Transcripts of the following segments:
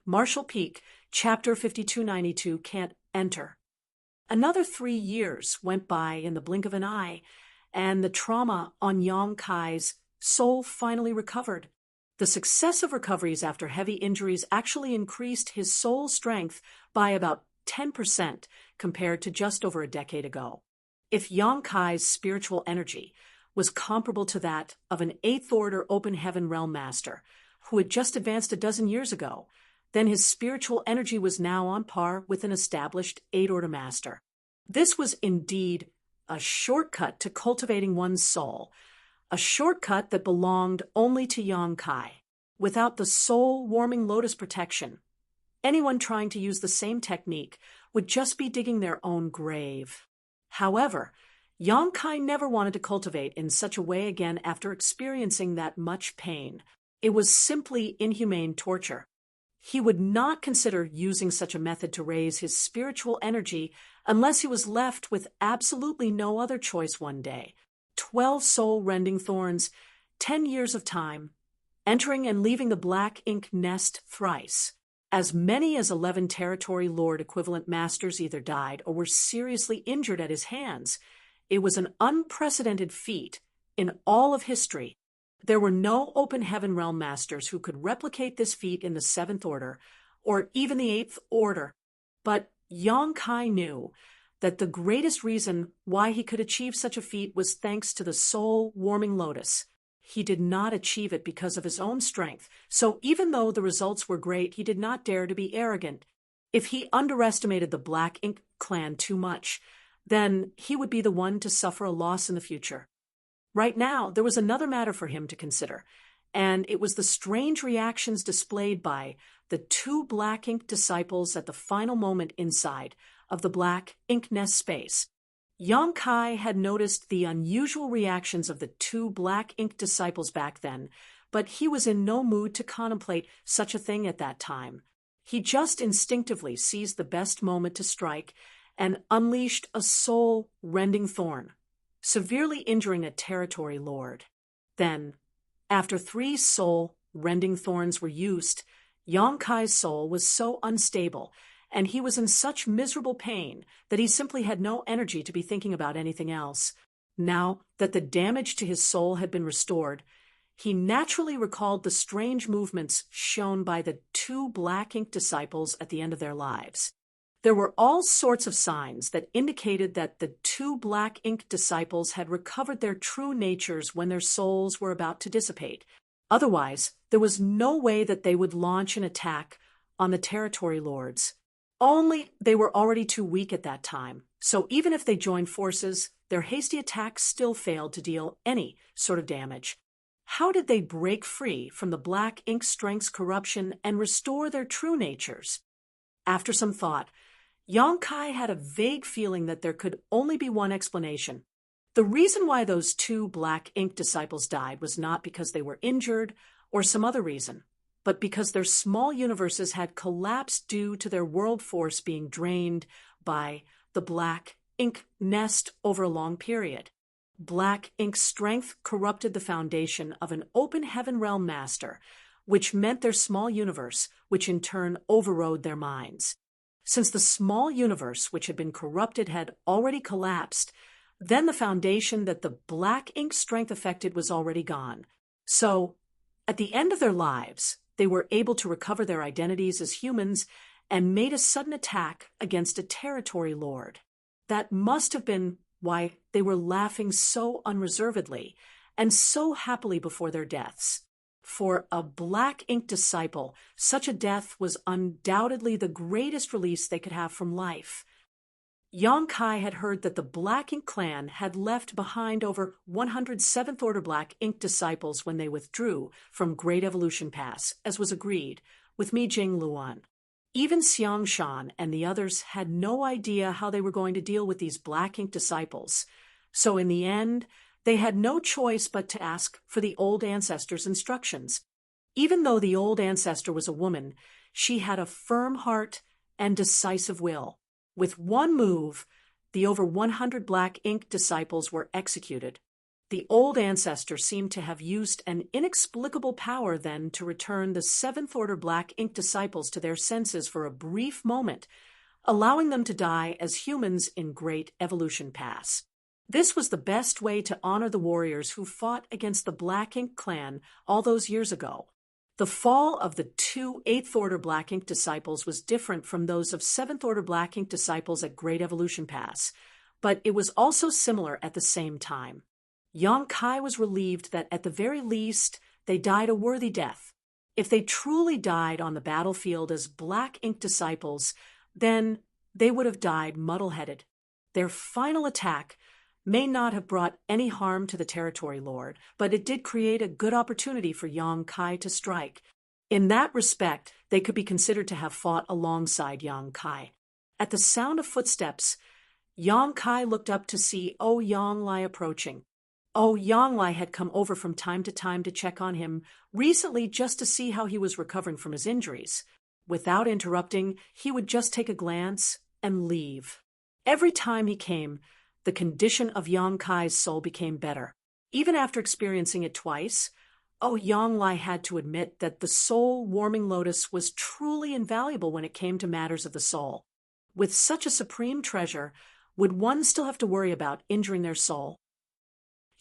Marshall Peak, Chapter 5292, can't enter. Another 3 years went by in the blink of an eye, and the trauma on Yang Kai's soul finally recovered. The successive recoveries after heavy injuries actually increased his soul strength by about 10% compared to just over a decade ago. If Yang Kai's spiritual energy was comparable to that of an 8th Order Open Heaven Realm Master, who had just advanced a dozen years ago, then his spiritual energy was now on par with an established 8th Order Master. This was indeed a shortcut to cultivating one's soul, a shortcut that belonged only to Yang Kai. Without the soul-warming lotus protection, anyone trying to use the same technique would just be digging their own grave. However, Yang Kai never wanted to cultivate in such a way again after experiencing that much pain. It was simply inhumane torture. He would not consider using such a method to raise his spiritual energy unless he was left with absolutely no other choice one day. 12 soul-rending thorns, 10 years of time, entering and leaving the black ink nest thrice. As many as 11 Territory Lord equivalent masters either died or were seriously injured at his hands. It was an unprecedented feat in all of history. There were no Open Heaven Realm Masters who could replicate this feat in the 7th Order, or even the 8th Order. But Yang Kai knew that the greatest reason why he could achieve such a feat was thanks to the soul-warming lotus. He did not achieve it because of his own strength, so even though the results were great, he did not dare to be arrogant. If he underestimated the Black Ink clan too much, then he would be the one to suffer a loss in the future. Right now, there was another matter for him to consider, and it was the strange reactions displayed by the 2 Black Ink disciples at the final moment inside of the Black Ink Nest space. Yang Kai had noticed the unusual reactions of the 2 Black Ink disciples back then, but he was in no mood to contemplate such a thing at that time. He just instinctively seized the best moment to strike and unleashed a soul-rending thorn, severely injuring a Territory Lord. Then, after 3 soul-rending thorns were used, Yang Kai's soul was so unstable, and he was in such miserable pain that he simply had no energy to be thinking about anything else. Now that the damage to his soul had been restored, he naturally recalled the strange movements shown by the 2 Black Ink disciples at the end of their lives. There were all sorts of signs that indicated that the 2 Black Ink disciples had recovered their true natures when their souls were about to dissipate. Otherwise, there was no way that they would launch an attack on the Territory Lords. Only they were already too weak at that time, so even if they joined forces, their hasty attacks still failed to deal any sort of damage. How did they break free from the Black Ink strength's corruption and restore their true natures? After some thought, Yang Kai had a vague feeling that there could only be one explanation. The reason why those 2 Black Ink disciples died was not because they were injured or some other reason, but because their small universes had collapsed due to their world force being drained by the Black Ink nest over a long period. Black Ink's strength corrupted the foundation of an Open Heaven Realm Master, which meant their small universe, which in turn overrode their minds. Since the small universe which had been corrupted had already collapsed, then the foundation that the Black Ink strength affected was already gone. So, at the end of their lives, they were able to recover their identities as humans and made a sudden attack against a Territory Lord. That must have been why they were laughing so unreservedly and so happily before their deaths. For a Black Ink disciple, such a death was undoubtedly the greatest release they could have from life. Yang Kai had heard that the Black Ink clan had left behind over 100 7th Order Black Ink disciples when they withdrew from Great Evolution Pass, as was agreed, with Mi Jing Luan. Even Xiang Shan and the others had no idea how they were going to deal with these Black Ink disciples, so in the end, they had no choice but to ask for the old ancestor's instructions. Even though the old ancestor was a woman, she had a firm heart and decisive will. With one move, the over 100 Black Ink disciples were executed. The old ancestor seemed to have used an inexplicable power then to return the Seventh Order Black Ink disciples to their senses for a brief moment, allowing them to die as humans in Great Evolution Pass. This was the best way to honor the warriors who fought against the Black Ink clan all those years ago. The fall of the two Eighth Order Black Ink disciples was different from those of Seventh Order Black Ink disciples at Great Evolution Pass, but it was also similar at the same time. Yang Kai was relieved that at the very least they died a worthy death. If they truly died on the battlefield as Black Ink disciples, then they would have died muddle-headed. Their final attack may not have brought any harm to the Territory Lord, but it did create a good opportunity for Yang Kai to strike. In that respect, they could be considered to have fought alongside Yang Kai. At the sound of footsteps, Yang Kai looked up to see Yang Lai approaching. Yang Lai had come over from time to time to check on him recently just to see how he was recovering from his injuries. Without interrupting, he would just take a glance and leave. Every time he came, the condition of Yang Kai's soul became better. Even after experiencing it twice, Yang Lai had to admit that the soul-warming lotus was truly invaluable when it came to matters of the soul. With such a supreme treasure, would one still have to worry about injuring their soul?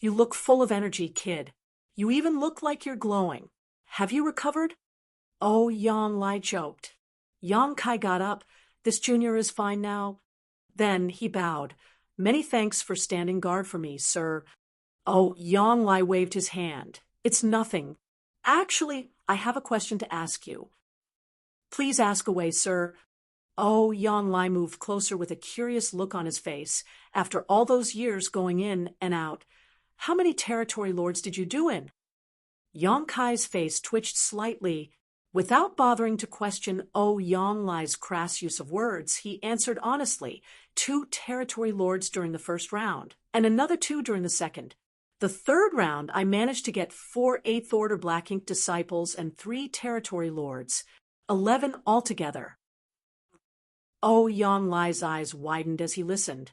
You look full of energy, kid. You even look like you're glowing. Have you recovered? Yang Lai joked. Yang Kai got up. This junior is fine now. Then he bowed. Many thanks for standing guard for me, sir. Yang Lai waved his hand. It's nothing. Actually, I have a question to ask you. Please ask away, sir. Yang Lai moved closer with a curious look on his face. After all those years going in and out, how many Territory Lords did you do in? Yang Kai's face twitched slightly. Without bothering to question Yang Lai's crass use of words, he answered honestly, 2 Territory Lords during the first round, and another 2 during the second. The third round, I managed to get 4 Eighth Order Black Ink disciples and 3 Territory Lords, 11 altogether. Yang Lai's eyes widened as he listened,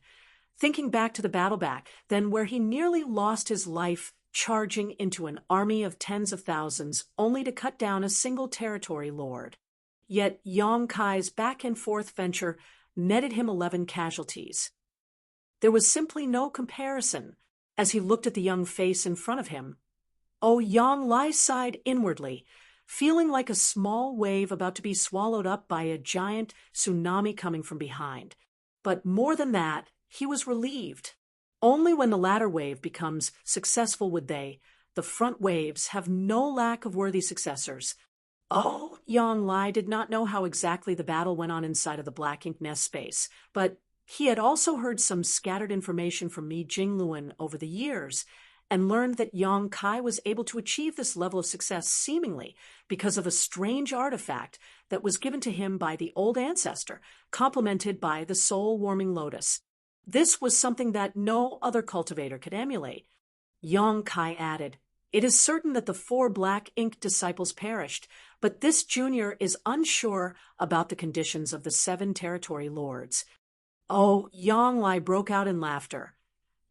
thinking back to the battle back then where he nearly lost his life charging into an army of tens of thousands only to cut down a single Territory Lord. Yet Yang Kai's back-and-forth venture netted him 11 casualties. There was simply no comparison as he looked at the young face in front of him. Yang Lai sighed inwardly, feeling like a small wave about to be swallowed up by a giant tsunami coming from behind. But more than that, he was relieved. Only when the latter wave becomes successful would they, the front waves, have no lack of worthy successors. Yang Lai did not know how exactly the battle went on inside of the Black Ink nest space, but he had also heard some scattered information from Mi Jingluan over the years, and learned that Yang Kai was able to achieve this level of success seemingly because of a strange artifact that was given to him by the old ancestor, complemented by the soul-warming lotus. This was something that no other cultivator could emulate. Yang Kai added, "It is certain that the 4 Black Ink disciples perished, but this junior is unsure about the conditions of the 7 Territory Lords." Yang Lai broke out in laughter.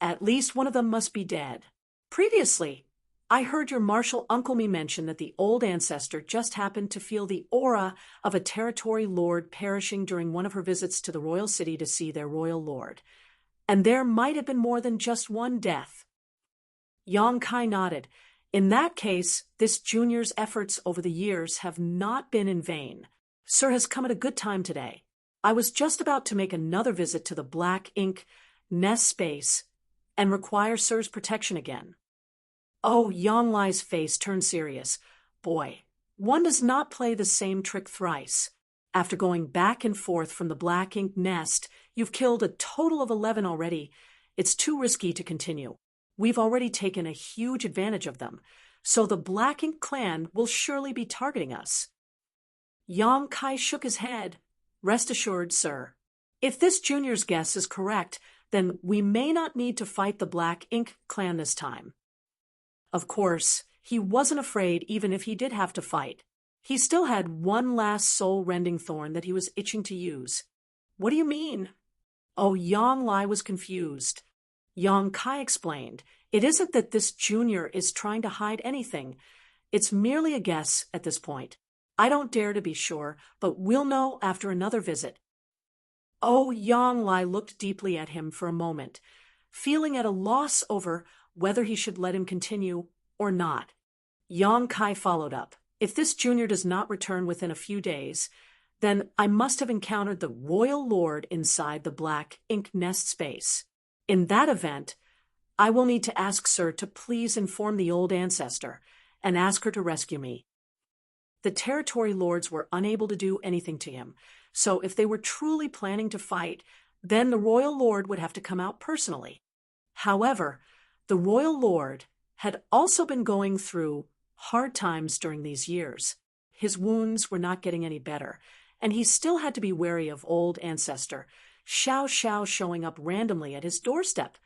"At least one of them must be dead. Previously, I heard your martial uncle me mention that the old ancestor just happened to feel the aura of a Territory Lord perishing during one of her visits to the royal city to see their royal lord. And there might have been more than just one death." Yang Kai nodded. "In that case, this junior's efforts over the years have not been in vain. Sir has come at a good time today. I was just about to make another visit to the Black Ink nest space and require Sir's protection again." Yang Lai's face turned serious. "Boy, one does not play the same trick thrice. After going back and forth from the Black Ink nest, you've killed a total of 11 already. It's too risky to continue. We've already taken a huge advantage of them, so the Black Ink clan will surely be targeting us." Yang Kai shook his head. "Rest assured, sir. If this junior's guess is correct, then we may not need to fight the Black Ink clan this time." Of course, he wasn't afraid even if he did have to fight. He still had one last soul-rending thorn that he was itching to use. "What do you mean?" Yang Lai was confused. Yang Kai explained, It isn't that this junior is trying to hide anything. It's merely a guess at this point. I don't dare to be sure, but we'll know after another visit. Oh, Yang Lai looked deeply at him for a moment, feeling at a loss over whether he should let him continue or not. Yang Kai followed up. If this junior does not return within a few days, then I must have encountered the royal lord inside the black ink nest space. In that event, I will need to ask Sir to please inform the old ancestor and ask her to rescue me. The territory lords were unable to do anything to him, so if they were truly planning to fight, then the royal lord would have to come out personally. However, the royal lord had also been going through hard times during these years. His wounds were not getting any better, and he still had to be wary of old ancestor Xiao Xiao showing up randomly at his doorstep.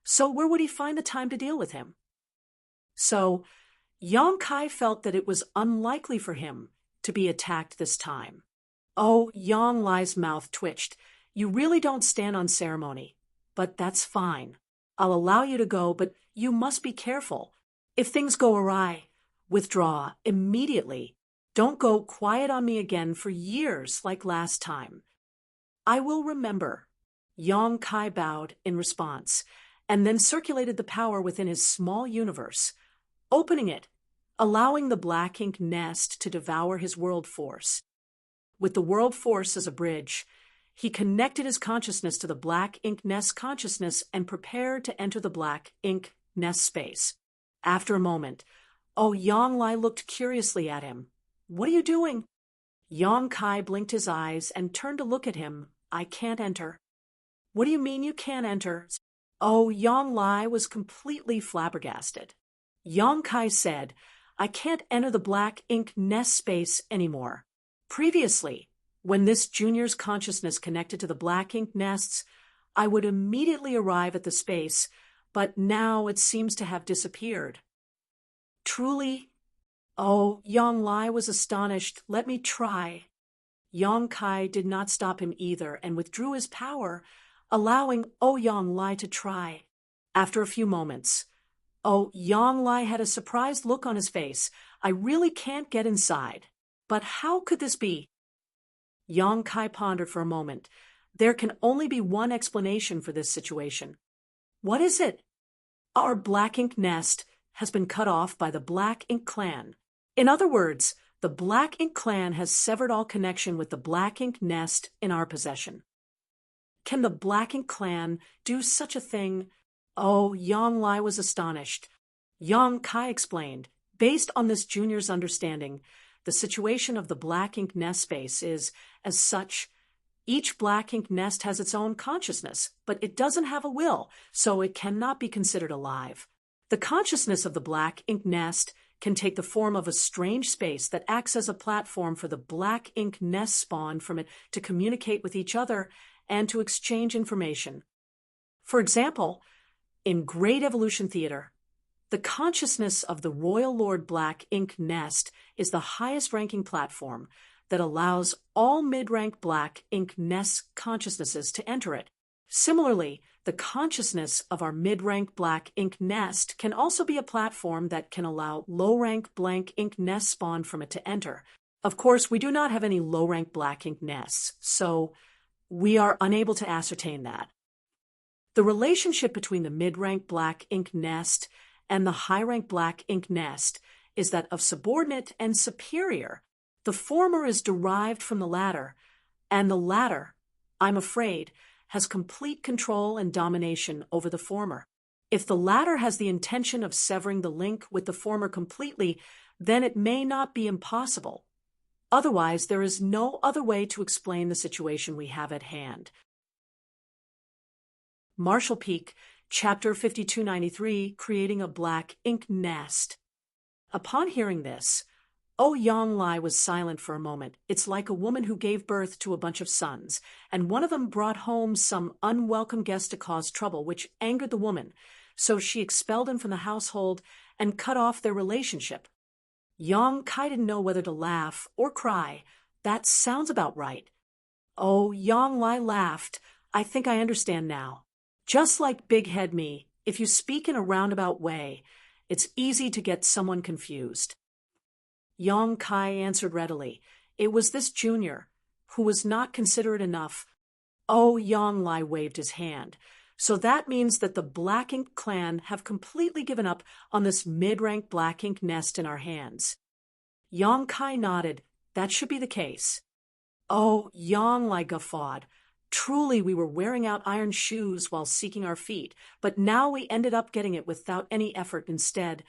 So where would he find the time to deal with him? So Yang Kai felt that it was unlikely for him to be attacked this time. Oh, Yang Lai's mouth twitched. You really don't stand on ceremony. But that's fine. I'll allow you to go, but you must be careful. If things go awry, withdraw immediately. Don't go quiet on me again for years like last time. I will remember. Yang Kai bowed in response, and then circulated the power within his small universe, opening it, allowing the black ink nest to devour his world force. With the world force as a bridge, he connected his consciousness to the black ink nest consciousness and prepared to enter the black ink nest space. After a moment, Yang Lai looked curiously at him. What are you doing? Yang Kai blinked his eyes and turned to look at him. I can't enter. What do you mean you can't enter? Yang Lai was completely flabbergasted. Yang Kai said, I can't enter the black ink nest space anymore. Previously, when this junior's consciousness connected to the black ink nests, I would immediately arrive at the space, but now it seems to have disappeared. Truly? Yang Lai was astonished. Let me try. Yang Kai did not stop him either and withdrew his power, allowing Yang Lai to try. After a few moments, Yang Lai had a surprised look on his face. I really can't get inside. But how could this be? Yang Kai pondered for a moment. There can only be one explanation for this situation. What is it? Our black ink nest has been cut off by the Black Ink Clan. In other words, the Black Ink Clan has severed all connection with the Black Ink nest in our possession. Can the Black Ink Clan do such a thing? Yang Lai was astonished. Yang Kai explained, based on this junior's understanding, the situation of the black ink nest space is, as such, each black ink nest has its own consciousness, but it doesn't have a will, so it cannot be considered alive. The consciousness of the black ink nest can take the form of a strange space that acts as a platform for the black ink nest spawn from it to communicate with each other and to exchange information. For example, in Great Evolution Theater, the consciousness of the Royal Lord Black Ink Nest is the highest-ranking platform that allows all mid-rank Black Ink Nest consciousnesses to enter it. Similarly, the consciousness of our mid-rank Black Ink Nest can also be a platform that can allow low-rank Blank Ink Nest spawn from it to enter. Of course, we do not have any low-rank Black Ink Nests, so we are unable to ascertain that. The relationship between the mid-rank Black Ink Nest and the high-rank Black Ink Nest is that of subordinate and superior. The former is derived from the latter, and the latter, I'm afraid, has complete control and domination over the former. If the latter has the intention of severing the link with the former completely, then it may not be impossible. Otherwise, there is no other way to explain the situation we have at hand. Marshall Peak, Chapter 5293, Creating a Black Ink Nest. Upon hearing this, Yang Lai was silent for a moment. It's like a woman who gave birth to a bunch of sons, and one of them brought home some unwelcome guest to cause trouble, which angered the woman, so she expelled him from the household and cut off their relationship. Yang Kai didn't know whether to laugh or cry. That sounds about right. Yang Lai laughed. I think I understand now. Just like Big Head Me, If you speak in a roundabout way, it's easy to get someone confused. Yong Kai answered readily. It was this junior, who was not considerate enough. Oh, Yong Lai waved his hand. So that means that the Black Ink clan have completely given up on this mid-rank Black Ink nest in our hands. Yong Kai nodded. That should be the case. Oh, Yong Lai guffawed. Truly, we were wearing out iron shoes while seeking our feet, but now we ended up getting it without any effort instead.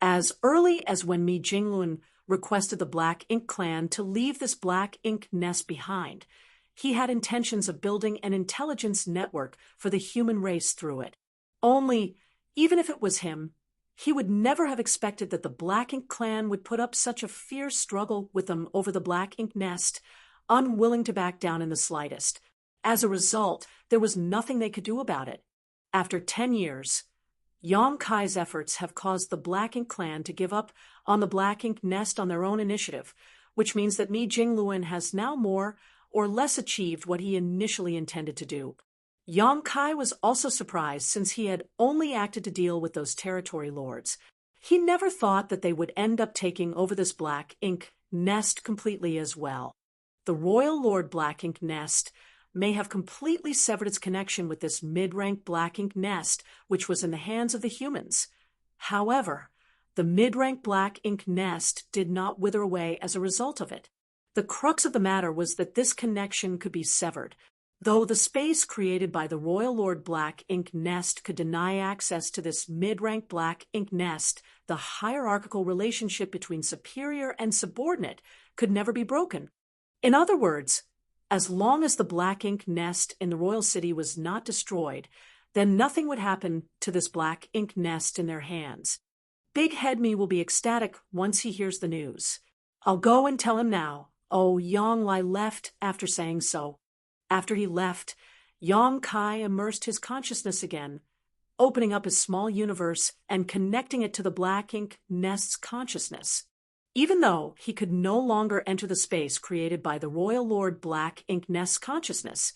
As early as when Mi Jinglun requested the Black Ink clan to leave this Black Ink nest behind, he had intentions of building an intelligence network for the human race through it. Only, even if it was him, he would never have expected that the Black Ink clan would put up such a fierce struggle with them over the Black Ink nest, unwilling to back down in the slightest. As a result, there was nothing they could do about it. After 10 years, Yong Kai's efforts have caused the Black Ink clan to give up on the Black Ink nest on their own initiative, which means that Mi Jinglun has now more or less achieved what he initially intended to do. Yong Kai was also surprised since he had only acted to deal with those territory lords. He never thought that they would end up taking over this Black Ink nest completely as well. The Royal Lord Black Ink nest may have completely severed its connection with this mid-rank Black Ink nest, which was in the hands of the humans. However, the mid-rank Black Ink nest did not wither away as a result of it. The crux of the matter was that this connection could be severed. Though the space created by the Royal Lord Black Ink nest could deny access to this mid-rank Black Ink nest, the hierarchical relationship between superior and subordinate could never be broken. In other words, as long as the Black Ink nest in the royal city was not destroyed, then nothing would happen to this Black Ink nest in their hands. Big Head Me will be ecstatic once he hears the news. I'll go and tell him now. Oh, Yong Lai left after saying so. After he left, Yong Kai immersed his consciousness again, opening up his small universe and connecting it to the Black Ink nest's consciousness. Even though he could no longer enter the space created by the Royal Lord Black Ink nest's consciousness,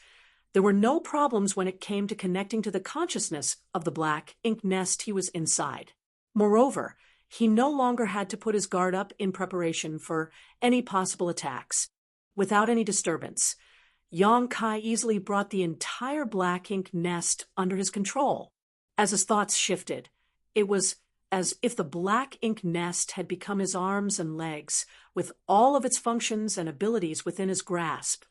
there were no problems when it came to connecting to the consciousness of the Black Ink nest he was inside. Moreover, he no longer had to put his guard up in preparation for any possible attacks. Without any disturbance, Yong Kai easily brought the entire Black Ink nest under his control. As his thoughts shifted, it was as if the Black Ink nest had become his arms and legs, with all of its functions and abilities within his grasp.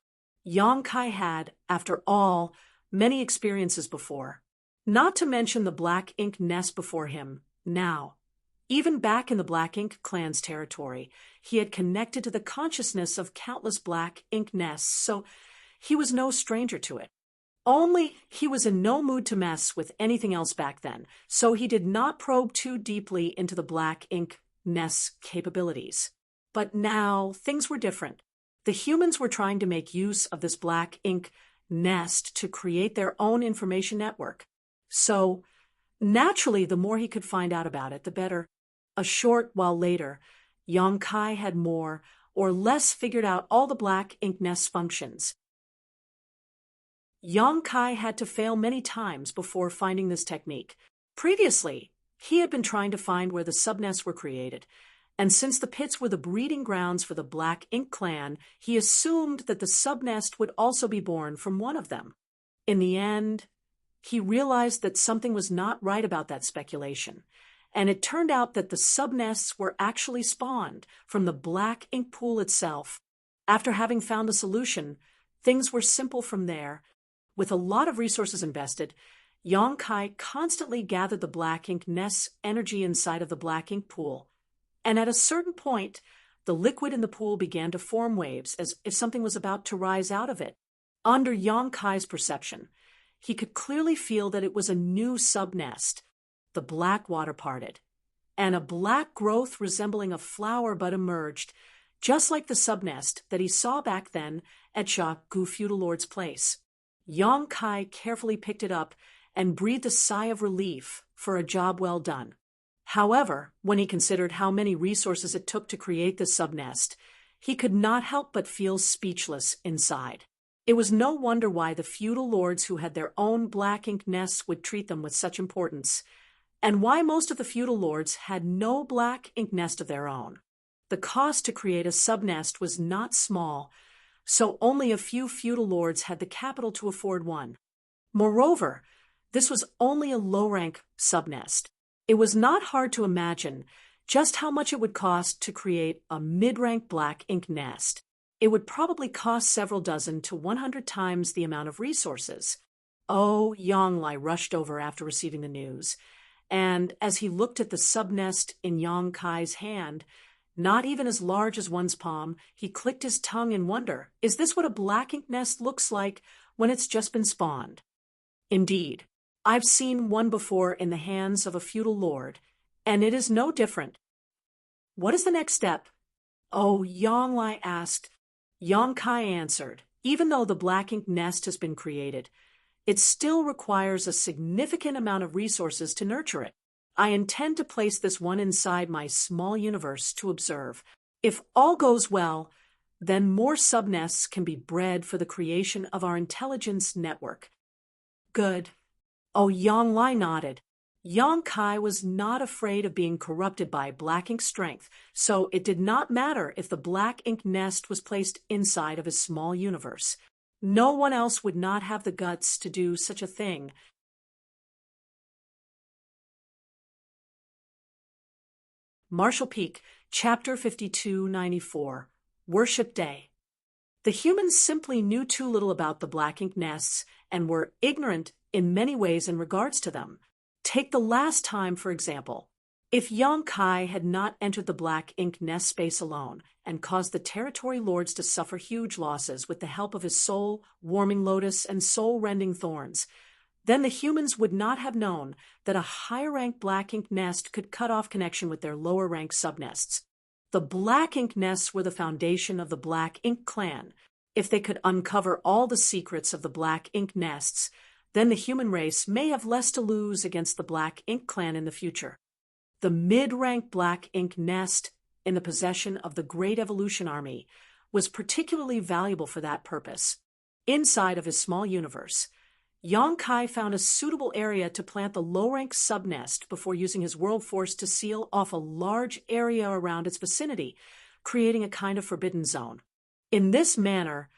Yong Kai had, after all, many experiences before. Not to mention the Black Ink nest before him, now. Even back in the Black Ink clan's territory, he had connected to the consciousness of countless Black Ink nests, so he was no stranger to it. Only he was in no mood to mess with anything else back then, so he did not probe too deeply into the Black Ink nest's capabilities. But now things were different. The humans were trying to make use of this Black Ink nest to create their own information network. So, naturally, the more he could find out about it, the better. A short while later, Yong Kai had more or less figured out all the Black Ink nest's functions. Yong Kai had to fail many times before finding this technique. Previously, he had been trying to find where the subnests were created, and since the pits were the breeding grounds for the Black Ink clan, he assumed that the subnest would also be born from one of them. In the end, he realized that something was not right about that speculation, and it turned out that the subnests were actually spawned from the Black Ink pool itself. After having found the solution, things were simple from there. With a lot of resources invested, Yong Kai constantly gathered the Black Ink nest's energy inside of the Black Ink pool, and at a certain point, the liquid in the pool began to form waves as if something was about to rise out of it. Under Yong Kai's perception, he could clearly feel that it was a new subnest. The black water parted, and a black growth resembling a flower bud emerged, just like the subnest that he saw back then at Sha Gu Feudal Lord's place. Yong Kai carefully picked it up and breathed a sigh of relief for a job well done. However, when he considered how many resources it took to create this subnest, he could not help but feel speechless inside. It was no wonder why the feudal lords who had their own black ink nests would treat them with such importance, and why most of the feudal lords had no black ink nest of their own. The cost to create a subnest was not small, so only a few feudal lords had the capital to afford one. Moreover, this was only a low-rank subnest. It was not hard to imagine just how much it would cost to create a mid-rank black ink nest. It would probably cost several dozen to 100 times the amount of resources. Oh, Yonglai rushed over after receiving the news, and as he looked at the subnest in Yong Kai's hand, not even as large as one's palm, he clicked his tongue in wonder. Is this what a black ink nest looks like when it's just been spawned? Indeed, I've seen one before in the hands of a feudal lord, and it is no different. What is the next step? Oh, Yonglai asked. Yong Kai answered, even though the black ink nest has been created, it still requires a significant amount of resources to nurture it. I intend to place this one inside my small universe to observe. If all goes well, then more subnests can be bred for the creation of our intelligence network. Good. Oh, Yonglai nodded. Yong Kai was not afraid of being corrupted by black ink strength, so it did not matter if the black ink nest was placed inside of his small universe. No one else would not have the guts to do such a thing. Marshall Peak, Chapter 5294, Worship Day. The humans simply knew too little about the black ink nests and were ignorant in many ways in regards to them. Take the last time, for example. If Yong Kai had not entered the black ink nest space alone and caused the territory lords to suffer huge losses with the help of his soul-warming lotus and soul-rending thorns, then the humans would not have known that a higher-rank black ink nest could cut off connection with their lower-rank subnests. The black ink nests were the foundation of the black ink clan. If they could uncover all the secrets of the black ink nests, then the human race may have less to lose against the black ink clan in the future. The mid-rank black ink nest, in the possession of the Great Evolution Army, was particularly valuable for that purpose. Inside of his small universe, Yong Kai found a suitable area to plant the low-rank subnest before using his world force to seal off a large area around its vicinity, creating a kind of forbidden zone. In this manner,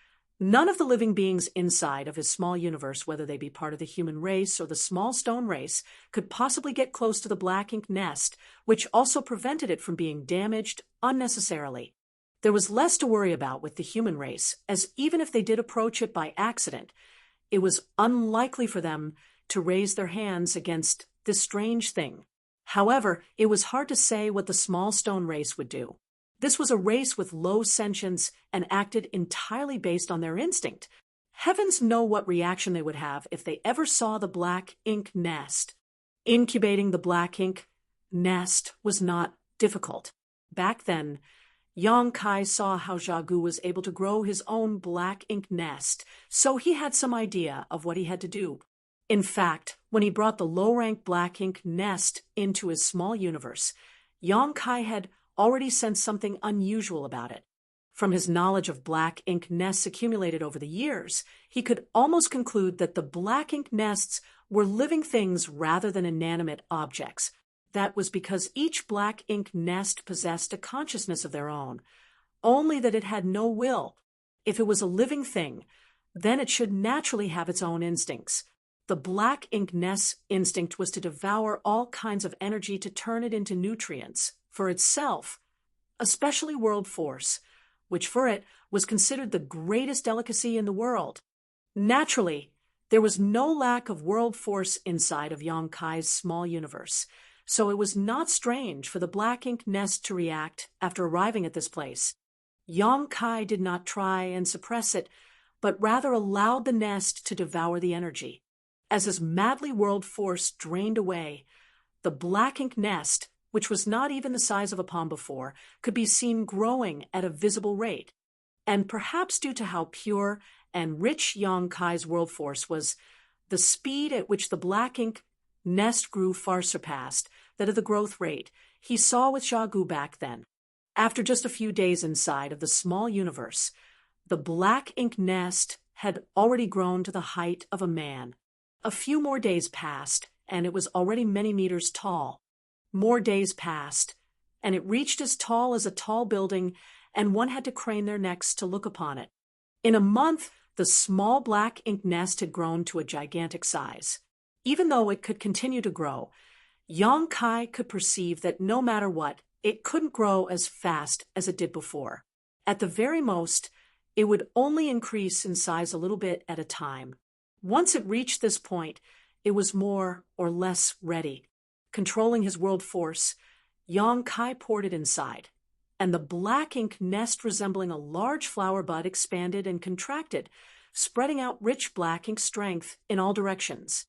none of the living beings inside of his small universe, whether they be part of the human race or the small stone race, could possibly get close to the black ink nest, which also prevented it from being damaged unnecessarily. There was less to worry about with the human race, as even if they did approach it by accident, it was unlikely for them to raise their hands against this strange thing. However, it was hard to say what the small stone race would do. This was a race with low sentience and acted entirely based on their instinct. Heavens know what reaction they would have if they ever saw the black ink nest. Incubating the black ink nest was not difficult. Back then, Yong Kai saw how Xiaogu was able to grow his own black ink nest, so he had some idea of what he had to do. In fact, when he brought the low-rank black ink nest into his small universe, Yong Kai had already sensed something unusual about it. From his knowledge of black ink nests accumulated over the years, he could almost conclude that the black ink nests were living things rather than inanimate objects. That was because each black ink nest possessed a consciousness of their own, only that it had no will. If it was a living thing, then it should naturally have its own instincts. The black ink nest's instinct was to devour all kinds of energy to turn it into nutrients for itself, especially world force, which for it was considered the greatest delicacy in the world. Naturally, there was no lack of world force inside of Yong Kai's small universe, so it was not strange for the black ink nest to react after arriving at this place. Yong Kai did not try and suppress it, but rather allowed the nest to devour the energy. As his madly world force drained away, the black ink nest, which was not even the size of a palm before, could be seen growing at a visible rate. And perhaps due to how pure and rich Yong Kai's world force was, the speed at which the black ink nest grew far surpassed that of the growth rate he saw with Xiaogu back then. After just a few days inside of the small universe, the black ink nest had already grown to the height of a man. A few more days passed, and it was already many meters tall. More days passed, and it reached as tall as a tall building, and one had to crane their necks to look upon it. In a month, the small black ink nest had grown to a gigantic size. Even though it could continue to grow, Yang Kai could perceive that no matter what, it couldn't grow as fast as it did before. At the very most, it would only increase in size a little bit at a time. Once it reached this point, it was more or less ready. Controlling his world force, Yang Kai poured it inside, and the black ink nest resembling a large flower bud expanded and contracted, spreading out rich black ink strength in all directions.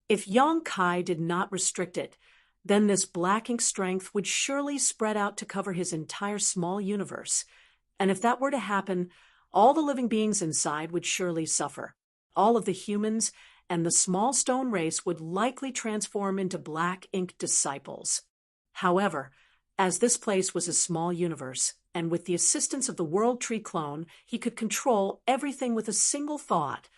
If Yang Kai did not restrict it, then this black ink strength would surely spread out to cover his entire small universe. And if that were to happen, all the living beings inside would surely suffer. All of the humans and the small stone race would likely transform into black ink disciples. However, as this place was a small universe, and with the assistance of the World Tree clone, he could control everything with a single thought.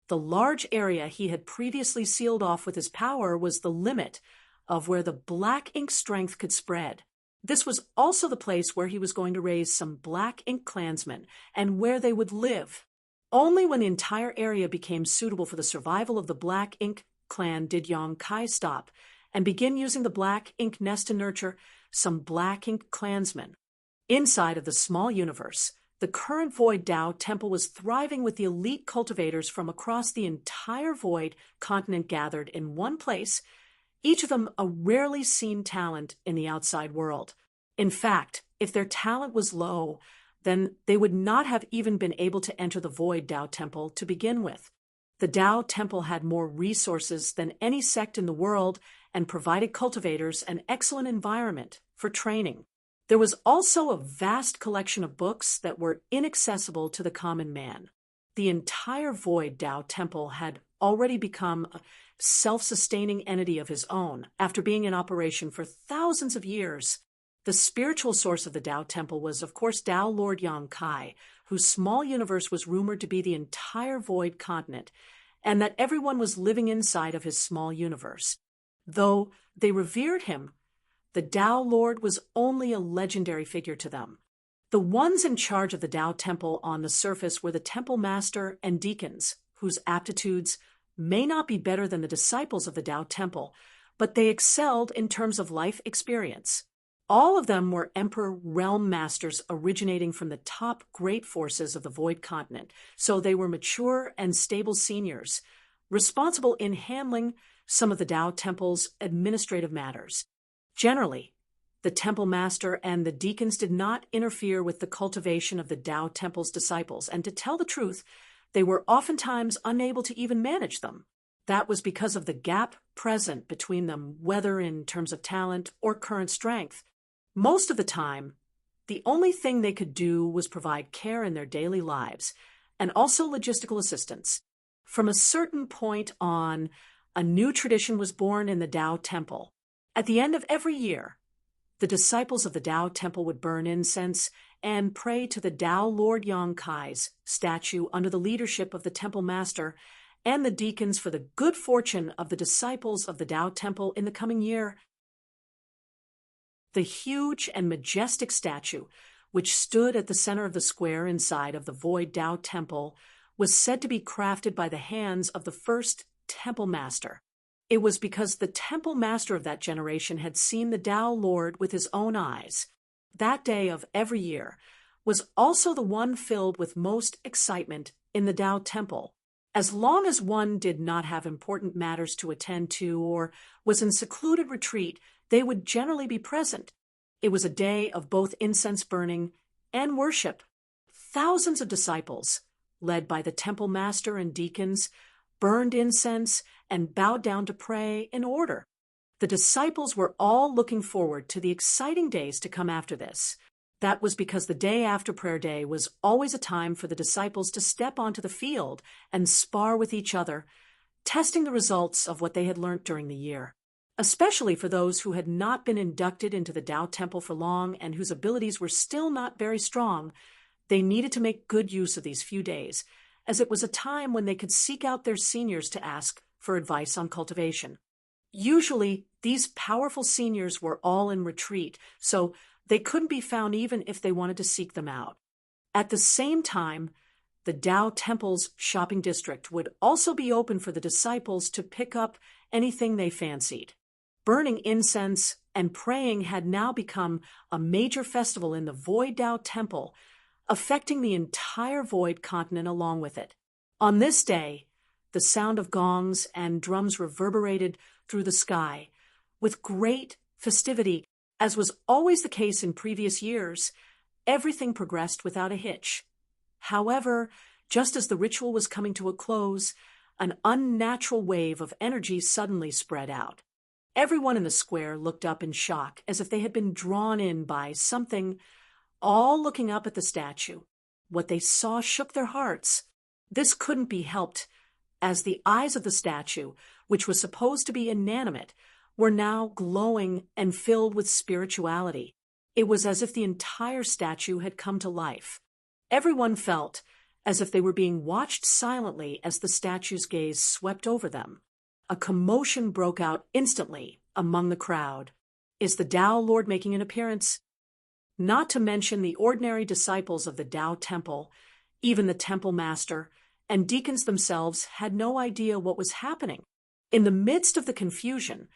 The large area he had previously sealed off with his power was the limit of where the black ink strength could spread. This was also the place where he was going to raise some black ink clansmen and where they would live. Only when the entire area became suitable for the survival of the black ink clan did Yang Kai stop and begin using the black ink nest to nurture some black ink clansmen. Inside of the small universe, the current Void Dao Temple was thriving with the elite cultivators from across the entire Void continent gathered in one place, each of them a rarely seen talent in the outside world. In fact, if their talent was low, then they would not have even been able to enter the Void Dao Temple to begin with. The Dao Temple had more resources than any sect in the world and provided cultivators an excellent environment for training. There was also a vast collection of books that were inaccessible to the common man. The entire Void Dao Temple had already become a self-sustaining entity of his own after being in operation for thousands of years. The spiritual source of the Dao Temple was, of course, Dao Lord Yang Kai, whose small universe was rumored to be the entire Void continent, and that everyone was living inside of his small universe. Though they revered him, the Dao Lord was only a legendary figure to them. The ones in charge of the Dao Temple on the surface were the Temple Master and Deacons, whose aptitudes may not be better than the disciples of the Dao Temple, but they excelled in terms of life experience. All of them were Emperor Realm Masters originating from the top great forces of the Void Continent, so they were mature and stable seniors, responsible in handling some of the Dao Temple's administrative matters. Generally, the Temple Master and the Deacons did not interfere with the cultivation of the Dao Temple's disciples, and to tell the truth, they were oftentimes unable to even manage them. That was because of the gap present between them, whether in terms of talent or current strength. Most of the time, the only thing they could do was provide care in their daily lives, and also logistical assistance. From a certain point on, a new tradition was born in the Dao Temple. At the end of every year, the disciples of the Dao Temple would burn incense and pray to the Dao Lord Yang Kai's statue under the leadership of the Temple Master and the deacons for the good fortune of the disciples of the Dao Temple in the coming year. The huge and majestic statue, which stood at the center of the square inside of the Void Dao Temple, was said to be crafted by the hands of the first Temple Master. It was because the Temple Master of that generation had seen the Dao Lord with his own eyes. That day of every year was also the one filled with most excitement in the Dao Temple. As long as one did not have important matters to attend to or was in secluded retreat, they would generally be present. It was a day of both incense burning and worship. Thousands of disciples, led by the Temple Master and deacons, burned incense and bowed down to pray in order. The disciples were all looking forward to the exciting days to come after this. That was because the day after prayer day was always a time for the disciples to step onto the field and spar with each other, testing the results of what they had learned during the year. Especially for those who had not been inducted into the Dao Temple for long and whose abilities were still not very strong, They needed to make good use of these few days, as it was a time when they could seek out their seniors to ask for advice on cultivation. Usually, these powerful seniors were all in retreat, so they couldn't be found even if they wanted to seek them out. At the same time, the Tao Temple's shopping district would also be open for the disciples to pick up anything they fancied. Burning incense and praying had now become a major festival in the Void Tao Temple, affecting the entire Void continent along with it. On this day, the sound of gongs and drums reverberated through the sky. With great festivity, as was always the case in previous years, everything progressed without a hitch. However, just as the ritual was coming to a close, an unnatural wave of energy suddenly spread out. Everyone in the square looked up in shock, as if they had been drawn in by something, all looking up at the statue. What they saw shook their hearts. This couldn't be helped, as the eyes of the statue, which was supposed to be inanimate, were now glowing and filled with spirituality. It was as if the entire statue had come to life. Everyone felt as if they were being watched silently as the statue's gaze swept over them. A commotion broke out instantly among the crowd. Is the Tao Lord making an appearance? Not to mention the ordinary disciples of the Tao Temple, even the temple master, and deacons themselves had no idea what was happening. In the midst of the confusion,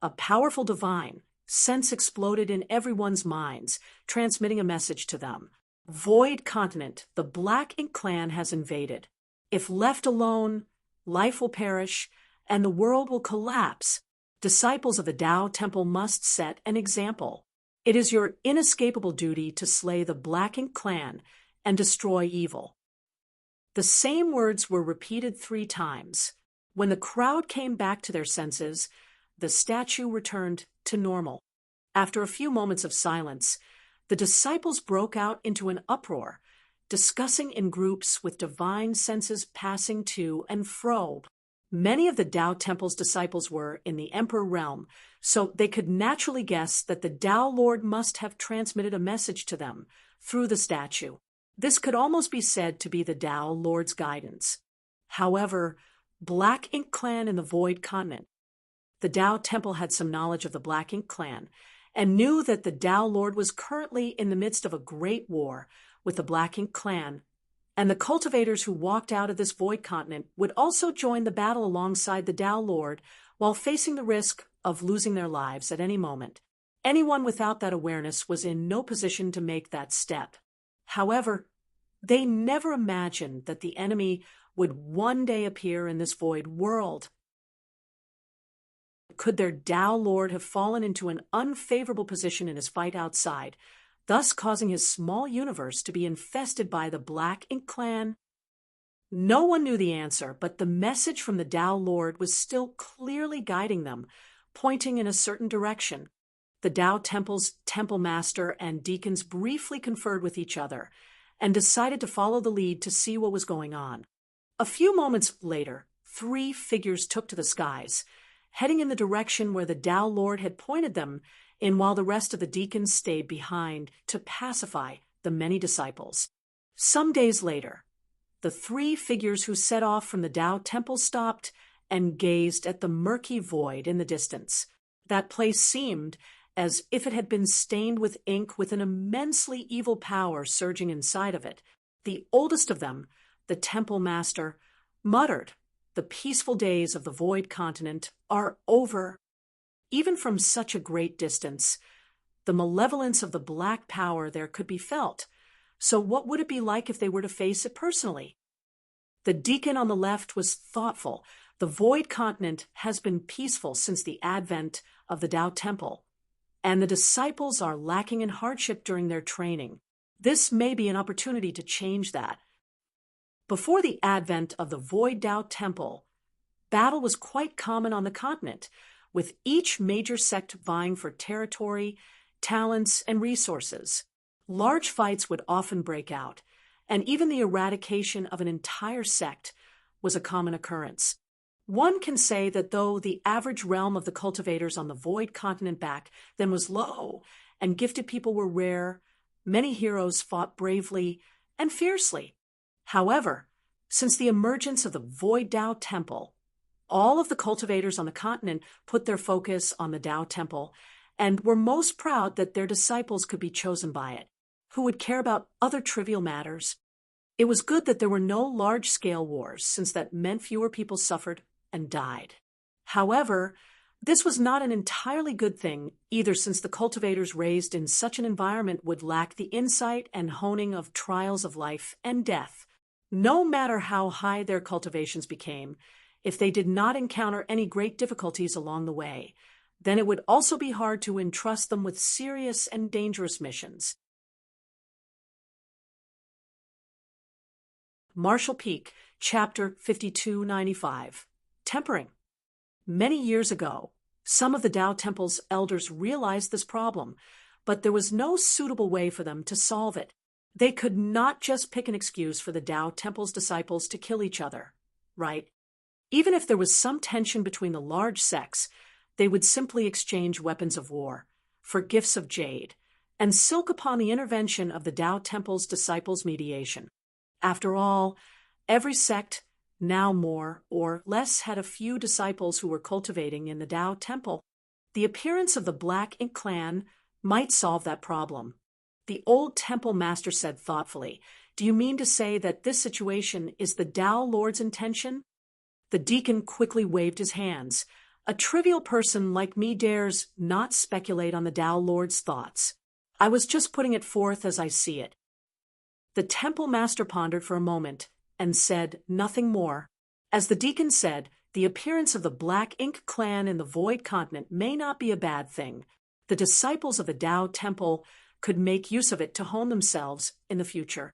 a powerful divine sense exploded in everyone's minds, transmitting a message to them. Void continent, the Black Ink clan has invaded. If left alone, life will perish, and the world will collapse. Disciples of the Tao Temple must set an example. It is your inescapable duty to slay the Black Ink clan and destroy evil. The same words were repeated 3 times. When the crowd came back to their senses, the statue returned to normal. After a few moments of silence, the disciples broke out into an uproar, discussing in groups with divine senses passing to and fro. Many of the Tao Temple's disciples were in the Emperor realm, so they could naturally guess that the Tao Lord must have transmitted a message to them through the statue. This could almost be said to be the Tao Lord's guidance. However, Black Ink clan in the Void continent. The Tao Temple had some knowledge of the Black Ink clan and knew that the Tao Lord was currently in the midst of a great war with the Black Ink clan, and the cultivators who walked out of this Void continent would also join the battle alongside the Tao Lord while facing the risk of losing their lives at any moment. Anyone without that awareness was in no position to make that step. However, they never imagined that the enemy would one day appear in this void world. Could their Tao Lord have fallen into an unfavorable position in his fight outside, thus causing his small universe to be infested by the Black Ink clan? No one knew the answer, but the message from the Tao Lord was still clearly guiding them, pointing in a certain direction. The Tao Temple's temple master and deacons briefly conferred with each other and decided to follow the lead to see what was going on. A few moments later, 3 figures took to the skies, heading in the direction where the Tao Lord had pointed them in, while the rest of the deacons stayed behind to pacify the many disciples. Some days later, the 3 figures who set off from the Tao Temple stopped and gazed at the murky void in the distance. That place seemed as if it had been stained with ink, with an immensely evil power surging inside of it. The oldest of them, the temple master, muttered, "The peaceful days of the Void continent are over." Even from such a great distance, the malevolence of the black power there could be felt. So what would it be like if they were to face it personally? The deacon on the left was thoughtful. The Void continent has been peaceful since the advent of the Tao Temple, and the disciples are lacking in hardship during their training. This may be an opportunity to change that. Before the advent of the Void Tao Temple, battle was quite common on the continent, with each major sect vying for territory, talents, and resources. Large fights would often break out, and even the eradication of an entire sect was a common occurrence. One can say that though the average realm of the cultivators on the Void continent back then was low, and gifted people were rare, many heroes fought bravely, and fiercely. However, since the emergence of the Void Tao Temple, all of the cultivators on the continent put their focus on the Tao Temple and were most proud that their disciples could be chosen by it, who would care about other trivial matters. It was good that there were no large-scale wars, since that meant fewer people suffered and died. However, this was not an entirely good thing either, since the cultivators raised in such an environment would lack the insight and honing of trials of life and death. No matter how high their cultivations became, if they did not encounter any great difficulties along the way, then it would also be hard to entrust them with serious and dangerous missions. Marshall Peak, Chapter 5295. Tempering. Many years ago, some of the Tao Temple's elders realized this problem, but there was no suitable way for them to solve it. They could not just pick an excuse for the Tao Temple's disciples to kill each other, right? Even if there was some tension between the large sects, they would simply exchange weapons of war for gifts of jade and silk upon the intervention of the Tao Temple's disciples' mediation. After all, every sect, now more or less, had a few disciples who were cultivating in the Tao Temple. The appearance of the Black Ink clan might solve that problem. The old temple master said thoughtfully, "Do you mean to say that this situation is the Tao Lord's intention?" The deacon quickly waved his hands. "A trivial person like me dares not speculate on the Tao Lord's thoughts. I was just putting it forth as I see it." The temple master pondered for a moment and said nothing more. As the deacon said, the appearance of the Black Ink clan in the Void Continent may not be a bad thing. The disciples of the Tao Temple could make use of it to hone themselves in the future.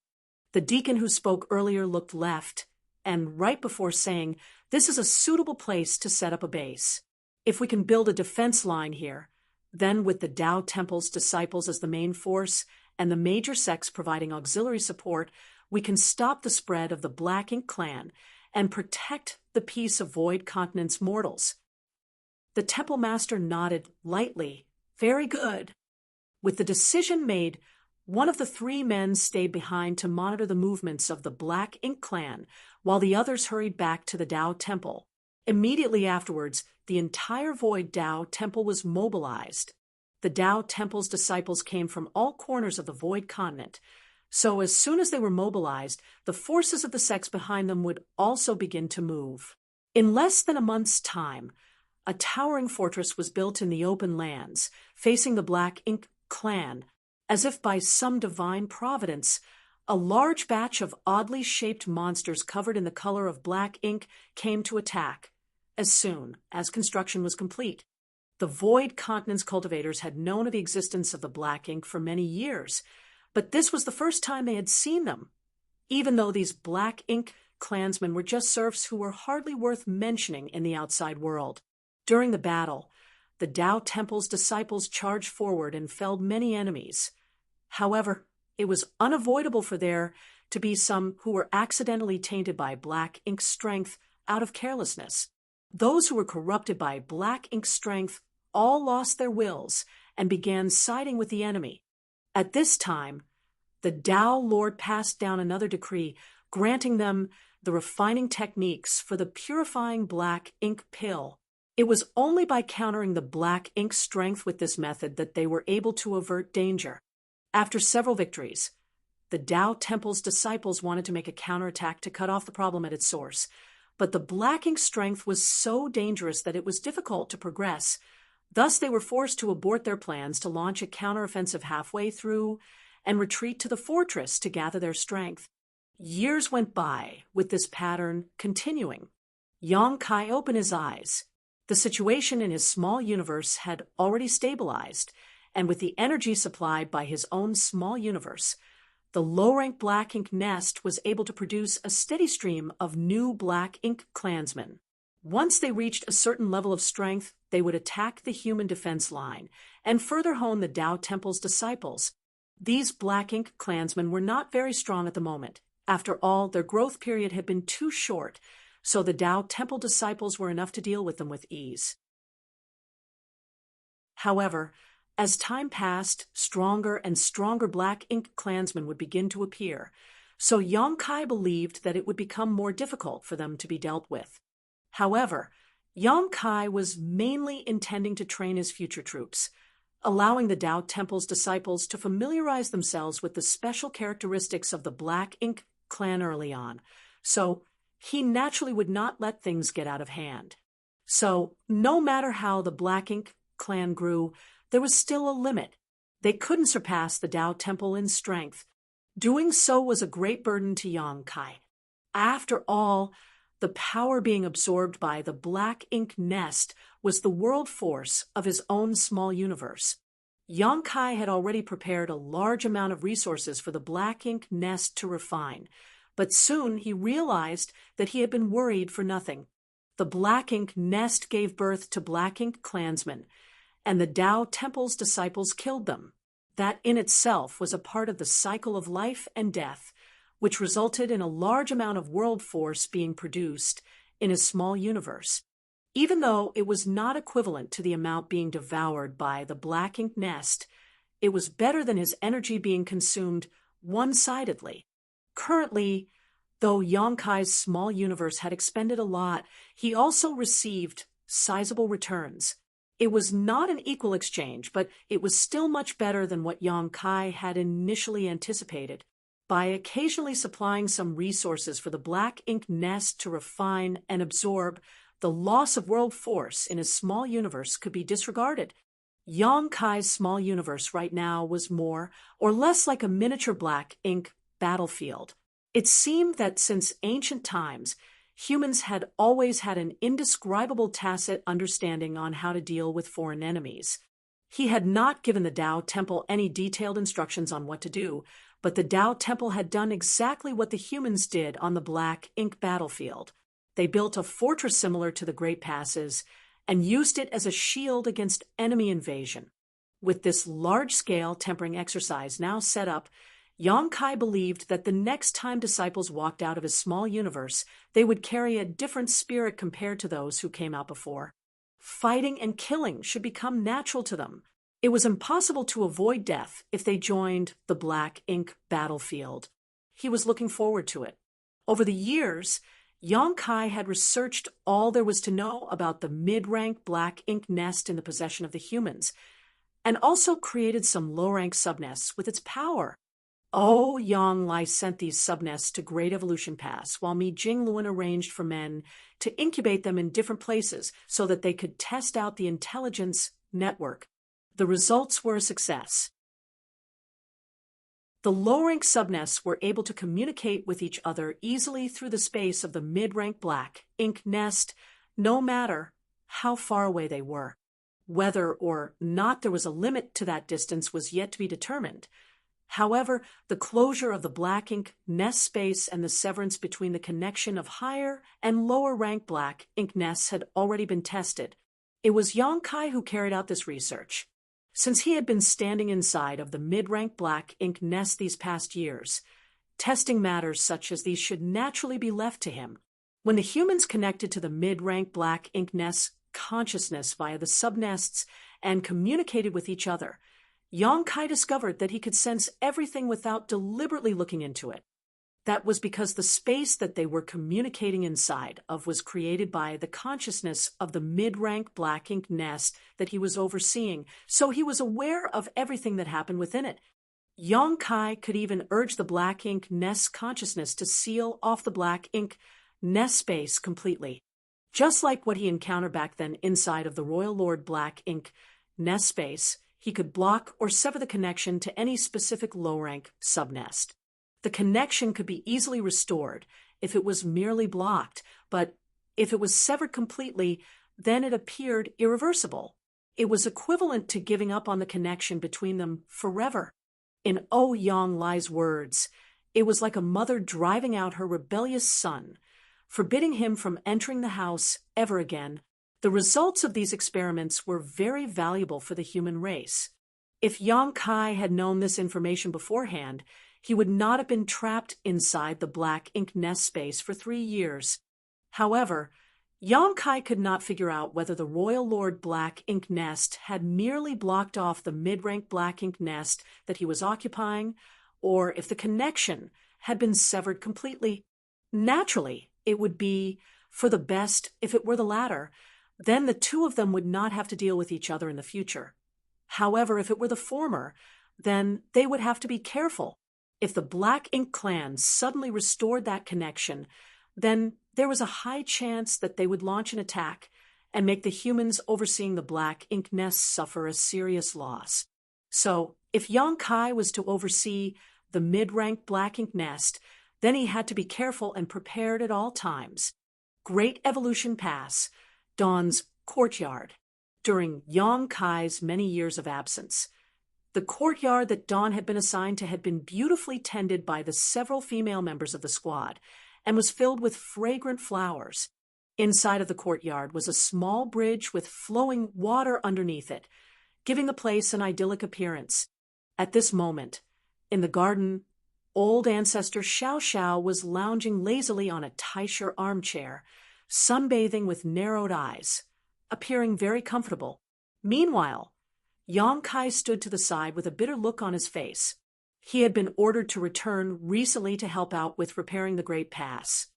The deacon who spoke earlier looked left, and right before saying, "This is a suitable place to set up a base. If we can build a defense line here, then with the Tao Temple's disciples as the main force and the major sects providing auxiliary support, we can stop the spread of the Black Ink clan and protect the peace of Void Continent's mortals." The temple master nodded lightly. "Very good." With the decision made, one of the three men stayed behind to monitor the movements of the Black Ink clan, while the others hurried back to the Tao Temple. Immediately afterwards, the entire Void Tao Temple was mobilized. The Tao Temple's disciples came from all corners of the Void Continent, so as soon as they were mobilized, the forces of the sects behind them would also begin to move. In less than a month's time, a towering fortress was built in the open lands, facing the Black Ink clan. As if by some divine providence, a large batch of oddly shaped monsters covered in the color of black ink came to attack as soon as construction was complete. The Void Continent's cultivators had known of the existence of the Black Ink for many years, but this was the first time they had seen them, even though these Black Ink clansmen were just serfs who were hardly worth mentioning in the outside world. During the battle, the Tao Temple's disciples charged forward and felled many enemies. However, it was unavoidable for there to be some who were accidentally tainted by Black Ink's strength out of carelessness. Those who were corrupted by Black Ink's strength all lost their wills and began siding with the enemy. At this time, the Tao Lord passed down another decree, granting them the refining techniques for the purifying Black Ink pill. It was only by countering the Black Ink's strength with this method that they were able to avert danger. After several victories, the Tao Temple's disciples wanted to make a counterattack to cut off the problem at its source, but the Black Ink's strength was so dangerous that it was difficult to progress. Thus, they were forced to abort their plans to launch a counteroffensive halfway through and retreat to the fortress to gather their strength. Years went by, with this pattern continuing. Yang Kai opened his eyes. The situation in his small universe had already stabilized, and with the energy supplied by his own small universe, the low-rank Black Ink nest was able to produce a steady stream of new Black Ink clansmen. Once they reached a certain level of strength, they would attack the human defense line and further hone the Tao Temple's disciples. These Black Ink clansmen were not very strong at the moment. After all, their growth period had been too short, so the Tao Temple disciples were enough to deal with them with ease. However, as time passed, stronger and stronger Black Ink clansmen would begin to appear, so Yongkai believed that it would become more difficult for them to be dealt with. However, Yongkai was mainly intending to train his future troops, allowing the Tao Temple's disciples to familiarize themselves with the special characteristics of the Black Ink clan early on, so he naturally would not let things get out of hand. So, no matter how the Black Ink clan grew, there was still a limit. They couldn't surpass the Tao Temple in strength. Doing so was a great burden to Yongkai. After all, the power being absorbed by the Black Ink nest was the world force of his own small universe. Yongkai had already prepared a large amount of resources for the Black Ink nest to refine, but soon he realized that he had been worried for nothing. The Black Ink nest gave birth to Black Ink clansmen, and the Tao Temple's disciples killed them. That in itself was a part of the cycle of life and death, which resulted in a large amount of world force being produced in a small universe. Even though it was not equivalent to the amount being devoured by the Black Ink nest, it was better than his energy being consumed one-sidedly. Currently, though Yongkai's small universe had expended a lot, he also received sizable returns. It was not an equal exchange, but it was still much better than what Yongkai had initially anticipated. By occasionally supplying some resources for the Black Ink nest to refine and absorb, the loss of world force in his small universe could be disregarded. Yongkai's small universe right now was more or less like a miniature Black Ink battlefield. It seemed that since ancient times, humans had always had an indescribable tacit understanding on how to deal with foreign enemies. He had not given the Tao Temple any detailed instructions on what to do, but the Tao Temple had done exactly what the humans did on the Black Ink battlefield. They built a fortress similar to the Great Passes and used it as a shield against enemy invasion. With this large-scale tempering exercise now set up, Yongkai believed that the next time disciples walked out of his small universe, they would carry a different spirit compared to those who came out before. Fighting and killing should become natural to them. It was impossible to avoid death if they joined the Black Ink battlefield. He was looking forward to it. Over the years, Yongkai had researched all there was to know about the mid-rank Black Ink nest in the possession of the humans, and also created some low-rank subnests with its power. Oh, Yonglai sent these subnests to Great Evolution Pass, while Mi Jingluan arranged for men to incubate them in different places so that they could test out the intelligence network. The results were a success. The low-rank subnests were able to communicate with each other easily through the space of the mid-rank Black Ink nest, no matter how far away they were. Whether or not there was a limit to that distance was yet to be determined. However, the closure of the Black Ink nest space and the severance between the connection of higher and lower rank Black Ink nests had already been tested. It was Yongkai who carried out this research. Since he had been standing inside of the mid-rank Black Ink nest these past years, testing matters such as these should naturally be left to him. When the humans connected to the mid-rank Black Ink nest's consciousness via the subnests and communicated with each other, Yongkai discovered that he could sense everything without deliberately looking into it. That was because the space that they were communicating inside of was created by the consciousness of the mid-rank Black Ink nest that he was overseeing, so he was aware of everything that happened within it. Yongkai could even urge the Black Ink nest's consciousness to seal off the Black Ink nest space completely. Just like what he encountered back then inside of the Royal Lord Black Ink nest space, he could block or sever the connection to any specific low-rank subnest. The connection could be easily restored if it was merely blocked, but if it was severed completely, then it appeared irreversible. It was equivalent to giving up on the connection between them forever. In Oh Yonglai's words, it was like a mother driving out her rebellious son, forbidding him from entering the house ever again. The results of these experiments were very valuable for the human race. If Yongkai had known this information beforehand, he would not have been trapped inside the Black Ink nest space for 3 years. However, Yongkai could not figure out whether the Royal Lord Black Ink nest had merely blocked off the mid-rank Black Ink nest that he was occupying, or if the connection had been severed completely. Naturally, it would be for the best if it were the latter. Then the two of them would not have to deal with each other in the future. However, if it were the former, then they would have to be careful. If the Black Ink clan suddenly restored that connection, then there was a high chance that they would launch an attack and make the humans overseeing the Black Ink nest suffer a serious loss. So, if Yang Kai was to oversee the mid-rank Black Ink nest, then he had to be careful and prepared at all times. Great Evolution Pass, Dawn's courtyard, during Yang Kai's many years of absence. The courtyard that Dawn had been assigned to had been beautifully tended by the several female members of the squad and was filled with fragrant flowers. Inside of the courtyard was a small bridge with flowing water underneath it, giving the place an idyllic appearance. At this moment, in the garden, old ancestor Xiao Xiao was lounging lazily on a Taisher armchair, sunbathing with narrowed eyes, appearing very comfortable. Meanwhile, Yang Kai stood to the side with a bitter look on his face. He had been ordered to return recently to help out with repairing the Great Pass.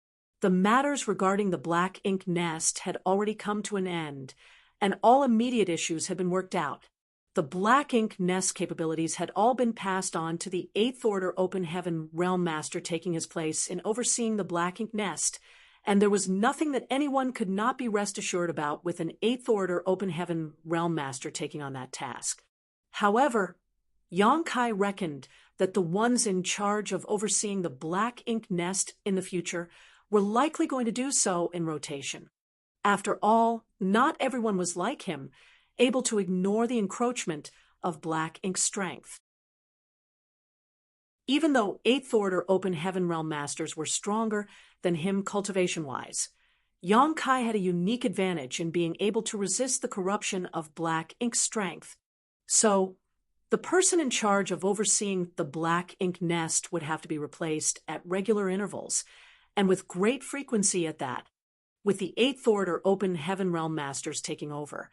The matters regarding the Black Ink nest had already come to an end, and all immediate issues had been worked out. The Black Ink nest capabilities had all been passed on to the 8th Order Open Heaven Realm Master taking his place in overseeing the Black Ink nest, and there was nothing that anyone could not be rest assured about with an 8th Order Open Heaven Realm Master taking on that task. However, Yang Kai reckoned that the ones in charge of overseeing the Black Ink nest in the future were likely going to do so in rotation. After all, not everyone was like him, able to ignore the encroachment of Black Ink strength. Even though 8th Order Open Heaven Realm Masters were stronger than him cultivation-wise, Yang Kai had a unique advantage in being able to resist the corruption of Black Ink strength. So, the person in charge of overseeing the Black Ink nest would have to be replaced at regular intervals, and with great frequency at that. With the 8th Order Open Heaven Realm Masters taking over,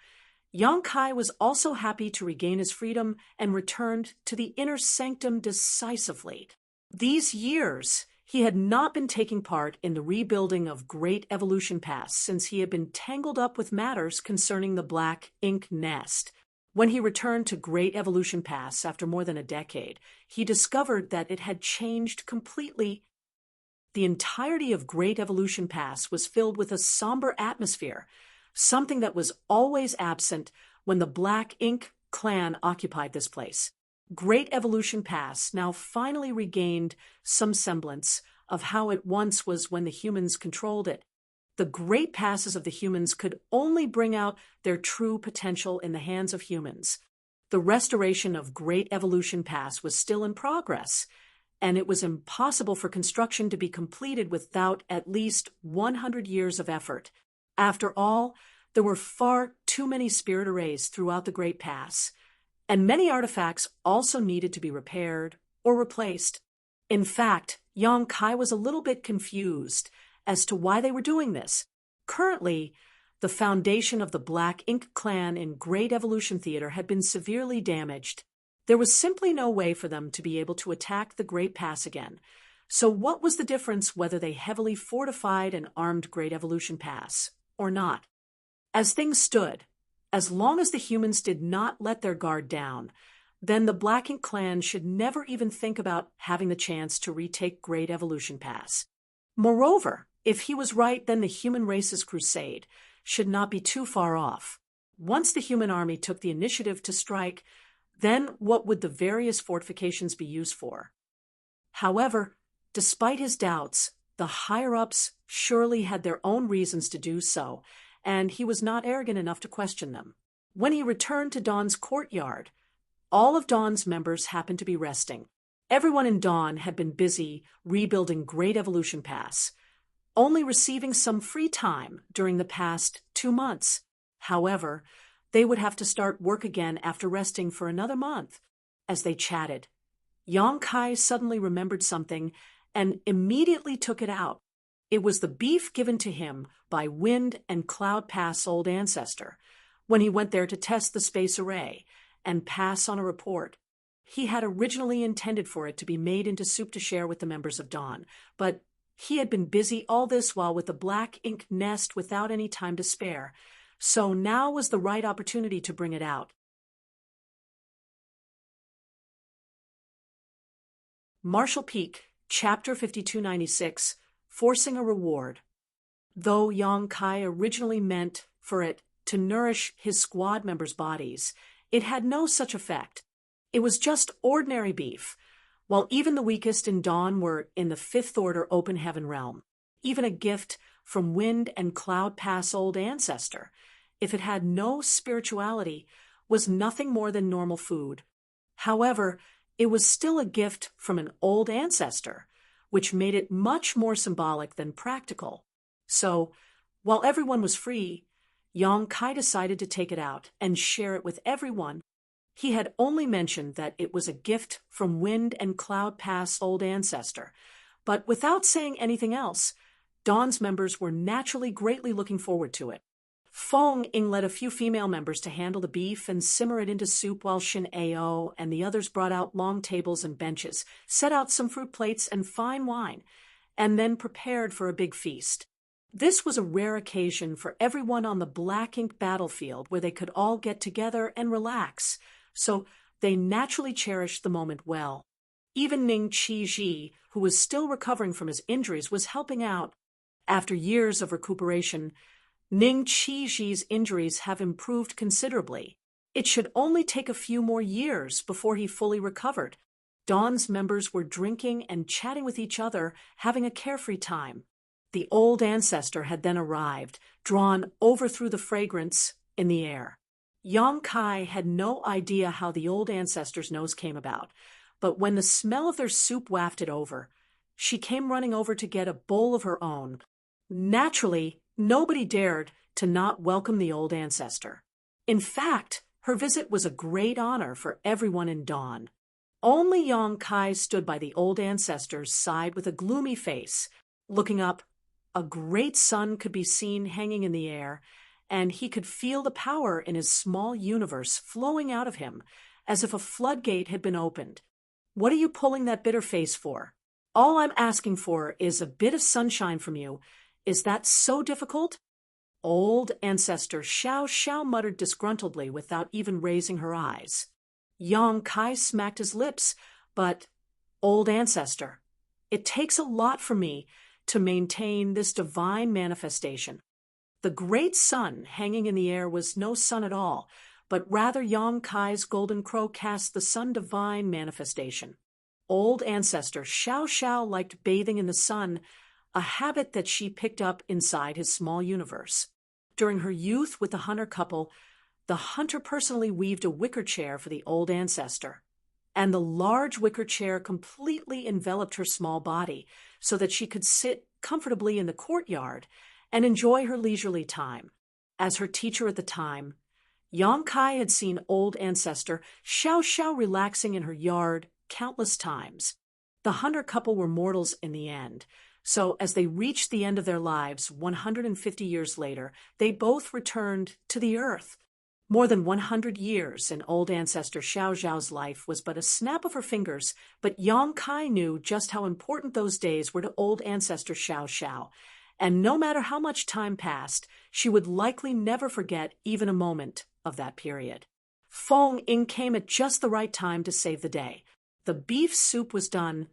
Yang Kai was also happy to regain his freedom and returned to the inner sanctum decisively. These years, he had not been taking part in the rebuilding of Great Evolution Pass since he had been tangled up with matters concerning the Black Ink nest. When he returned to Great Evolution Pass after more than a decade, he discovered that it had changed completely. The entirety of Great Evolution Pass was filled with a somber atmosphere, something that was always absent when the Black Ink clan occupied this place. Great Evolution Pass now finally regained some semblance of how it once was when the humans controlled it. The great passes of the humans could only bring out their true potential in the hands of humans. The restoration of Great Evolution Pass was still in progress, and it was impossible for construction to be completed without at least 100 years of effort. After all, there were far too many spirit arrays throughout the Great Pass, and many artifacts also needed to be repaired or replaced. In fact, Yang Kai was a little bit confused as to why they were doing this. Currently, the foundation of the Black Ink clan in Great Evolution Theater had been severely damaged. There was simply no way for them to be able to attack the Great Pass again. So what was the difference whether they heavily fortified and armed Great Evolution Pass or not? As things stood, as long as the humans did not let their guard down, then the Black Ink clan should never even think about having the chance to retake Great Evolution Pass. Moreover, if he was right, then the human race's crusade should not be too far off. Once the human army took the initiative to strike, then what would the various fortifications be used for? However, despite his doubts, the higher-ups surely had their own reasons to do so, and he was not arrogant enough to question them. When he returned to Dawn's courtyard, all of Dawn's members happened to be resting. Everyone in Dawn had been busy rebuilding Great Evolution Pass, only receiving some free time during the past 2 months. However, they would have to start work again after resting for another month. As they chatted, Yang Kai suddenly remembered something and immediately took it out. It was the beef given to him by Wind and Cloud Pass' old ancestor when he went there to test the space array and pass on a report. He had originally intended for it to be made into soup to share with the members of Dawn, but he had been busy all this while with the black ink nest without any time to spare, so now was the right opportunity to bring it out. Marshall Peak, Chapter 5296, Forcing a Reward. Though Yang Kai originally meant for it to nourish his squad members' bodies, it had no such effect. It was just ordinary beef, while even the weakest in Dawn were in the fifth order open heaven realm. Even a gift from Wind and Cloud Pass Old Ancestor, if it had no spirituality, was nothing more than normal food. However, it was still a gift from an old ancestor, which made it much more symbolic than practical. So, while everyone was free, Yang Kai decided to take it out and share it with everyone. He had only mentioned that it was a gift from Wind and Cloud Pass Old Ancestor, but without saying anything else, Dawn's members were naturally greatly looking forward to it. Fong Ing led a few female members to handle the beef and simmer it into soup while Shin Ao and the others brought out long tables and benches, set out some fruit plates and fine wine, and then prepared for a big feast. This was a rare occasion for everyone on the black ink battlefield where they could all get together and relax, so they naturally cherished the moment well. Even Ning Chi-ji, who was still recovering from his injuries, was helping out. After years of recuperation, Ning Chi-ji's injuries have improved considerably. It should only take a few more years before he fully recovered. Dawn's members were drinking and chatting with each other, having a carefree time. The old ancestor had then arrived, drawn over through the fragrance in the air. Yang Kai had no idea how the old ancestor's nose came about, but when the smell of their soup wafted over, she came running over to get a bowl of her own. Naturally, nobody dared to not welcome the old ancestor. In fact, her visit was a great honor for everyone in Dawn. Only Yang Kai stood by the old ancestor's side with a gloomy face. Looking up, a great sun could be seen hanging in the air, and he could feel the power in his small universe flowing out of him, as if a floodgate had been opened. "What are you pulling that bitter face for? All I'm asking for is a bit of sunshine from you. Is that so difficult?" Old ancestor Xiao Xiao muttered disgruntledly without even raising her eyes. Yang Kai smacked his lips, but, "Old ancestor, it takes a lot for me to maintain this divine manifestation." The great sun hanging in the air was no sun at all, but rather Yang Kai's golden crow cast the sun divine manifestation. Old ancestor Xiao Xiao liked bathing in the sun, a habit that she picked up inside his small universe. During her youth with the hunter couple, the hunter personally weaved a wicker chair for the old ancestor, and the large wicker chair completely enveloped her small body so that she could sit comfortably in the courtyard and enjoy her leisurely time. As her teacher at the time, Yang Kai had seen old ancestor Xiao Xiao relaxing in her yard countless times. The hunter couple were mortals in the end, so as they reached the end of their lives 150 years later, they both returned to the earth. More than 100 years in old ancestor Xiao Xiao's life was but a snap of her fingers, but Yang Kai knew just how important those days were to old ancestor Xiao Xiao, and no matter how much time passed, she would likely never forget even a moment of that period. Fong Ing came at just the right time to save the day. The beef soup was done,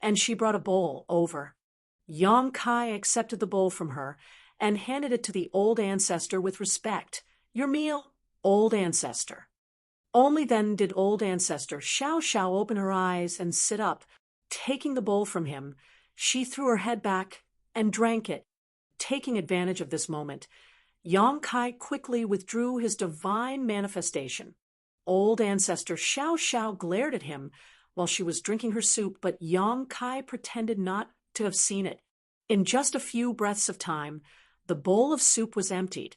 and she brought a bowl over. Yang Kai accepted the bowl from her and handed it to the old ancestor with respect. "Your meal, old ancestor." Only then did old ancestor Xiao Xiao open her eyes and sit up. Taking the bowl from him, she threw her head back and drank it. Taking advantage of this moment, Yang Kai quickly withdrew his divine manifestation. Old ancestor Xiao Xiao glared at him while she was drinking her soup, but Yang Kai pretended not to have seen it. In just a few breaths of time, the bowl of soup was emptied.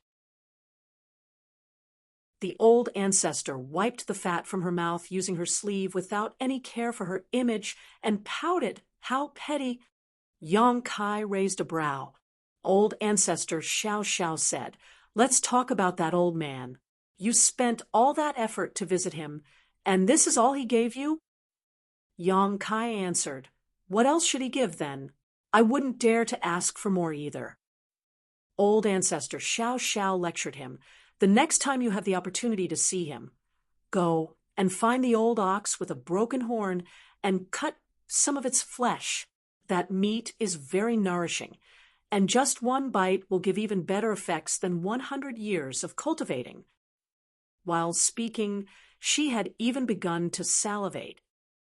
The old ancestor wiped the fat from her mouth using her sleeve without any care for her image and pouted. "How petty!" Yang Kai raised a brow. Old ancestor Xiao Xiao said, "Let's talk about that old man. You spent all that effort to visit him, And this is all he gave you? Yang Kai answered, What else should he give then? I wouldn't dare to ask for more either. Old ancestor Xiao Xiao lectured him. The next time you have the opportunity to see him, go and find the old ox with a broken horn and cut some of its flesh. That meat is very nourishing, and just one bite will give even better effects than 100 years of cultivating. While speaking, she had even begun to salivate.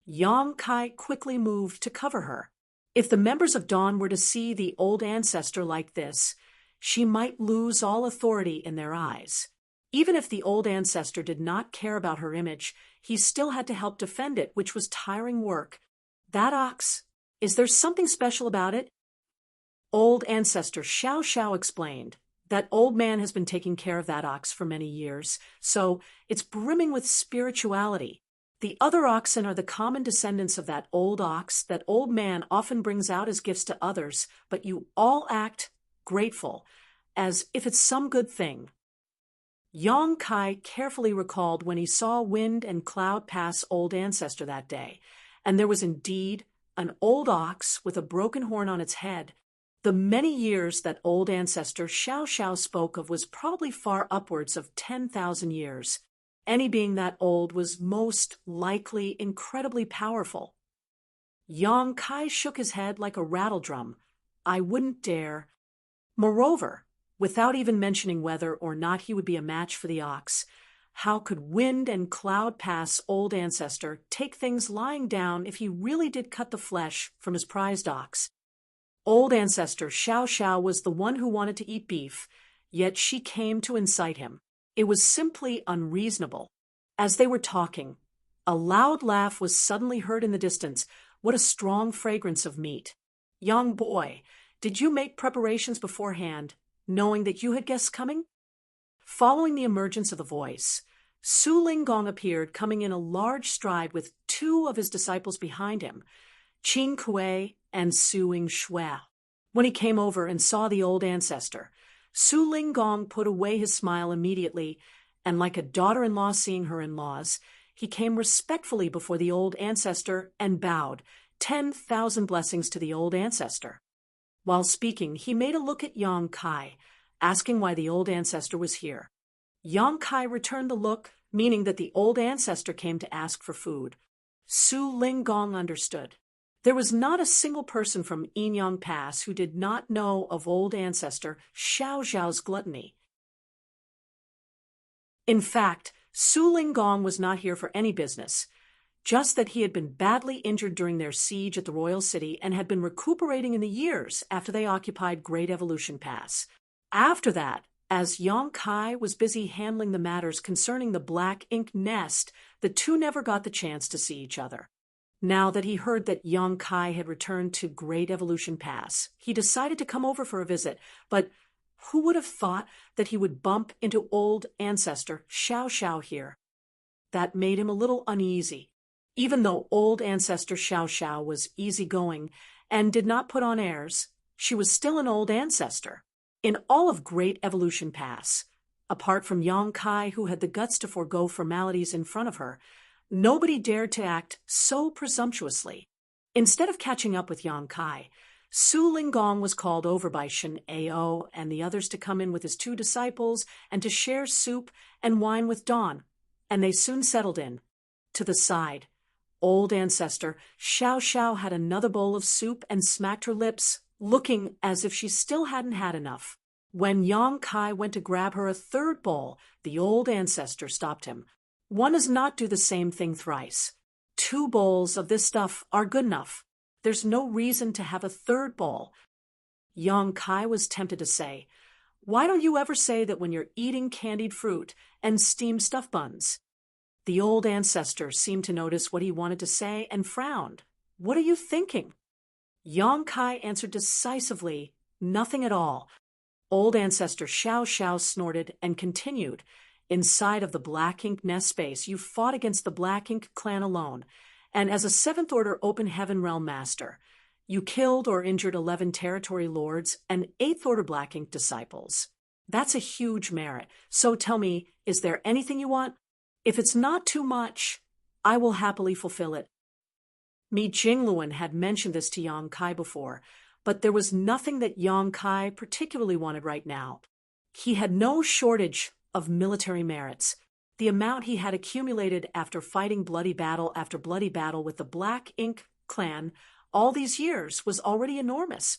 Yang Kai quickly moved to cover her. If the members of Dawn were to see the old ancestor like this, she might lose all authority in their eyes. Even if the old ancestor did not care about her image, he still had to help defend it, which was tiring work. That ox, is there something special about it? Old ancestor Xiao Xiao explained. That old man has been taking care of that ox for many years, so it's brimming with spirituality. The other oxen are the common descendants of that old ox that old man often brings out as gifts to others, but you all act grateful, as if it's some good thing. Yang Kai carefully recalled when he saw wind and cloud pass old ancestor that day, and there was indeed an old ox with a broken horn on its head. The many years that old ancestor Xiao Xiao spoke of was probably far upwards of 10,000 years. Any being that old was most likely incredibly powerful. Yang Kai shook his head like a rattledrum. I wouldn't dare. Moreover, without even mentioning whether or not he would be a match for the ox, how could wind and cloud pass old ancestor take things lying down if he really did cut the flesh from his prized ox? Old ancestor Xiao Xiao was the one who wanted to eat beef, yet she came to incite him. It was simply unreasonable. As they were talking, a loud laugh was suddenly heard in the distance. What a strong fragrance of meat. Young boy, did you make preparations beforehand, knowing that you had guests coming? Following the emergence of the voice, Su Linggong appeared, coming in a large stride with two of his disciples behind him, Qing Kuei and Su Yingxue. When he came over and saw the old ancestor, Su Linggong put away his smile immediately, and like a daughter-in-law seeing her in-laws, he came respectfully before the old ancestor and bowed. 10,000 blessings to the old ancestor. While speaking, he made a look at Yang Kai, asking why the old ancestor was here. Yang Kai returned the look, meaning that the old ancestor came to ask for food. Su Linggong understood. There was not a single person from Yinyang Pass who did not know of old ancestor Xiao Xiao's gluttony. In fact, Su Linggong was not here for any business, just that he had been badly injured during their siege at the royal city and had been recuperating in the years after they occupied Great Evolution Pass. After that, as Yang Kai was busy handling the matters concerning the black ink nest, the two never got the chance to see each other. Now that he heard that Yang Kai had returned to Great Evolution Pass, he decided to come over for a visit, but who would have thought that he would bump into old ancestor Xiao Xiao here? That made him a little uneasy. Even though old ancestor Xiao Xiao was easygoing and did not put on airs, she was still an old ancestor. In all of Great Evolution Pass, apart from Yang Kai, who had the guts to forego formalities in front of her, nobody dared to act so presumptuously. Instead of catching up with Yang Kai, Su Linggong was called over by Shen Ao and the others to come in with his two disciples and to share soup and wine with Dawn, and they soon settled in. To the side, old ancestor Xiao Xiao had another bowl of soup and smacked her lips, looking as if she still hadn't had enough. When Yang Kai went to grab her a third bowl, the old ancestor stopped him. One does not do the same thing thrice. 2 bowls of this stuff are good enough. There's no reason to have a third bowl. Yang Kai was tempted to say, Why don't you ever say that when you're eating candied fruit and steamed stuffed buns? The old ancestor seemed to notice what he wanted to say and frowned. What are you thinking? Yang Kai answered decisively, Nothing at all. Old ancestor Xiao Xiao snorted and continued, Inside of the Black Ink nest space, you fought against the Black Ink clan alone, and as a 7th Order Open Heaven Realm Master, you killed or injured 11 territory lords and 8th Order Black Ink disciples. That's a huge merit. So tell me, is there anything you want? If it's not too much, I will happily fulfill it. Mi Jingluan had mentioned this to Yang Kai before, but there was nothing that Yang Kai particularly wanted right now. He had no shortage of military merits. The amount he had accumulated after fighting bloody battle after bloody battle with the Black Ink clan all these years was already enormous.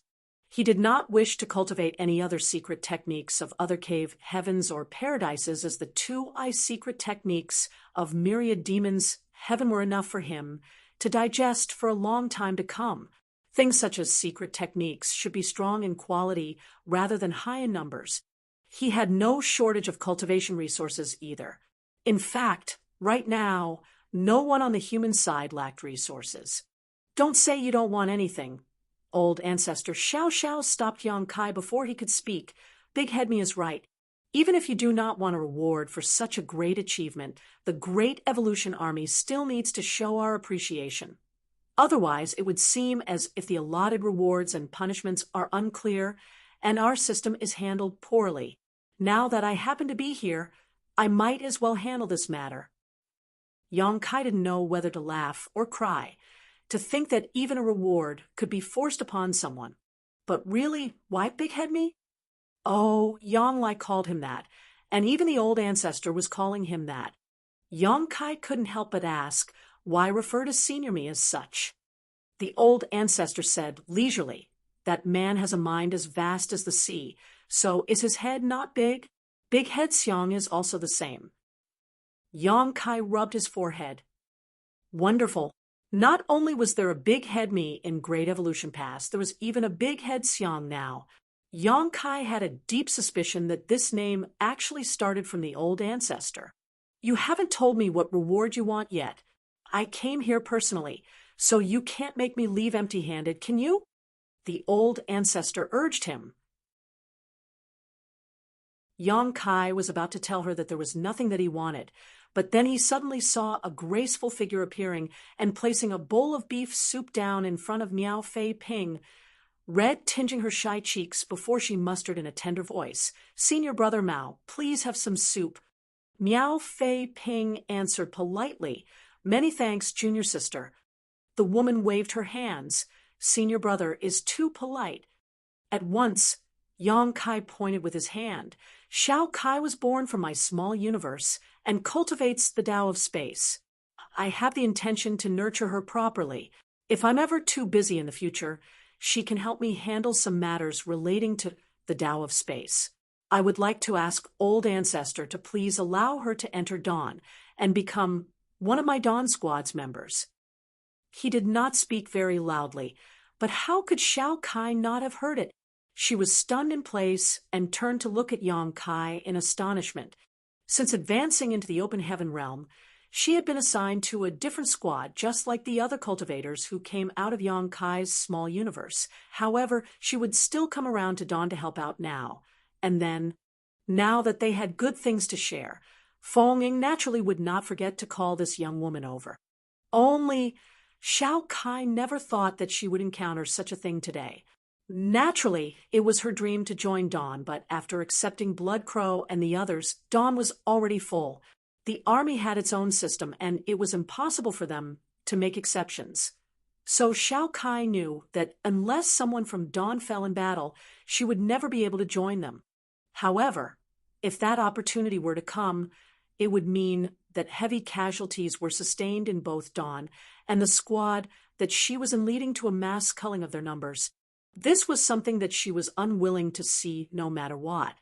He did not wish to cultivate any other secret techniques of other cave heavens or paradises, as the 2 secret techniques of myriad demons heaven were enough for him to digest for a long time to come. Things such as secret techniques should be strong in quality rather than high in numbers. He had no shortage of cultivation resources either. In fact, right now, no one on the human side lacked resources. Don't say you don't want anything. Old ancestor Xiao Xiao stopped Yang Kai before he could speak. Big Head Me is right. Even if you do not want a reward for such a great achievement, the Great Evolution Army still needs to show our appreciation. Otherwise, it would seem as if the allotted rewards and punishments are unclear and our system is handled poorly. Now that I happen to be here, I might as well handle this matter. Yang Kai didn't know whether to laugh or cry. To think that even a reward could be forced upon someone. But really, why Big Head Me? Oh, Yang Lai called him that, and even the old ancestor was calling him that. Yang Kai couldn't help but ask, why refer to Senior Me as such? The old ancestor said, leisurely, that man has a mind as vast as the sea, so is his head not big? Big Head Xiang is also the same. Yang Kai rubbed his forehead. Wonderful. Not only was there a Big Head Me in Great Evolution Past, there was even a Big Head Xiang now. Yang Kai had a deep suspicion that this name actually started from the old ancestor. You haven't told me what reward you want yet. I came here personally, so you can't make me leave empty-handed, can you? The old ancestor urged him. Yang Kai was about to tell her that there was nothing that he wanted, but then he suddenly saw a graceful figure appearing and placing a bowl of beef soup down in front of Miao Fei Ping, red tinging her shy cheeks before she mustered in a tender voice, "Senior brother Mao, please have some soup." Miao Fei Ping answered politely, "Many thanks, junior sister." The woman waved her hands. "Senior brother is too polite." At once, Yang Kai pointed with his hand. "Xiao Kai was born from my small universe and cultivates the Tao of space. I have the intention to nurture her properly. If I'm ever too busy in the future, she can help me handle some matters relating to the Tao of space. I would like to ask Old Ancestor to please allow her to enter Dawn and become one of my Dawn Squad's members." He did not speak very loudly, but how could Xiao Kai not have heard it? She was stunned in place and turned to look at Yang Kai in astonishment. Since advancing into the open heaven realm, she had been assigned to a different squad, just like the other cultivators who came out of Yang Kai's small universe. However, she would still come around to Dawn to help out now. And then, now that they had good things to share, Feng Ying naturally would not forget to call this young woman over. Only Xiao Kai never thought that she would encounter such a thing today. Naturally, it was her dream to join Dawn, but after accepting Blood Crow and the others, Dawn was already full. The army had its own system, and it was impossible for them to make exceptions. So Xiao Kai knew that unless someone from Dawn fell in battle, she would never be able to join them. However, if that opportunity were to come, it would mean that heavy casualties were sustained in both Dawn and the squad that she was in, leading to a mass culling of their numbers. This was something that she was unwilling to see no matter what.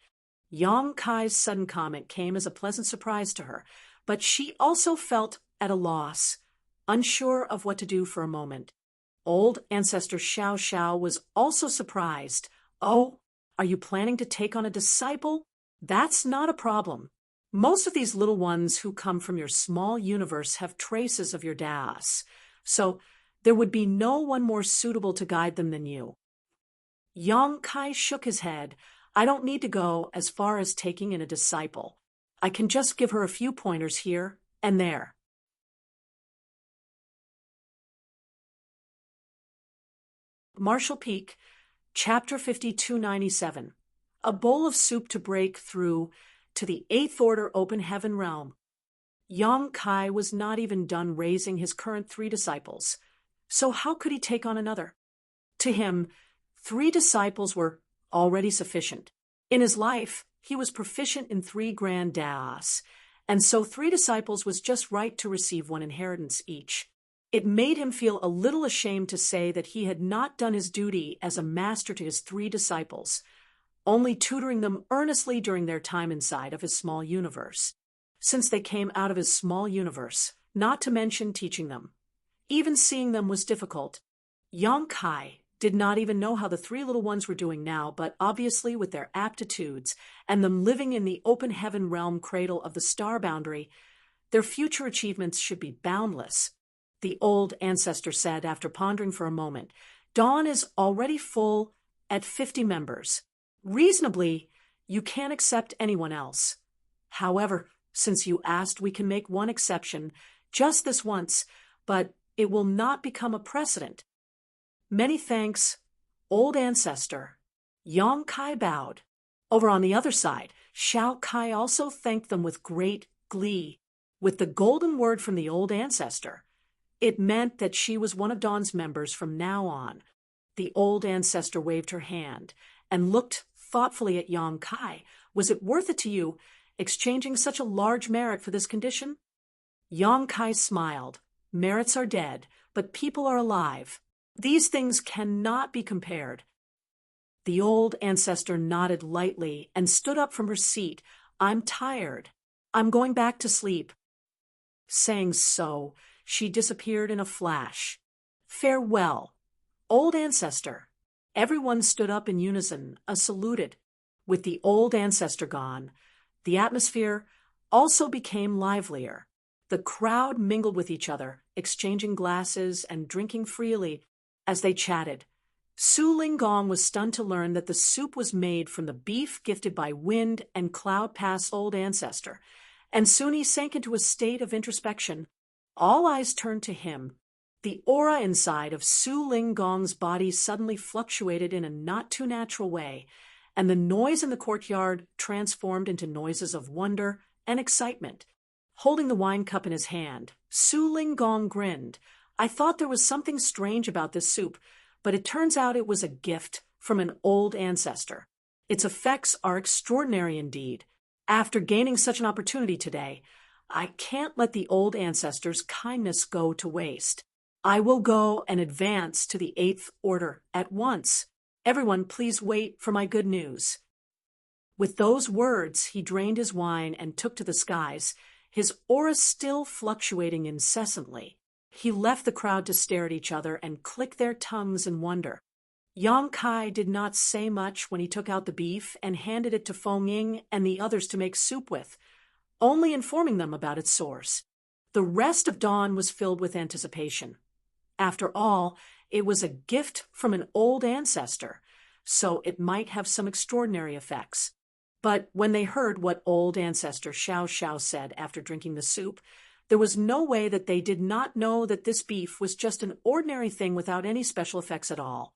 Yang Kai's sudden comment came as a pleasant surprise to her, but she also felt at a loss, unsure of what to do for a moment. Old Ancestor Xiao Xiao was also surprised. "Oh, are you planning to take on a disciple? That's not a problem. Most of these little ones who come from your small universe have traces of your Das, so there would be no one more suitable to guide them than you." Yang Kai shook his head. "I don't need to go as far as taking in a disciple. I can just give her a few pointers here and there." Marshall Peak, Chapter 5297. A bowl of soup to break through to the 8th Order Open Heaven realm. Yang Kai was not even done raising his current 3 disciples, so how could he take on another? To him, 3 disciples were already sufficient. In his life, he was proficient in 3 grand das, and so 3 disciples was just right to receive 1 inheritance each. It made him feel a little ashamed to say that he had not done his duty as a master to his 3 disciples, only tutoring them earnestly during their time inside of his small universe. Since they came out of his small universe, not to mention teaching them. Even seeing them was difficult. Yang Kai did not even know how the 3 little ones were doing now, but obviously with their aptitudes and them living in the open heaven realm cradle of the star boundary, their future achievements should be boundless. The old ancestor said after pondering for a moment, Dawn is already full at 50 members. Reasonably, you can't accept anyone else. However, since you asked, we can make 1 exception, just this once, but it will not become a precedent. Many thanks, old ancestor. Yang Kai bowed. Over on the other side, Xiao Kai also thanked them with great glee. With the golden word from the old ancestor, it meant that she was one of Dawn's members from now on. The old ancestor waved her hand and looked thoughtfully at Yang Kai. Was it worth it to you, exchanging such a large merit for this condition? Yang Kai smiled. Merits are dead, but people are alive. These things cannot be compared. The old ancestor nodded lightly and stood up from her seat. I'm tired. I'm going back to sleep. Saying so, she disappeared in a flash. Farewell, old ancestor. Everyone stood up in unison, saluted. With the old ancestor gone, the atmosphere also became livelier. The crowd mingled with each other, exchanging glasses and drinking freely as they chatted. Su Linggong was stunned to learn that the soup was made from the beef gifted by Wind and Cloud Pass old ancestor, and soon he sank into a state of introspection. All eyes turned to him. The aura inside of Su Linggong's body suddenly fluctuated in a not-too-natural way, and the noise in the courtyard transformed into noises of wonder and excitement. Holding the wine cup in his hand, Su Linggong grinned. I thought there was something strange about this soup, but it turns out it was a gift from an old ancestor. Its effects are extraordinary indeed. After gaining such an opportunity today, I can't let the old ancestor's kindness go to waste. I will go and advance to the 8th order at once. Everyone, please wait for my good news. With those words, he drained his wine and took to the skies, his aura still fluctuating incessantly. He left the crowd to stare at each other and click their tongues in wonder. Yang Kai did not say much when he took out the beef and handed it to Feng Ying and the others to make soup with, only informing them about its source. The rest of Dawn was filled with anticipation. After all, it was a gift from an old ancestor, so it might have some extraordinary effects. But when they heard what old ancestor Xiao Xiao said after drinking the soup, there was no way that they did not know that this beef was just an ordinary thing without any special effects at all.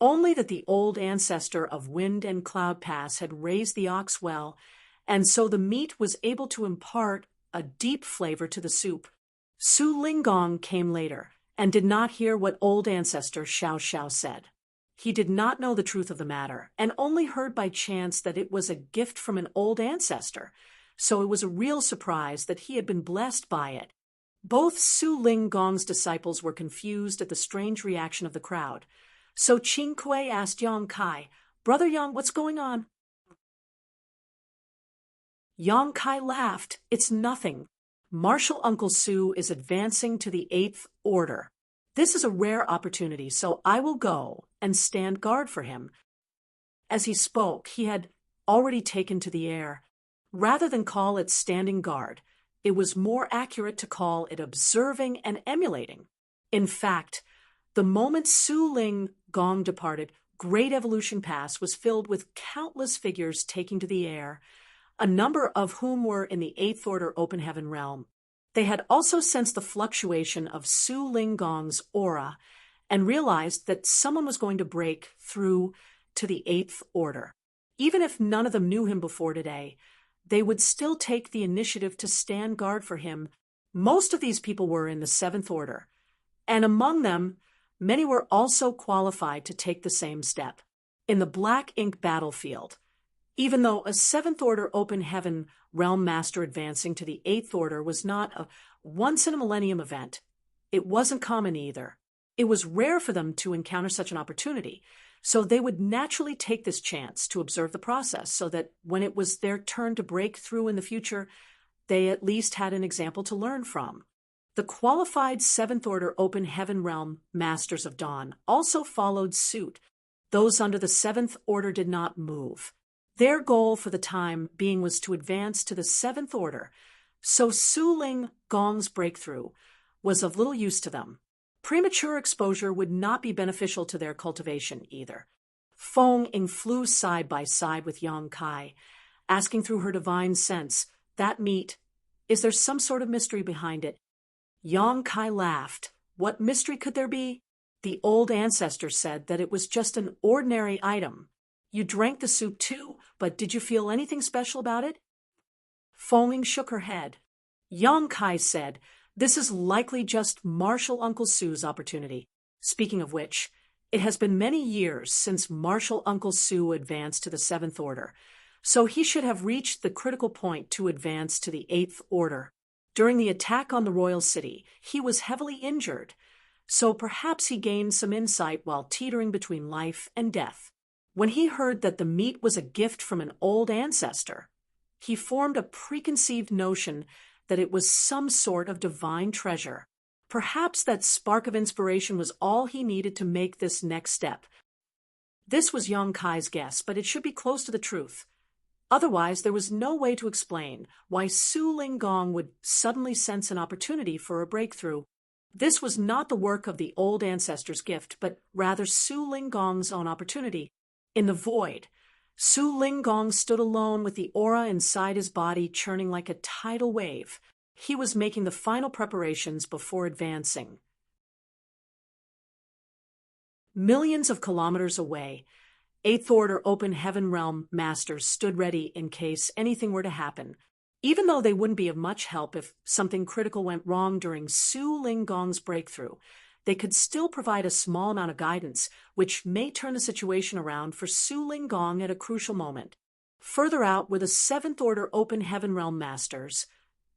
Only that the old ancestor of Wind and Cloud Pass had raised the ox well, and so the meat was able to impart a deep flavor to the soup. Su Linggong came later and did not hear what old ancestor Xiao Xiao said. He did not know the truth of the matter, and only heard by chance that it was a gift from an old ancestor, so it was a real surprise that he had been blessed by it. Both Su Linggong's disciples were confused at the strange reaction of the crowd, so Qing Kui asked Yang Kai, "Brother Yang, what's going on?" Yang Kai laughed. "It's nothing. Martial Uncle Su is advancing to the 8th order. This is a rare opportunity, so I will go and stand guard for him." As he spoke, he had already taken to the air. Rather than call it standing guard, it was more accurate to call it observing and emulating. In fact, the moment Su Linggong departed, Great Evolution Pass was filled with countless figures taking to the air, a number of whom were in the 8th order open heaven realm. They had also sensed the fluctuation of Su Linggong's aura and realized that someone was going to break through to the 8th order. Even if none of them knew him before today, they would still take the initiative to stand guard for him. Most of these people were in the Seventh Order, and among them, many were also qualified to take the same step. In the Black Ink battlefield, even though a Seventh Order Open Heaven Realm Master advancing to the Eighth Order was not a once-in-a-millennium event, it wasn't common either. It was rare for them to encounter such an opportunity, so they would naturally take this chance to observe the process so that when it was their turn to break through in the future, they at least had an example to learn from. The qualified Seventh Order Open Heaven Realm Masters of Dawn also followed suit. Those under the Seventh Order did not move. Their goal for the time being was to advance to the Seventh Order, so Su Ling Gong's breakthrough was of little use to them. Premature exposure would not be beneficial to their cultivation either. Feng Ying flew side by side with Yang Kai, asking through her divine sense, "That meat, is there some sort of mystery behind it?" Yang Kai laughed. What mystery could there be? The old ancestor said that it was just an ordinary item. You drank the soup too, but did you feel anything special about it? Feng Ying shook her head. Yang Kai said, "This is likely just Martial Uncle Su's opportunity. Speaking of which, it has been many years since Martial Uncle Su advanced to the Seventh Order, so he should have reached the critical point to advance to the Eighth Order. During the attack on the royal city, he was heavily injured, so perhaps he gained some insight while teetering between life and death. When he heard that the meat was a gift from an old ancestor, he formed a preconceived notion that it was some sort of divine treasure. Perhaps that spark of inspiration was all he needed to make this next step." This was Yang Kai's guess, but it should be close to the truth. Otherwise, there was no way to explain why Su Ling Gong would suddenly sense an opportunity for a breakthrough. This was not the work of the old ancestor's gift, but rather Su Ling Gong's own opportunity. In the void, Su Ling Gong stood alone with the aura inside his body churning like a tidal wave. He was making the final preparations before advancing. Millions of kilometers away, Eighth Order Open Heaven Realm Masters stood ready in case anything were to happen. Even though they wouldn't be of much help if something critical went wrong during Su Ling Gong's breakthrough, they could still provide a small amount of guidance, which may turn the situation around for Su Ling Gong at a crucial moment. Further out were the Seventh Order Open Heaven Realm Masters,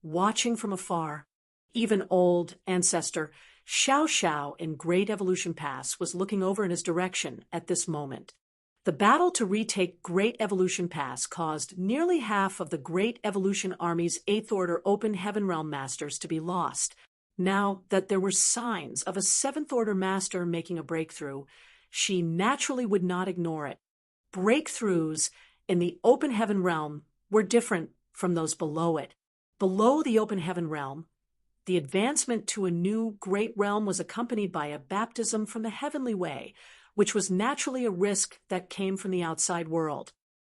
watching from afar. Even old ancestor Xiao Xiao in Great Evolution Pass was looking over in his direction at this moment. The battle to retake Great Evolution Pass caused nearly half of the Great Evolution Army's Eighth Order Open Heaven Realm Masters to be lost. Now that there were signs of a Seventh Order Master making a breakthrough, she naturally would not ignore it. Breakthroughs in the Open Heaven Realm were different from those below it. Below the Open Heaven Realm, the advancement to a new great realm was accompanied by a baptism from the heavenly way, which was naturally a risk that came from the outside world.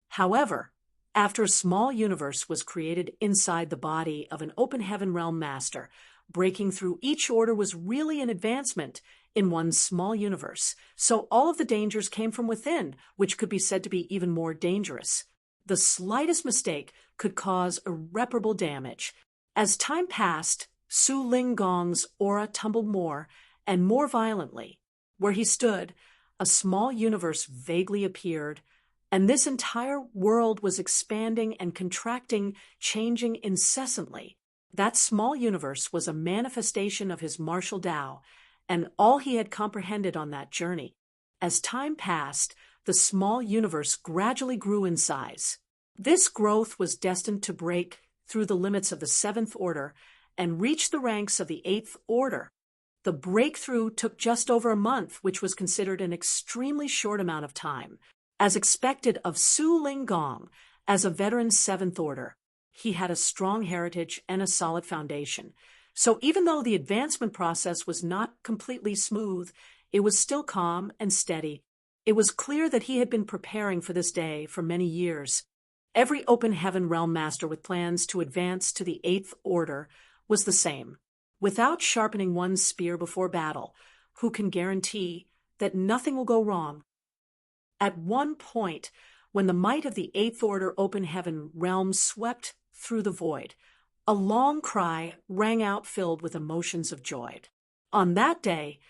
However, after a small universe was created inside the body of an Open Heaven Realm Master, breaking through each order was really an advancement in one small universe, so all of the dangers came from within, which could be said to be even more dangerous. The slightest mistake could cause irreparable damage. As time passed, Su Ling Gong's aura tumbled more and more violently. Where he stood, a small universe vaguely appeared, and this entire world was expanding and contracting, changing incessantly. That small universe was a manifestation of his martial Tao, and all he had comprehended on that journey. As time passed, the small universe gradually grew in size. This growth was destined to break through the limits of the Seventh Order and reach the ranks of the Eighth Order. The breakthrough took just over a month, which was considered an extremely short amount of time. As expected of Su Ling Gong, as a veteran Seventh Order, he had a strong heritage and a solid foundation. So even though the advancement process was not completely smooth, it was still calm and steady. It was clear that he had been preparing for this day for many years. Every Open Heaven Realm Master with plans to advance to the Eighth Order was the same. Without sharpening one's spear before battle, who can guarantee that nothing will go wrong? At one point, when the might of the Eighth Order open heaven realm swept through the void. A long cry rang out filled with emotions of joy. On that day,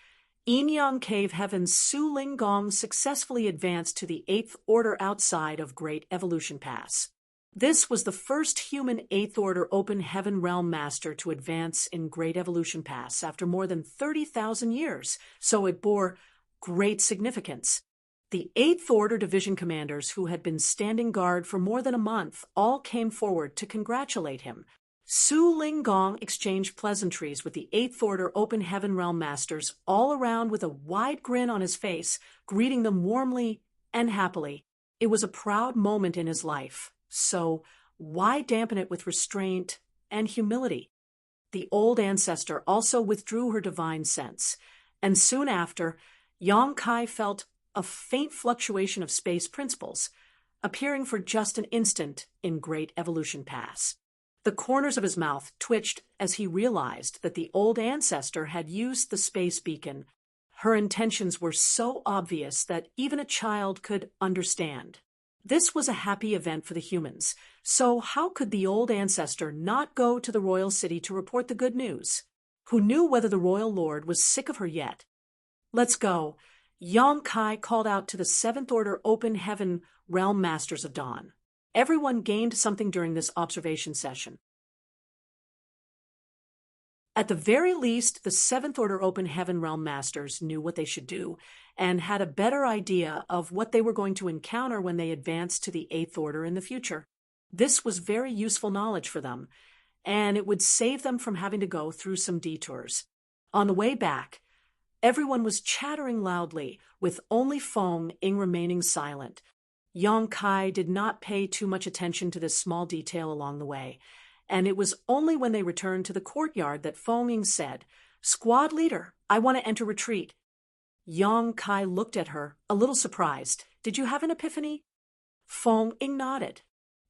Enyang Cave Heaven's Su Ling Gong successfully advanced to the Eighth Order outside of Great Evolution Pass. This was the first human Eighth Order Open Heaven Realm Master to advance in Great Evolution Pass after more than 30,000 years, so it bore great significance. The Eighth Order Division commanders, who had been standing guard for more than a month, all came forward to congratulate him. Su Ling Gong exchanged pleasantries with the Eighth Order Open Heaven Realm Masters all around with a wide grin on his face, greeting them warmly and happily. It was a proud moment in his life, so why dampen it with restraint and humility? The old ancestor also withdrew her divine sense, and soon after, Yang Kai felt a faint fluctuation of space principles, appearing for just an instant in Great Evolution Pass. The corners of his mouth twitched as he realized that the old ancestor had used the space beacon. Her intentions were so obvious that even a child could understand. This was a happy event for the humans, so how could the old ancestor not go to the royal city to report the good news? Who knew whether the royal lord was sick of her yet? "Let's go," Yang Kai called out to the Seventh Order Open Heaven Realm Masters of Dawn. Everyone gained something during this observation session. At the very least, the Seventh Order Open Heaven Realm Masters knew what they should do and had a better idea of what they were going to encounter when they advanced to the Eighth Order in the future. This was very useful knowledge for them, and it would save them from having to go through some detours. On the way back, everyone was chattering loudly, with only Feng Ying remaining silent. Yang Kai did not pay too much attention to this small detail along the way, and it was only when they returned to the courtyard that Feng Ying said, "Squad leader, I want to enter retreat." Yang Kai looked at her, a little surprised. "Did you have an epiphany?" Feng Ying nodded.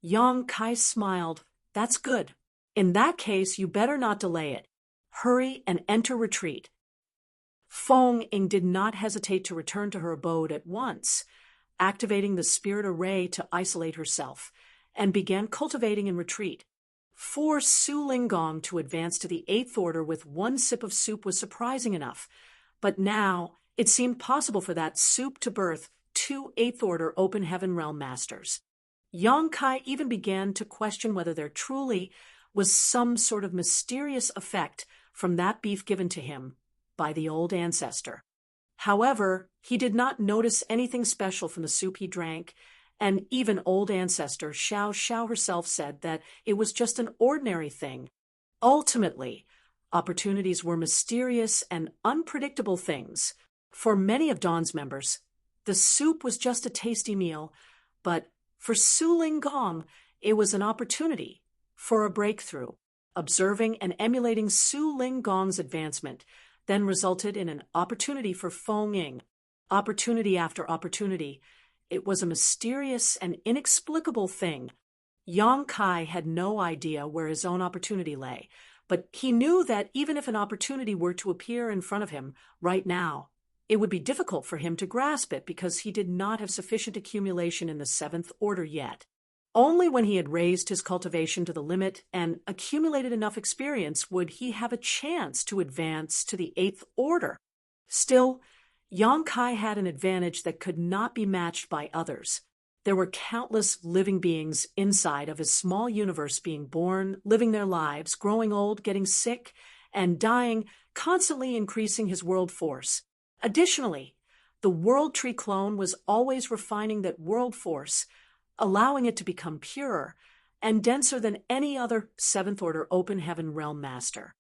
Yang Kai smiled. "That's good. In that case, you better not delay it. Hurry and enter retreat." Feng Ying did not hesitate to return to her abode at once, activating the spirit array to isolate herself, and began cultivating in retreat. For Su Ling Gong to advance to the Eighth Order with one sip of soup was surprising enough, but now it seemed possible for that soup to birth two Eighth Order Open Heaven Realm Masters. Yang Kai even began to question whether there truly was some sort of mysterious effect from that beef given to him by the old ancestor. However, he did not notice anything special from the soup he drank, and even old ancestor Xiao Xiao herself said that it was just an ordinary thing. Ultimately, opportunities were mysterious and unpredictable things. For many of Dawn's members, the soup was just a tasty meal, but for Su Ling Gong, it was an opportunity for a breakthrough. Observing and emulating Su Ling Gong's advancement then resulted in an opportunity for Feng Ying. Opportunity after opportunity. It was a mysterious and inexplicable thing. Yang Kai had no idea where his own opportunity lay, but he knew that even if an opportunity were to appear in front of him right now, it would be difficult for him to grasp it because he did not have sufficient accumulation in the Seventh Order yet. Only when he had raised his cultivation to the limit and accumulated enough experience would he have a chance to advance to the Eighth Order. Still, Yang Kai had an advantage that could not be matched by others. There were countless living beings inside of his small universe being born, living their lives, growing old, getting sick, and dying, constantly increasing his world force. Additionally, the World Tree clone was always refining that world force, allowing it to become purer and denser than any other Seventh Order Open Heaven Realm Master.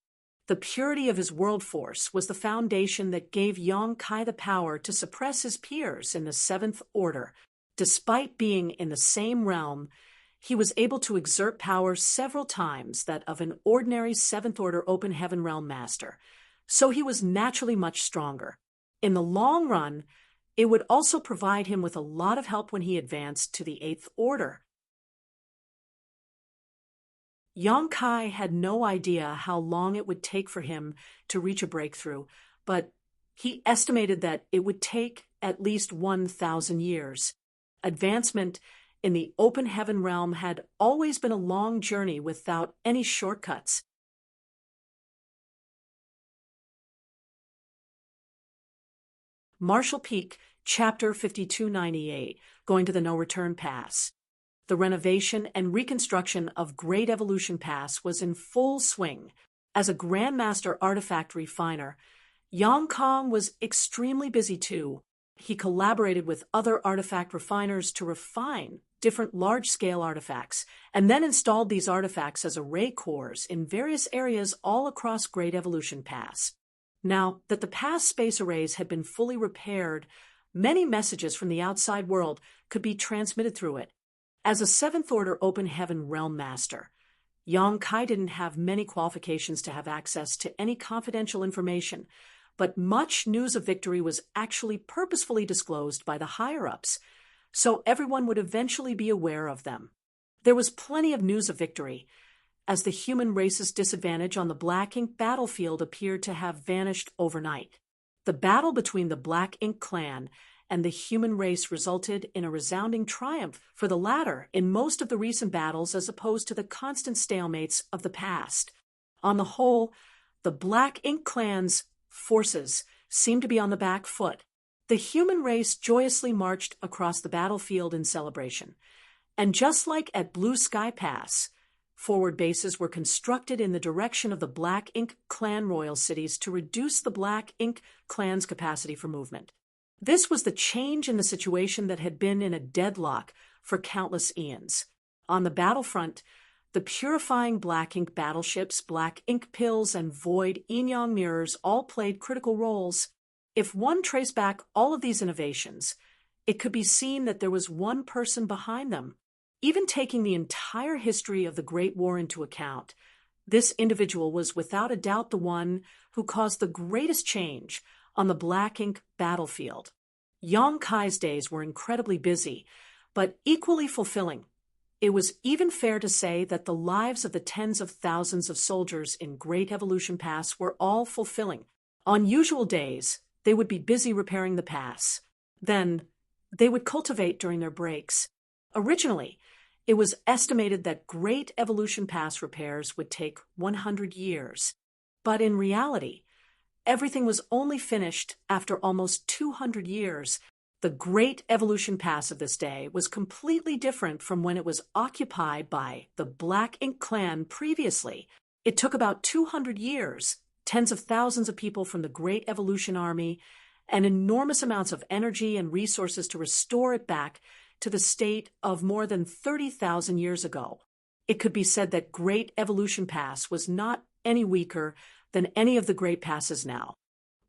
The purity of his world force was the foundation that gave Yang Kai the power to suppress his peers in the Seventh Order. Despite being in the same realm, he was able to exert power several times that of an ordinary Seventh Order Open Heaven Realm Master, so he was naturally much stronger. In the long run, it would also provide him with a lot of help when he advanced to the Eighth Order. Yang Kai had no idea how long it would take for him to reach a breakthrough, but he estimated that it would take at least 1,000 years. Advancement in the open heaven realm had always been a long journey without any shortcuts. Marshall Peak, Chapter 5298, Going to the No Return Pass. The renovation and reconstruction of Great Evolution Pass was in full swing. As a Grandmaster artifact refiner, Yang Kong was extremely busy too. He collaborated with other artifact refiners to refine different large-scale artifacts, and then installed these artifacts as array cores in various areas all across Great Evolution Pass. Now that the pass space arrays had been fully repaired, many messages from the outside world could be transmitted through it. As a seventh-order open heaven realm master, Yang Kai didn't have many qualifications to have access to any confidential information, but much news of victory was actually purposefully disclosed by the higher-ups, so everyone would eventually be aware of them. There was plenty of news of victory, as the human race's disadvantage on the Black Ink battlefield appeared to have vanished overnight. The battle between the Black Ink clan and the human race resulted in a resounding triumph for the latter in most of the recent battles as opposed to the constant stalemates of the past. On the whole, the Black Ink clan's forces seemed to be on the back foot. The human race joyously marched across the battlefield in celebration. And just like at Blue Sky Pass, forward bases were constructed in the direction of the Black Ink clan royal cities to reduce the Black Ink clan's capacity for movement. This was the change in the situation that had been in a deadlock for countless eons. On the battlefront, the purifying Black Ink battleships, Black Ink pills, and void yin-yang mirrors all played critical roles. If one traced back all of these innovations, it could be seen that there was one person behind them. Even taking the entire history of the Great War into account, this individual was without a doubt the one who caused the greatest change on the Black Ink battlefield. Yang Kai's days were incredibly busy, but equally fulfilling. It was even fair to say that the lives of the tens of thousands of soldiers in Great Evolution Pass were all fulfilling. On usual days, they would be busy repairing the pass. Then, they would cultivate during their breaks. Originally, it was estimated that Great Evolution Pass repairs would take 100 years. But in reality, everything was only finished after almost 200 years. The Great Evolution Pass of this day was completely different from when it was occupied by the Black Ink clan previously. It took about 200 years, tens of thousands of people from the Great Evolution Army, and enormous amounts of energy and resources to restore it back to the state of more than 30,000 years ago. It could be said that Great Evolution Pass was not any weaker than any of the Great Passes now.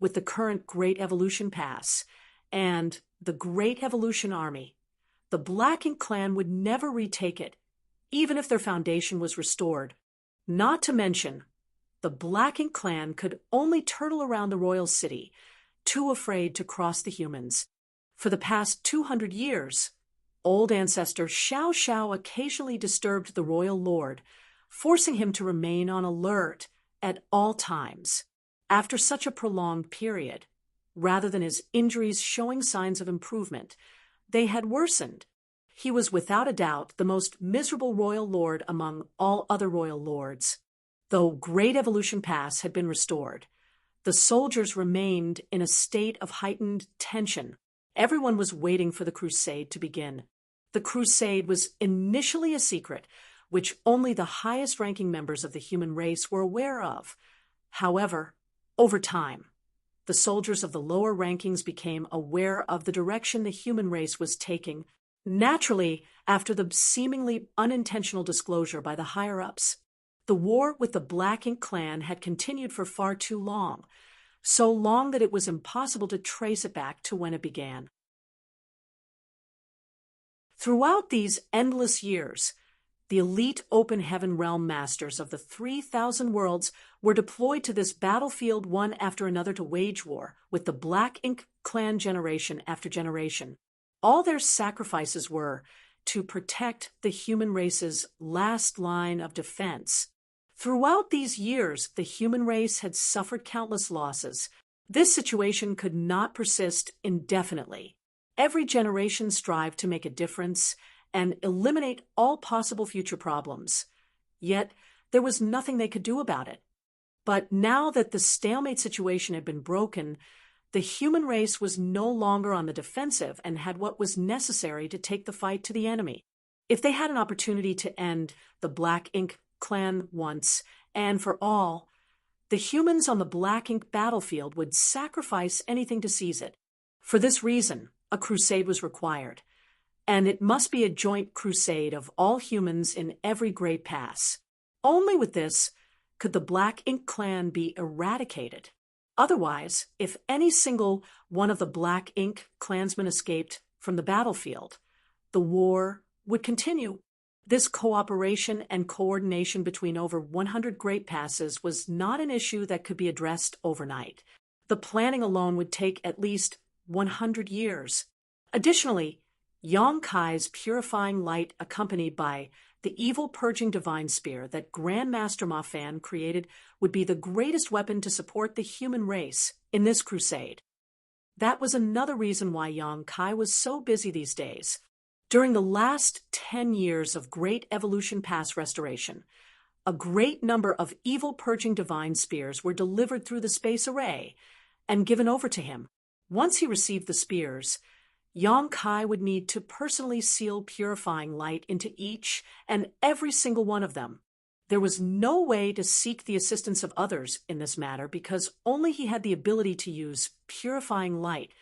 With the current Great Evolution Pass and the Great Evolution Army, the Black Ink clan would never retake it, even if their foundation was restored. Not to mention, the Black Ink clan could only turtle around the royal city, too afraid to cross the humans. For the past 200 years, old ancestor Xiao Xiao occasionally disturbed the royal lord, forcing him to remain on alert at all times. After such a prolonged period, rather than his injuries showing signs of improvement, they had worsened. He was without a doubt the most miserable royal lord among all other royal lords. Though Great Evolution Pass had been restored, the soldiers remained in a state of heightened tension. Everyone was waiting for the crusade to begin. The crusade was initially a secret, which only the highest-ranking members of the human race were aware of. However, over time, the soldiers of the lower rankings became aware of the direction the human race was taking, naturally after the seemingly unintentional disclosure by the higher-ups. The war with the Black Ink clan had continued for far too long, so long that it was impossible to trace it back to when it began. Throughout these endless years, the elite open heaven realm masters of the 3,000 worlds were deployed to this battlefield one after another to wage war with the Black Ink clan generation after generation. All their sacrifices were to protect the human race's last line of defense. Throughout these years, the human race had suffered countless losses. This situation could not persist indefinitely. Every generation strived to make a difference, and eliminate all possible future problems. Yet, there was nothing they could do about it. But now that the stalemate situation had been broken, the human race was no longer on the defensive and had what was necessary to take the fight to the enemy. If they had an opportunity to end the Black Ink clan once and for all, the humans on the Black Ink battlefield would sacrifice anything to seize it. For this reason, a crusade was required, and it must be a joint crusade of all humans in every great pass. Only with this could the Black Ink clan be eradicated. Otherwise, if any single one of the Black Ink clansmen escaped from the battlefield, the war would continue. This cooperation and coordination between over 100 great passes was not an issue that could be addressed overnight. The planning alone would take at least 100 years. Additionally, Yong-Kai's purifying light, accompanied by the evil purging divine spear that Grandmaster Ma Fan created, would be the greatest weapon to support the human race in this crusade. That was another reason why Yong-Kai was so busy these days. During the last 10 years of Great Evolution Pass restoration, a great number of evil purging divine spears were delivered through the space array and given over to him. Once he received the spears, Yong-Kai would need to personally seal purifying light into each and every single one of them. There was no way to seek the assistance of others in this matter because only he had the ability to use purifying light.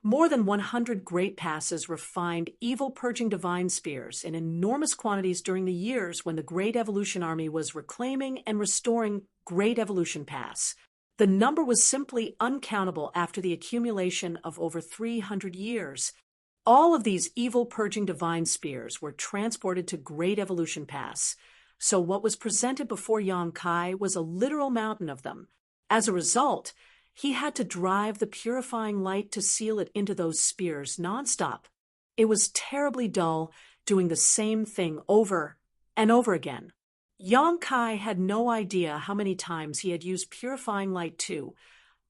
More than 100 great passes refined evil purging divine spears in enormous quantities during the years when the Great Evolution Army was reclaiming and restoring Great Evolution Pass. The number was simply uncountable after the accumulation of over 300 years. All of these evil purging divine spears were transported to Great Evolution Pass, so what was presented before Yong-Kai was a literal mountain of them. As a result, he had to drive the purifying light to seal it into those spears nonstop. It was terribly dull, doing the same thing over and over again. Yong-Kai had no idea how many times he had used purifying light too.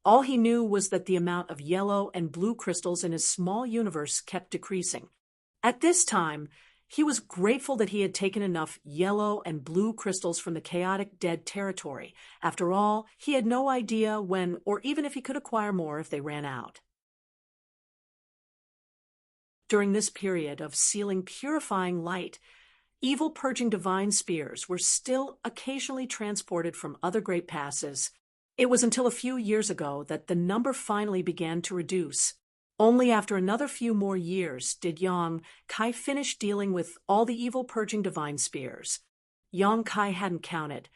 All he knew was that the amount of yellow and blue crystals in his small universe kept decreasing. At this time, he was grateful that he had taken enough yellow and blue crystals from the chaotic dead territory. After all, he had no idea when or even if he could acquire more if they ran out. During this period of sealing purifying light, evil purging divine spears were still occasionally transported from other great passes. It was until a few years ago that the number finally began to reduce. Only after another few more years did Yong-Kai finish dealing with all the evil purging divine spears. Yong-Kai hadn't counted,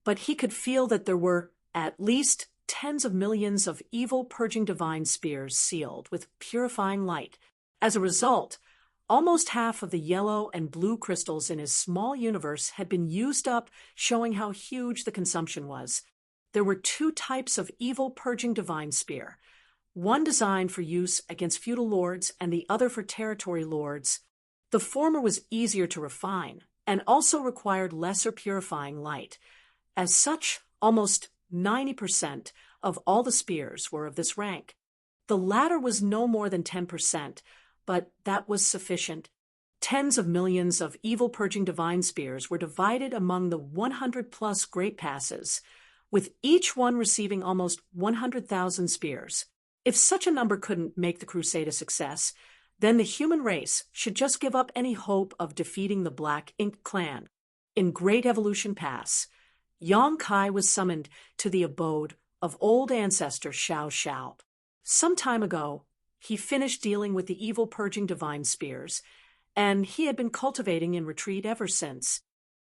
but he could feel that there were at least tens of millions of evil purging divine spears sealed with purifying light. As a result, almost half of the yellow and blue crystals in his small universe had been used up, showing how huge the consumption was. There were two types of evil purging divine spear, one designed for use against feudal lords and the other for territory lords. The former was easier to refine and also required lesser purifying light. As such, almost 90% of all the spears were of this rank. The latter was no more than 10%, but that was sufficient. Tens of millions of evil purging divine spears were divided among the 100-plus great passes, with each one receiving almost 100,000 spears. If such a number couldn't make the crusade a success, then the human race should just give up any hope of defeating the Black Ink clan. In Great Evolution Pass, Yong-Kai was summoned to the abode of old ancestor Xiao Xiao. Some time ago, he finished dealing with the evil purging divine spears, and he had been cultivating in retreat ever since.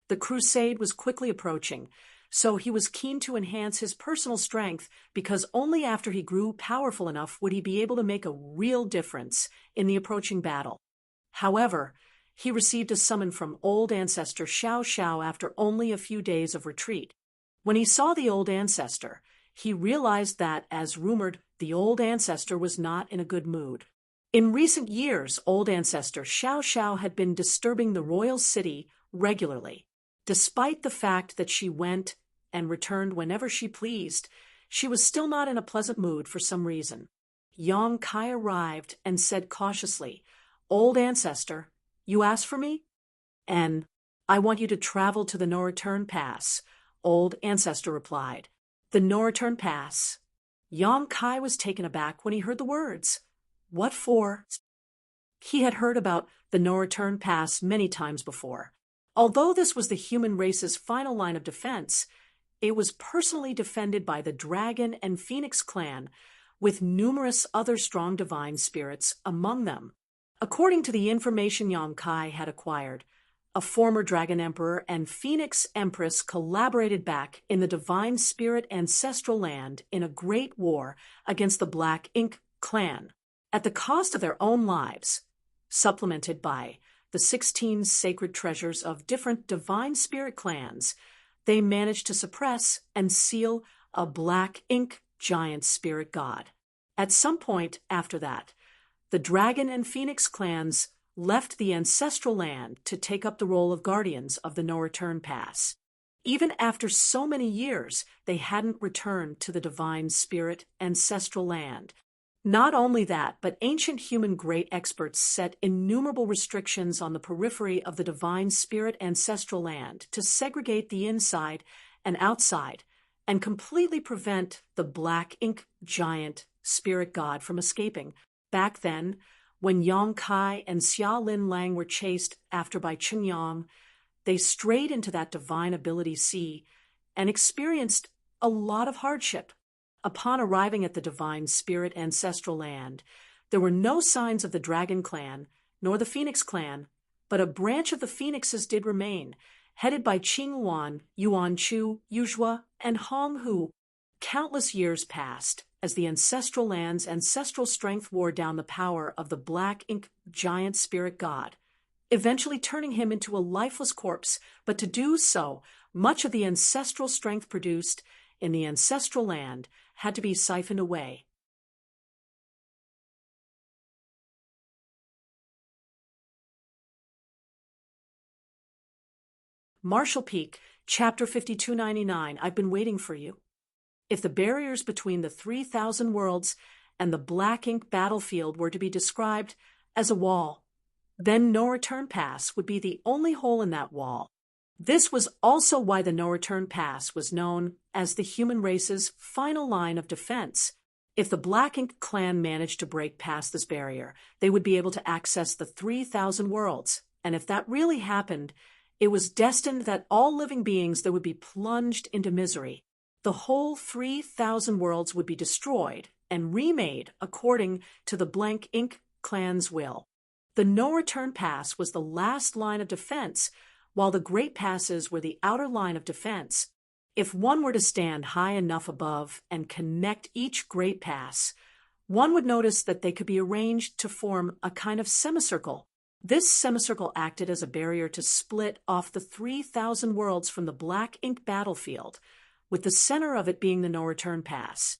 The crusade was quickly approaching, so he was keen to enhance his personal strength because only after he grew powerful enough would he be able to make a real difference in the approaching battle. However, he received a summon from old ancestor Xiao Xiao after only a few days of retreat. When he saw the old ancestor, he realized that, as rumored, the old ancestor was not in a good mood. In recent years, old ancestor Xiao Xiao had been disturbing the royal city regularly. Despite the fact that she went and returned whenever she pleased, she was still not in a pleasant mood for some reason. Yong-Kai arrived and said cautiously, "Old ancestor, You asked for me? And I want you to travel to the no-return pass, Old Ancestor replied. The no-return pass. Yong Kai was taken aback when he heard the words. What for? He had heard about the no-return pass many times before. Although this was the human race's final line of defense, it was personally defended by the Dragon and Phoenix clan, with numerous other strong divine spirits among them. According to the information Yong Kai had acquired, a former Dragon Emperor and Phoenix Empress collaborated back in the divine spirit ancestral land in a great war against the Black Ink clan, at the cost of their own lives, supplemented by the 16 sacred treasures of different divine spirit clans. They managed to suppress and seal a Black Ink giant spirit god. At some point after that, the Dragon and Phoenix clans left the ancestral land to take up the role of guardians of the no-return pass. Even after so many years, they hadn't returned to the divine spirit ancestral land. Not only that, but ancient human great experts set innumerable restrictions on the periphery of the divine spirit ancestral land to segregate the inside and outside and completely prevent the Black Ink giant spirit god from escaping. Back then, when Yong Kai and Xia Lin Lang were chased after by Chunyang, they strayed into that divine ability sea and experienced a lot of hardship. Upon arriving at the divine spirit ancestral land, there were no signs of the Dragon clan nor the Phoenix clan, but a branch of the Phoenixes did remain, headed by Qing Wan, Yuan Chu, Yuzhua, and Hong Hu. Countless years passed as the ancestral land's ancestral strength wore down the power of the Black Ink giant spirit god, eventually turning him into a lifeless corpse. But to do so, much of the ancestral strength produced in the ancestral land had to be siphoned away. Marshall Peak, Chapter 5299. I've been waiting for you. If the barriers between the 3,000 worlds and the Black Ink battlefield were to be described as a wall, then no-return pass would be the only hole in that wall. This was also why the no-return pass was known as the human race's final line of defense. If the Black Ink clan managed to break past this barrier, they would be able to access the 3,000 worlds, and if that really happened, it was destined that all living beings there would be plunged into misery. The whole 3,000 worlds would be destroyed and remade according to the Black Ink clan's will. The no-return pass was the last line of defense, while the great passes were the outer line of defense. If one were to stand high enough above and connect each great pass, one would notice that they could be arranged to form a kind of semicircle. This semicircle acted as a barrier to split off the 3,000 worlds from the Black Ink battlefield, with the center of it being the no-return pass.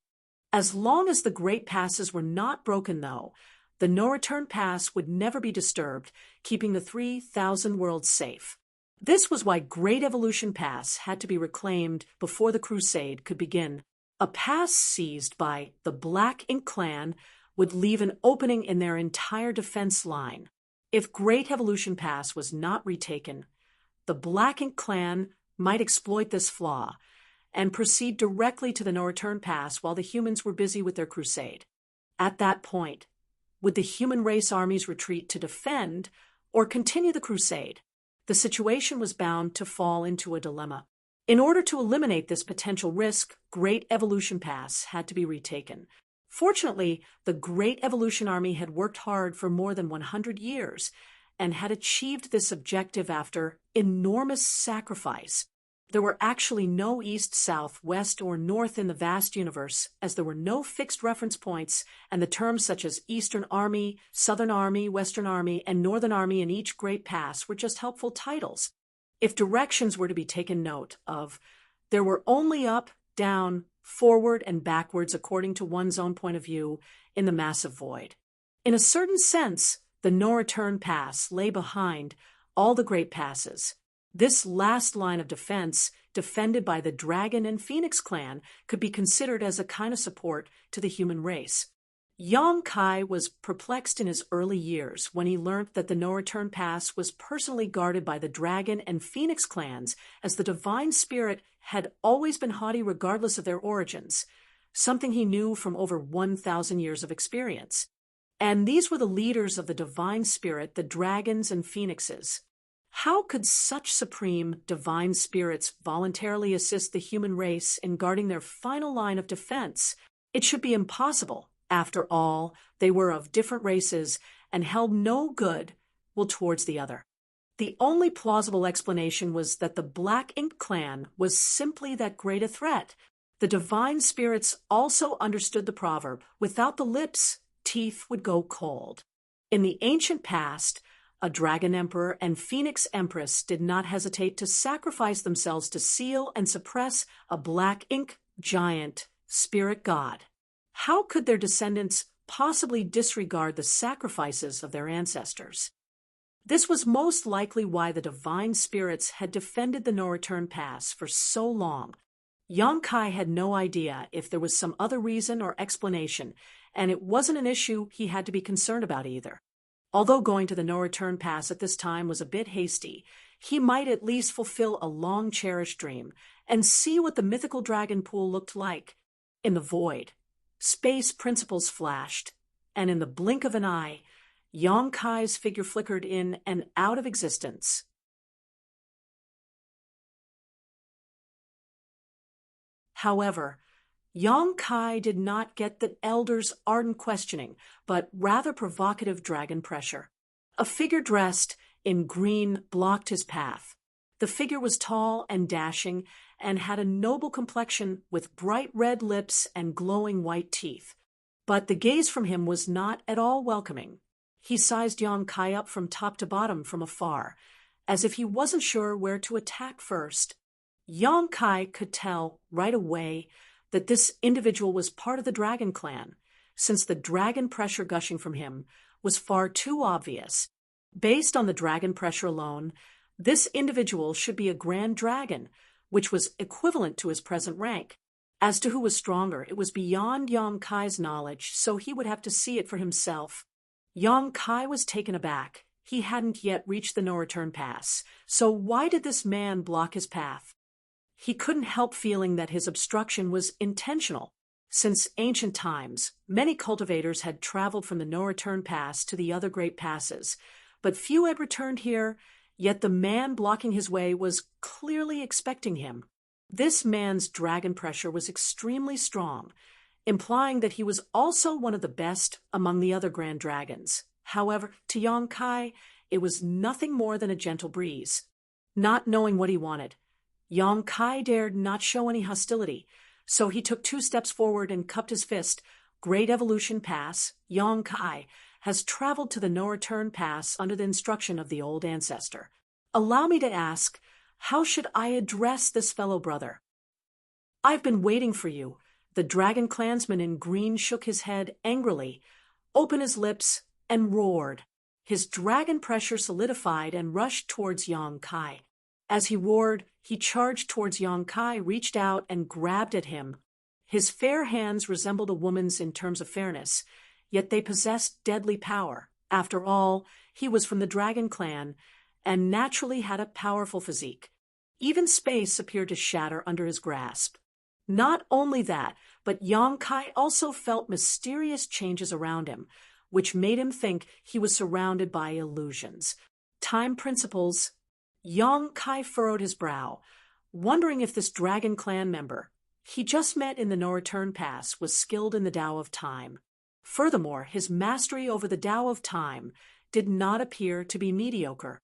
As long as the great passes were not broken, though, the no-return pass would never be disturbed, keeping the 3,000 worlds safe. This was why Great Evolution Pass had to be reclaimed before the crusade could begin. A pass seized by the Black Ink clan would leave an opening in their entire defense line. If Great Evolution Pass was not retaken, the Black Ink clan might exploit this flaw and proceed directly to the no-return pass while the humans were busy with their crusade. At that point, would the human race armies retreat to defend or continue the crusade? The situation was bound to fall into a dilemma. In order to eliminate this potential risk, Great Evolution Pass had to be retaken. Fortunately, the Great Evolution Army had worked hard for more than 100 years and had achieved this objective after enormous sacrifice. There were actually no east, south, west, or north in the vast universe, as there were no fixed reference points, and the terms such as Eastern Army, Southern Army, Western Army, and Northern Army in each great pass were just helpful titles. If directions were to be taken note of, there were only up, down, forward, and backwards according to one's own point of view in the massive void. In a certain sense, the no-return pass lay behind all the great passes. This last line of defense, defended by the Dragon and Phoenix clan, could be considered as a kind of support to the human race. Yang Kai was perplexed in his early years when he learnt that the No-Return Pass was personally guarded by the Dragon and Phoenix clans, as the divine spirit had always been haughty regardless of their origins, something he knew from over 1,000 years of experience. And these were the leaders of the divine spirit, the dragons and phoenixes. How could such supreme divine spirits voluntarily assist the human race in guarding their final line of defense? It should be impossible. After all, they were of different races and held no good will towards the other. The only plausible explanation was that the Black Ink clan was simply that great a threat. The divine spirits also understood the proverb, without the lips, teeth would go cold. In the ancient past, a dragon emperor and phoenix empress did not hesitate to sacrifice themselves to seal and suppress a Black Ink giant spirit god. How could their descendants possibly disregard the sacrifices of their ancestors? This was most likely why the divine spirits had defended the No-Return Pass for so long. Yang Kai had no idea if there was some other reason or explanation, and it wasn't an issue he had to be concerned about either. Although going to the No-Return Pass at this time was a bit hasty, he might at least fulfill a long-cherished dream and see what the mythical dragon pool looked like. In the void, space principles flashed, and in the blink of an eye, Yang Kai's figure flickered in and out of existence. However, Yang Kai did not get the elder's ardent questioning, but rather provocative dragon pressure. A figure dressed in green blocked his path. The figure was tall and dashing and had a noble complexion with bright red lips and glowing white teeth. But the gaze from him was not at all welcoming. He sized Yang Kai up from top to bottom from afar, as if he wasn't sure where to attack first. Yang Kai could tell right away that this individual was part of the Dragon Clan, since the dragon pressure gushing from him was far too obvious. Based on the dragon pressure alone, this individual should be a Grand Dragon, which was equivalent to his present rank. As to who was stronger, it was beyond Yang Kai's knowledge, so he would have to see it for himself. Yang Kai was taken aback. He hadn't yet reached the No-Return Pass, so why did this man block his path? He couldn't help feeling that his obstruction was intentional. Since ancient times, many cultivators had traveled from the No-Return Pass to the other great passes, but few had returned here, yet the man blocking his way was clearly expecting him. This man's dragon pressure was extremely strong, implying that he was also one of the best among the other Grand Dragons. However, to Yang Kai, it was nothing more than a gentle breeze. Not knowing what he wanted, Yang Kai dared not show any hostility, so he took 2 steps forward and cupped his fist. Great Evolution Pass, Yang Kai, has traveled to the No-Return Pass under the instruction of the old ancestor. Allow me to ask, how should I address this fellow brother? I've been waiting for you. The dragon clansman in green shook his head angrily, opened his lips, and roared. His dragon pressure solidified and rushed towards Yang Kai. As he roared, he charged towards Yang Kai, reached out, and grabbed at him. His fair hands resembled a woman's in terms of fairness, yet they possessed deadly power. After all, he was from the Dragon Clan, and naturally had a powerful physique. Even space appeared to shatter under his grasp. Not only that, but Yang Kai also felt mysterious changes around him, which made him think he was surrounded by illusions. Time principles. Yang Kai furrowed his brow, wondering if this Dragon Clan member he just met in the No-Return Pass was skilled in the Tao of Time. Furthermore, his mastery over the Tao of Time did not appear to be mediocre.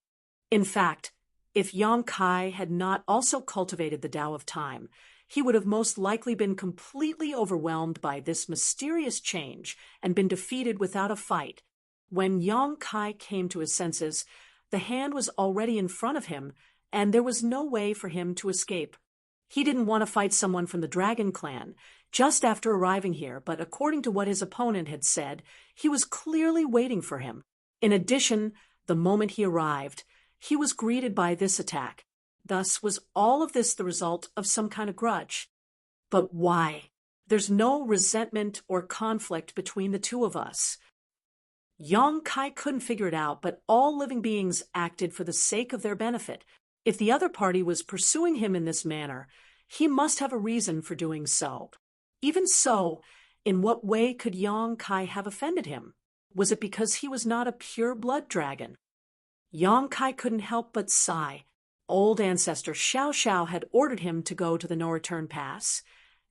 In fact, if Yang Kai had not also cultivated the Tao of Time, he would have most likely been completely overwhelmed by this mysterious change and been defeated without a fight. When Yang Kai came to his senses, the hand was already in front of him, and there was no way for him to escape. He didn't want to fight someone from the Dragon Clan just after arriving here, but according to what his opponent had said, he was clearly waiting for him. In addition, the moment he arrived, he was greeted by this attack. Thus, was all of this the result of some kind of grudge? But why? There's no resentment or conflict between the two of us. Yong Kai couldn't figure it out, but all living beings acted for the sake of their benefit. If the other party was pursuing him in this manner, he must have a reason for doing so. Even so, in what way could Yong Kai have offended him? Was it because he was not a pure-blood dragon? Yong Kai couldn't help but sigh. Old ancestor Xiao Xiao had ordered him to go to the no-return pass,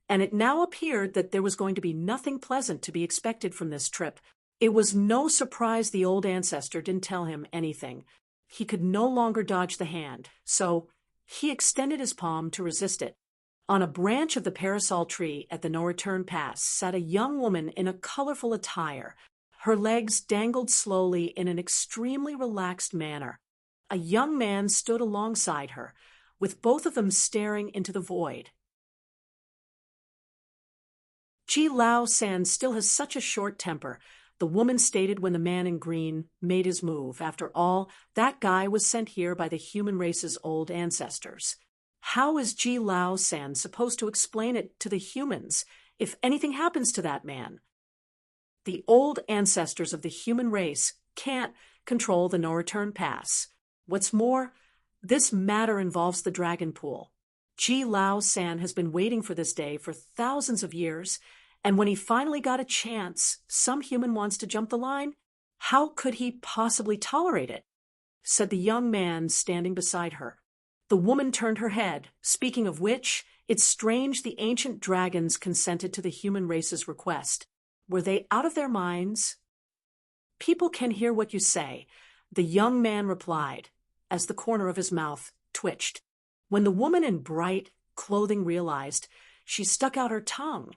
and it now appeared that there was going to be nothing pleasant to be expected from this trip. It was no surprise the old ancestor didn't tell him anything. He could no longer dodge the hand, so he extended his palm to resist it. On a branch of the parasol tree at the no-return pass sat a young woman in a colorful attire. Her legs dangled slowly in an extremely relaxed manner. A young man stood alongside her, with both of them staring into the void. Ji Lao San still has such a short temper, the woman stated when the man in green made his move. After all, that guy was sent here by the human race's old ancestors. How is Ji Lao San supposed to explain it to the humans if anything happens to that man? The old ancestors of the human race can't control the no-return pass. What's more, this matter involves the dragon pool. Ji Lao San has been waiting for this day for thousands of years, and when he finally got a chance, some human wants to jump the line. How could he possibly tolerate it? Said the young man standing beside her. The woman turned her head. Speaking of which, it's strange the ancient dragons consented to the human race's request. Were they out of their minds? People can hear what you say, the young man replied, as the corner of his mouth twitched. When the woman in bright clothing realized, she stuck out her tongue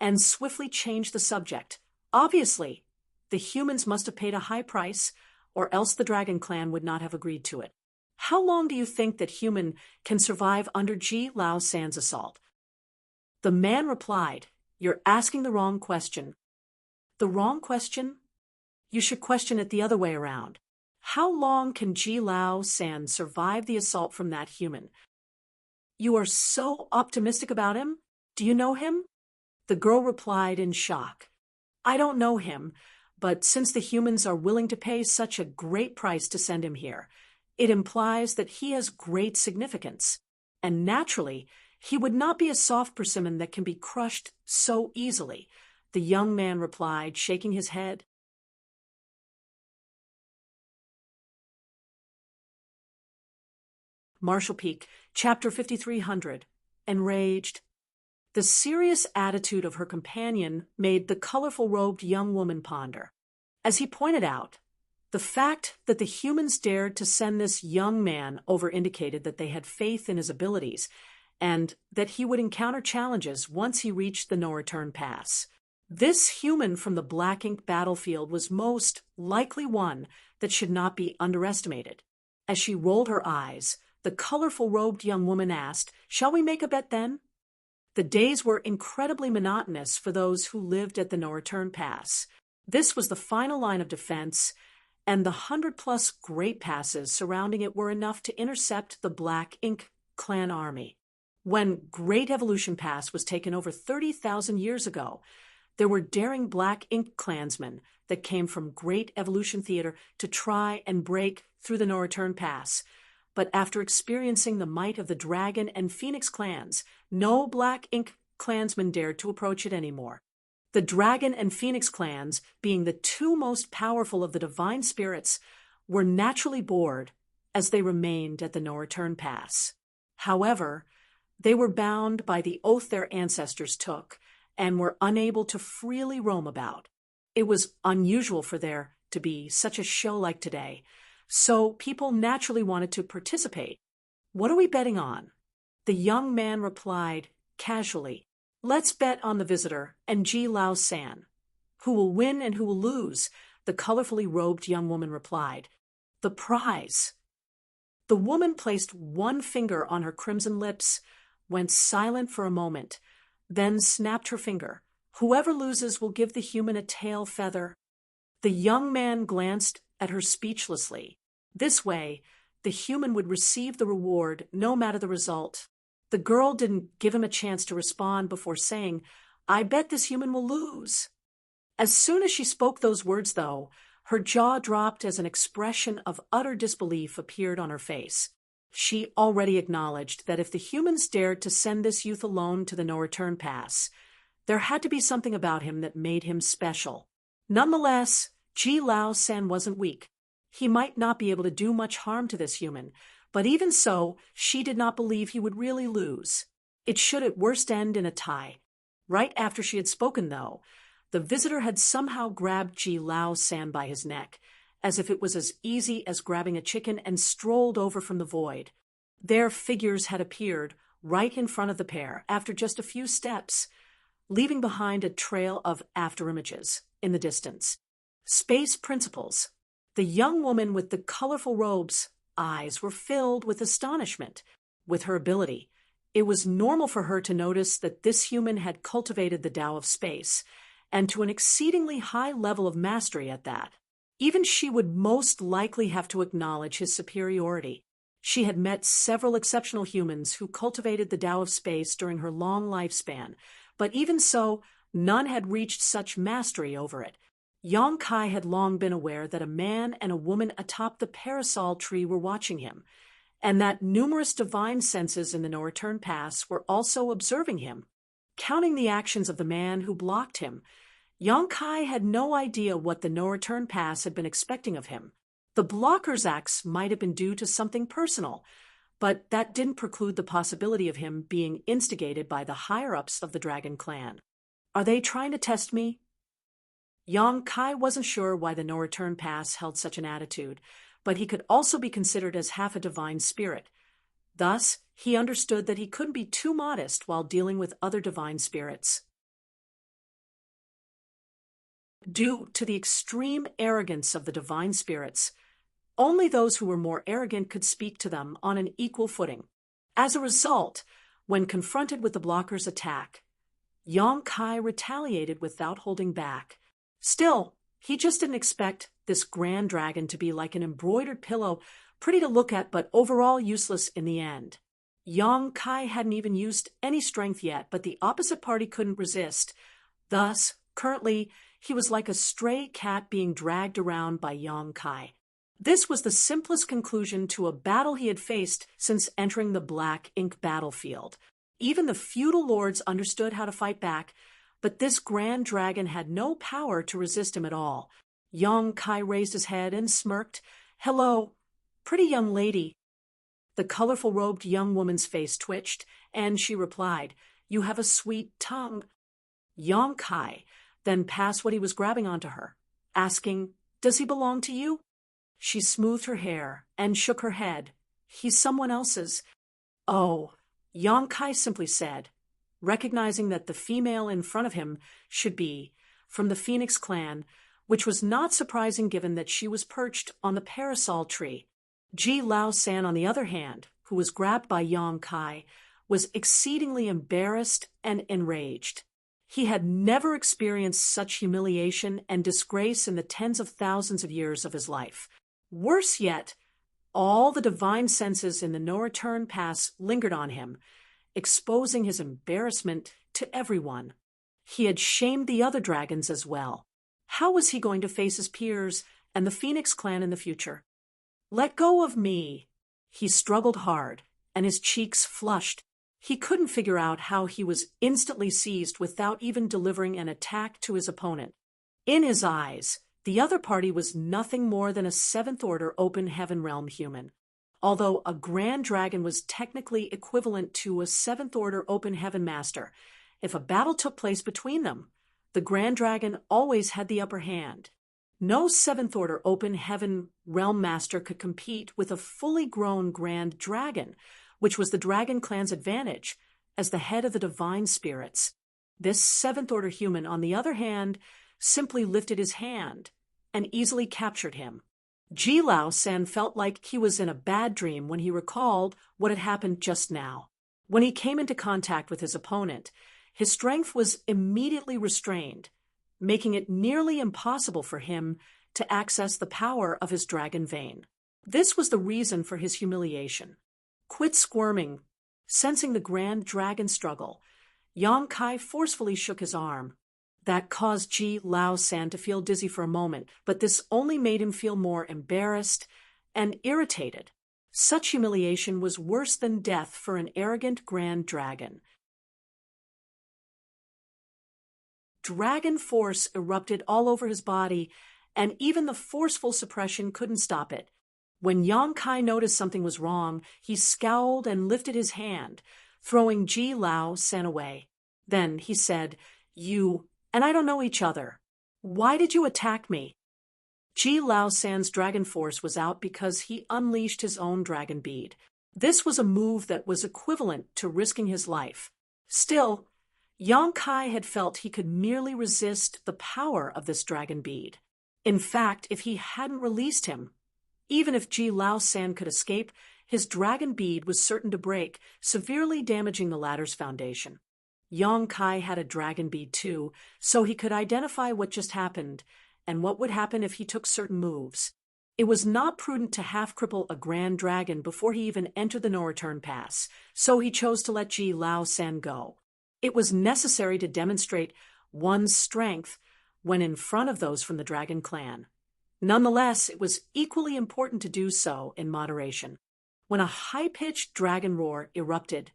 and swiftly changed the subject. Obviously, the humans must have paid a high price, or else the Dragon Clan would not have agreed to it. How long do you think that human can survive under Ji Lao San's assault? The man replied, "You're asking the wrong question." The wrong question? You should question it the other way around. How long can Ji Lao San survive the assault from that human? You are so optimistic about him? Do you know him? The girl replied in shock. I don't know him, but since the humans are willing to pay such a great price to send him here, it implies that he has great significance. And naturally, he would not be a soft persimmon that can be crushed so easily, the young man replied, shaking his head. Marshall Peak, Chapter 5300, Enraged. The serious attitude of her companion made the colorful-robed young woman ponder. As he pointed out, the fact that the humans dared to send this young man over indicated that they had faith in his abilities and that he would encounter challenges once he reached the no-return pass. This human from the black ink battlefield was most likely one that should not be underestimated. As she rolled her eyes, the colorful-robed young woman asked, "Shall we make a bet then?" The days were incredibly monotonous for those who lived at the no-return pass. This was the final line of defense, and the 100-plus great passes surrounding it were enough to intercept the Black Ink clan army. When Great Evolution Pass was taken over 30,000 years ago, there were daring Black Ink clansmen that came from Great Evolution Theater to try and break through the no-return pass. But after experiencing the might of the Dragon and Phoenix clans, no Black Ink clansman dared to approach it anymore. The Dragon and Phoenix clans, being the two most powerful of the divine spirits, were naturally bored as they remained at the no-return pass. However, they were bound by the oath their ancestors took and were unable to freely roam about. It was unusual for there to be such a show like today, so people naturally wanted to participate. What are we betting on? The young man replied casually, "Let's bet on the visitor and Ji Lao San." "Who will win and who will lose?" the colorfully robed young woman replied. "The prize." The woman placed one finger on her crimson lips, went silent for a moment, then snapped her finger. "Whoever loses will give the human a tail feather." The young man glanced at her speechlessly. This way, the human would receive the reward no matter the result. The girl didn't give him a chance to respond before saying, I bet this human will lose. As soon as she spoke those words, though, her jaw dropped as an expression of utter disbelief appeared on her face. She already acknowledged that if the humans dared to send this youth alone to the no-return pass, there had to be something about him that made him special. Nonetheless, Ji Lao San wasn't weak. He might not be able to do much harm to this human, but even so, she did not believe he would really lose. It should at worst end in a tie. Right after she had spoken, though, the visitor had somehow grabbed Ji Lao San by his neck, as if it was as easy as grabbing a chicken, and strolled over from the void. Their figures had appeared right in front of the pair after just a few steps, leaving behind a trail of afterimages in the distance. Space principles. The young woman with the colorful robes' eyes were filled with astonishment with her ability. It was normal for her to notice that this human had cultivated the Tao of space, and to an exceedingly high level of mastery at that. Even she would most likely have to acknowledge his superiority. She had met several exceptional humans who cultivated the Tao of space during her long lifespan, but even so, none had reached such mastery over it. Yang Kai had long been aware that a man and a woman atop the parasol tree were watching him, and that numerous divine senses in the no-return pass were also observing him, counting the actions of the man who blocked him. Yang Kai had no idea what the no-return pass had been expecting of him. The blocker's acts might have been due to something personal, but that didn't preclude the possibility of him being instigated by the higher-ups of the Dragon Clan. Are they trying to test me? Yang Kai wasn't sure why the no-return pass held such an attitude, but he could also be considered as half a divine spirit. Thus, he understood that he couldn't be too modest while dealing with other divine spirits. Due to the extreme arrogance of the divine spirits, only those who were more arrogant could speak to them on an equal footing. As a result, when confronted with the blocker's attack, Yang Kai retaliated without holding back. Still, he just didn't expect this grand dragon to be like an embroidered pillow, pretty to look at but overall useless in the end. Yang Kai hadn't even used any strength yet, but the opposite party couldn't resist. Thus, currently, he was like a stray cat being dragged around by Yang Kai. This was the simplest conclusion to a battle he had faced since entering the black ink battlefield. Even the feudal lords understood how to fight back, but this grand dragon had no power to resist him at all. Yang Kai raised his head and smirked. "Hello, pretty young lady." The colorful-robed young woman's face twitched, and she replied, "You have a sweet tongue." Yang Kai then passed what he was grabbing onto her, asking, "Does he belong to you?" She smoothed her hair and shook her head. "He's someone else's." "Oh," Yang Kai simply said, recognizing that the female in front of him should be from the Phoenix clan, which was not surprising given that she was perched on the parasol tree. Ji Lao San, on the other hand, who was grabbed by Yang Kai, was exceedingly embarrassed and enraged. He had never experienced such humiliation and disgrace in the tens of thousands of years of his life. Worse yet, all the divine senses in the no-return pass lingered on him, exposing his embarrassment to everyone. He had shamed the other dragons as well. How was he going to face his peers and the Phoenix clan in the future? "Let go of me." He struggled hard, and his cheeks flushed. He couldn't figure out how he was instantly seized without even delivering an attack to his opponent. In his eyes, the other party was nothing more than a seventh-order open heaven realm human. Although a grand dragon was technically equivalent to a seventh-order open heaven master, if a battle took place between them, the grand dragon always had the upper hand. No seventh-order open heaven realm master could compete with a fully grown grand dragon, which was the Dragon Clan's advantage as the head of the divine spirits. This seventh-order human, on the other hand, simply lifted his hand and easily captured him. Ji Lao San felt like he was in a bad dream when he recalled what had happened just now. When he came into contact with his opponent, his strength was immediately restrained, making it nearly impossible for him to access the power of his dragon vein. This was the reason for his humiliation. Quit squirming. Sensing the grand dragon struggle, Yang Kai forcefully shook his arm. That caused Ji Lao San to feel dizzy for a moment, but this only made him feel more embarrassed and irritated. Such humiliation was worse than death for an arrogant grand dragon. Dragon force erupted all over his body, and even the forceful suppression couldn't stop it. When Yang Kai noticed something was wrong, he scowled and lifted his hand, throwing Ji Lao San away. Then he said, "You and I don't know each other. Why did you attack me?" Ji Lao San's dragon force was out because he unleashed his own dragon bead. This was a move that was equivalent to risking his life. Still, Yang Kai had felt he could merely resist the power of this dragon bead. In fact, if he hadn't released him, even if Ji Lao San could escape, his dragon bead was certain to break, severely damaging the ladder's foundation. Yang Kai had a dragon bead too, so he could identify what just happened and what would happen if he took certain moves. It was not prudent to half-cripple a grand dragon before he even entered the no-return pass, so he chose to let Ji Lao San go. It was necessary to demonstrate one's strength when in front of those from the dragon clan. Nonetheless, it was equally important to do so in moderation. When a high-pitched dragon roar erupted,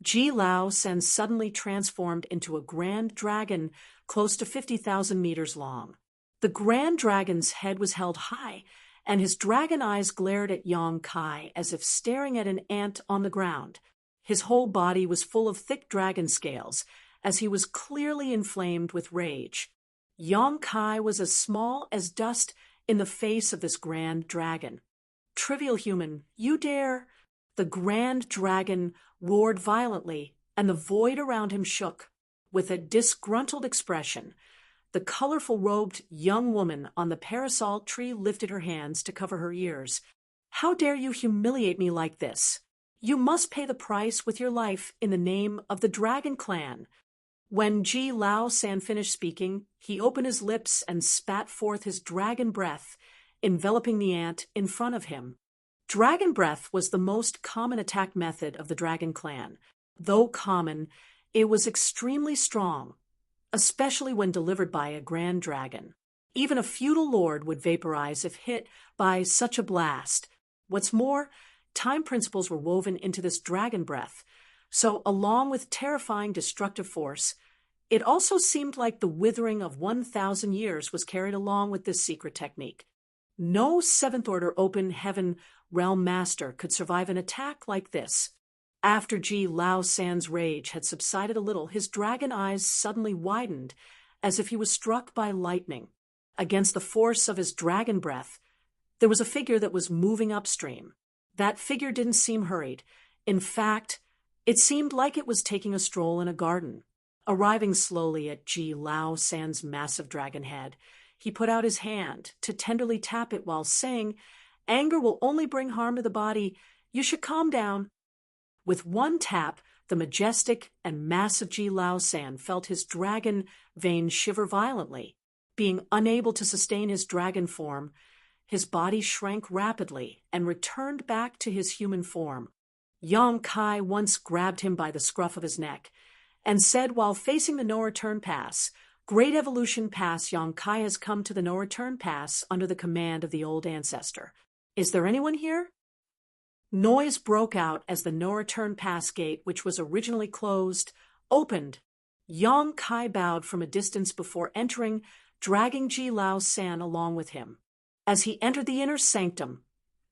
Ji Lao San suddenly transformed into a grand dragon close to 50,000 meters long. The grand dragon's head was held high, and his dragon eyes glared at Yang Kai as if staring at an ant on the ground. His whole body was full of thick dragon scales, as he was clearly inflamed with rage. Yang Kai was as small as dust in the face of this grand dragon. "Trivial human, you dare—" The grand dragon roared violently, and the void around him shook. With a disgruntled expression, the colorful-robed young woman on the parasol tree lifted her hands to cover her ears. "How dare you humiliate me like this? You must pay the price with your life in the name of the Dragon Clan." When Ji Lao San finished speaking, he opened his lips and spat forth his dragon breath, enveloping the ant in front of him. Dragon breath was the most common attack method of the Dragon Clan. Though common, it was extremely strong, especially when delivered by a grand dragon. Even a feudal lord would vaporize if hit by such a blast. What's more, time principles were woven into this dragon breath, so along with terrifying destructive force, it also seemed like the withering of 1,000 years was carried along with this secret technique. No seventh-order open heaven realm master could survive an attack like this. After Ji Lao San's rage had subsided a little, his dragon eyes suddenly widened, as if he was struck by lightning. Against the force of his dragon breath, there was a figure that was moving upstream. That figure didn't seem hurried. In fact, it seemed like it was taking a stroll in a garden. Arriving slowly at Ji Lao San's massive dragon head, he put out his hand to tenderly tap it while saying, "Anger will only bring harm to the body. You should calm down." With one tap, the majestic and massive Ji Lao San felt his dragon veins shiver violently. Being unable to sustain his dragon form, his body shrank rapidly and returned back to his human form. Yang Kai once grabbed him by the scruff of his neck and said while facing the no-return pass, "Great Evolution Pass, Yang Kai has come to the no-return pass under the command of the old ancestor. Is there anyone here?" Noise broke out as the no-return pass gate, which was originally closed, opened. Yang Kai bowed from a distance before entering, dragging Ji Lao San along with him. As he entered the inner sanctum,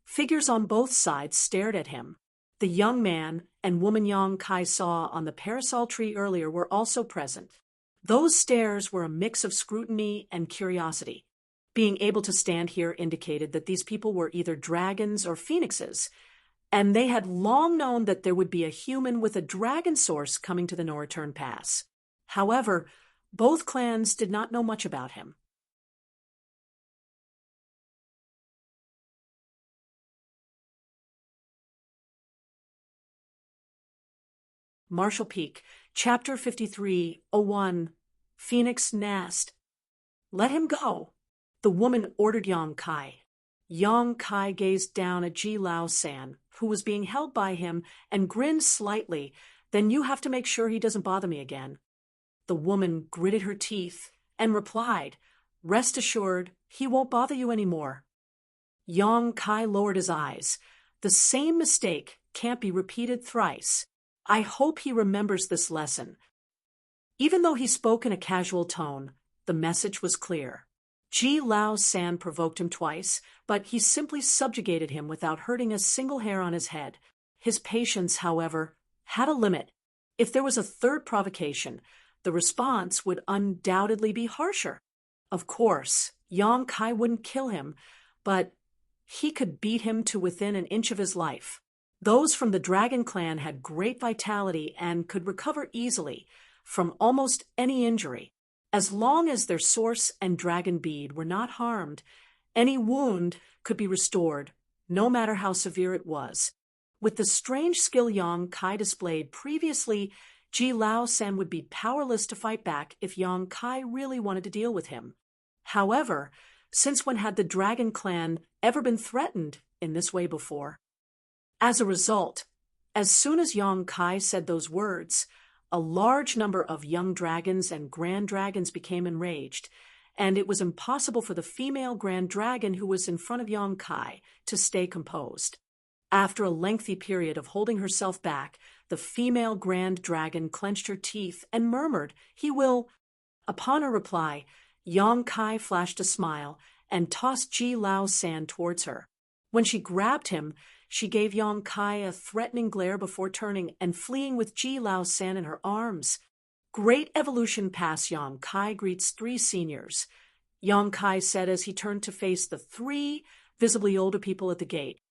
figures on both sides stared at him. The young man and woman Yang Kai saw on the parasol tree earlier were also present. Those stares were a mix of scrutiny and curiosity. Being able to stand here indicated that these people were either dragons or phoenixes, and they had long known that there would be a human with a dragon source coming to the no-return pass. However, both clans did not know much about him. Marshall Peak, Chapter 53:01, Phoenix Nest. "Let him go," the woman ordered Yang Kai. Yang Kai gazed down at Ji Lao San, who was being held by him, and grinned slightly, Then you have to make sure he doesn't bother me again. The woman gritted her teeth and replied, "Rest assured, he won't bother you anymore." Yang Kai lowered his eyes. The same mistake can't be repeated thrice. I hope he remembers this lesson. Even though he spoke in a casual tone, the message was clear. Ji Lao San provoked him twice, but he simply subjugated him without hurting a single hair on his head. His patience, however, had a limit. If there was a third provocation, the response would undoubtedly be harsher. Of course, Yang Kai wouldn't kill him, but he could beat him to within an inch of his life. Those from the Dragon Clan had great vitality and could recover easily from almost any injury. As long as their source and dragon bead were not harmed, any wound could be restored, no matter how severe it was. With the strange skill Yang Kai displayed previously, Ji Lao San would be powerless to fight back if Yang Kai really wanted to deal with him. However, since when had the Dragon Clan ever been threatened in this way before? As a result, as soon as Yang Kai said those words, a large number of young dragons and grand dragons became enraged, and it was impossible for the female grand dragon who was in front of Yang Kai to stay composed. After a lengthy period of holding herself back, the female grand dragon clenched her teeth and murmured, "He will." Upon her reply, Yang Kai flashed a smile and tossed Ji Lao San towards her. When she grabbed him, she gave Yang Kai a threatening glare before turning and fleeing with Ji Lao San in her arms. Great evolution pass Yang Kai greets 3 seniors, Yang Kai said as he turned to face the 3 visibly older people at the gate.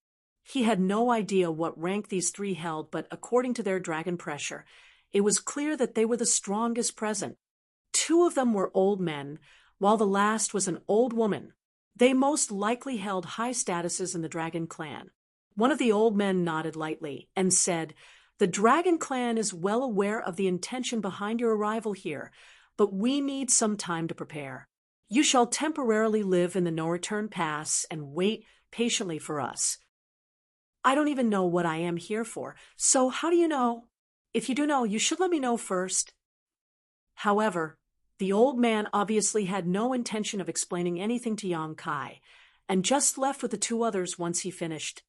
He had no idea what rank these 3 held, but according to their dragon pressure, it was clear that they were the strongest present. 2 of them were old men, while the last was an old woman. They most likely held high statuses in the Dragon Clan. One of the old men nodded lightly and said, "The Dragon Clan is well aware of the intention behind your arrival here, but we need some time to prepare. You shall temporarily live in the no-return pass and wait patiently for us." "I don't even know what I am here for, so how do you know? If you do know, you should let me know first." However, the old man obviously had no intention of explaining anything to Yang Kai, and just left with the 2 others once he finished.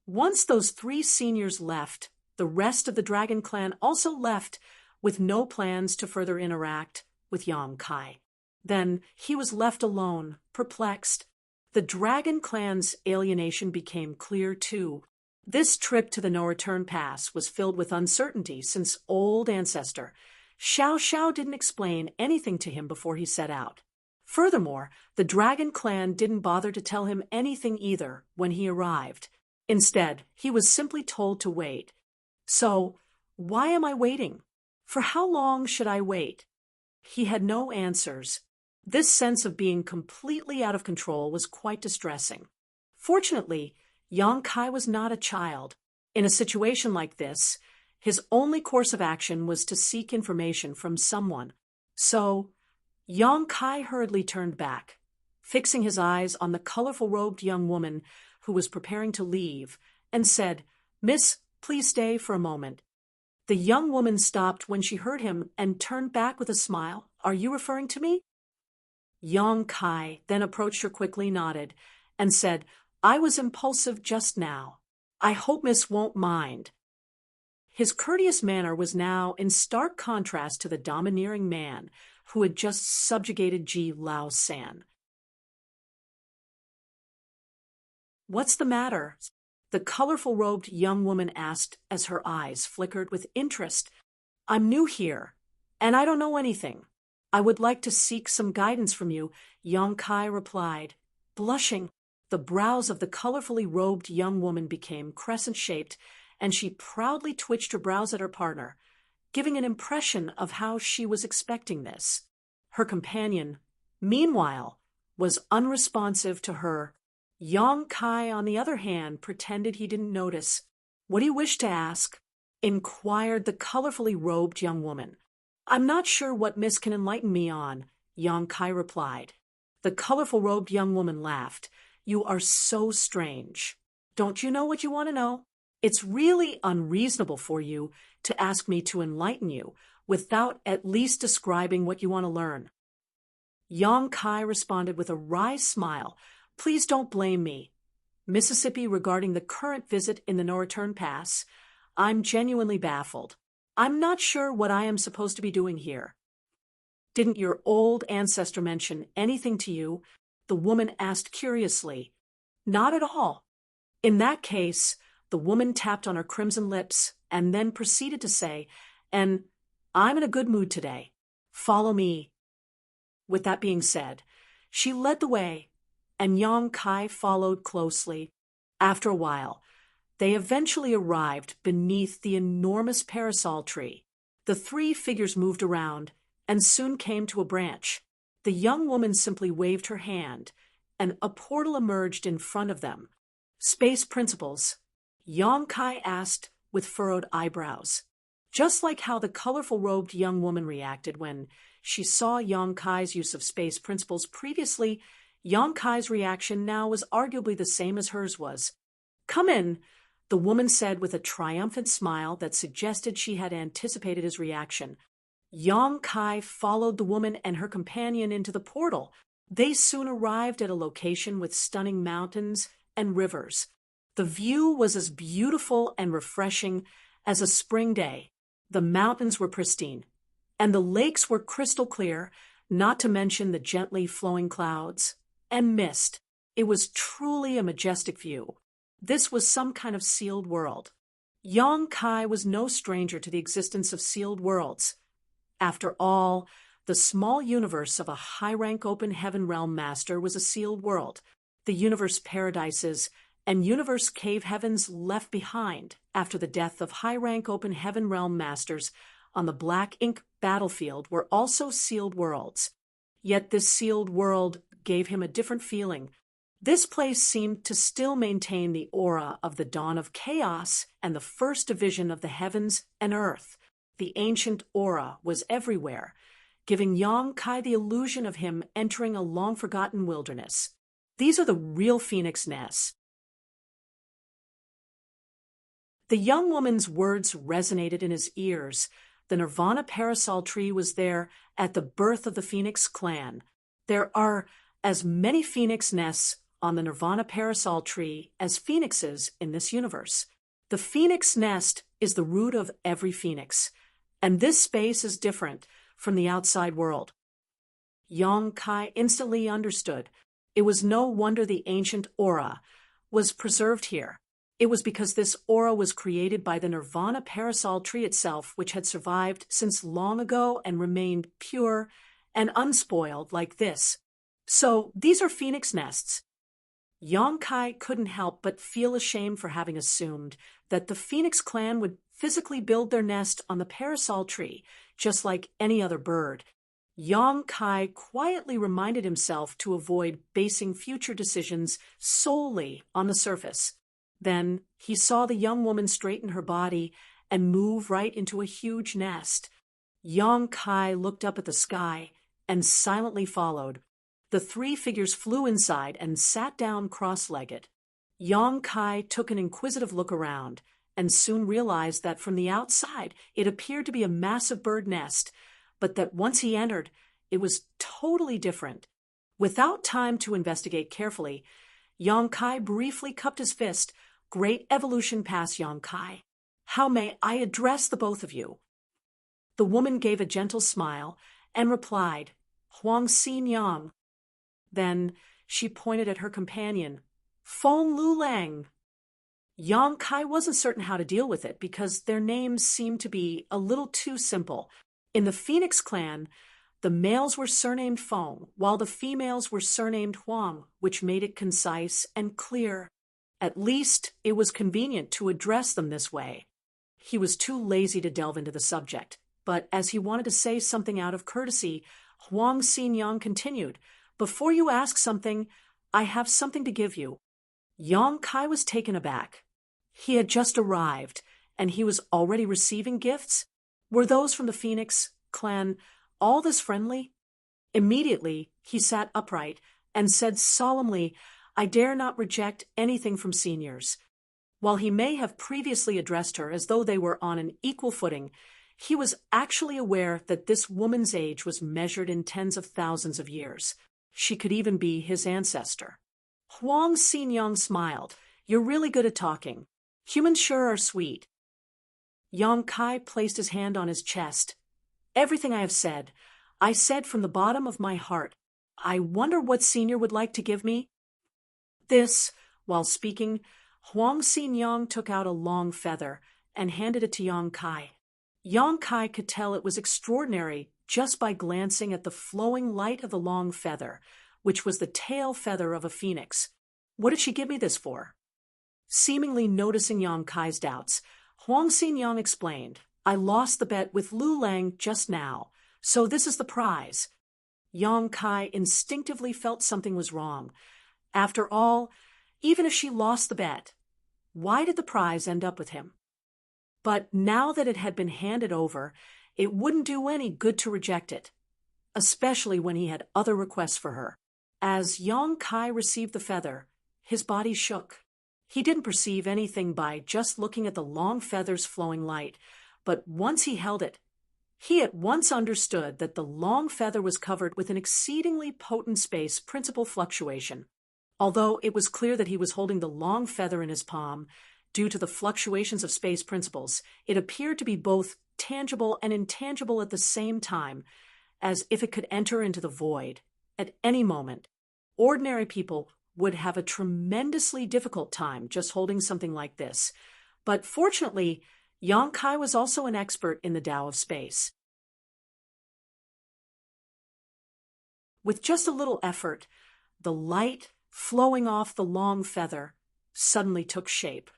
Once those 3 seniors left, the rest of the Dragon Clan also left with no plans to further interact with Yang Kai. Then he was left alone, perplexed. The Dragon Clan's alienation became clear too. This trip to the no-return pass was filled with uncertainty since old ancestor Xiao Xiao didn't explain anything to him before he set out. Furthermore, the Dragon Clan didn't bother to tell him anything either when he arrived. Instead, he was simply told to wait. So, why am I waiting? For how long should I wait? He had no answers. This sense of being completely out of control was quite distressing. Fortunately, Yang Kai was not a child. In a situation like this, his only course of action was to seek information from someone. So, Yang Kai hurriedly turned back, fixing his eyes on the colorful-robed young woman who was preparing to leave, and said, "Miss, please stay for a moment." The young woman stopped when she heard him and turned back with a smile. "Are you referring to me?" Yang Kai then approached her quickly, nodded, and said, "I was impulsive just now. I hope Miss won't mind." His courteous manner was now in stark contrast to the domineering man who had just subjugated Ji Lao San. "What's the matter?" the colorful-robed young woman asked as her eyes flickered with interest. "I'm new here, and I don't know anything. I would like to seek some guidance from you," Yang Kai replied. Blushing, the brows of the colorfully robed young woman became crescent-shaped, and she proudly twitched her brows at her partner, giving an impression of how she was expecting this. Her companion, meanwhile, was unresponsive to her. Yang Kai, on the other hand, pretended he didn't notice. "What do you wish to ask?" inquired the colorfully robed young woman. "I'm not sure what Miss can enlighten me on," Yang Kai replied. The colorful-robed young woman laughed. "You are so strange. Don't you know what you want to know? It's really unreasonable for you to ask me to enlighten you without at least describing what you want to learn." Yang Kai responded with a wry smile. "Please don't blame me. Mississippi, regarding the current visit in the no-return pass, I'm genuinely baffled. I'm not sure what I am supposed to be doing here." "Didn't your old ancestor mention anything to you?" the woman asked curiously. "Not at all." In that case, the woman tapped on her crimson lips and then proceeded to say, "And I'm in a good mood today. Follow me." With that being said, she led the way, and Yang Kai followed closely. After a while, they eventually arrived beneath the enormous parasol tree. The three figures moved around and soon came to a branch. The young woman simply waved her hand, and a portal emerged in front of them. "Space principles?" Yang Kai asked with furrowed eyebrows. Just like how the colorful-robed young woman reacted when she saw Yang Kai's use of space principles previously, Yang Kai's reaction now was arguably the same as hers was. "Come in," the woman said with a triumphant smile that suggested she had anticipated his reaction. Yang Kai followed the woman and her companion into the portal. They soon arrived at a location with stunning mountains and rivers. The view was as beautiful and refreshing as a spring day. The mountains were pristine, and the lakes were crystal clear, not to mention the gently flowing clouds and mist. It was truly a majestic view. This was some kind of sealed world. Yang Kai was no stranger to the existence of sealed worlds. After all, the small universe of a high-rank open heaven realm master was a sealed world. The universe paradises and universe cave heavens left behind after the death of high-rank open heaven realm masters on the Black Ink battlefield were also sealed worlds. Yet this sealed world gave him a different feeling. This place seemed to still maintain the aura of the dawn of chaos and the first division of the heavens and earth. The ancient aura was everywhere, giving Yang Kai the illusion of him entering a long-forgotten wilderness. These are the real phoenix nests. The young woman's words resonated in his ears. The Nirvana parasol tree was there at the birth of the Phoenix clan. There are as many phoenix nests on the Nirvana parasol tree as phoenixes in this universe. The phoenix nest is the root of every phoenix, and this space is different from the outside world. Yang Kai instantly understood. It was no wonder the ancient aura was preserved here. It was because this aura was created by the Nirvana parasol tree itself, which had survived since long ago and remained pure and unspoiled like this. So these are phoenix nests. Yang Kai couldn't help but feel ashamed for having assumed that the Phoenix clan would physically build their nest on the parasol tree, just like any other bird. Yang Kai quietly reminded himself to avoid basing future decisions solely on the surface. Then he saw the young woman straighten her body and move right into a huge nest. Yang Kai looked up at the sky and silently followed. The three figures flew inside and sat down cross-legged. Yang Kai took an inquisitive look around and soon realized that from the outside it appeared to be a massive bird nest, but that once he entered, it was totally different. Without time to investigate carefully, Yang Kai briefly cupped his fist. "Great evolution pass, Yang Kai. How may I address the both of you?" The woman gave a gentle smile and replied, "Huang Xin Yang." Then she pointed at her companion, "Feng Lu Lang." Yang Kai wasn't certain how to deal with it because their names seemed to be a little too simple. In the Phoenix clan, the males were surnamed Feng, while the females were surnamed Huang, which made it concise and clear. At least it was convenient to address them this way. He was too lazy to delve into the subject, but as he wanted to say something out of courtesy, Huang Xinyang continued, "Before you ask something, I have something to give you." Yang Kai was taken aback. He had just arrived, and he was already receiving gifts? Were those from the Phoenix clan all this friendly? Immediately, he sat upright and said solemnly, "I dare not reject anything from seniors." While he may have previously addressed her as though they were on an equal footing, he was actually aware that this woman's age was measured in tens of thousands of years. She could even be his ancestor. Huang Xinyang smiled. You're really good at talking. Humans sure are sweet. Yang Kai placed his hand on his chest. Everything I have said, I said from the bottom of my heart. I wonder what Senior would like to give me? This, while speaking, Huang Xinyang took out a long feather and handed it to Yang Kai. Yang Kai could tell it was extraordinary just by glancing at the flowing light of the long feather, which was the tail feather of a phoenix. What did she give me this for? Seemingly noticing Yang Kai's doubts, Huang Xinyang explained, I lost the bet with Lu Lang just now, so this is the prize. Yang Kai instinctively felt something was wrong. After all, even if she lost the bet, why did the prize end up with him? But now that it had been handed over, it wouldn't do any good to reject it, especially when he had other requests for her. As Yang Kai received the feather, his body shook. He didn't perceive anything by just looking at the long feather's flowing light, but once he held it, he at once understood that the long feather was covered with an exceedingly potent space principle fluctuation. Although it was clear that he was holding the long feather in his palm, due to the fluctuations of space principles, it appeared to be both tangible and intangible at the same time, as if it could enter into the void at any moment. Ordinary people would have a tremendously difficult time just holding something like this. But fortunately, Yang Kai was also an expert in the Tao of space. With just a little effort, the light flowing off the long feather suddenly took shape.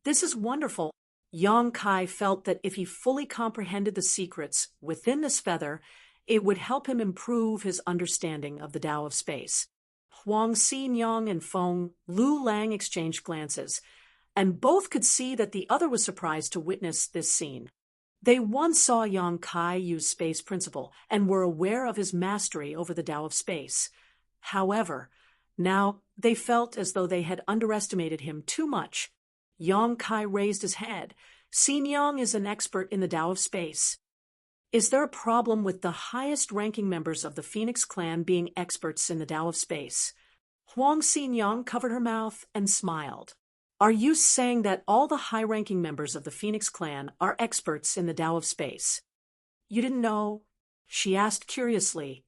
This is wonderful. Yang Kai felt that if he fully comprehended the secrets within this feather, it would help him improve his understanding of the Tao of space. Huang Xinyang and Feng Lu Lang exchanged glances, and both could see that the other was surprised to witness this scene. They once saw Yang Kai use space principle and were aware of his mastery over the Tao of space. However, now they felt as though they had underestimated him too much. Yang Kai raised his head. Xinyang is an expert in the Tao of space. Is there a problem with the highest-ranking members of the Phoenix clan being experts in the Tao of space? Huang Xinyang covered her mouth and smiled. Are you saying that all the high-ranking members of the Phoenix clan are experts in the Tao of space? You didn't know? She asked curiously.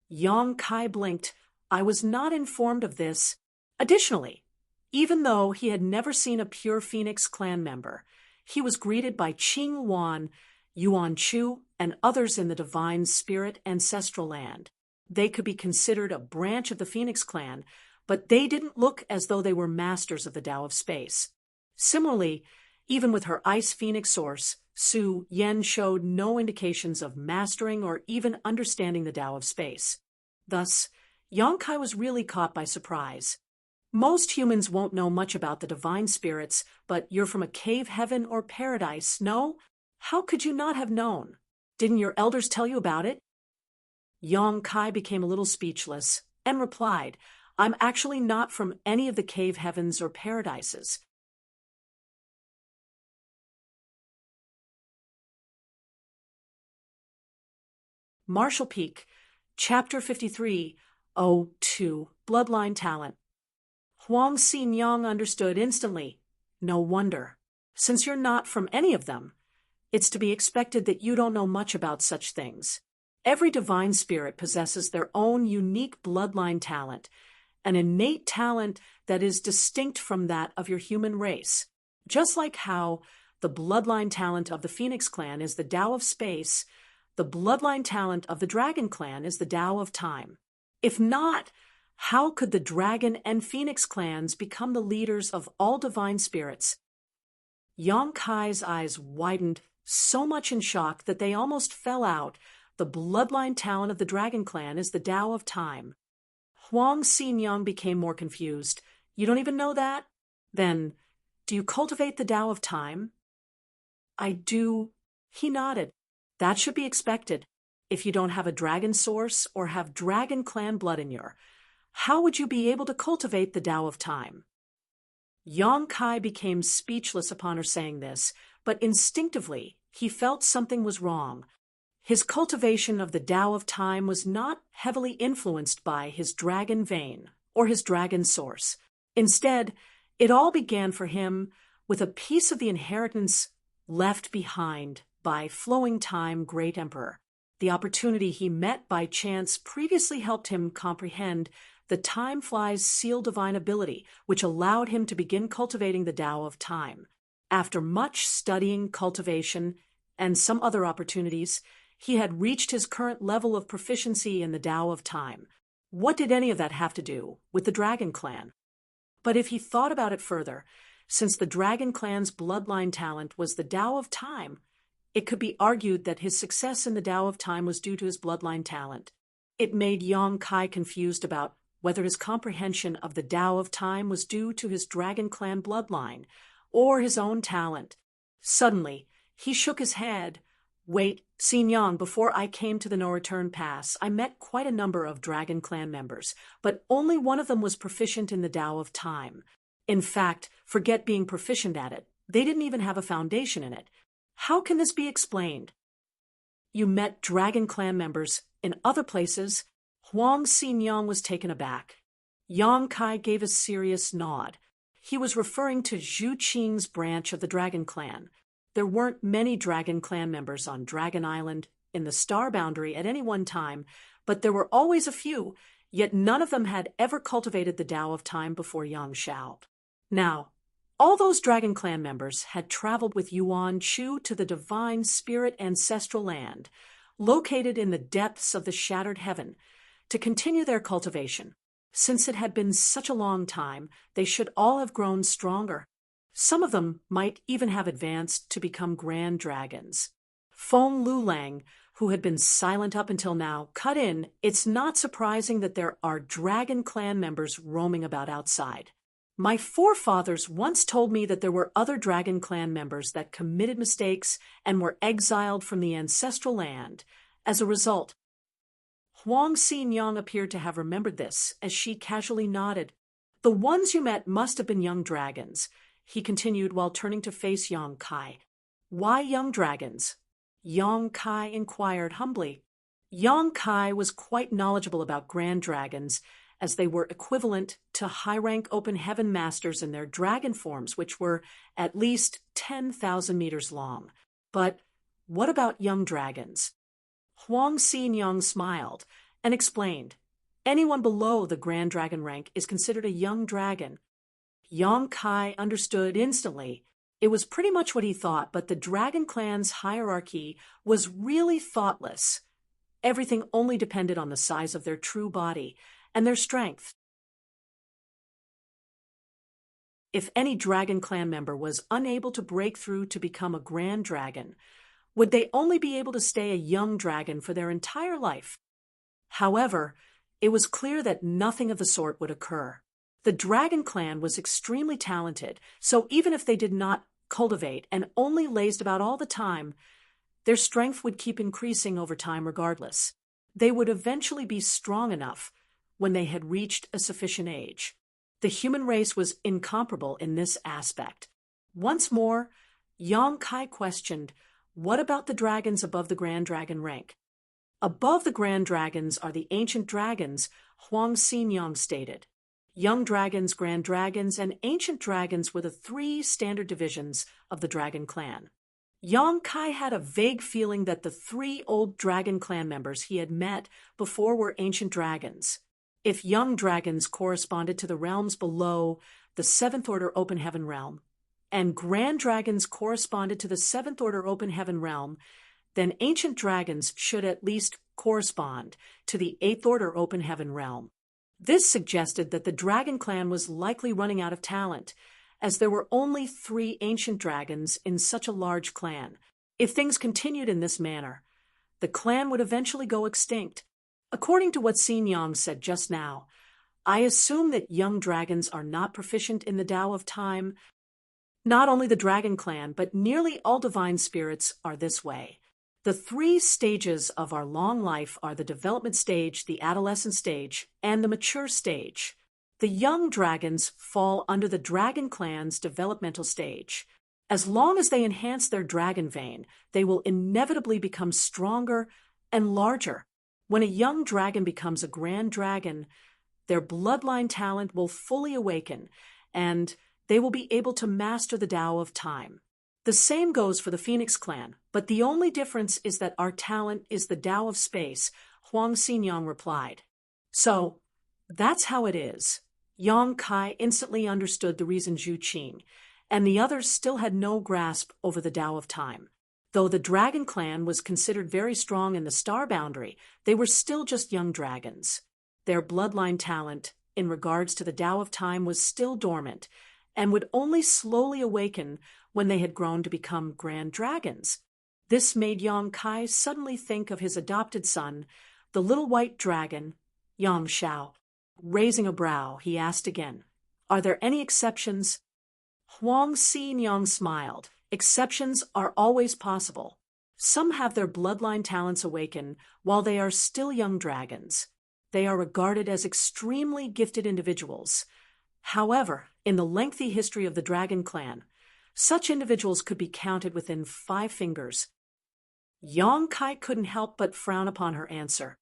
Yang Kai blinked. I was not informed of this. Additionally, even though he had never seen a pure Phoenix clan member, he was greeted by Qing Wan, Yuan Chu, and others in the divine spirit ancestral land. They could be considered a branch of the Phoenix clan, but they didn't look as though they were masters of the Tao of space. Similarly, even with her ice phoenix source, Su Yen showed no indications of mastering or even understanding the Tao of space. Thus, Yang Kai was really caught by surprise. Most humans won't know much about the divine spirits, but you're from a cave heaven or paradise, no? How could you not have known? Didn't your elders tell you about it? Yang Kai became a little speechless and replied, I'm actually not from any of the cave heavens or paradises. Marshall Peak, Chapter 53, 02, Bloodline Talent. Huang Xinyang understood instantly. No wonder. Since you're not from any of them, it's to be expected that you don't know much about such things. Every divine spirit possesses their own unique bloodline talent, an innate talent that is distinct from that of your human race. Just like how the bloodline talent of the Phoenix clan is the Tao of space, the bloodline talent of the Dragon clan is the Tao of time. If not, how could the Dragon and Phoenix clans become the leaders of all divine spirits? Yang Kai's eyes widened so much in shock that they almost fell out. The bloodline talent of the Dragon clan is the Tao of time. Huang Xinyang became more confused. You don't even know that? Then, do you cultivate the Tao of time? I do. He nodded. That should be expected. If you don't have a dragon source or have Dragon clan blood in you, how would you be able to cultivate the Tao of time? Yang Kai became speechless upon her saying this, but instinctively he felt something was wrong. His cultivation of the Tao of Time was not heavily influenced by his dragon vein or his dragon source. Instead, it all began for him with a piece of the inheritance left behind by Flowing Time Great Emperor. The opportunity he met by chance previously helped him comprehend the time fly's seal divine ability, which allowed him to begin cultivating the Tao of Time. After much studying, cultivation, and some other opportunities, he had reached his current level of proficiency in the Tao of Time. What did any of that have to do with the Dragon Clan? But if he thought about it further, since the Dragon Clan's bloodline talent was the Tao of Time, it could be argued that his success in the Tao of Time was due to his bloodline talent. It made Yang Kai confused about whether his comprehension of the Tao of Time was due to his Dragon Clan bloodline or his own talent. Suddenly, he shook his head. Wait, Xin Yang, before I came to the no-return pass, I met quite a number of Dragon Clan members, but only one of them was proficient in the Tao of Time. In fact, forget being proficient at it. They didn't even have a foundation in it. How can this be explained? You met Dragon Clan members in other places. Huang Xin Yang was taken aback. Yang Kai gave a serious nod. He was referring to Zhu Qing's branch of the Dragon Clan. There weren't many Dragon Clan members on Dragon Island in the Star Boundary at any one time, but there were always a few, yet none of them had ever cultivated the Tao of Time before Yang Shao. Now, all those Dragon Clan members had traveled with Yuan Chu to the divine spirit ancestral land, located in the depths of the shattered heaven, to continue their cultivation. Since it had been such a long time, they should all have grown stronger. Some of them might even have advanced to become grand dragons. Feng Lulang, who had been silent up until now, cut in. It's not surprising that there are Dragon Clan members roaming about outside. My forefathers once told me that there were other Dragon Clan members that committed mistakes and were exiled from the ancestral land. As a result, Huang Xin Yang appeared to have remembered this as she casually nodded. The ones you met must have been young dragons, he continued while turning to face Yang Kai. Why young dragons? Yang Kai inquired humbly. Yang Kai was quite knowledgeable about grand dragons, as they were equivalent to high-rank open heaven masters in their dragon forms, which were at least 10,000 meters long. But what about young dragons? Huang Xin Yang smiled and explained, anyone below the grand dragon rank is considered a young dragon. Yang Kai understood instantly. It was pretty much what he thought, but the Dragon Clan's hierarchy was really thoughtless. Everything only depended on the size of their true body and their strength. If any Dragon Clan member was unable to break through to become a grand dragon, would they only be able to stay a young dragon for their entire life? However, it was clear that nothing of the sort would occur. The Dragon Clan was extremely talented, so even if they did not cultivate and only lazed about all the time, their strength would keep increasing over time regardless. They would eventually be strong enough when they had reached a sufficient age. The human race was incomparable in this aspect. Once more, Yang Kai questioned, what about the dragons above the Grand Dragon rank? Above the Grand Dragons are the ancient dragons, Huang Xin Yang stated. Young dragons, grand dragons, and ancient dragons were the three standard divisions of the Dragon Clan. Yang Kai had a vague feeling that the three old Dragon Clan members he had met before were ancient dragons. If young dragons corresponded to the realms below the Seventh Order Open Heaven realm, and grand dragons corresponded to the Seventh Order Open Heaven realm, then ancient dragons should at least correspond to the Eighth Order Open Heaven realm. This suggested that the Dragon Clan was likely running out of talent, as there were only 3 ancient dragons in such a large clan. If things continued in this manner, the clan would eventually go extinct. According to what Xin Yang said just now, I assume that young dragons are not proficient in the Tao of Time. Not only the Dragon Clan, but nearly all divine spirits are this way. The 3 stages of our long life are the development stage, the adolescent stage, and the mature stage. The young dragons fall under the dragon clan's developmental stage. As long as they enhance their dragon vein, they will inevitably become stronger and larger. When a young dragon becomes a grand dragon, their bloodline talent will fully awaken, and they will be able to master the Tao of Time. The same goes for the Phoenix clan, but the only difference is that our talent is the Tao of Space, Huang Xinyang replied. So, that's how it is. Yang Kai instantly understood the reason Zhu Qing, and the others still had no grasp over the Tao of Time. Though the Dragon Clan was considered very strong in the star boundary, they were still just young dragons. Their bloodline talent, in regards to the Tao of Time, was still dormant, and would only slowly awaken when they had grown to become grand dragons. This made Yang Kai suddenly think of his adopted son, the little white dragon, Yang Shao. Raising a brow, he asked again, "Are there any exceptions?" Huang Xinyang smiled. Exceptions are always possible. Some have their bloodline talents awaken while they are still young dragons. They are regarded as extremely gifted individuals. However, in the lengthy history of the Dragon Clan, such individuals could be counted within 5 fingers. Yang Kai couldn't help but frown upon her answer.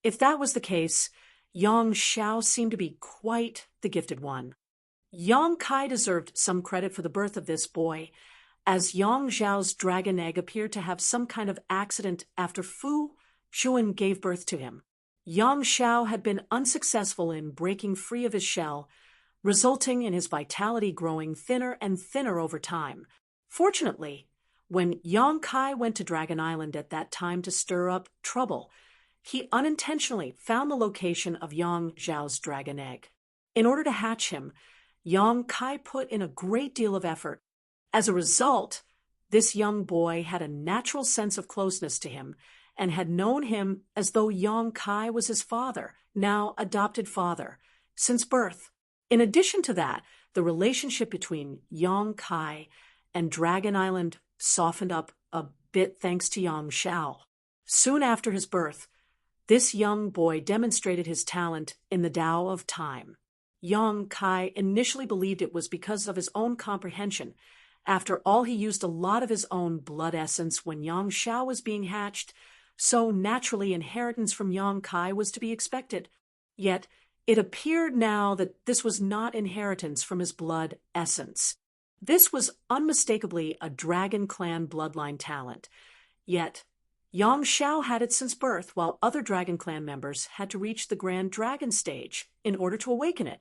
If that was the case, Yang Shao seemed to be quite the gifted one. Yang Kai deserved some credit for the birth of this boy, as Yang Zhao's dragon egg appeared to have some kind of accident after Fu Xuan gave birth to him. Yang Shao had been unsuccessful in breaking free of his shell, resulting in his vitality growing thinner and thinner over time. Fortunately, when Yang Kai went to Dragon Island at that time to stir up trouble, he unintentionally found the location of Yang Zhao's dragon egg. In order to hatch him, Yang Kai put in a great deal of effort. As a result, this young boy had a natural sense of closeness to him and had known him as though Yang Kai was his father, now adopted father, since birth. In addition to that, the relationship between Yang Kai and Dragon Island softened up a bit thanks to Yang Shao. Soon after his birth, this young boy demonstrated his talent in the Tao of Time. Yang Kai initially believed it was because of his own comprehension. After all, he used a lot of his own blood essence when Yang Shao was being hatched, so naturally inheritance from Yang Kai was to be expected. Yet, it appeared now that this was not inheritance from his blood essence. This was unmistakably a Dragon Clan bloodline talent. Yet, Yang Shao had it since birth, while other Dragon Clan members had to reach the Grand Dragon stage in order to awaken it.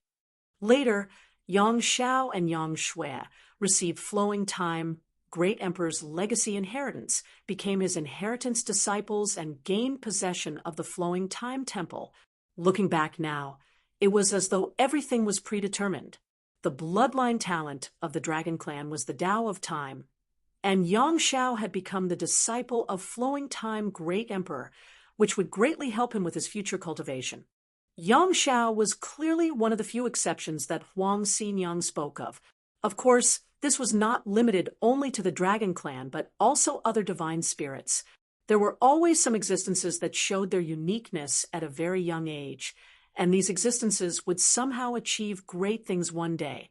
Later, Yang Shao and Yang Shui received Flowing Time, Great Emperor's legacy inheritance, became his inheritance disciples, and gained possession of the Flowing Time Temple. Looking back now, it was as though everything was predetermined. The bloodline talent of the Dragon Clan was the Tao of Time, and Yang Shao had become the disciple of Flowing Time Great Emperor, which would greatly help him with his future cultivation. Yang Shao was clearly one of the few exceptions that Huang Xinyang spoke of. Of course, this was not limited only to the Dragon Clan, but also other divine spirits. There were always some existences that showed their uniqueness at a very young age, and these existences would somehow achieve great things one day.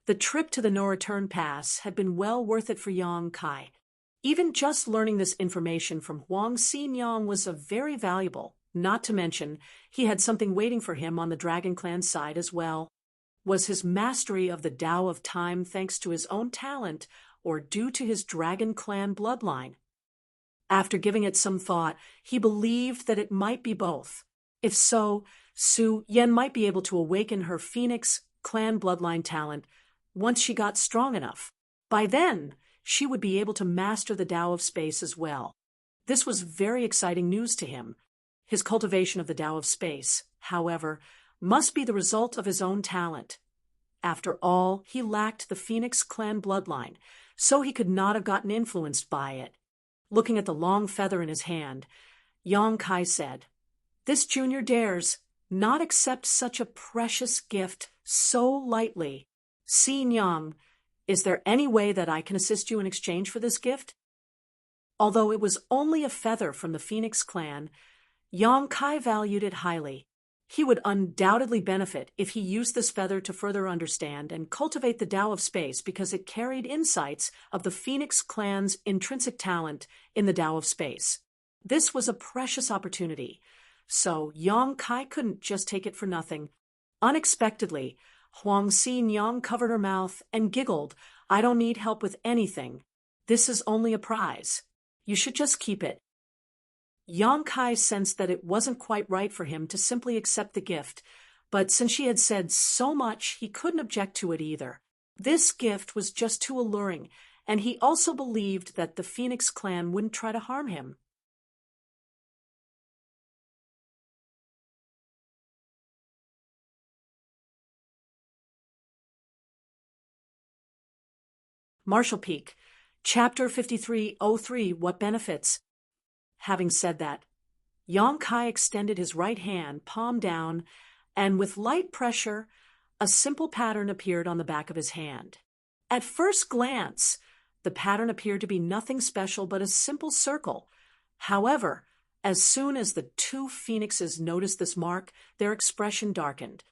The trip to the no-return pass had been well worth it for Yang Kai. Even just learning this information from Huang Xinyang was very valuable, not to mention he had something waiting for him on the Dragon Clan side as well. Was his mastery of the Tao of Time thanks to his own talent or due to his Dragon Clan bloodline? After giving it some thought, he believed that it might be both. If so, Su Yan might be able to awaken her Phoenix Clan bloodline talent once she got strong enough. By then, she would be able to master the Tao of Space as well. This was very exciting news to him. His cultivation of the Tao of Space, however, must be the result of his own talent. After all, he lacked the Phoenix Clan bloodline, so he could not have gotten influenced by it. Looking at the long feather in his hand, Yang Kai said, "This junior dares not accept such a precious gift so lightly. Xinyang, is there any way that I can assist you in exchange for this gift?" Although it was only a feather from the Phoenix Clan, Yang Kai valued it highly. He would undoubtedly benefit if he used this feather to further understand and cultivate the Tao of space because it carried insights of the Phoenix clan's intrinsic talent in the Tao of space. This was a precious opportunity, so Yang Kai couldn't just take it for nothing. Unexpectedly, Huang Xinyang covered her mouth and giggled. "I don't need help with anything. This is only a prize. You should just keep it." Yang Kai sensed that it wasn't quite right for him to simply accept the gift, but since she had said so much, he couldn't object to it either. This gift was just too alluring, and he also believed that the Phoenix clan wouldn't try to harm him. Marshall Peak, Chapter 5303, What Benefits? Having said that, Yang Kai extended his right hand, palm down, and with light pressure, a simple pattern appeared on the back of his hand. At first glance, the pattern appeared to be nothing special but a simple circle. However, as soon as the two phoenixes noticed this mark, their expression darkened.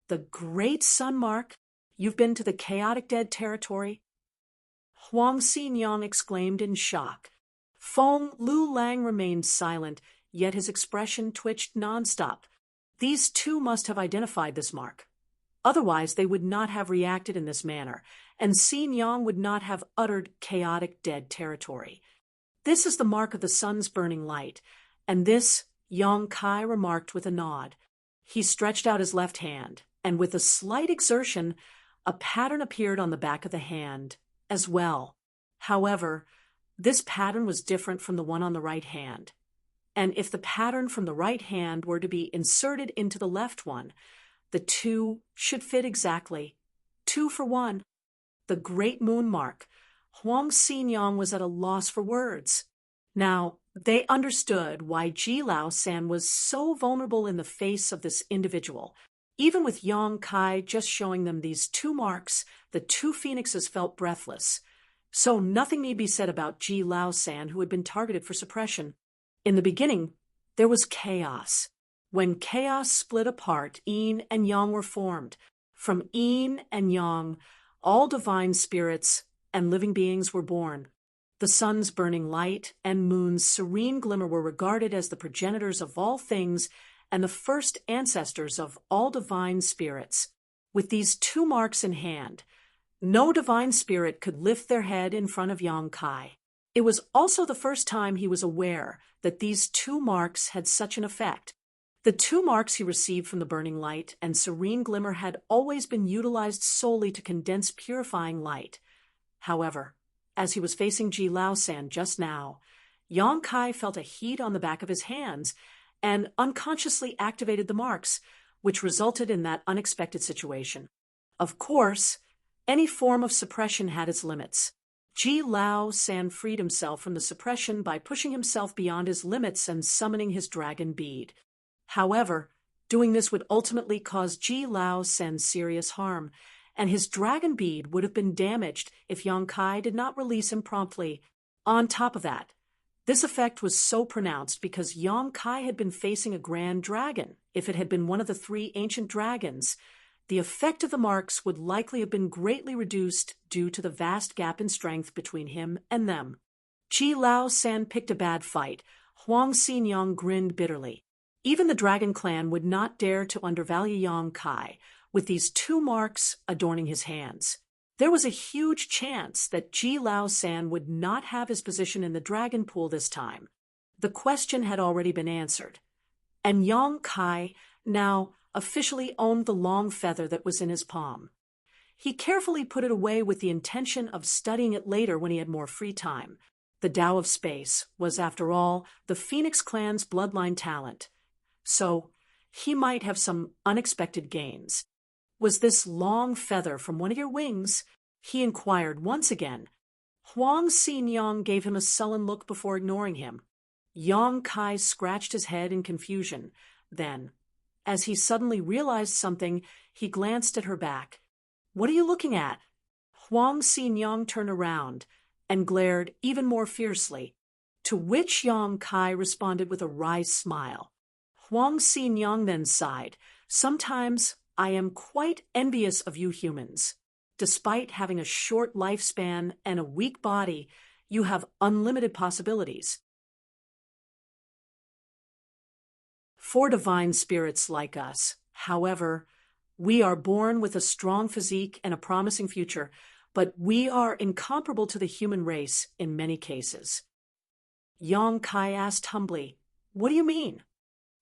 "The Great Sun Mark? You've been to the chaotic dead territory?" Huang Xinyang exclaimed in shock. Feng Lu Lang remained silent, yet his expression twitched nonstop. These two must have identified this mark. Otherwise, they would not have reacted in this manner, and Xinyang would not have uttered chaotic dead territory. "This is the mark of the sun's burning light, and this," Yang Kai remarked with a nod. He stretched out his left hand, and with a slight exertion, a pattern appeared on the back of the hand as well. However, this pattern was different from the one on the right hand. And if the pattern from the right hand were to be inserted into the left one, the two should fit exactly. 2 for 1. The Great Moon Mark. Huang Xinyang was at a loss for words. Now, they understood why Ji Lao San was so vulnerable in the face of this individual. Even with Yang Kai just showing them these 2 marks, the 2 phoenixes felt breathless. So nothing need be said about Ji Lao San, who had been targeted for suppression. In the beginning, there was chaos. When chaos split apart, Yin and Yang were formed. From Yin and Yang, all divine spirits and living beings were born. The sun's burning light and moon's serene glimmer were regarded as the progenitors of all things and the first ancestors of all divine spirits. With these 2 marks in hand, no divine spirit could lift their head in front of Yang Kai. It was also the first time he was aware that these 2 marks had such an effect. The 2 marks he received from the burning light and serene glimmer had always been utilized solely to condense purifying light. However, as he was facing Ji Lao San just now, Yang Kai felt a heat on the back of his hands and unconsciously activated the marks, which resulted in that unexpected situation. Of course, any form of suppression had its limits. Ji Lao San freed himself from the suppression by pushing himself beyond his limits and summoning his dragon bead. However, doing this would ultimately cause Ji Lao San serious harm, and his dragon bead would have been damaged if Yang Kai did not release him promptly. On top of that, this effect was so pronounced because Yang Kai had been facing a grand dragon. If it had been one of the 3 ancient dragons, the effect of the marks would likely have been greatly reduced due to the vast gap in strength between him and them. Ji Lao San picked a bad fight. Huang Xinyang grinned bitterly. Even the Dragon Clan would not dare to undervalue Yang Kai, with these 2 marks adorning his hands. There was a huge chance that Ji Lao San would not have his position in the dragon pool this time. The question had already been answered, and Yang Kai now officially owned the long feather that was in his palm. He carefully put it away with the intention of studying it later when he had more free time. The Tao of Space was, after all, the Phoenix clan's bloodline talent, so he might have some unexpected gains. "Was this long feather from one of your wings?" he inquired once again. Huang Xinyang gave him a sullen look before ignoring him. Yang Kai scratched his head in confusion. Then, as he suddenly realized something, he glanced at her back. "What are you looking at?" Huang Xinyang turned around and glared even more fiercely, to which Yang Kai responded with a wry smile. Huang Xinyang then sighed. Sometimes I am quite envious of you humans. Despite having a short lifespan and a weak body, you have unlimited possibilities. For divine spirits like us, however, we are born with a strong physique and a promising future, but we are incomparable to the human race in many cases. Yang Kai asked humbly, "What do you mean?"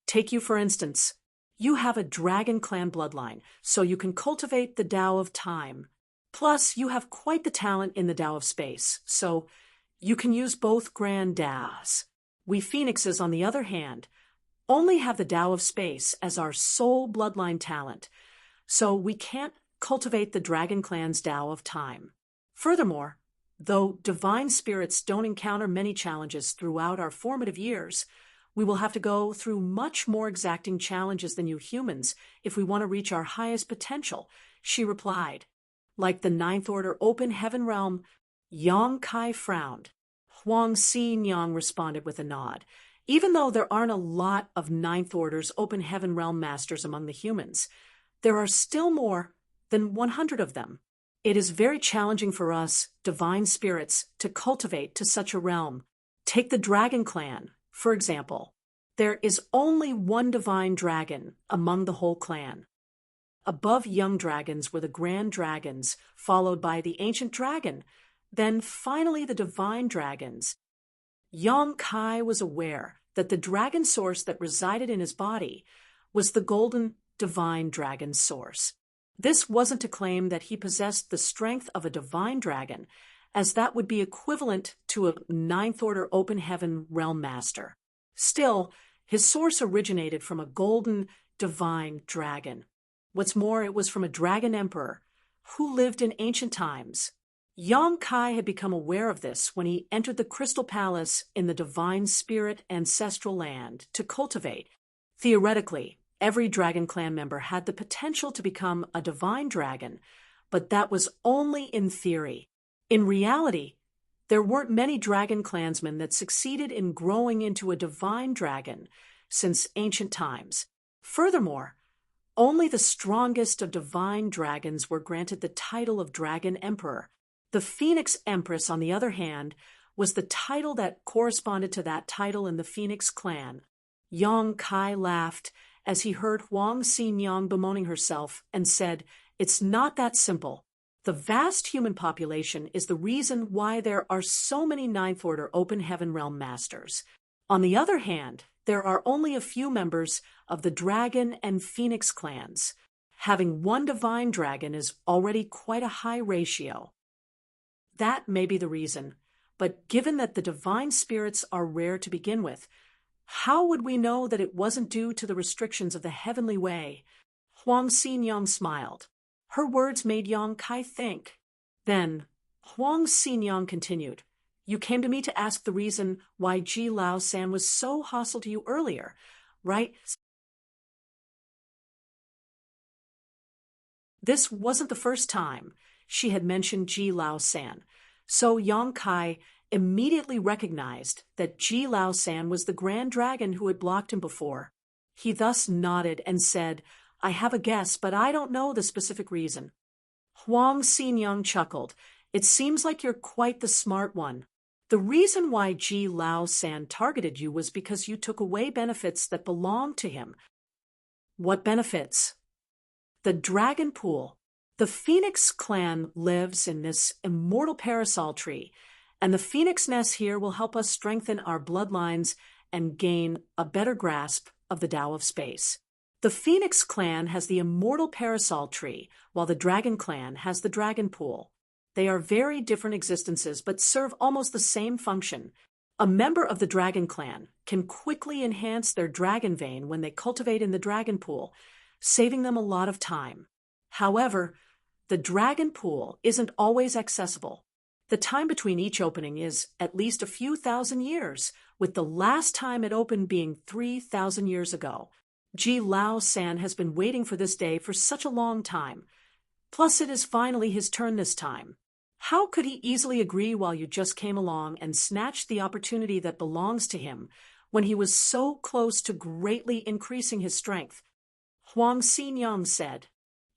"Take you for instance. You have a dragon clan bloodline, so you can cultivate the Tao of time. Plus, you have quite the talent in the Tao of space, so you can use both grand Taos. We phoenixes, on the other hand, only have the Tao of space as our sole bloodline talent, so we can't cultivate the dragon clan's Tao of time. Furthermore, though divine spirits don't encounter many challenges throughout our formative years, we will have to go through much more exacting challenges than you humans if we want to reach our highest potential," she replied. Like the Ninth Order open heaven realm, Yang Kai frowned. Huang Xinyang responded with a nod. Even though there aren't a lot of Ninth Order's open heaven realm masters among the humans, there are still more than 100 of them. It is very challenging for us, divine spirits, to cultivate to such a realm. Take the Dragon Clan, for example. There is only one divine dragon among the whole clan. Above young dragons were the grand dragons, followed by the ancient dragon, then finally the divine dragons. Yang Kai was aware that the dragon source that resided in his body was the golden divine dragon source. This wasn't to claim that he possessed the strength of a divine dragon, as that would be equivalent to a Ninth Order open heaven realm master. Still, his source originated from a golden divine dragon. What's more, it was from a dragon emperor who lived in ancient times. Yang Kai had become aware of this when he entered the Crystal Palace in the Divine Spirit ancestral land to cultivate. Theoretically, every Dragon Clan member had the potential to become a divine dragon, but that was only in theory. In reality, there weren't many Dragon Clansmen that succeeded in growing into a divine dragon since ancient times. Furthermore, only the strongest of divine dragons were granted the title of Dragon Emperor. The Phoenix Empress, on the other hand, was the title that corresponded to that title in the Phoenix clan. Yang Kai laughed as he heard Huang Xinyang bemoaning herself and said, "It's not that simple. The vast human population is the reason why there are so many Ninth Order open heaven realm masters. On the other hand, there are only a few members of the Dragon and Phoenix clans. Having one divine dragon is already quite a high ratio. That may be the reason, but given that the divine spirits are rare to begin with, how would we know that it wasn't due to the restrictions of the heavenly way?" Huang Xinyang smiled. Her words made Yang Kai think. Then, Huang Xinyang continued, "You came to me to ask the reason why Ji Lao San was so hostile to you earlier, right?" This wasn't the first time she had mentioned Ji Lao San, so Yang Kai immediately recognized that Ji Lao San was the grand dragon who had blocked him before. He thus nodded and said, "I have a guess, but I don't know the specific reason." Huang Xinyang chuckled. "It seems like you're quite the smart one. The reason why Ji Lao San targeted you was because you took away benefits that belonged to him." "What benefits?" "The dragon pool. The Phoenix clan lives in this immortal parasol tree, and the Phoenix nest here will help us strengthen our bloodlines and gain a better grasp of the Tao of space. The Phoenix clan has the immortal parasol tree, while the Dragon clan has the dragon pool. They are very different existences, but serve almost the same function. A member of the Dragon clan can quickly enhance their dragon vein when they cultivate in the dragon pool, saving them a lot of time. However, the dragon pool isn't always accessible. The time between each opening is at least a few thousand years, with the last time it opened being 3,000 years ago. Ji Lao San has been waiting for this day for such a long time. Plus, it is finally his turn this time. How could he easily agree while you just came along and snatched the opportunity that belongs to him when he was so close to greatly increasing his strength. Huang Xinyang said.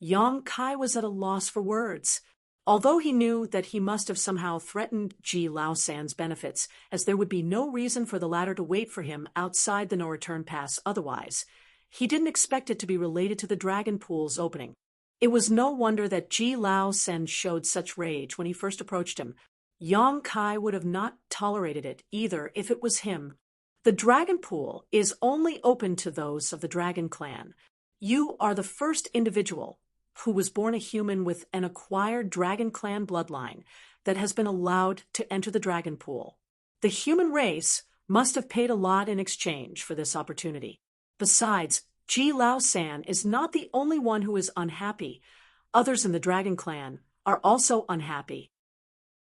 Yang Kai was at a loss for words. Although he knew that he must have somehow threatened Ji Laosan's benefits, as there would be no reason for the latter to wait for him outside the no-return pass otherwise, he didn't expect it to be related to the dragon pool's opening. It was no wonder that Ji Laosan showed such rage when he first approached him. Yang Kai would have not tolerated it either if it was him. The dragon pool is only open to those of the dragon clan. You are the first individual who was born a human with an acquired dragon clan bloodline that has been allowed to enter the dragon pool. The human race must have paid a lot in exchange for this opportunity. Besides, Ji Laosan is not the only one who is unhappy. Others in the dragon clan are also unhappy.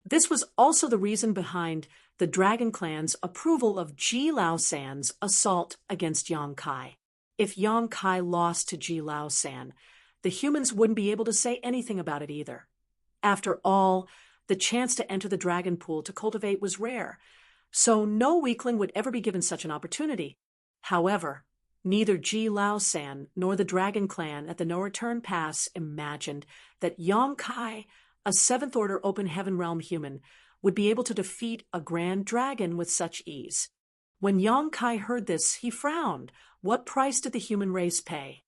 This was also the reason behind the dragon clan's approval of Ji Laosan's assault against Yang Kai. If Yang Kai lost to Ji Laosan, the humans wouldn't be able to say anything about it either. After all, the chance to enter the dragon pool to cultivate was rare, so no weakling would ever be given such an opportunity. However, neither Ji Laosan nor the dragon clan at the no-return pass imagined that Yang Kai, a seventh-order open heaven realm human, would be able to defeat a grand dragon with such ease. When Yang Kai heard this, he frowned. What price did the human race pay?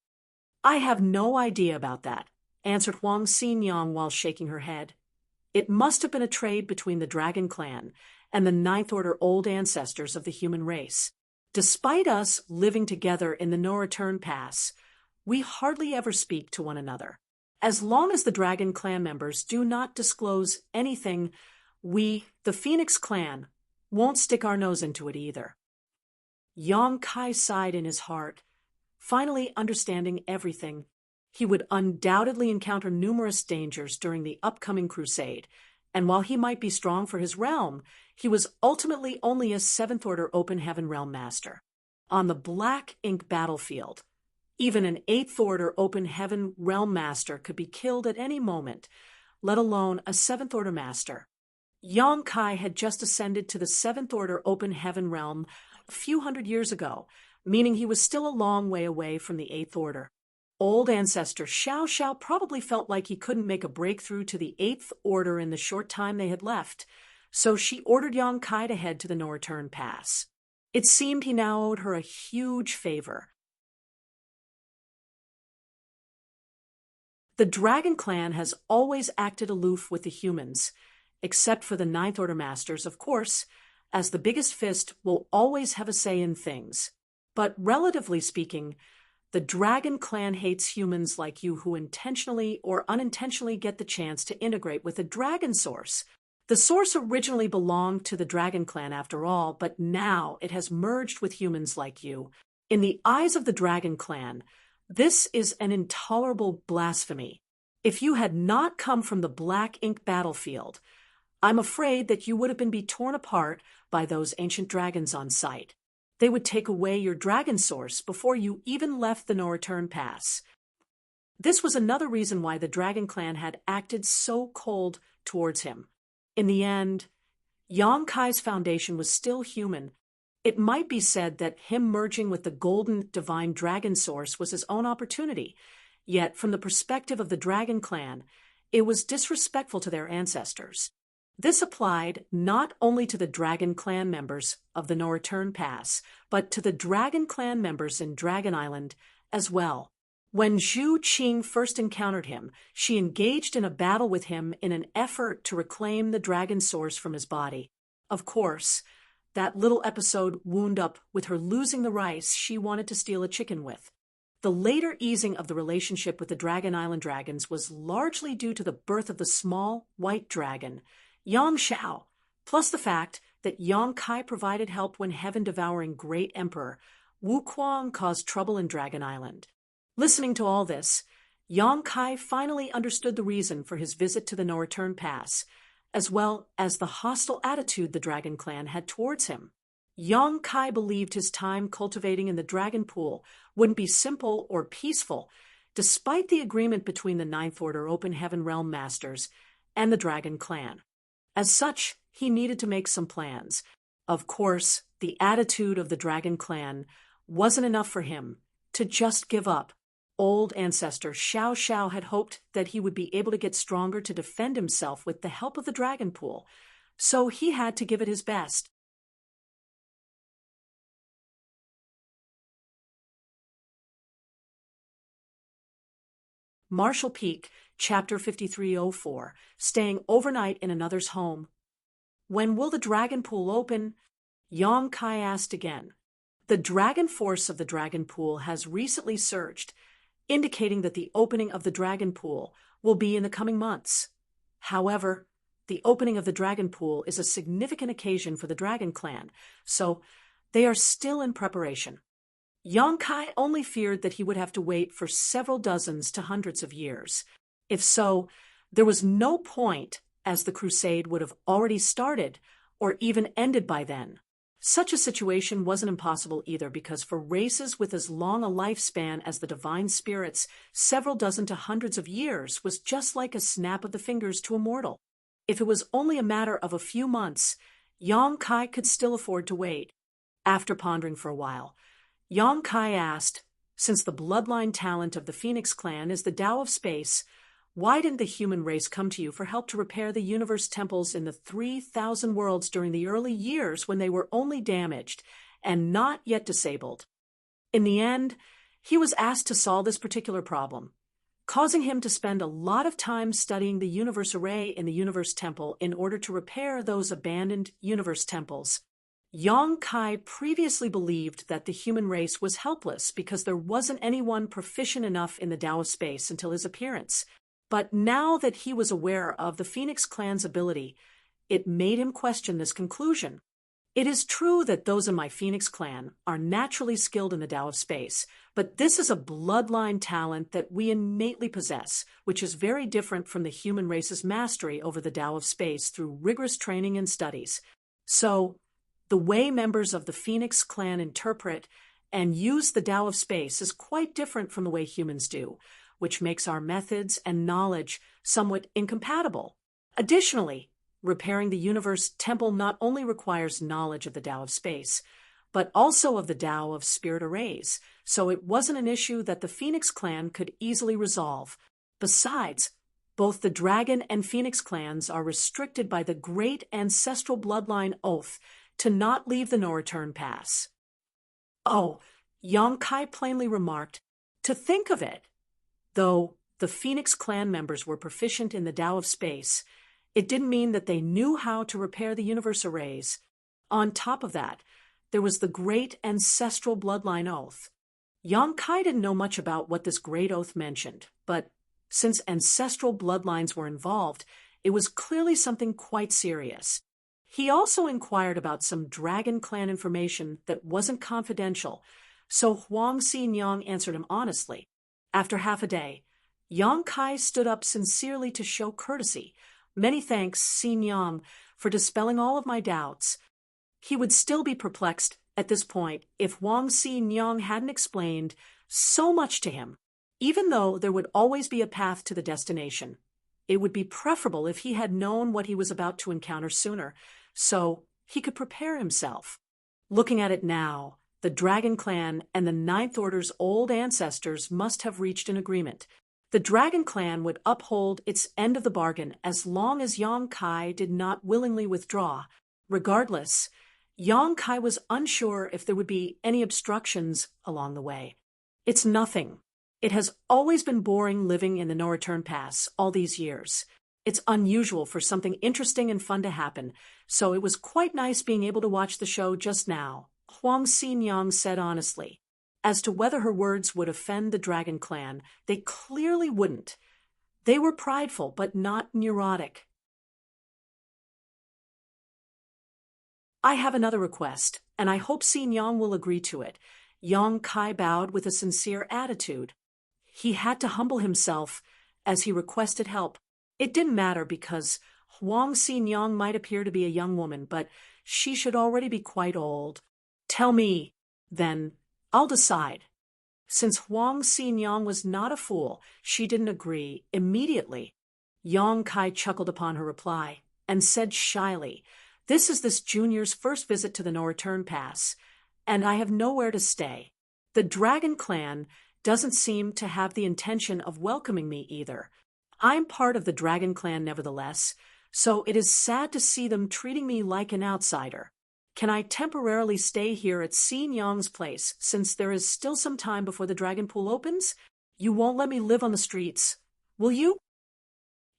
I have no idea about that, answered Huang Xinyang while shaking her head. It must have been a trade between the dragon clan and the ninth-order old ancestors of the human race. Despite us living together in the no-return pass, we hardly ever speak to one another. As long as the dragon clan members do not disclose anything, we, the Phoenix clan, won't stick our nose into it either. Yang Kai sighed in his heart. Finally understanding everything, he would undoubtedly encounter numerous dangers during the upcoming crusade, and while he might be strong for his realm, he was ultimately only a seventh-order open heaven realm master. On the black ink battlefield, even an eighth-order open heaven realm master could be killed at any moment, let alone a seventh-order master. Yang Kai had just ascended to the seventh-order open heaven realm a few hundred years ago, meaning he was still a long way away from the eighth order. Old ancestor Xiao Xiao probably felt like he couldn't make a breakthrough to the eighth order in the short time they had left, so she ordered Yang Kai to head to the no-return pass. It seemed he now owed her a huge favor. The dragon clan has always acted aloof with the humans, except for the ninth order masters, of course, as the biggest fist will always have a say in things. But relatively speaking, the dragon clan hates humans like you who intentionally or unintentionally get the chance to integrate with the dragon source. The source originally belonged to the dragon clan after all, but now it has merged with humans like you. In the eyes of the dragon clan, this is an intolerable blasphemy. If you had not come from the black ink battlefield, I'm afraid that you would have been torn apart by those ancient dragons on sight. They would take away your dragon source before you even left the no-return pass. This was another reason why the dragon clan had acted so cold towards him. In the end, Yang Kai's foundation was still human. It might be said that him merging with the golden divine dragon source was his own opportunity, yet from the perspective of the dragon clan, it was disrespectful to their ancestors. This applied not only to the dragon clan members of the no-return pass, but to the dragon clan members in Dragon Island as well. When Zhu Qing first encountered him, she engaged in a battle with him in an effort to reclaim the dragon source from his body. Of course, that little episode wound up with her losing the rice she wanted to steal a chicken with. The later easing of the relationship with the Dragon Island dragons was largely due to the birth of the small white dragon, Yang Xiao, plus the fact that Yang Kai provided help when heaven-devouring Great Emperor Wu Kuang caused trouble in Dragon Island. Listening to all this, Yang Kai finally understood the reason for his visit to the no-return pass, as well as the hostile attitude the Dragon Clan had towards him. Yang Kai believed his time cultivating in the Dragon Pool wouldn't be simple or peaceful, despite the agreement between the Ninth Order Open Heaven Realm Masters and the Dragon Clan. As such, he needed to make some plans. Of course, the attitude of the dragon clan wasn't enough for him to just give up. Old ancestor Xiao Xiao had hoped that he would be able to get stronger to defend himself with the help of the dragon pool, so he had to give it his best. Marshall Peak, Chapter 5304, Staying Overnight in Another's Home. When will the dragon pool open? Yang Kai asked again. The dragon force of the dragon pool has recently surged, indicating that the opening of the dragon pool will be in the coming months. However, the opening of the dragon pool is a significant occasion for the dragon clan, so they are still in preparation. Yang Kai only feared that he would have to wait for several dozens to hundreds of years. If so, there was no point, as the crusade would have already started or even ended by then. Such a situation wasn't impossible either, because for races with as long a lifespan as the divine spirits, several dozen to hundreds of years was just like a snap of the fingers to a mortal. If it was only a matter of a few months, Yang Kai could still afford to wait. After pondering for a while, Yang Kai asked, since the bloodline talent of the Phoenix clan is the Tao of space, why didn't the human race come to you for help to repair the universe temples in the 3,000 worlds during the early years when they were only damaged and not yet disabled? In the end, he was asked to solve this particular problem, causing him to spend a lot of time studying the universe array in the universe temple in order to repair those abandoned universe temples. Yang Kai previously believed that the human race was helpless because there wasn't anyone proficient enough in the Tao of space until his appearance. But now that he was aware of the Phoenix clan's ability, it made him question this conclusion. It is true that those in my Phoenix clan are naturally skilled in the Tao of space, but this is a bloodline talent that we innately possess, which is very different from the human race's mastery over the Tao of space through rigorous training and studies. So, the way members of the Phoenix clan interpret and use the Tao of space is quite different from the way humans do, which makes our methods and knowledge somewhat incompatible. Additionally, repairing the universe temple not only requires knowledge of the Tao of space, but also of the Tao of spirit arrays, so it wasn't an issue that the Phoenix clan could easily resolve. Besides, both the Dragon and Phoenix clans are restricted by the great ancestral bloodline oath to not leave the no-return pass. Oh, Yang Kai plainly remarked, to think of it. Though the Phoenix clan members were proficient in the Tao of space, it didn't mean that they knew how to repair the universe arrays. On top of that, there was the great ancestral bloodline oath. Yang Kai didn't know much about what this great oath mentioned, but since ancestral bloodlines were involved, it was clearly something quite serious. He also inquired about some Dragon clan information that wasn't confidential, so Huang Xinyang answered him honestly. After half a day, Yang Kai stood up sincerely to show courtesy. Many thanks, Xinyang, for dispelling all of my doubts. He would still be perplexed at this point if Huang Xinyang hadn't explained so much to him. Even though there would always be a path to the destination, it would be preferable if he had known what he was about to encounter sooner, so he could prepare himself. Looking at it now, the Dragon clan and the Ninth Order's old ancestors must have reached an agreement. The Dragon clan would uphold its end of the bargain as long as Yang Kai did not willingly withdraw. Regardless, Yang Kai was unsure if there would be any obstructions along the way. It's nothing. It has always been boring living in the no-return pass all these years. It's unusual for something interesting and fun to happen, so it was quite nice being able to watch the show just now, Huang Xinyang said honestly. As to whether her words would offend the Dragon clan, they clearly wouldn't. They were prideful, but not neurotic. I have another request, and I hope Xinyang will agree to it. Yang Kai bowed with a sincere attitude. He had to humble himself as he requested help. It didn't matter because Huang Xinyang might appear to be a young woman, but she should already be quite old. Tell me, then, I'll decide. Since Huang Xinyang was not a fool, she didn't agree immediately. Yang Kai chuckled upon her reply and said shyly, This is this junior's first visit to the No Return Pass, and I have nowhere to stay. The Dragon Clan doesn't seem to have the intention of welcoming me either. I'm part of the Dragon Clan nevertheless, so it is sad to see them treating me like an outsider. Can I temporarily stay here at Xin Yang's place, since there is still some time before the Dragon Pool opens? You won't let me live on the streets, will you?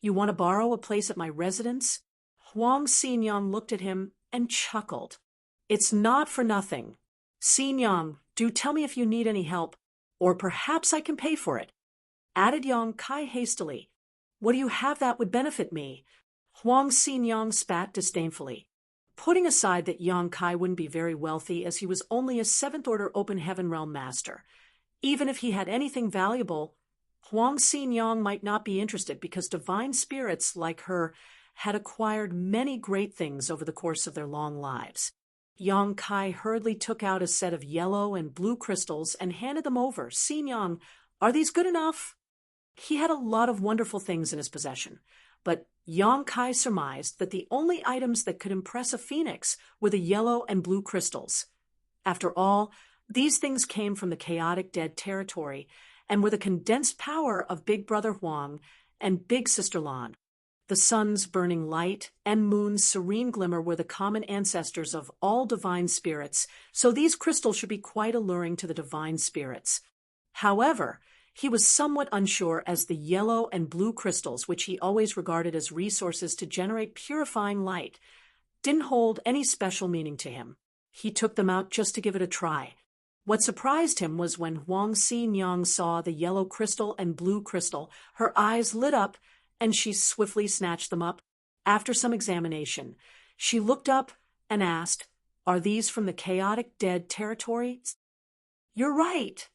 You want to borrow a place at my residence? Huang Xinyang looked at him and chuckled. It's not for nothing. Xinyang, do tell me if you need any help, or perhaps I can pay for it. Added Yang Kai hastily. What do you have that would benefit me? Huang Xinyang spat disdainfully. Putting aside that Yang Kai wouldn't be very wealthy as he was only a 7th Order Open Heaven Realm Master, even if he had anything valuable, Huang Xinyang might not be interested because divine spirits like her had acquired many great things over the course of their long lives. Yang Kai hurriedly took out a set of yellow and blue crystals and handed them over. Xinyang, are these good enough? He had a lot of wonderful things in his possession, but Yang Kai surmised that the only items that could impress a phoenix were the yellow and blue crystals. After all, these things came from the chaotic dead territory and were the condensed power of Big Brother Huang and Big Sister Lan. The sun's burning light and moon's serene glimmer were the common ancestors of all divine spirits, so these crystals should be quite alluring to the divine spirits. However, he was somewhat unsure as the yellow and blue crystals, which he always regarded as resources to generate purifying light, didn't hold any special meaning to him. He took them out just to give it a try. What surprised him was when Huang Xinyang saw the yellow crystal and blue crystal, her eyes lit up and she swiftly snatched them up. After some examination, she looked up and asked, "Are these from the chaotic dead territory?" "You're right."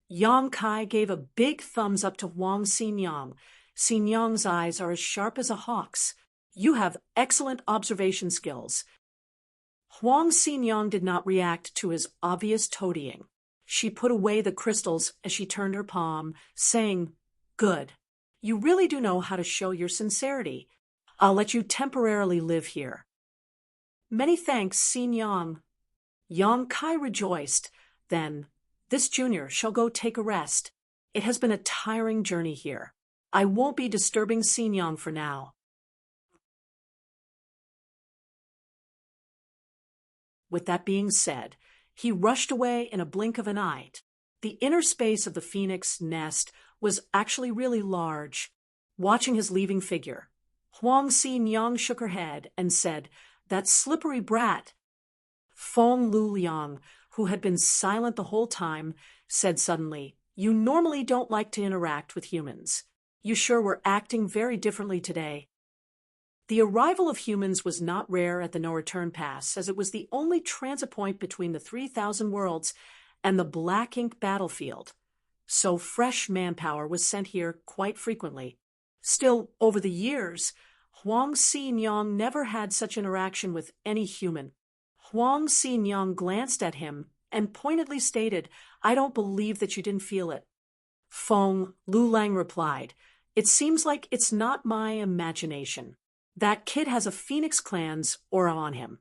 Yang Kai gave a big thumbs up to Huang Xinyang. Xinyang's eyes are as sharp as a hawk's. You have excellent observation skills. Huang Xinyang did not react to his obvious toadying. She put away the crystals as she turned her palm, saying, "Good. You really do know how to show your sincerity. I'll let you temporarily live here." "Many thanks, Xinyang." Yang Kai rejoiced. Then, "This junior shall go take a rest. It has been a tiring journey here. I won't be disturbing Xinyang for now." With that being said, he rushed away in a blink of an eye. The inner space of the phoenix nest was actually really large. Watching his leaving figure, Huang Xinyang shook her head and said, "That slippery brat." Feng Luliang, who had been silent the whole time, said suddenly, "You normally don't like to interact with humans. You sure were acting very differently today." The arrival of humans was not rare at the No Return Pass, as it was the only transit point between the 3,000 worlds and the black ink battlefield. So fresh manpower was sent here quite frequently. Still, over the years, Huang Xinyang never had such interaction with any human. Huang Xinyang glanced at him and pointedly stated, "I don't believe that you didn't feel it." Feng Lulang replied, "It seems like it's not my imagination. That kid has a Phoenix Clan's aura on him."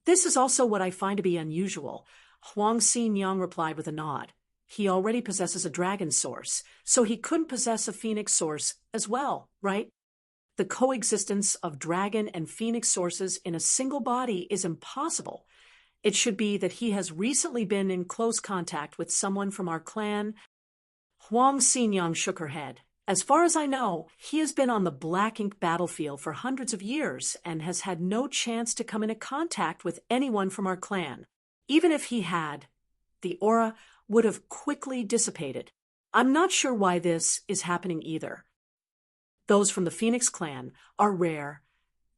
"This is also what I find to be unusual," Huang Xinyang replied with a nod. "He already possesses a dragon source, so he couldn't possess a Phoenix source as well, right? The coexistence of dragon and Phoenix sources in a single body is impossible. It should be that he has recently been in close contact with someone from our clan." Huang Xinyang shook her head. "As far as I know, he has been on the black ink battlefield for hundreds of years and has had no chance to come into contact with anyone from our clan. Even if he had, the aura would have quickly dissipated. I'm not sure why this is happening either. Those from the Phoenix Clan are rare,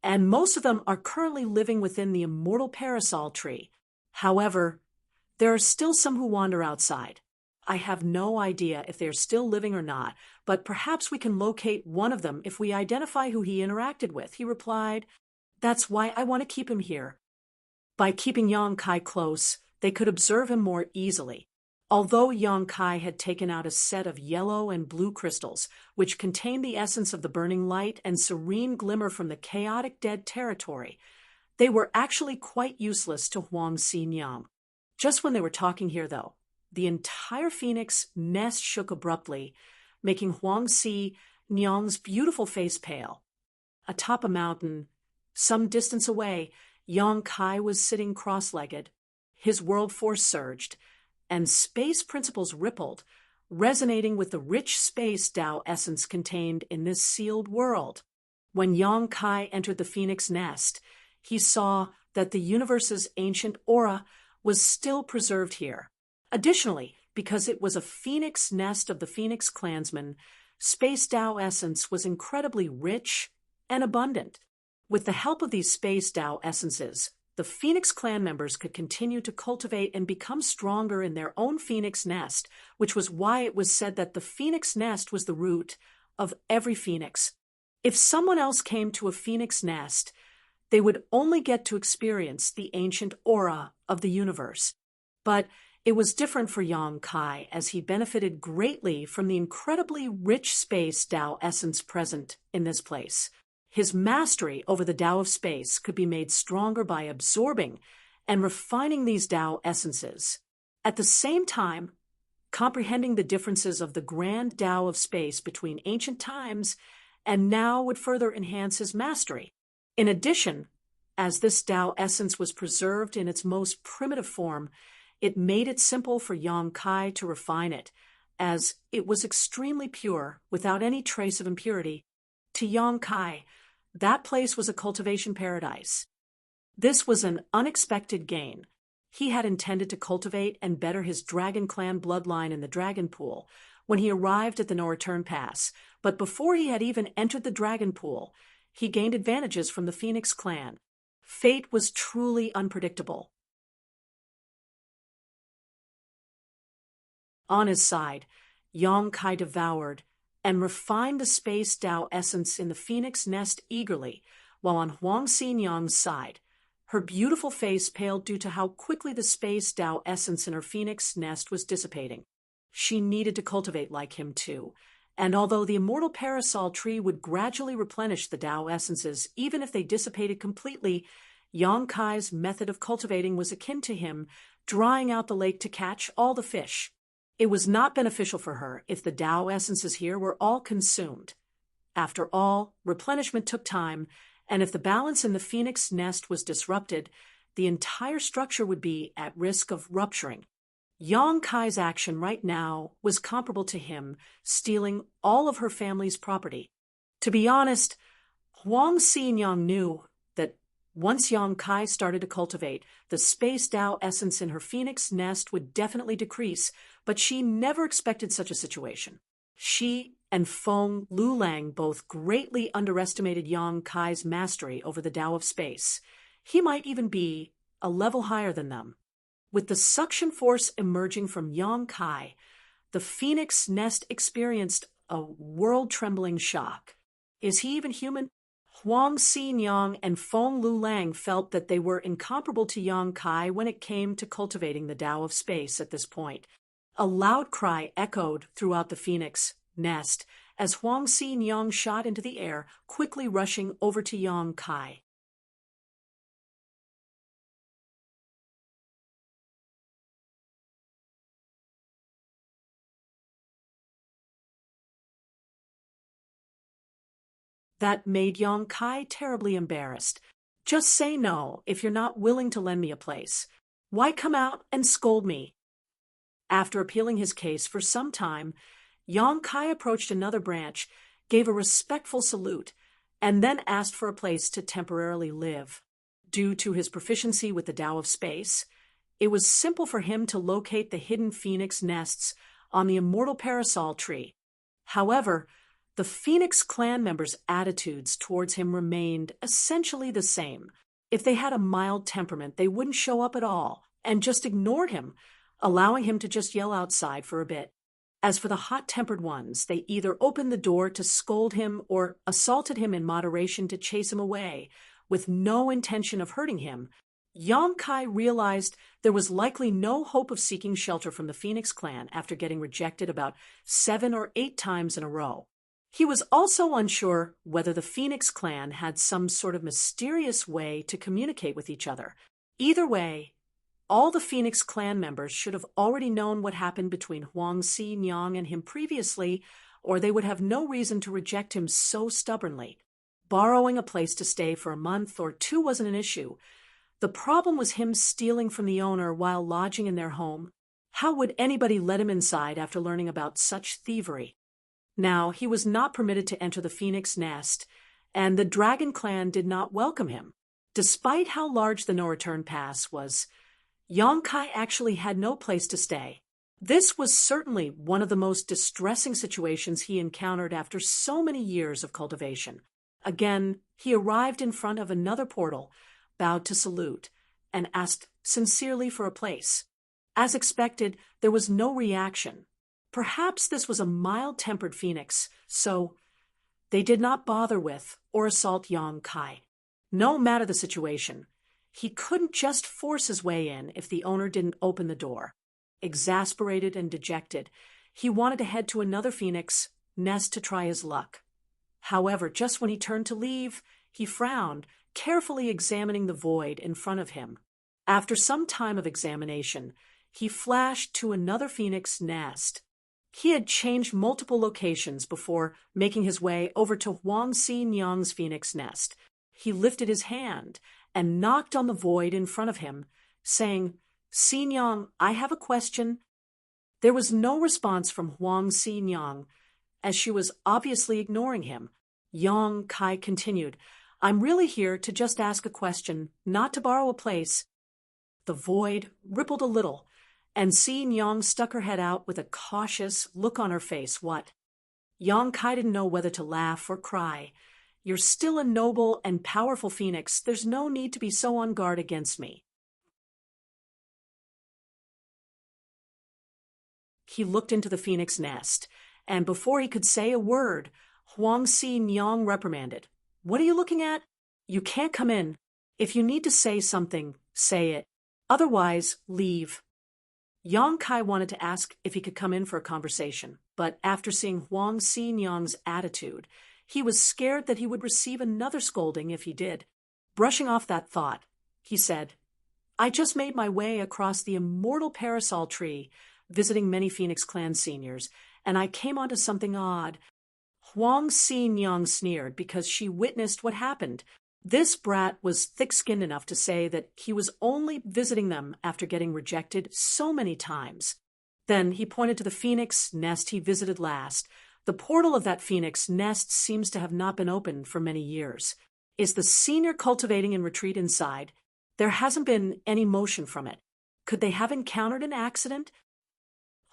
and most of them are currently living within the immortal parasol tree. However, there are still some who wander outside. I have no idea if they are still living or not, but perhaps we can locate one of them if we identify who he interacted with," he replied. "That's why I want to keep him here." By keeping Yang Kai close, they could observe him more easily. Although Yang Kai had taken out a set of yellow and blue crystals, which contained the essence of the burning light and serene glimmer from the chaotic dead territory, They were actually quite useless to Huang Xinjiang. Just when they were talking here, though, the entire phoenix nest shook abruptly, making Huang Xinjiang's beautiful face pale. Atop a mountain, some distance away, Yang Kai was sitting cross-legged. His world force surged, and space principles rippled, resonating with the rich space Tao essence contained in this sealed world. When Yang Kai entered the phoenix nest, he saw that the universe's ancient aura was still preserved here. Additionally, because it was a phoenix nest of the Phoenix Clansmen, space Tao essence was incredibly rich and abundant. With the help of these space Tao essences, the Phoenix Clan members could continue to cultivate and become stronger in their own phoenix nest, which was why it was said that the phoenix nest was the root of every phoenix. If someone else came to a phoenix nest, they would only get to experience the ancient aura of the universe. But it was different for Yang Kai, as he benefited greatly from the incredibly rich space Tao essence present in this place. His mastery over the Tao of space could be made stronger by absorbing and refining these Tao essences. At the same time, comprehending the differences of the grand Tao of space between ancient times and now would further enhance his mastery. In addition, as this Tao essence was preserved in its most primitive form, it made it simple for Yang Kai to refine it, as it was extremely pure, without any trace of impurity. To Yang Kai, that place was a cultivation paradise. This was an unexpected gain. He had intended to cultivate and better his Dragon Clan bloodline in the Dragon Pool when he arrived at the No Return Pass, but before he had even entered the Dragon Pool, he gained advantages from the Phoenix Clan. Fate was truly unpredictable. On his side, Yang Kai devoured and refined the space Tao essence in the phoenix nest eagerly, while on Huang Xinjiang's side, her beautiful face paled due to how quickly the space Tao essence in her phoenix nest was dissipating. She needed to cultivate like him too, and although the immortal parasol tree would gradually replenish the Tao essences even if they dissipated completely, Yang Kai's method of cultivating was akin to him drying out the lake to catch all the fish. It was not beneficial for her if the Tao essences here were all consumed. After all, replenishment took time, and if the balance in the phoenix nest was disrupted, the entire structure would be at risk of rupturing. Yang Kai's action right now was comparable to him stealing all of her family's property. To be honest, Huang Xinjiang knew that once Yang Kai started to cultivate, the space Tao essence in her phoenix nest would definitely decrease, but she never expected such a situation. She and Feng Lulang both greatly underestimated Yang Kai's mastery over the Tao of space. He might even be a level higher than them. With the suction force emerging from Yang Kai, the phoenix nest experienced a world-trembling shock. Is he even human? Huang Xinjiang and Feng Lulang felt that they were incomparable to Yang Kai when it came to cultivating the Tao of space at this point. A loud cry echoed throughout the phoenix nest as Huang Xinjiang shot into the air, quickly rushing over to Yang Kai. That made Yang Kai terribly embarrassed. Just say no if you're not willing to lend me a place. Why come out and scold me? After appealing his case for some time, Yang Kai approached another branch, gave a respectful salute, and then asked for a place to temporarily live. Due to his proficiency with the Tao of space, it was simple for him to locate the hidden phoenix nests on the immortal parasol tree. However, the Phoenix Clan members' attitudes towards him remained essentially the same. If they had a mild temperament, they wouldn't show up at all and just ignored him, allowing him to just yell outside for a bit. As for the hot-tempered ones, they either opened the door to scold him or assaulted him in moderation to chase him away, with no intention of hurting him. Yang Kai realized there was likely no hope of seeking shelter from the Phoenix Clan after getting rejected about 7 or 8 times in a row. He was also unsure whether the Phoenix clan had some sort of mysterious way to communicate with each other. Either way, all the Phoenix clan members should have already known what happened between Huang Xi-Nyang and him previously, or they would have no reason to reject him so stubbornly. Borrowing a place to stay for a month or two wasn't an issue. The problem was him stealing from the owner while lodging in their home. How would anybody let him inside after learning about such thievery? Now, he was not permitted to enter the Phoenix nest, and the Dragon Clan did not welcome him. Despite how large the no-return pass was, Yongkai actually had no place to stay. This was certainly one of the most distressing situations he encountered after so many years of cultivation. Again, he arrived in front of another portal, bowed to salute, and asked sincerely for a place. As expected, there was no reaction. Perhaps this was a mild-tempered phoenix, so they did not bother with or assault Yongkai. No matter the situation, he couldn't just force his way in if the owner didn't open the door. Exasperated and dejected, he wanted to head to another phoenix nest to try his luck. However, just when he turned to leave, he frowned, carefully examining the void in front of him. After some time of examination, he flashed to another phoenix nest. He had changed multiple locations before making his way over to Huang Xi-Nyang's phoenix nest. He lifted his hand and knocked on the void in front of him, saying, "Xi-Nyang, I have a question." There was no response from Huang Xi-Nyang, as she was obviously ignoring him. Yongkai continued, "I'm really here to just ask a question, not to borrow a place." The void rippled a little, and Xi-Nyang stuck her head out with a cautious look on her face. "What?" Yongkai didn't know whether to laugh or cry. "You're still a noble and powerful phoenix. There's no need to be so on guard against me." He looked into the phoenix nest, and before he could say a word, Huang Xi-Nyang reprimanded. "What are you looking at? You can't come in. If you need to say something, say it. Otherwise, leave." Yongkai wanted to ask if he could come in for a conversation, but after seeing Huang Xi-Nyang's attitude, he was scared that he would receive another scolding if he did. Brushing off that thought, he said, "I just made my way across the immortal parasol tree, visiting many Phoenix Clan seniors, and I came onto something odd." Huang Xi-Nyang sneered because she witnessed what happened. This brat was thick-skinned enough to say that he was only visiting them after getting rejected so many times. Then he pointed to the phoenix nest he visited last. The portal of that phoenix nest seems to have not been opened for many years. Is the senior cultivating in retreat inside? There hasn't been any motion from it. Could they have encountered an accident?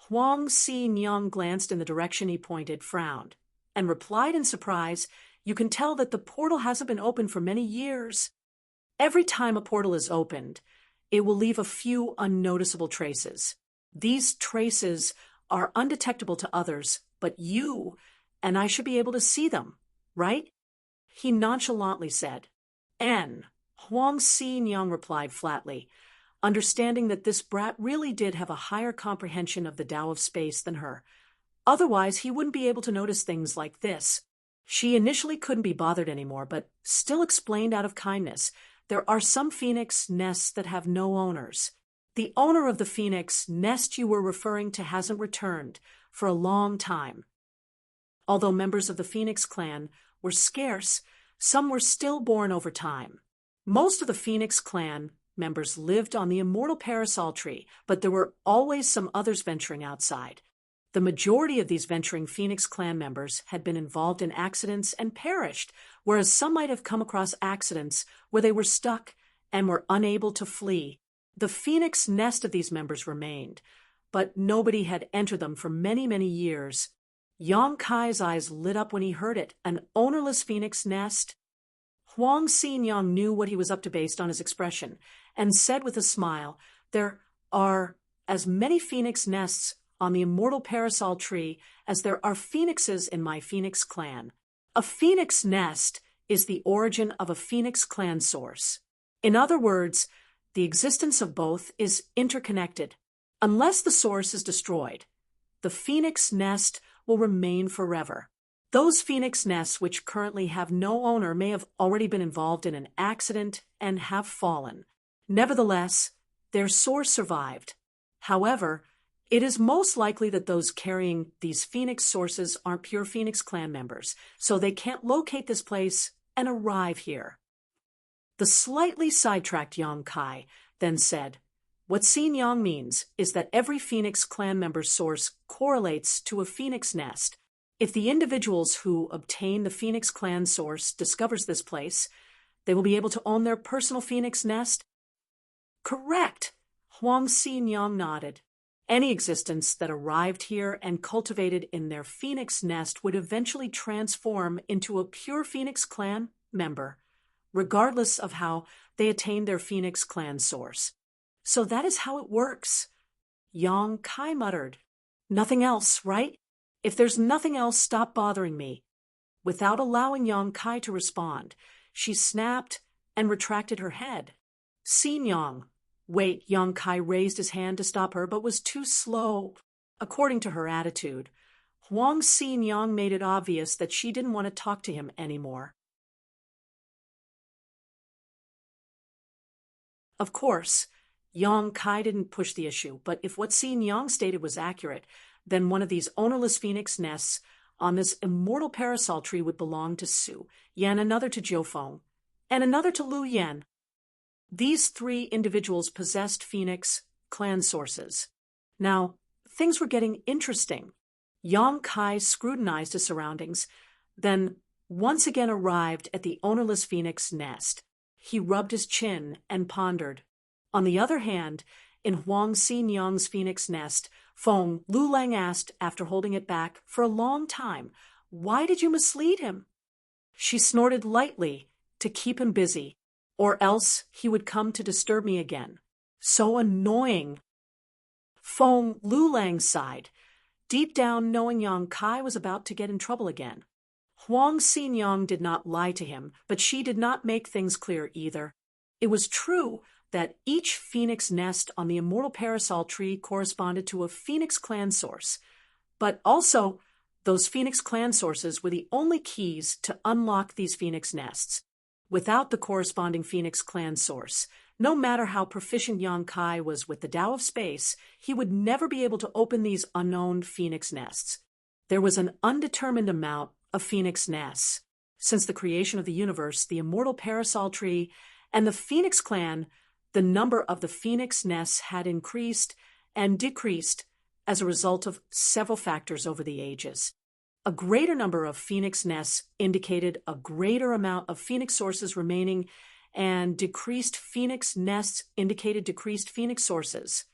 Huang Xi-Nyang glanced in the direction he pointed, frowned, and replied in surprise, "You can tell that the portal hasn't been opened for many years." Every time a portal is opened, it will leave a few unnoticeable traces. These traces are undetectable to others, but you and I should be able to see them, right? He nonchalantly said. "N," Huang Xi-Nyang replied flatly, understanding that this brat really did have a higher comprehension of the Tao of space than her. Otherwise, he wouldn't be able to notice things like this. She initially couldn't be bothered anymore, but still explained out of kindness. There are some phoenix nests that have no owners. The owner of the phoenix nest you were referring to hasn't returned for a long time. Although members of the Phoenix clan were scarce, some were still born over time. Most of the Phoenix clan members lived on the immortal parasol tree, but there were always some others venturing outside. The majority of these venturing Phoenix clan members had been involved in accidents and perished, whereas some might have come across accidents where they were stuck and were unable to flee. The Phoenix nest of these members remained, but nobody had entered them for many, many years. Yongkai's eyes lit up when he heard it. An ownerless Phoenix nest? Huang Xi-Nyang knew what he was up to based on his expression, and said with a smile, "There are as many Phoenix nests on the immortal parasol tree as there are phoenixes in my Phoenix clan. A Phoenix nest is the origin of a Phoenix clan source. In other words, the existence of both is interconnected. Unless the source is destroyed, the Phoenix nest will remain forever. Those phoenix nests which currently have no owner may have already been involved in an accident and have fallen. Nevertheless, their source survived. However, it is most likely that those carrying these phoenix sources aren't pure Phoenix Clan members, so they can't locate this place and arrive here. The slightly sidetracked Yang Kai then said, "What Xin Yang means is that every Phoenix Clan member's source correlates to a phoenix nest. If the individuals who obtain the Phoenix Clan source discovers this place, they will be able to own their personal phoenix nest?" "Correct," Huang Xin Yang nodded. "Any existence that arrived here and cultivated in their phoenix nest would eventually transform into a pure Phoenix Clan member, regardless of how they attained their Phoenix Clan source. So that is how it works." Yang Kai muttered, "Nothing else, right? If there's nothing else, stop bothering me." Without allowing Yang Kai to respond, she snapped and retracted her head. "Xin Yang." Wait, Yang Kai raised his hand to stop her, but was too slow. According to her attitude, Huang Xin Yang made it obvious that she didn't want to talk to him anymore. Of course, Yang Kai didn't push the issue, but if what Xin Yang stated was accurate, then one of these ownerless phoenix nests on this immortal parasol tree would belong to Su Yan, another to Jiu Feng, and another to Lu Yan. These three individuals possessed Phoenix Clan sources. Now, things were getting interesting. Yang Kai scrutinized his surroundings, then once again arrived at the ownerless Phoenix nest. He rubbed his chin and pondered. On the other hand, in Huang Xin Yang's Phoenix nest, Feng Lulang asked, after holding it back for a long time, "Why did you mislead him?" She snorted lightly to keep him busy, or else he would come to disturb me again. So annoying. Feng Lulang sighed, deep down knowing Yang Kai was about to get in trouble again. Huang Xin Yang did not lie to him, but she did not make things clear either. It was true that each phoenix nest on the immortal parasol tree corresponded to a Phoenix Clan source, but also those Phoenix Clan sources were the only keys to unlock these phoenix nests. Without the corresponding Phoenix Clan source, no matter how proficient Yang Kai was with the Tao of Space, he would never be able to open these unknown phoenix nests. There was an undetermined amount of phoenix nests. Since the creation of the universe, the immortal parasol tree, and the Phoenix Clan, the number of the phoenix nests had increased and decreased as a result of several factors over the ages. A greater number of phoenix nests indicated a greater amount of phoenix sources remaining, and decreased phoenix nests indicated decreased phoenix sources.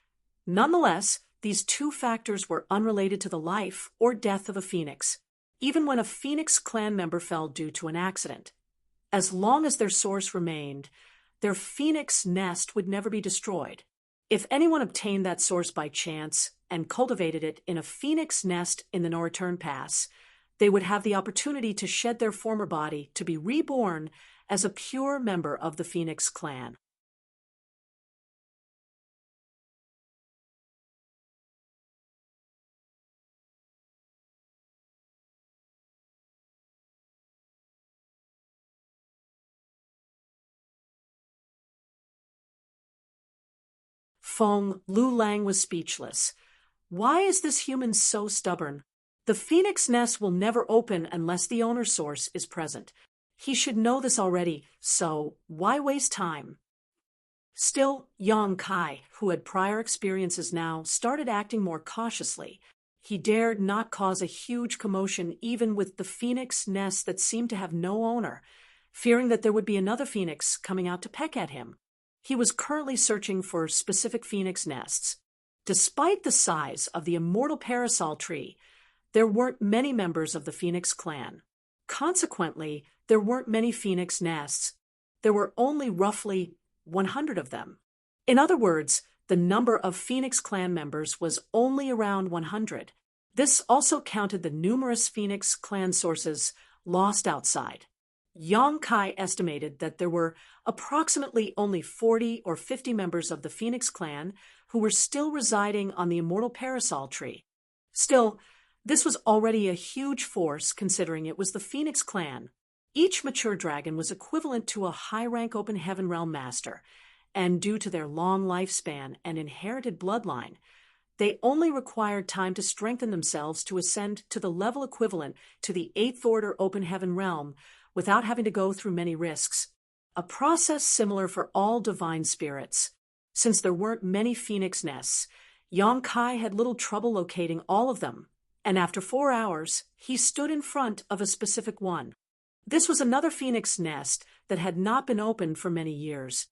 Nonetheless, these two factors were unrelated to the life or death of a phoenix, even when a Phoenix Clan member fell due to an accident. As long as their source remained, their phoenix nest would never be destroyed. If anyone obtained that source by chance and cultivated it in a phoenix nest in the no-return pass, they would have the opportunity to shed their former body to be reborn as a pure member of the Phoenix Clan. Feng Lulang was speechless. Why is this human so stubborn? The phoenix nest will never open unless the owner source is present. He should know this already, so why waste time? Still, Yang Kai, who had prior experiences now, started acting more cautiously. He dared not cause a huge commotion even with the phoenix nest that seemed to have no owner, fearing that there would be another phoenix coming out to peck at him. He was currently searching for specific phoenix nests. Despite the size of the immortal parasol tree, there weren't many members of the Phoenix Clan. Consequently, there weren't many phoenix nests. There were only roughly 100 of them. In other words, the number of Phoenix Clan members was only around 100. This also counted the numerous Phoenix Clan sources lost outside. Yang Kai estimated that there were approximately only 40 or 50 members of the Phoenix Clan who were still residing on the immortal parasol tree. Still, This was already a huge force considering it was the Phoenix clan. Each mature dragon was equivalent to a high-rank open heaven realm master, and due to their long lifespan and inherited bloodline, they only required time to strengthen themselves to ascend to the level equivalent to the 8th Order Open Heaven realm without having to go through many risks. A process similar for all divine spirits. Since there weren't many phoenix nests, Yong Kai had little trouble locating all of them, and after 4 hours, he stood in front of a specific one. This was another phoenix nest that had not been opened for many years.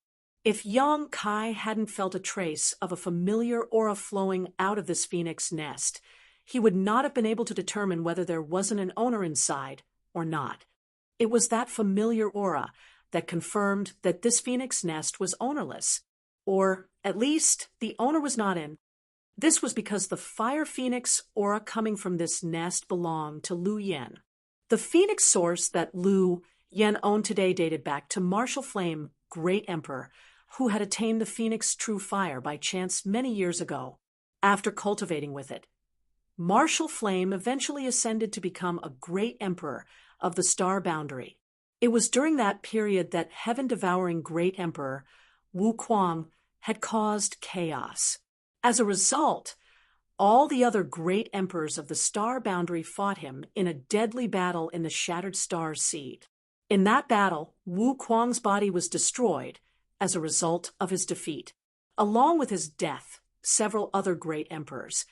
If Yong Kai hadn't felt a trace of a familiar aura flowing out of this phoenix nest, he would not have been able to determine whether there wasn't an owner inside or not. It was that familiar aura that confirmed that this phoenix nest was ownerless, or at least the owner was not in. This was because the fire phoenix aura coming from this nest belonged to Lu Yen. The phoenix source that Lu Yen owned today dated back to Martial Flame, Great Emperor, who had attained the phoenix true fire by chance many years ago. After cultivating with it, Martial Flame eventually ascended to become a great emperor of the star boundary. It was during that period that heaven-devouring great emperor Wu Kuang had caused chaos. As a result, all the other great emperors of the star boundary fought him in a deadly battle in the Shattered Stars Seed. In that battle, Wu Kuang's body was destroyed as a result of his defeat. Along with his death, several other great emperors,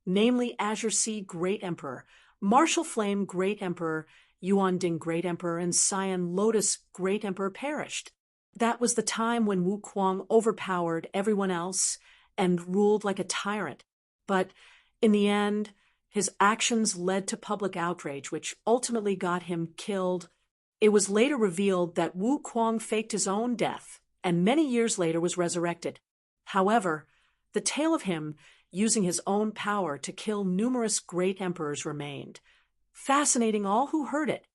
namely Azure Sea Great Emperor, Martial Flame Great Emperor, Yuan Ding Great Emperor, and Cyan Lotus Great Emperor perished. That was the time when Wu Kuang overpowered everyone else and ruled like a tyrant. But in the end, his actions led to public outrage, which ultimately got him killed. It was later revealed that Wu Kuang faked his own death and many years later was resurrected. However, the tale of him using his own power to kill numerous great emperors remained, fascinating all who heard it.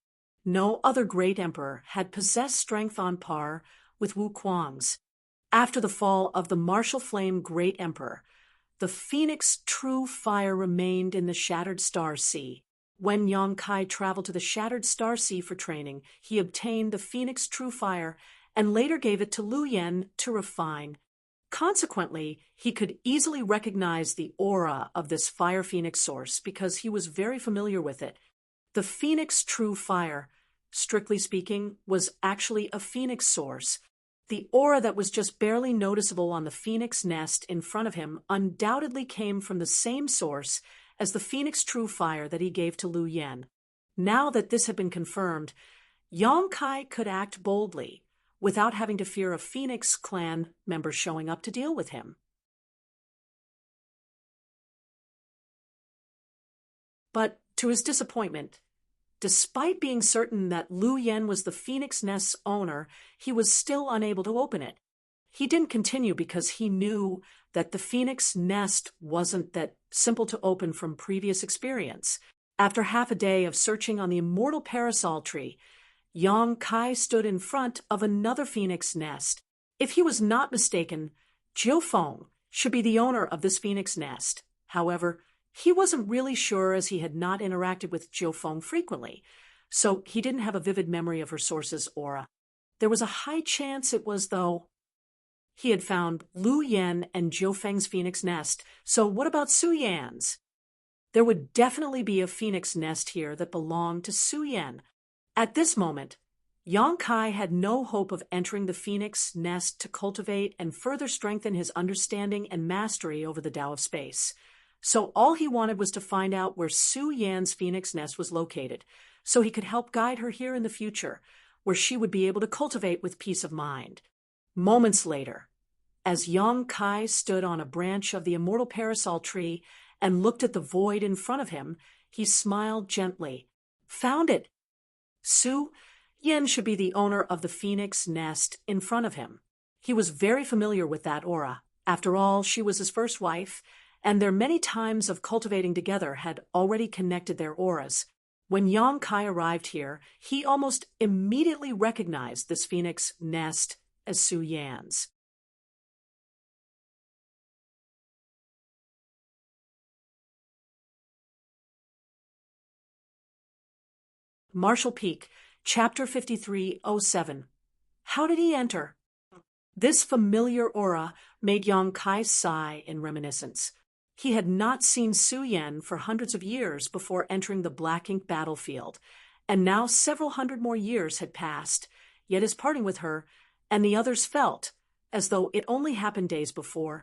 No other great emperor had possessed strength on par with Wu Kuang's. After the fall of the Martial Flame Great Emperor, the Phoenix True Fire remained in the Shattered Star Sea. When Yong Kai traveled to the Shattered Star Sea for training, he obtained the Phoenix True Fire and later gave it to Lu Yen to refine. Consequently, he could easily recognize the aura of this fire phoenix source because he was very familiar with it. The Phoenix True Fire, strictly speaking, was actually a phoenix source. The aura that was just barely noticeable on the phoenix nest in front of him undoubtedly came from the same source as the Phoenix True Fire that he gave to Lu Yen. Now that this had been confirmed, Yong Kai could act boldly, without having to fear a Phoenix clan member showing up to deal with him. But to his disappointment, despite being certain that Lu Yen was the Phoenix Nest's owner, he was still unable to open it. He didn't continue because he knew that the Phoenix Nest wasn't that simple to open from previous experience. After half a day of searching on the immortal parasol tree, Yong Kai stood in front of another phoenix nest. If he was not mistaken, Jiu Feng should be the owner of this phoenix nest. However, he wasn't really sure as he had not interacted with Jiu Feng frequently, so he didn't have a vivid memory of her source's aura. There was a high chance it was, though. He had found Lu Yen and Jiu Feng's phoenix nest, so what about Su Yan's? There would definitely be a phoenix nest here that belonged to Su Yan. At this moment, Yong Kai had no hope of entering the phoenix nest to cultivate and further strengthen his understanding and mastery over the Tao of space. So all he wanted was to find out where Su Yan's phoenix nest was located, so he could help guide her here in the future, where she would be able to cultivate with peace of mind. Moments later, as Yong Kai stood on a branch of the immortal parasol tree and looked at the void in front of him, he smiled gently. Found it! Su Yan should be the owner of the phoenix nest in front of him. He was very familiar with that aura. After all, she was his first wife, and their many times of cultivating together had already connected their auras. When Yong Kai arrived here, he almost immediately recognized this phoenix nest as Su Yan's. Marshall Peak, Chapter 5307. How did he enter? This familiar aura made Yang Kai sigh in reminiscence. He had not seen Su Yan for hundreds of years before entering the black ink battlefield, and now several hundred more years had passed, yet his parting with her and the others felt as though it only happened days before.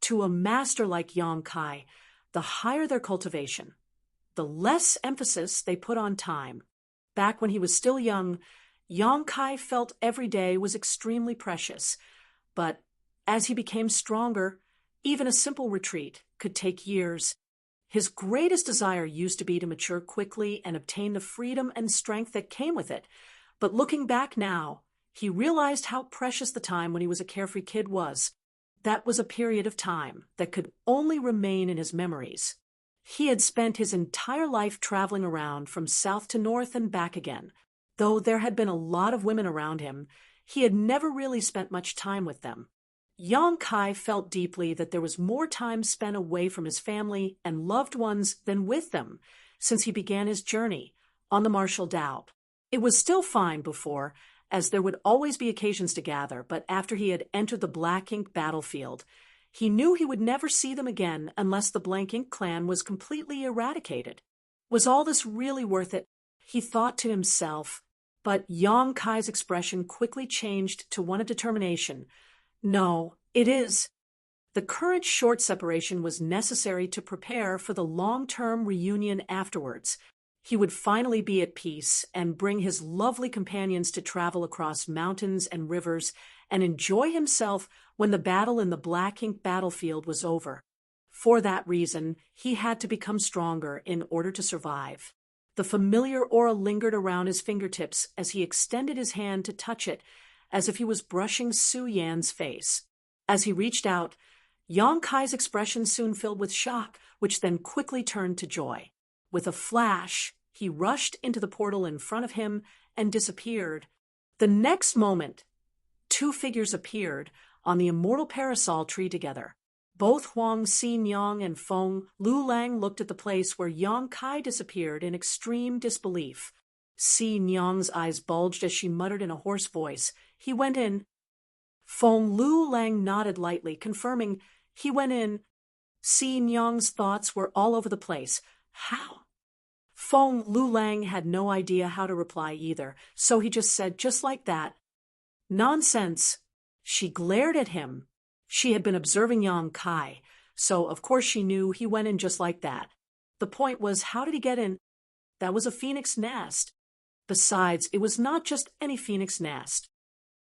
To a master like Yang Kai, the higher their cultivation, the less emphasis they put on time. Back when he was still young, Yang Kai felt every day was extremely precious, but as he became stronger, even a simple retreat could take years. His greatest desire used to be to mature quickly and obtain the freedom and strength that came with it, but looking back now, he realized how precious the time when he was a carefree kid was. That was a period of time that could only remain in his memories. He had spent his entire life traveling around from south to north and back again. Though there had been a lot of women around him, he had never really spent much time with them. Yang Kai felt deeply that there was more time spent away from his family and loved ones than with them since he began his journey on the martial Tao. It was still fine before, as there would always be occasions to gather, but after he had entered the black ink battlefield, he knew he would never see them again unless the Blank Ink clan was completely eradicated. Was all this really worth it? He thought to himself, but Yang Kai's expression quickly changed to one of determination. No, it is. The current short separation was necessary to prepare for the long-term reunion afterwards. He would finally be at peace and bring his lovely companions to travel across mountains and rivers and enjoy himself when the battle in the black ink battlefield was over. For that reason, he had to become stronger in order to survive. The familiar aura lingered around his fingertips as he extended his hand to touch it, as if he was brushing Su Yan's face. As he reached out, Yang Kai's expression soon filled with shock, which then quickly turned to joy. With a flash, he rushed into the portal in front of him and disappeared. The next moment, two figures appeared on the immortal parasol tree together. Both Huang Xinyang and Feng Lulang looked at the place where Yang Kai disappeared in extreme disbelief. Xinyang's eyes bulged as she muttered in a hoarse voice, "He went in." Feng Lulang nodded lightly, confirming, "He went in." Xinyang's thoughts were all over the place. How? Feng Lulang had no idea how to reply either, so he just said, "Just like that." "Nonsense." She glared at him. She had been observing Yang Kai, so of course she knew he went in just like that. The point was, how did he get in? That was a phoenix nest. Besides, it was not just any phoenix nest.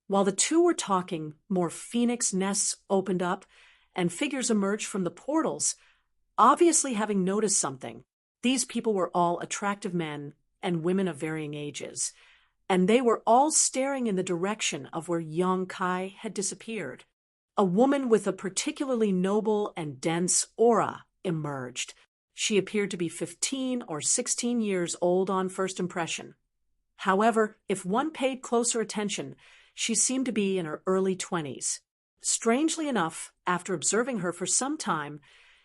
While the two were talking, more phoenix nests opened up, and figures emerged from the portals, obviously having noticed something. These people were all attractive men and women of varying ages, and they were all staring in the direction of where Yang Kai had disappeared. A woman with a particularly noble and dense aura emerged. She appeared to be 15 or 16 years old on first impression. However, if one paid closer attention, she seemed to be in her early 20s. Strangely enough, after observing her for some time,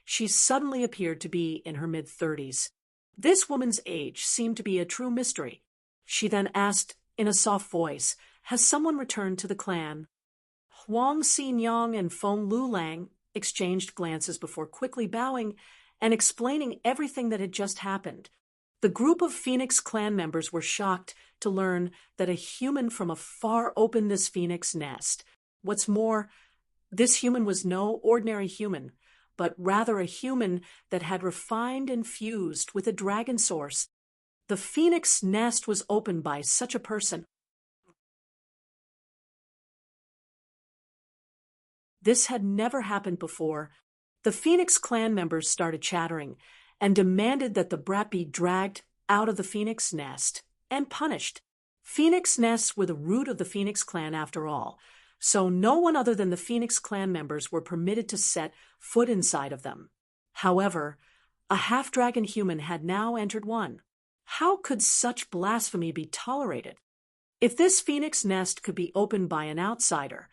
she suddenly appeared to be in her mid-30s. This woman's age seemed to be a true mystery. She then asked in a soft voice, "Has someone returned to the clan?" Huang Xinyang and Feng Lulang exchanged glances before quickly bowing and explaining everything that had just happened. The group of Phoenix clan members were shocked to learn that a human from afar opened this phoenix nest. What's more, this human was no ordinary human, but rather a human that had refined and fused with a dragon source. The phoenix nest was opened by such a person. This had never happened before. The Phoenix clan members started chattering and demanded that the brat be dragged out of the Phoenix nest and punished. Phoenix nests were the root of the Phoenix clan after all, so no one other than the Phoenix clan members were permitted to set foot inside of them. However, a half-dragon human had now entered one. How could such blasphemy be tolerated? If this Phoenix nest could be opened by an outsider,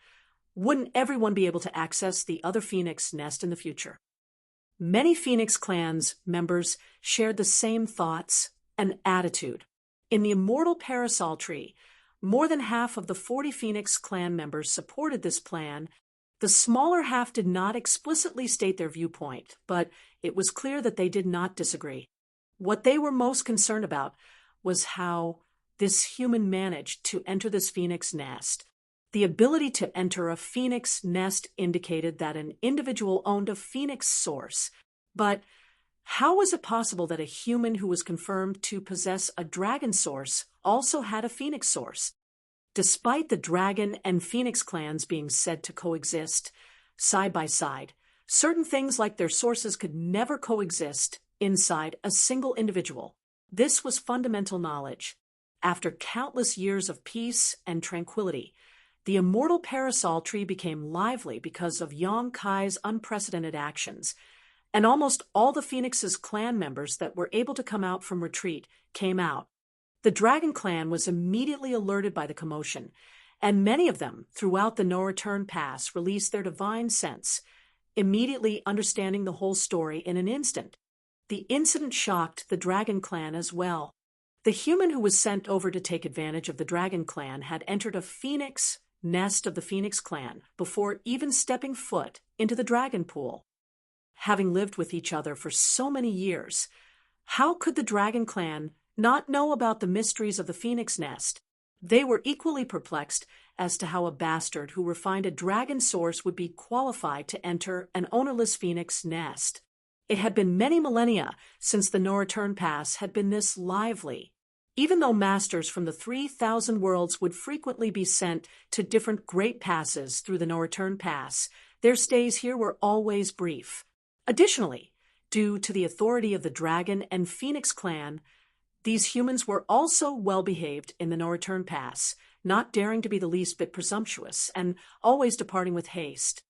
wouldn't everyone be able to access the other Phoenix nest in the future? Many Phoenix clans members shared the same thoughts and attitude. In the immortal parasol tree, more than half of the 40 Phoenix clan members supported this plan. The smaller half did not explicitly state their viewpoint, but it was clear that they did not disagree. What they were most concerned about was how this human managed to enter this phoenix nest. The ability to enter a phoenix nest indicated that an individual owned a phoenix source. But how was it possible that a human who was confirmed to possess a dragon source also had a phoenix source? Despite the dragon and phoenix clans being said to coexist side by side, certain things like their sources could never coexist inside a single individual. This was fundamental knowledge. After countless years of peace and tranquility, the immortal parasol tree became lively because of Yong Kai's unprecedented actions, and almost all the Phoenix's clan members that were able to come out from retreat came out. The Dragon Clan was immediately alerted by the commotion, and many of them throughout the no-return pass released their divine sense, immediately understanding the whole story in an instant. The incident shocked the Dragon Clan as well. The human who was sent over to take advantage of the Dragon Clan had entered a phoenix nest of the Phoenix Clan before even stepping foot into the Dragon Pool. Having lived with each other for so many years, how could the Dragon Clan not know about the mysteries of the Phoenix nest? They were equally perplexed as to how a bastard who refined a dragon source would be qualified to enter an ownerless Phoenix nest. It had been many millennia since the no-return pass had been this lively. Even though masters from the 3,000 worlds would frequently be sent to different great passes through the no-return pass, their stays here were always brief. Additionally, due to the authority of the Dragon and Phoenix clan, these humans were also well-behaved in the no-return pass, not daring to be the least bit presumptuous and always departing with haste.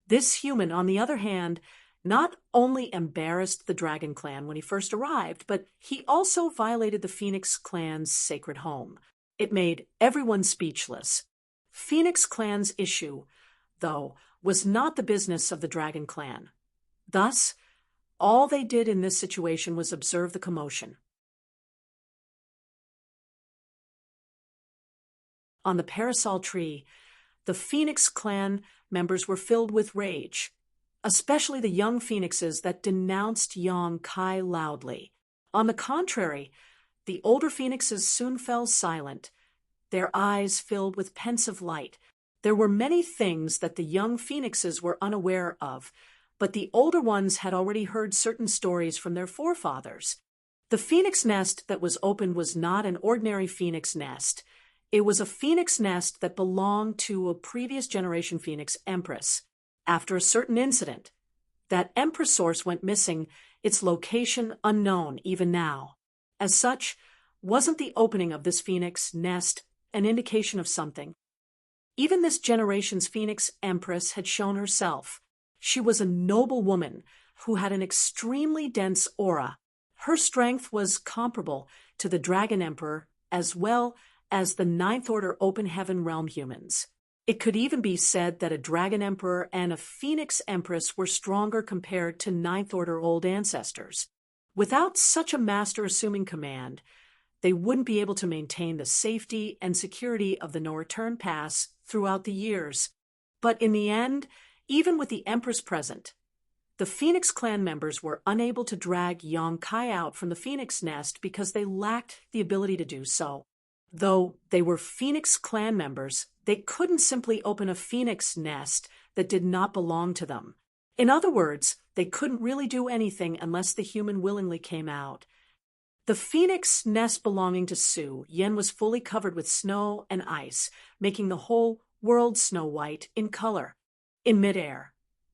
This human, on the other hand, not only embarrassed the Dragon Clan when he first arrived, but he also violated the Phoenix Clan's sacred home. It made everyone speechless. Phoenix Clan's issue, though, was not the business of the Dragon Clan. Thus, all they did in this situation was observe the commotion. On the parasol tree, the Phoenix Clan members were filled with rage, especially the young phoenixes that denounced Yong Kai loudly. On the contrary, the older phoenixes soon fell silent, their eyes filled with pensive light. There were many things that the young phoenixes were unaware of, but the older ones had already heard certain stories from their forefathers. The phoenix nest that was opened was not an ordinary phoenix nest. It was a phoenix nest that belonged to a previous generation phoenix empress. After a certain incident, that empress source went missing, its location unknown even now. As such, wasn't the opening of this phoenix nest an indication of something? Even this generation's phoenix empress had shown herself. She was a noble woman who had an extremely dense aura. Her strength was comparable to the Dragon Emperor as well as the Ninth Order Open Heaven Realm humans. It could even be said that a Dragon Emperor and a Phoenix Empress were stronger compared to Ninth Order old ancestors. Without such a master assuming command, they wouldn't be able to maintain the safety and security of the no-return pass throughout the years. But in the end, even with the Empress present, the Phoenix Clan members were unable to drag Yong Kai out from the Phoenix nest because they lacked the ability to do so. Though they were Phoenix Clan members, they couldn't simply open a phoenix nest that did not belong to them. In other words, they couldn't really do anything unless the human willingly came out. The phoenix nest belonging to Su Yen was fully covered with snow and ice, making the whole world snow white in color. In midair,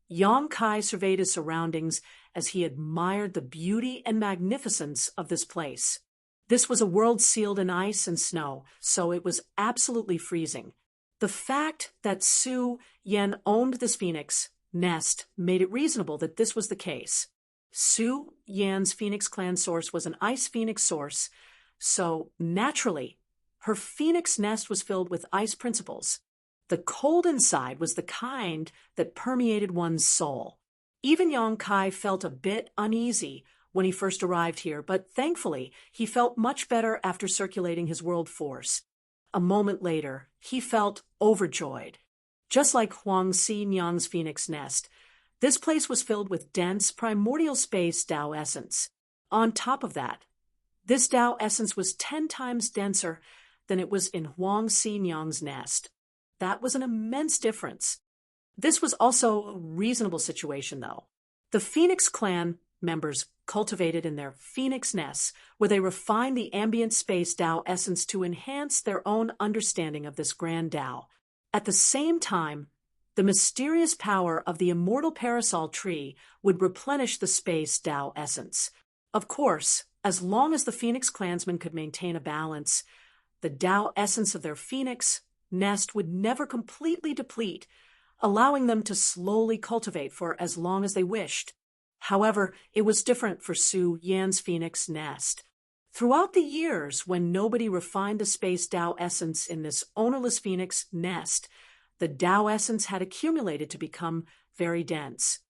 Yong Kai surveyed his surroundings as he admired the beauty and magnificence of this place. This was a world sealed in ice and snow, so it was absolutely freezing. The fact that Su Yen owned this phoenix nest made it reasonable that this was the case. Su Yan's Phoenix Clan source was an ice phoenix source, so naturally, her phoenix nest was filled with ice principles. The cold inside was the kind that permeated one's soul. Even Yong Kai felt a bit uneasy when he first arrived here, but thankfully, he felt much better after circulating his world force. A moment later, he felt overjoyed. Just like Huang Si Nyang's phoenix nest, this place was filled with dense, primordial space Tao essence. On top of that, this Tao essence was 10 times denser than it was in Huang Si Nyang's nest. That was an immense difference. This was also a reasonable situation, though. The Phoenix clan members cultivated in their phoenix nests, where they refined the ambient space Tao essence to enhance their own understanding of this grand Tao. At the same time, the mysterious power of the immortal parasol tree would replenish the space Tao essence. Of course, as long as the Phoenix clansmen could maintain a balance, the Tao essence of their phoenix nest would never completely deplete, allowing them to slowly cultivate for as long as they wished. However, it was different for Su Yan's phoenix nest. Throughout the years, when nobody refined the space Tao essence in this ownerless phoenix nest, the Tao essence had accumulated to become very dense.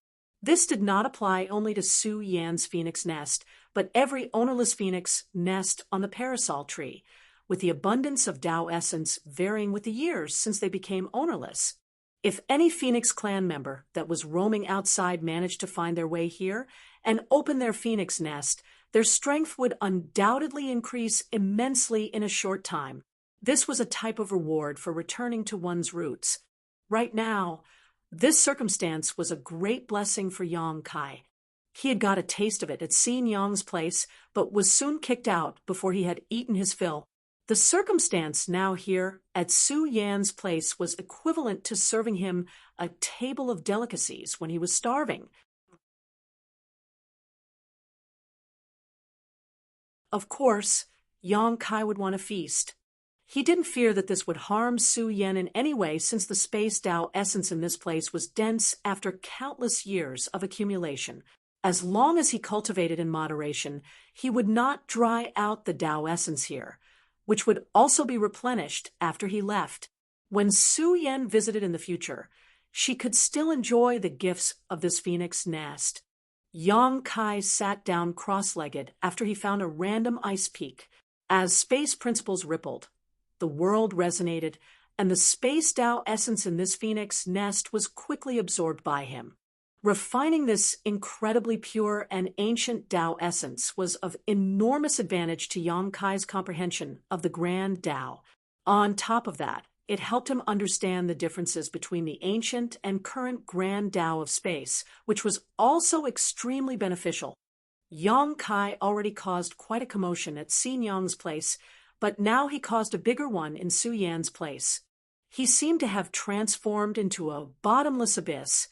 This did not apply only to Su Yan's phoenix nest, but every ownerless phoenix nest on the parasol tree, with the abundance of Tao essence varying with the years since they became ownerless. If any Phoenix clan member that was roaming outside managed to find their way here and open their phoenix nest, their strength would undoubtedly increase immensely in a short time. This was a type of reward for returning to one's roots. Right now, this circumstance was a great blessing for Yang Kai. He had got a taste of it at Si Nyang's place, but was soon kicked out before he had eaten his fill. The circumstance now here at Su Yan's place was equivalent to serving him a table of delicacies when he was starving. Of course, Yang Kai would want a feast. He didn't fear that this would harm Su Yan in any way, since the space Tao essence in this place was dense after countless years of accumulation. As long as he cultivated in moderation, he would not dry out the Tao essence here, which would also be replenished after he left. When Su Yan visited in the future, she could still enjoy the gifts of this phoenix nest. Yang Kai sat down cross-legged after he found a random ice peak. As space principles rippled, the world resonated, and the space Tao essence in this phoenix nest was quickly absorbed by him. Refining this incredibly pure and ancient Tao essence was of enormous advantage to Yang Kai's comprehension of the grand Tao. On top of that, it helped him understand the differences between the ancient and current grand Tao of space, which was also extremely beneficial. Yang Kai already caused quite a commotion at Si Nyang's place, but now he caused a bigger one in Su Yan's place. He seemed to have transformed into a bottomless abyss,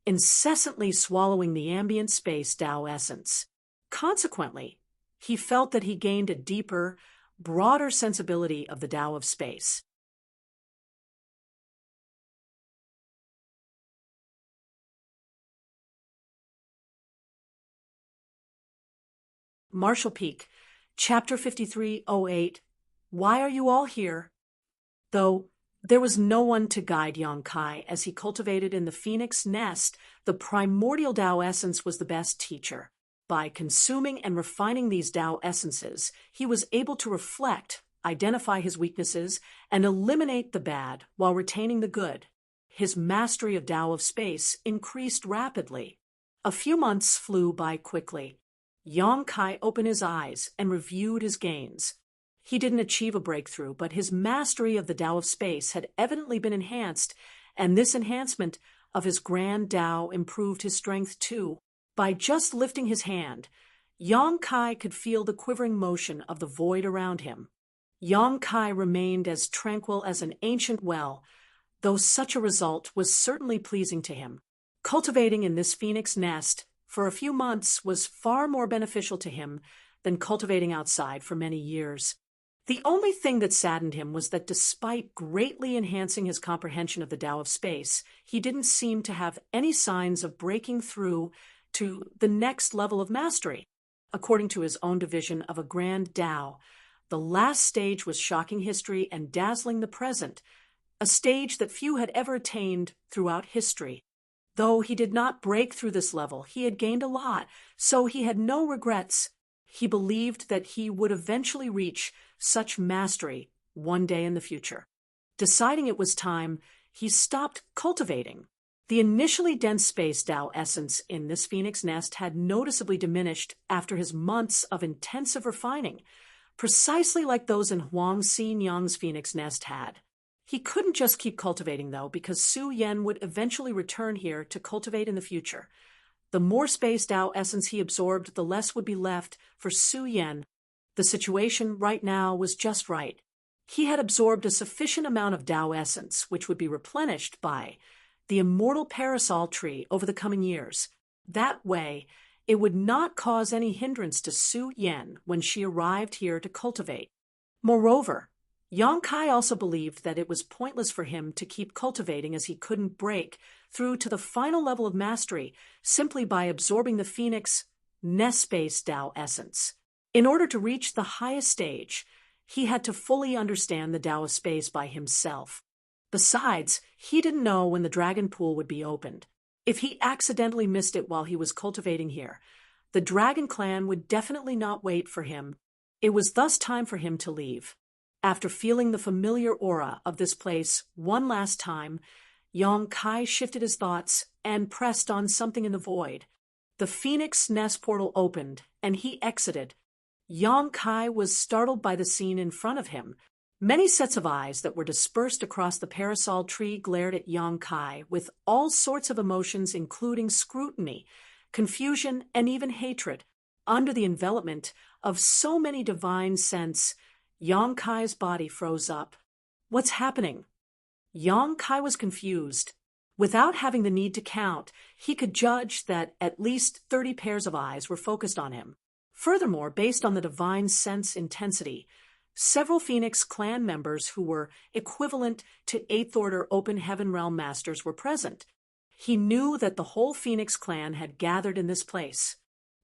incessantly swallowing the ambient space Tao essence. Consequently, he felt that he gained a deeper, broader sensibility of the Tao of space. Marshall Peak, Chapter 5308. Why are you all here? Though there was no one to guide Yang Kai as he cultivated in the phoenix nest, the primordial Tao essence was the best teacher. By consuming and refining these Tao essences, he was able to reflect, identify his weaknesses, and eliminate the bad while retaining the good. His mastery of Tao of space increased rapidly. A few months flew by quickly. Yang Kai opened his eyes and reviewed his gains. He didn't achieve a breakthrough, but his mastery of the Tao of space had evidently been enhanced, and this enhancement of his grand Tao improved his strength too. By just lifting his hand, Yang Kai could feel the quivering motion of the void around him. Yang Kai remained as tranquil as an ancient well, though such a result was certainly pleasing to him. Cultivating in this phoenix nest for a few months was far more beneficial to him than cultivating outside for many years. The only thing that saddened him was that despite greatly enhancing his comprehension of the Tao of space, he didn't seem to have any signs of breaking through to the next level of mastery. According to his own division of a grand Tao, the last stage was shocking history and dazzling the present, a stage that few had ever attained throughout history. Though he did not break through this level, he had gained a lot, so he had no regrets. He believed that he would eventually reach such mastery one day in the future. Deciding it was time, he stopped cultivating. The initially dense space Tao essence in this phoenix nest had noticeably diminished after his months of intensive refining, precisely like those in Huang Xinyang's phoenix nest had. He couldn't just keep cultivating, though, because Su Yan would eventually return here to cultivate in the future. The more space Tao essence he absorbed, the less would be left for Su Yan. The situation right now was just right. He had absorbed a sufficient amount of Tao essence, which would be replenished by the immortal parasol tree over the coming years. That way, it would not cause any hindrance to Su Yan when she arrived here to cultivate. Moreover, Yang Kai also believed that it was pointless for him to keep cultivating, as he couldn't break through to the final level of mastery simply by absorbing the phoenix nest space Tao essence. In order to reach the highest stage, he had to fully understand the Tao of space by himself. Besides, he didn't know when the dragon pool would be opened. If he accidentally missed it while he was cultivating here, the dragon clan would definitely not wait for him. It was thus time for him to leave. After feeling the familiar aura of this place one last time, Yang Kai shifted his thoughts and pressed on something in the void. The phoenix nest portal opened, and he exited. Yang Kai was startled by the scene in front of him. Many sets of eyes that were dispersed across the parasol tree glared at Yang Kai with all sorts of emotions, including scrutiny, confusion, and even hatred. Under the envelopment of so many divine scents, Yang Kai's body froze up. What's happening? Yang Kai was confused. Without having the need to count, he could judge that at least 30 pairs of eyes were focused on him. Furthermore, based on the divine sense intensity, several Phoenix clan members who were equivalent to 8th Order Open Heaven Realm Masters were present. He knew that the whole Phoenix clan had gathered in this place.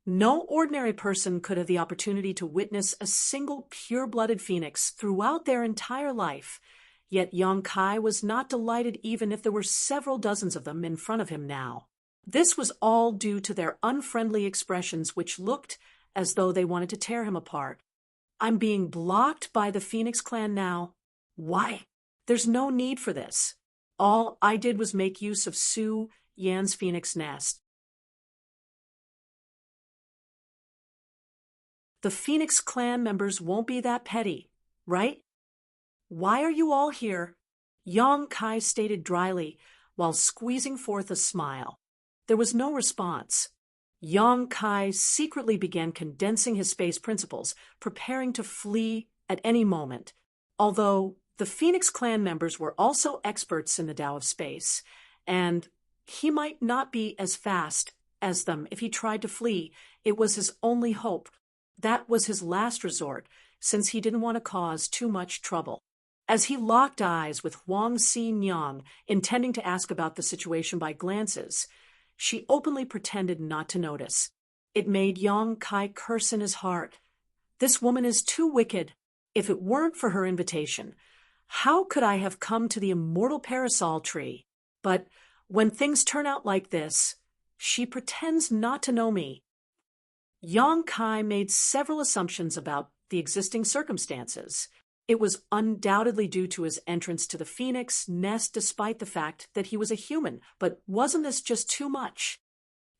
No ordinary person could have the opportunity to witness a single pure-blooded phoenix throughout their entire life, yet Yang Kai was not delighted even if there were several dozens of them in front of him now. This was all due to their unfriendly expressions, which looked as though they wanted to tear him apart. I'm being blocked by the Phoenix clan now. Why? There's no need for this. All I did was make use of Su Yan's phoenix nest. The Phoenix clan members won't be that petty, right? Why are you all here? Yang Kai stated dryly while squeezing forth a smile. There was no response. Yang Kai secretly began condensing his space principles, preparing to flee at any moment. Although the Phoenix clan members were also experts in the Tao of space, and he might not be as fast as them if he tried to flee, it was his only hope. That was his last resort, since he didn't want to cause too much trouble. As he locked eyes with Huang Xinyang, intending to ask about the situation by glances, she openly pretended not to notice. It made Yang Kai curse in his heart. This woman is too wicked. If it weren't for her invitation, how could I have come to the immortal parasol tree? But when things turn out like this, she pretends not to know me. Yang Kai made several assumptions about the existing circumstances. It was undoubtedly due to his entrance to the phoenix nest, despite the fact that he was a human. But wasn't this just too much?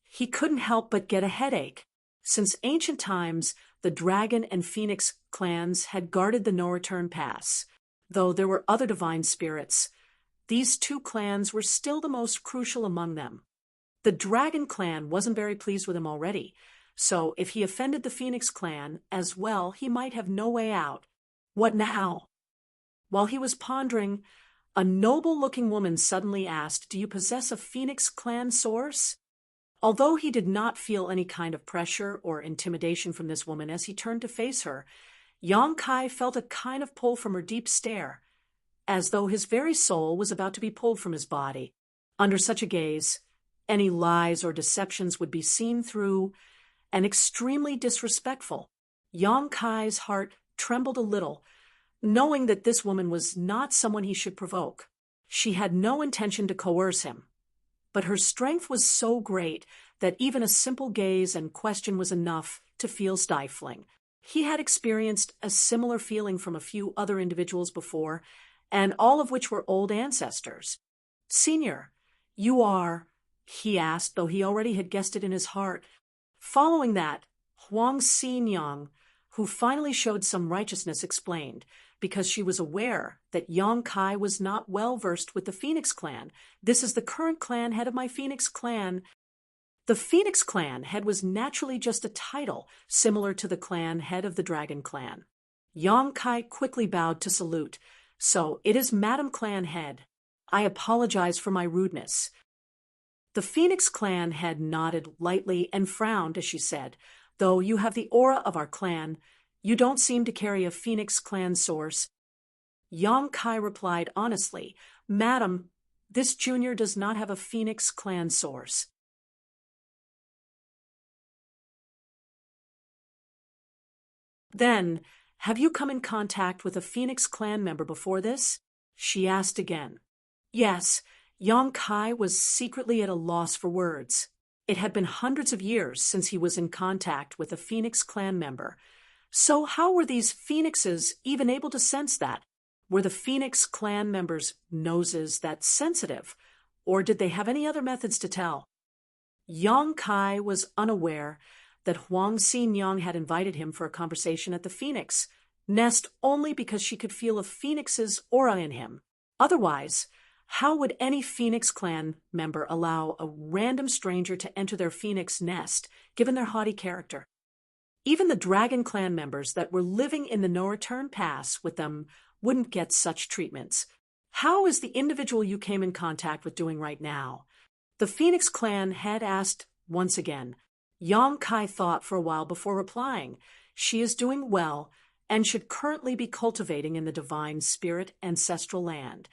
He couldn't help but get a headache. Since ancient times, the dragon and phoenix clans had guarded the no-return pass. Though there were other divine spirits, these two clans were still the most crucial among them. The dragon clan wasn't very pleased with him already, so if he offended the phoenix clan as well, he might have no way out. What now? While he was pondering, a noble-looking woman suddenly asked, "Do you possess a Phoenix clan source?" Although he did not feel any kind of pressure or intimidation from this woman as he turned to face her, Yang Kai felt a kind of pull from her deep stare, as though his very soul was about to be pulled from his body. Under such a gaze, any lies or deceptions would be seen through and extremely disrespectful. Yang Kai's heart trembled a little, knowing that this woman was not someone he should provoke. She had no intention to coerce him. but her strength was so great that even a simple gaze and question was enough to feel stifling. He had experienced a similar feeling from a few other individuals before, and all of which were old ancestors. "Senior, you are," he asked, though he already had guessed it in his heart. Following that, Huang Xinyang, who finally showed some righteousness, explained, because she was aware that Yang Kai was not well versed with the Phoenix clan. "This is the current clan head of my Phoenix clan." The Phoenix clan head was naturally just a title, similar to the clan head of the Dragon clan. Yang Kai quickly bowed to salute. "So, it is Madam Clan Head. I apologize for my rudeness." The Phoenix clan head nodded lightly and frowned as she said, "Though you have the aura of our clan, you don't seem to carry a Phoenix clan source." Yang Kai replied honestly, "Madam, this junior does not have a Phoenix clan source." "Then, have you come in contact with a Phoenix clan member before this?" she asked again. Yes, Yang Kai was secretly at a loss for words. It had been hundreds of years since he was in contact with a Phoenix clan member. So how were these Phoenixes even able to sense that? Were the Phoenix clan members' noses that sensitive, or did they have any other methods to tell? Yang Kai was unaware that Huang Xinyang had invited him for a conversation at the Phoenix nest only because she could feel a Phoenix's aura in him. Otherwise, how would any Phoenix clan member allow a random stranger to enter their Phoenix nest, given their haughty character? Even the Dragon clan members that were living in the no-return pass with them wouldn't get such treatments. How is the individual you came in contact with doing right now? The Phoenix clan had asked once again. Yang Kai thought for a while before replying. She is doing well and should currently be cultivating in the divine spirit ancestral land.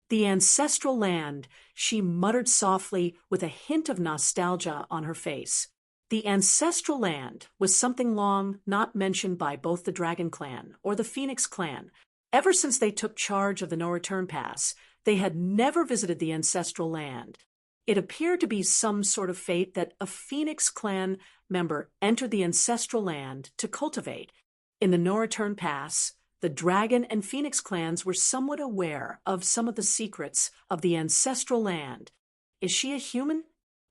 The ancestral land, she muttered softly with a hint of nostalgia on her face. The ancestral land was something long not mentioned by both the Dragon clan or the Phoenix clan. Ever since they took charge of the no-return pass, they had never visited the ancestral land. It appeared to be some sort of fate that a Phoenix clan member entered the ancestral land to cultivate. In the no-return pass, the Dragon and Phoenix clans were somewhat aware of some of the secrets of the ancestral land. Is she a human?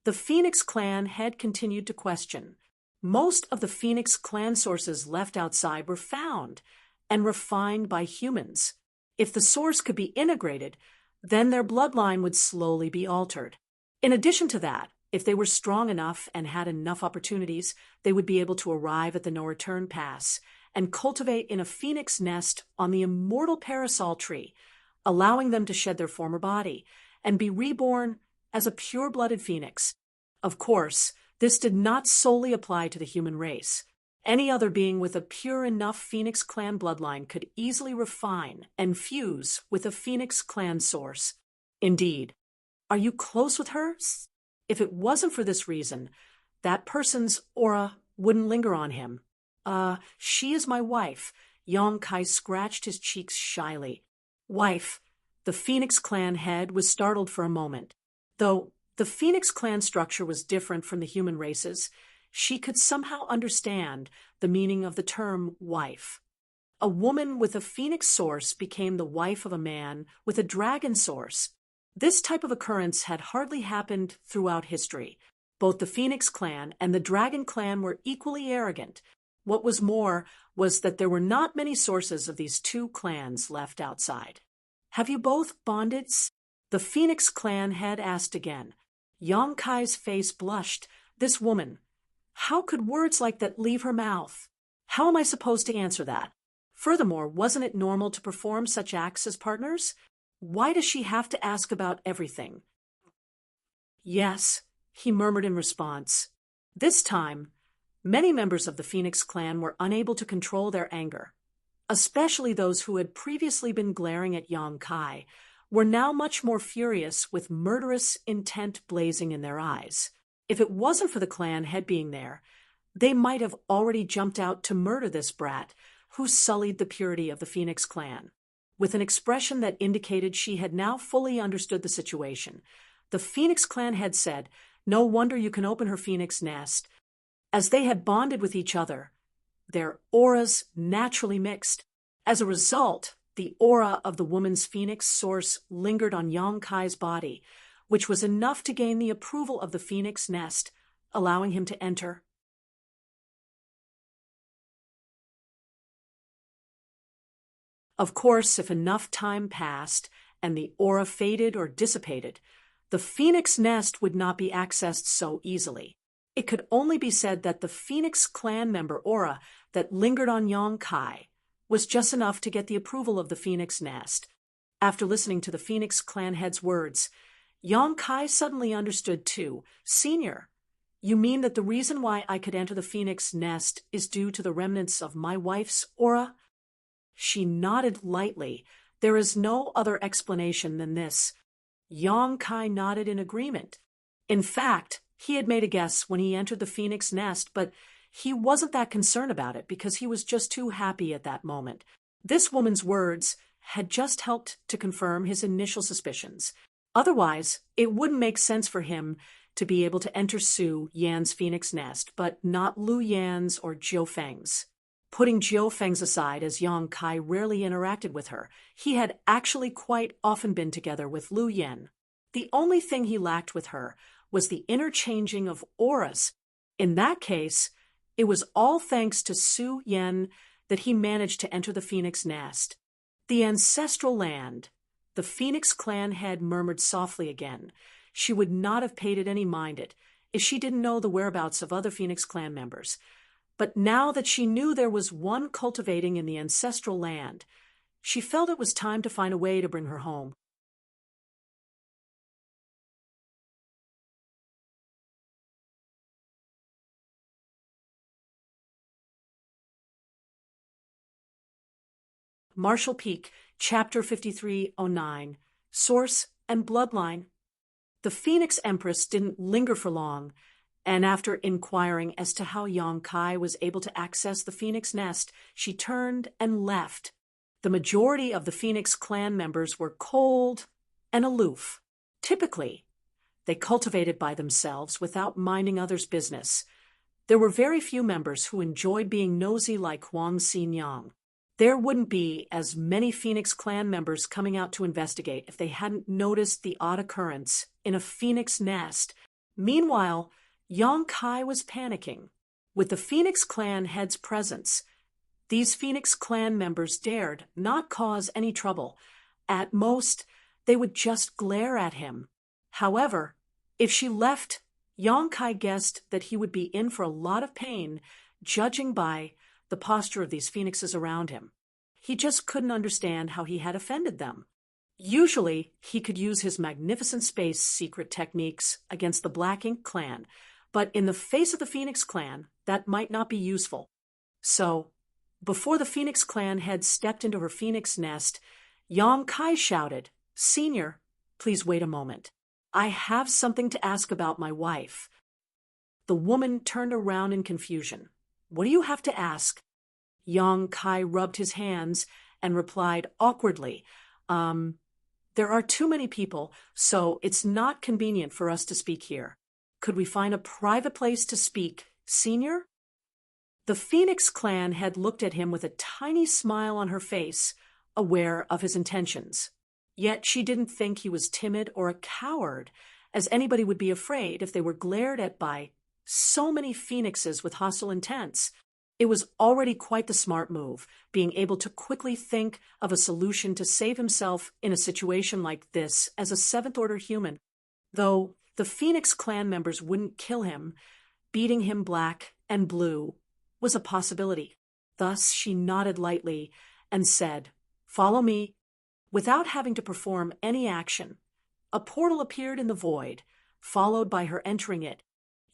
The Phoenix clan had continued to question. Most of the Phoenix clan sources left outside were found and refined by humans. If the source could be integrated, then their bloodline would slowly be altered. In addition to that, if they were strong enough and had enough opportunities, they would be able to arrive at the no-return pass and cultivate in a phoenix nest on the immortal parasol tree, allowing them to shed their former body and be reborn as a pure-blooded phoenix. Of course, this did not solely apply to the human race. Any other being with a pure enough Phoenix clan bloodline could easily refine and fuse with a Phoenix clan source. Indeed. Are you close with her? If it wasn't for this reason, that person's aura wouldn't linger on him. She is my wife. Yang Kai scratched his cheeks shyly. Wife. The Phoenix clan head was startled for a moment. Though the Phoenix clan structure was different from the human races, she could somehow understand the meaning of the term wife. A woman with a Phoenix source became the wife of a man with a dragon source. This type of occurrence had hardly happened throughout history. Both the Phoenix clan and the Dragon clan were equally arrogant. What was more was that there were not many sources of these two clans left outside. Have you both bonded? The Phoenix clan had asked again. Yang Kai's face blushed. This woman. How could words like that leave her mouth? How am I supposed to answer that? Furthermore, wasn't it normal to perform such acts as partners? Why does she have to ask about everything? Yes, he murmured in response. This time, many members of the Phoenix clan were unable to control their anger. Especially those who had previously been glaring at Yang Kai were now much more furious with murderous intent blazing in their eyes. If it wasn't for the clan head being there, they might have already jumped out to murder this brat who sullied the purity of the Phoenix clan. With an expression that indicated she had now fully understood the situation, The Phoenix clan head said, "No wonder you can open her phoenix nest." As they had bonded with each other, their auras naturally mixed. As a result, the aura of the woman's phoenix source lingered on Yang Kai's body, which was enough to gain the approval of the phoenix nest, allowing him to enter. Of course, if enough time passed and the aura faded or dissipated, the phoenix nest would not be accessed so easily. It could only be said that the Phoenix clan member aura that lingered on Yang Kai was just enough to get the approval of the phoenix nest. After listening to the Phoenix clan head's words, Yang Kai suddenly understood too. "Senior, you mean that the reason why I could enter the phoenix nest is due to the remnants of my wife's aura?" She nodded lightly. "There is no other explanation than this." Yang Kai nodded in agreement. In fact, he had made a guess when he entered the phoenix nest, but he wasn't that concerned about it because he was just too happy at that moment. This woman's words had just helped to confirm his initial suspicions. Otherwise, it wouldn't make sense for him to be able to enter Su Yan's phoenix nest, but not Lu Yan's or Jiu Feng's. Putting Jiu Feng's aside, as Yang Kai rarely interacted with her, he had actually quite often been together with Lu Yan. The only thing he lacked with her was the interchanging of auras. In that case, it was all thanks to Su Yan that he managed to enter the phoenix nest. The ancestral land. The Phoenix clan head murmured softly again. She would not have paid it any mind if she didn't know the whereabouts of other Phoenix clan members. But now that she knew there was one cultivating in the ancestral land, she felt it was time to find a way to bring her home. Marshall Peak, Chapter 5309, Source and Bloodline. The Phoenix Empress didn't linger for long, and after inquiring as to how Yang Kai was able to access the Phoenix nest, she turned and left. The majority of the Phoenix clan members were cold and aloof. Typically, they cultivated by themselves without minding others' business. There were very few members who enjoyed being nosy like Huang Xinyang. There wouldn't be as many Phoenix clan members coming out to investigate if they hadn't noticed the odd occurrence in a Phoenix nest. Meanwhile, Yang Kai was panicking. With the Phoenix clan head's presence, these Phoenix clan members dared not cause any trouble. At most, they would just glare at him. However, if she left, Yang Kai guessed that he would be in for a lot of pain, judging by the posture of these phoenixes around him. He just couldn't understand how he had offended them. Usually, he could use his magnificent space secret techniques against the Black Ink clan, but in the face of the Phoenix clan, that might not be useful. So, before the Phoenix clan head stepped into her phoenix nest, Yang Kai shouted, "Senior, please wait a moment. I have something to ask about my wife." The woman turned around in confusion. "What do you have to ask?" Yang Kai rubbed his hands and replied awkwardly, "There are too many people, so it's not convenient for us to speak here. Could we find a private place to speak, Senior?" The Phoenix clan had looked at him with a tiny smile on her face, aware of his intentions. Yet she didn't think he was timid or a coward, as anybody would be afraid if they were glared at by so many phoenixes with hostile intents. It was already quite the smart move, being able to quickly think of a solution to save himself in a situation like this as a seventh-order human. Though the Phoenix clan members wouldn't kill him, beating him black and blue was a possibility. Thus she nodded lightly and said, "Follow me." Without having to perform any action, a portal appeared in the void, followed by her entering it.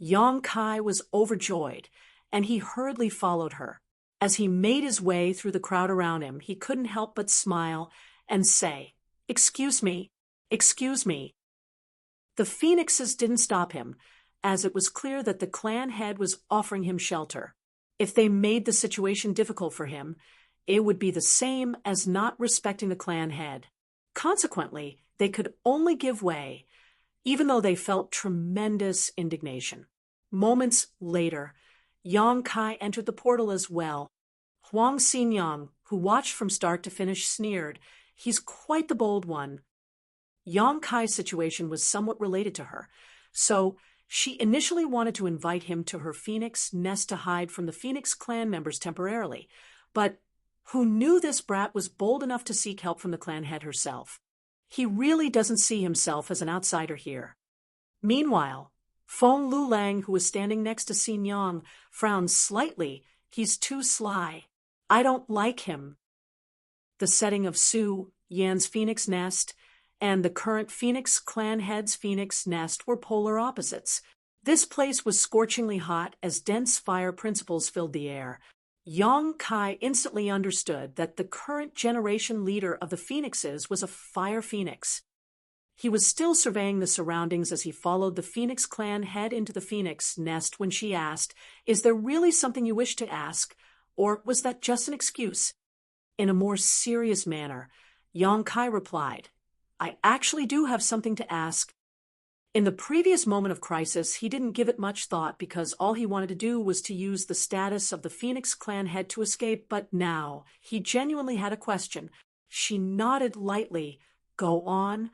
Yang Kai was overjoyed, and he hurriedly followed her. As he made his way through the crowd around him, he couldn't help but smile and say, "Excuse me, excuse me." The phoenixes didn't stop him, as it was clear that the clan head was offering him shelter. If they made the situation difficult for him, it would be the same as not respecting the clan head. Consequently, they could only give way. even though they felt tremendous indignation. Moments later, Yang Kai entered the portal as well. Huang Xinyang, who watched from start to finish, sneered, "He's quite the bold one." Yang Kai's situation was somewhat related to her, so she initially wanted to invite him to her phoenix nest to hide from the Phoenix clan members temporarily, but who knew this brat was bold enough to seek help from the clan head herself. He really doesn't see himself as an outsider here. Meanwhile, Feng Lulang, who was standing next to Xin Yang, frowned slightly. "He's too sly. I don't like him." The setting of Su Yan's phoenix nest and the current Phoenix clan head's phoenix nest were polar opposites. This place was scorchingly hot as dense fire principles filled the air. Yang Kai instantly understood that the current generation leader of the phoenixes was a fire phoenix. He was still surveying the surroundings as he followed the Phoenix clan head into the phoenix nest when she asked, "Is there really something you wish to ask, or was that just an excuse?" In a more serious manner, Yang Kai replied, "I actually do have something to ask." In the previous moment of crisis, he didn't give it much thought because all he wanted to do was to use the status of the Phoenix clan head to escape, but now he genuinely had a question. She nodded lightly. "Go on."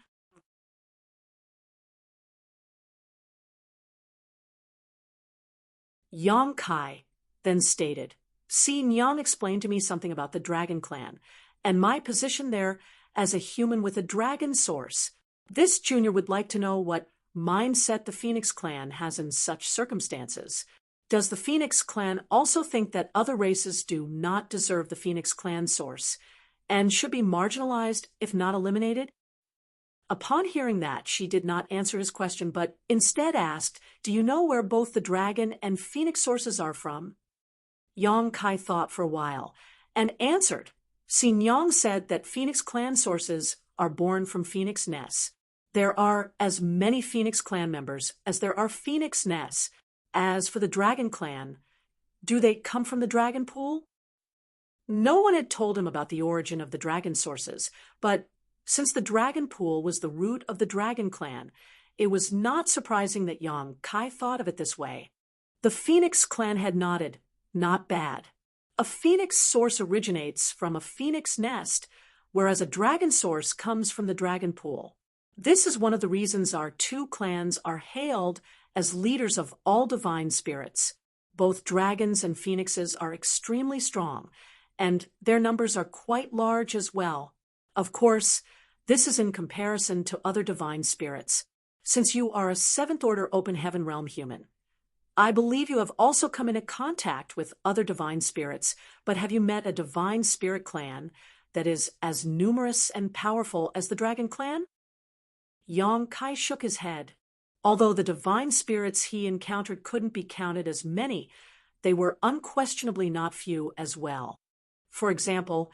Yang Kai then stated, "Xin Yang explained to me something about the Dragon Clan, and my position there as a human with a dragon source. This junior would like to know what mindset the Phoenix Clan has in such circumstances. Does the Phoenix Clan also think that other races do not deserve the Phoenix Clan source, and should be marginalized if not eliminated?" Upon hearing that, she did not answer his question, but instead asked, "Do you know where both the dragon and phoenix sources are from?" Yang Kai thought for a while and answered. Xin Yang said that Phoenix clan sources are born from phoenix nests. There are as many Phoenix clan members as there are phoenix nests. As for the Dragon Clan, do they come from the dragon pool? No one had told him about the origin of the dragon sources, but since the dragon pool was the root of the Dragon Clan, it was not surprising that Yang Kai thought of it this way. The Phoenix clan had nodded. Not bad. A phoenix source originates from a phoenix nest, whereas a dragon source comes from the dragon pool. This is one of the reasons our two clans are hailed as leaders of all divine spirits. Both dragons and phoenixes are extremely strong, and their numbers are quite large as well. Of course, this is in comparison to other divine spirits, since you are a seventh-order open heaven realm human. I believe you have also come into contact with other divine spirits, but have you met a divine spirit clan that is as numerous and powerful as the Dragon Clan? Yang Kai shook his head. Although the divine spirits he encountered couldn't be counted as many, they were unquestionably not few as well. For example,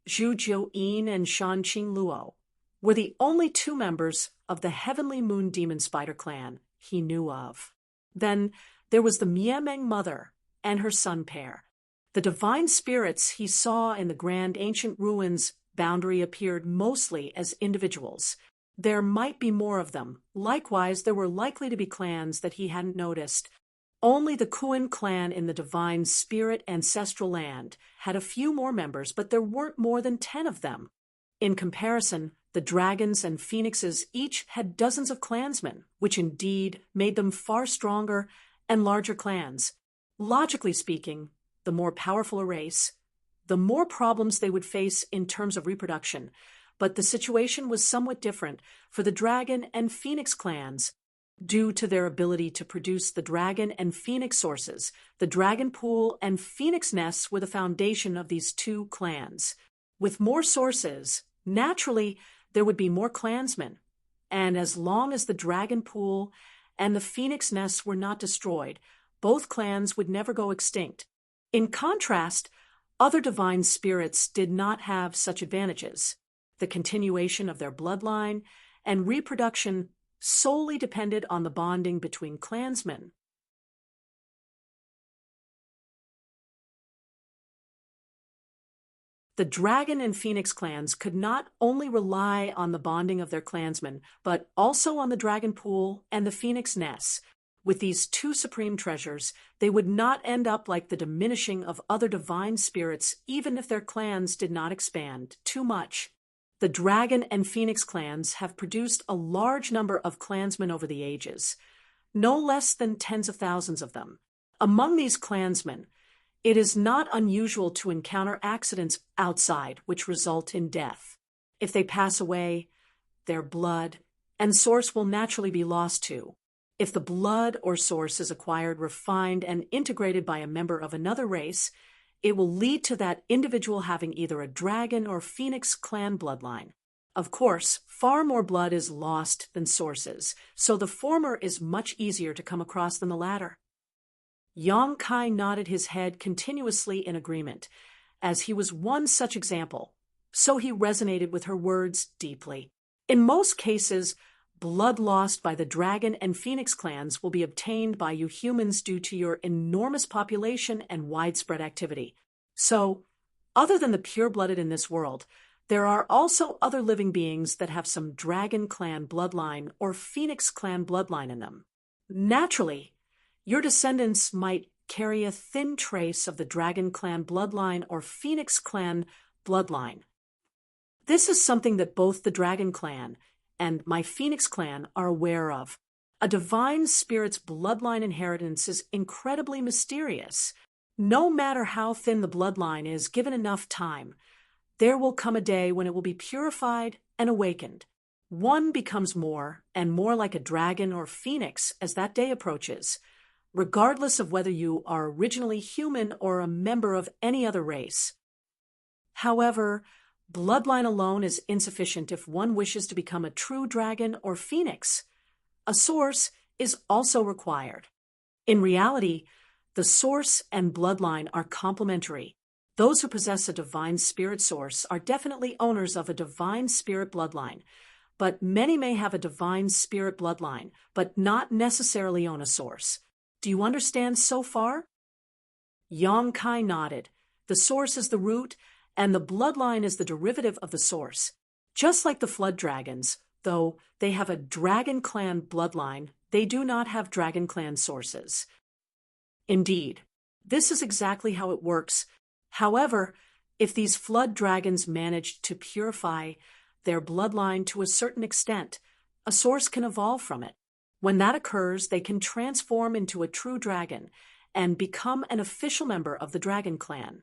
Zhu Jiuyin and Shan Qing Luo were the only two members of the Heavenly Moon Demon Spider clan he knew of. Then there was the Miemeng mother and her son pair. The divine spirits he saw in the grand ancient ruins boundary appeared mostly as individuals. There might be more of them. Likewise, there were likely to be clans that he hadn't noticed. Only the Kuan clan in the divine spirit ancestral land had a few more members, but there weren't more than 10 of them. In comparison, the dragons and phoenixes each had dozens of clansmen, which indeed made them far stronger and larger clans. Logically speaking, the more powerful a race, the more problems they would face in terms of reproduction. But the situation was somewhat different for the dragon and phoenix clans. Due to their ability to produce the dragon and phoenix sources, the dragon pool and phoenix nests were the foundation of these two clans. With more sources, naturally, there would be more clansmen. And as long as the dragon pool and the phoenix nests were not destroyed, both clans would never go extinct. In contrast, other divine spirits did not have such advantages. The continuation of their bloodline and reproduction solely depended on the bonding between clansmen. The dragon and phoenix clans could not only rely on the bonding of their clansmen, but also on the dragon pool and the phoenix nests. With these two supreme treasures, they would not end up like the diminishing of other divine spirits, even if their clans did not expand too much. The dragon and phoenix clans have produced a large number of clansmen over the ages, no less than tens of thousands of them. Among these clansmen, it is not unusual to encounter accidents outside which result in death. If they pass away, their blood and source will naturally be lost too. If the blood or source is acquired, refined, and integrated by a member of another race, it will lead to that individual having either a dragon or phoenix clan bloodline. Of course, far more blood is lost than sources, so the former is much easier to come across than the latter. Yang Kai nodded his head continuously in agreement, as he was one such example, so he resonated with her words deeply. In most cases, blood lost by the dragon and phoenix clans will be obtained by you humans due to your enormous population and widespread activity. So, other than the pure-blooded in this world, there are also other living beings that have some dragon clan bloodline or phoenix clan bloodline in them. Naturally, your descendants might carry a thin trace of the dragon clan bloodline or phoenix clan bloodline. This is something that both the dragon clan and my phoenix clan are aware of. A divine spirit's bloodline inheritance is incredibly mysterious. No matter how thin the bloodline is, given enough time, there will come a day when it will be purified and awakened. One becomes more and more like a dragon or phoenix as that day approaches, regardless of whether you are originally human or a member of any other race. However, bloodline alone is insufficient if one wishes to become a true dragon or phoenix. A source is also required. In reality, the source and bloodline are complementary. Those who possess a divine spirit source are definitely owners of a divine spirit bloodline, but many may have a divine spirit bloodline, but not necessarily own a source. Do you understand so far? Yang Kai nodded. The source is the root, and the bloodline is the derivative of the source. Just like the flood dragons, though they have a dragon clan bloodline, they do not have dragon clan sources. Indeed, this is exactly how it works. However, if these flood dragons manage to purify their bloodline to a certain extent, a source can evolve from it. When that occurs, they can transform into a true dragon and become an official member of the dragon clan.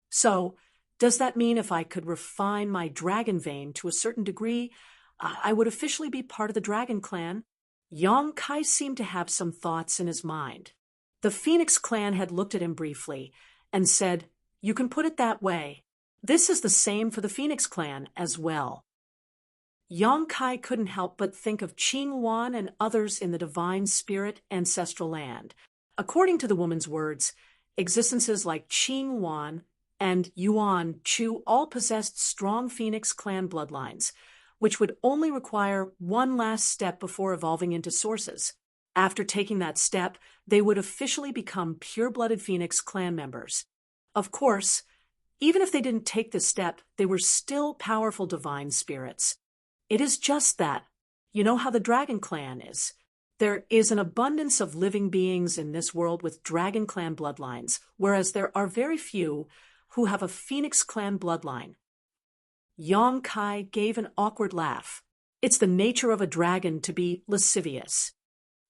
So, does that mean if I could refine my dragon vein to a certain degree, I would officially be part of the dragon clan? Yang Kai seemed to have some thoughts in his mind. The Phoenix clan had looked at him briefly and said, "You can put it that way. This is the same for the Phoenix clan as well." Yang Kai couldn't help but think of Qing Wan and others in the divine spirit ancestral land. According to the woman's words, existences like Qing Wan and Yuan Chu all possessed strong Phoenix clan bloodlines, which would only require one last step before evolving into sources. After taking that step, they would officially become pure-blooded Phoenix clan members. Of course, even if they didn't take this step, they were still powerful divine spirits. It is just that. You know how the dragon clan is. There is an abundance of living beings in this world with dragon clan bloodlines, whereas there are very few who have a Phoenix clan bloodline. Yang Kai gave an awkward laugh. It's the nature of a dragon to be lascivious.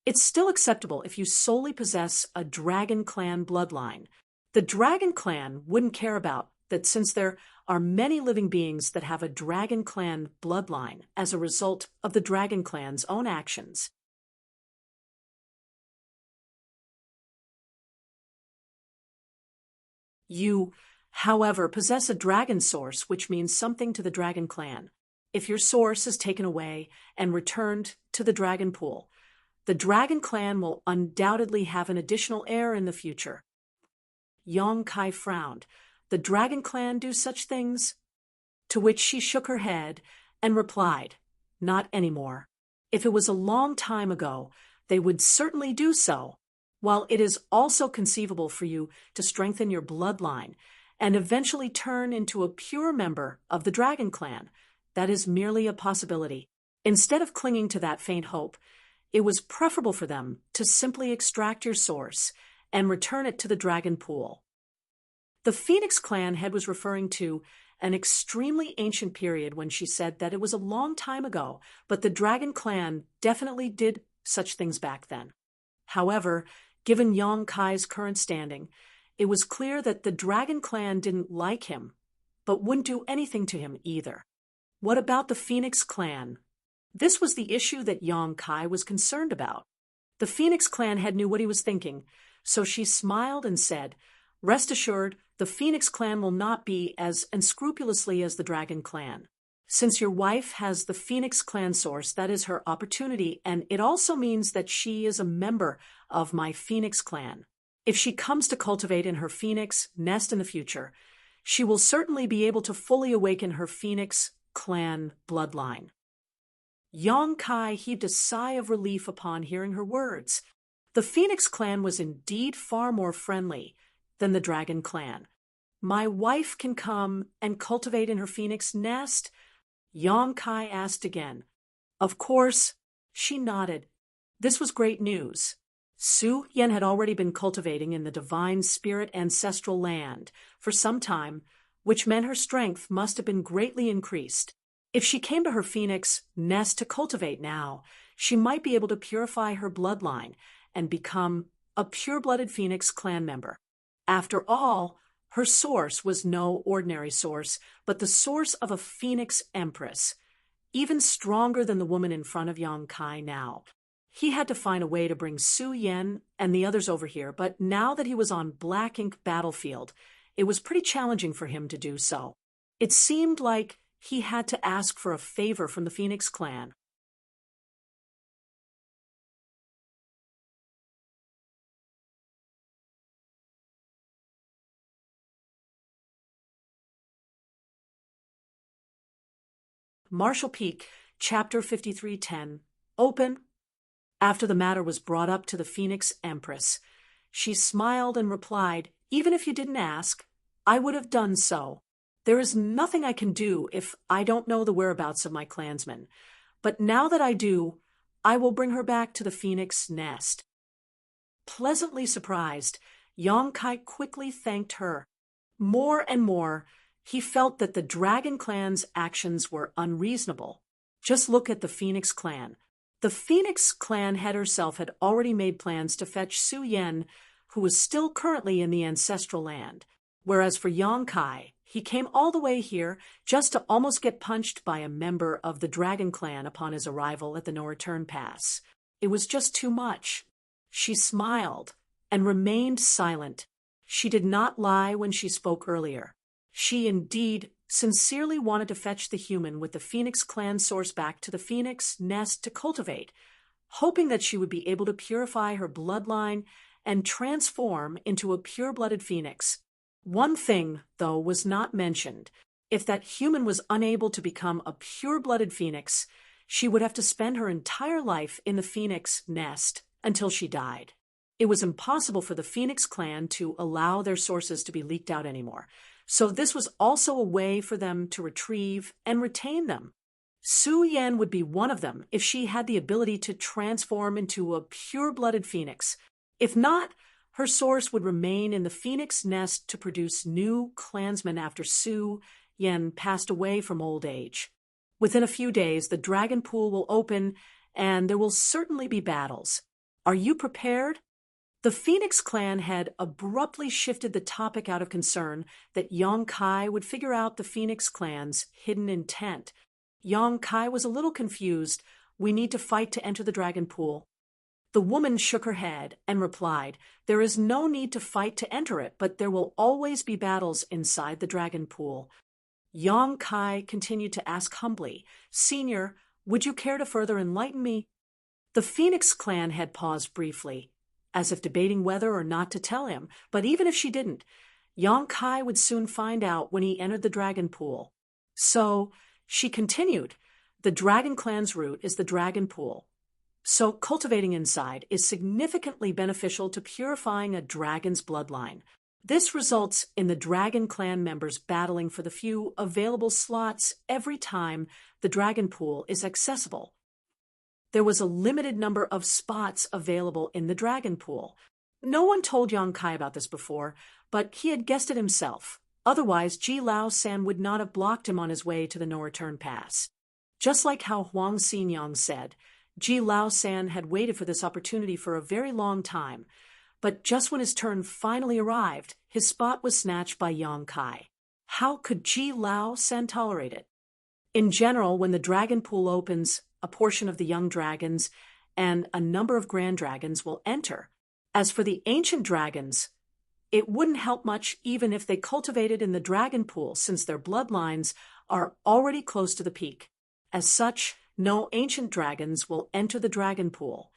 It's still acceptable if you solely possess a dragon clan bloodline. The dragon clan wouldn't care about that since there are many living beings that have a dragon clan bloodline as a result of the dragon clan's own actions. You, however, possess a dragon source, which means something to the dragon clan. If your source is taken away and returned to the dragon pool, the dragon clan will undoubtedly have an additional heir in the future. Yang Kai frowned. The dragon clan do such things? To which she shook her head and replied, "Not anymore. If it was a long time ago, they would certainly do so. While it is also conceivable for you to strengthen your bloodline and eventually turn into a pure member of the Dragon Clan. That is merely a possibility. Instead of clinging to that faint hope, it was preferable for them to simply extract your source and return it to the Dragon Pool. The Phoenix Clan head was referring to an extremely ancient period when she said that it was a long time ago, but the Dragon Clan definitely did such things back then. However, given Yong Kai's current standing, it was clear that the Dragon Clan didn't like him, but wouldn't do anything to him either. What about the Phoenix Clan? This was the issue that Yong Kai was concerned about. The Phoenix Clan head knew what he was thinking, so she smiled and said, "Rest assured, the Phoenix Clan will not be as unscrupulously as the Dragon Clan. Since your wife has the Phoenix Clan source, that is her opportunity, and it also means that she is a member of my Phoenix Clan. If she comes to cultivate in her Phoenix nest in the future, she will certainly be able to fully awaken her Phoenix Clan bloodline." Yong Kai heaved a sigh of relief upon hearing her words. The Phoenix Clan was indeed far more friendly than the Dragon Clan. "My wife can come and cultivate in her Phoenix nest?" Yong Kai asked again. Of course, she nodded. This was great news. Su Yan had already been cultivating in the divine spirit ancestral land for some time, which meant her strength must have been greatly increased. If she came to her Phoenix nest to cultivate now, she might be able to purify her bloodline and become a pure-blooded Phoenix Clan member. After all, her source was no ordinary source, but the source of a Phoenix Empress, even stronger than the woman in front of Yong Kai now. He had to find a way to bring Su Yan and the others over here, but now that he was on Black Ink battlefield, it was pretty challenging for him to do so. It seemed like he had to ask for a favor from the Phoenix Clan. Marshall Peak, Chapter 5310, Open. After the matter was brought up to the Phoenix Empress, she smiled and replied, "Even if you didn't ask, I would have done so. There is nothing I can do if I don't know the whereabouts of my clansmen. But now that I do, I will bring her back to the Phoenix nest." Pleasantly surprised, Yong Kai quickly thanked her. More and more, he felt that the Dragon Clan's actions were unreasonable. Just look at the Phoenix Clan. The Phoenix Clan head herself had already made plans to fetch Su Yan, who was still currently in the ancestral land. Whereas for Yong Kai, he came all the way here just to almost get punched by a member of the Dragon Clan upon his arrival at the No Return Pass. It was just too much. She smiled and remained silent. She did not lie when she spoke earlier. She indeed sincerely wanted to fetch the human with the Phoenix Clan source back to the Phoenix nest to cultivate, hoping that she would be able to purify her bloodline and transform into a pure-blooded phoenix. One thing, though, was not mentioned. If that human was unable to become a pure-blooded phoenix, she would have to spend her entire life in the Phoenix nest until she died. It was impossible for the Phoenix Clan to allow their sources to be leaked out anymore. So this was also a way for them to retrieve and retain them. Su Yan would be one of them if she had the ability to transform into a pure-blooded phoenix. If not, her source would remain in the Phoenix nest to produce new clansmen after Su Yan passed away from old age. Within a few days, the Dragon Pool will open, and there will certainly be battles. Are you prepared? The Phoenix Clan had abruptly shifted the topic out of concern that Yong Kai would figure out the Phoenix Clan's hidden intent. Yong Kai was a little confused. "We need to fight to enter the Dragon Pool." The woman shook her head and replied, "There is no need to fight to enter it, but there will always be battles inside the Dragon Pool." Yong Kai continued to ask humbly, "Senior, would you care to further enlighten me?" The Phoenix Clan had paused briefly, as if debating whether or not to tell him, but even if she didn't, Yong Kai would soon find out when he entered the Dragon Pool. So, she continued, "The Dragon Clan's route is the Dragon Pool. So cultivating inside is significantly beneficial to purifying a dragon's bloodline. This results in the Dragon Clan members battling for the few available slots every time the Dragon Pool is accessible. There was a limited number of spots available in the Dragon Pool. No one told Yang Kai about this before, but he had guessed it himself. Otherwise, Ji Lao San would not have blocked him on his way to the no-return pass. Just like how Huang Xinyang said, Ji Lao San had waited for this opportunity for a very long time, but just when his turn finally arrived, his spot was snatched by Yang Kai. How could Ji Lao San tolerate it? In general, when the Dragon Pool opens, a portion of the young dragons and a number of grand dragons will enter. As for the ancient dragons, it wouldn't help much even if they cultivated in the Dragon Pool, since their bloodlines are already close to the peak. As such, no ancient dragons will enter the Dragon Pool.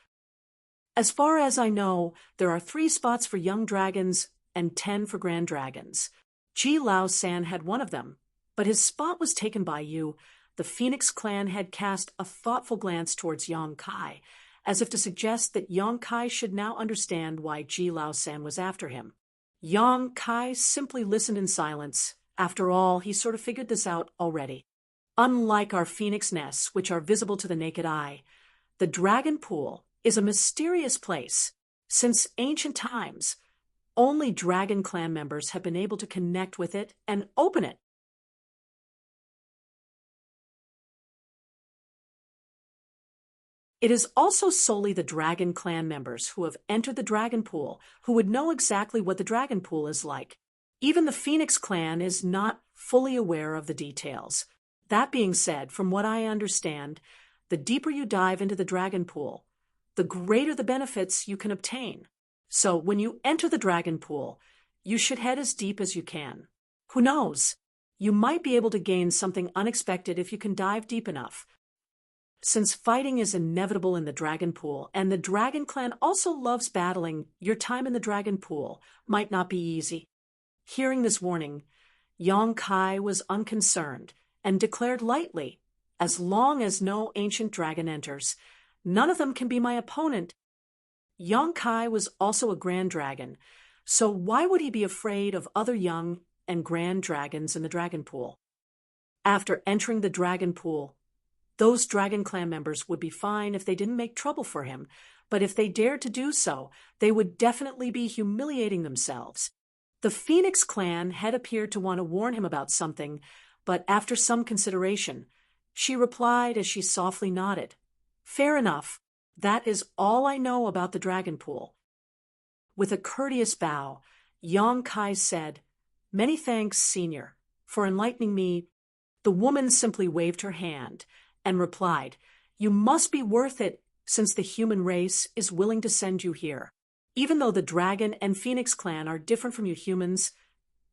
As far as I know, there are 3 spots for young dragons and 10 for grand dragons. Ji Lao San had one of them, but his spot was taken by you. The Phoenix clan had cast a thoughtful glance towards Yang Kai, as if to suggest that Yang Kai should now understand why Ji Lao San was after him. Yang Kai simply listened in silence. After all, he sort of figured this out already. Unlike our Phoenix nests, which are visible to the naked eye, the Dragon Pool is a mysterious place. Since ancient times, only Dragon Clan members have been able to connect with it and open it. It is also solely the Dragon Clan members who have entered the Dragon Pool who would know exactly what the Dragon Pool is like. Even the Phoenix clan is not fully aware of the details. That being said, from what I understand, the deeper you dive into the Dragon Pool, the greater the benefits you can obtain. So when you enter the Dragon Pool, you should head as deep as you can. Who knows? You might be able to gain something unexpected if you can dive deep enough. Since fighting is inevitable in the Dragon Pool, and the Dragon Clan also loves battling, your time in the Dragon Pool might not be easy. Hearing this warning, Yang Kai was unconcerned and declared lightly, "As long as no ancient dragon enters, none of them can be my opponent." Yang Kai was also a grand dragon, so why would he be afraid of other young and grand dragons in the Dragon Pool? After entering the Dragon Pool, those Dragon Clan members would be fine if they didn't make trouble for him, but if they dared to do so, they would definitely be humiliating themselves. The Phoenix clan had appeared to want to warn him about something, but after some consideration, she replied as she softly nodded, "Fair enough. That is all I know about the Dragon Pool." With a courteous bow, Yang Kai said, "Many thanks, Senior, for enlightening me." The woman simply waved her hand and replied, "You must be worth it, since the human race is willing to send you here. Even though the Dragon and Phoenix clan are different from you humans,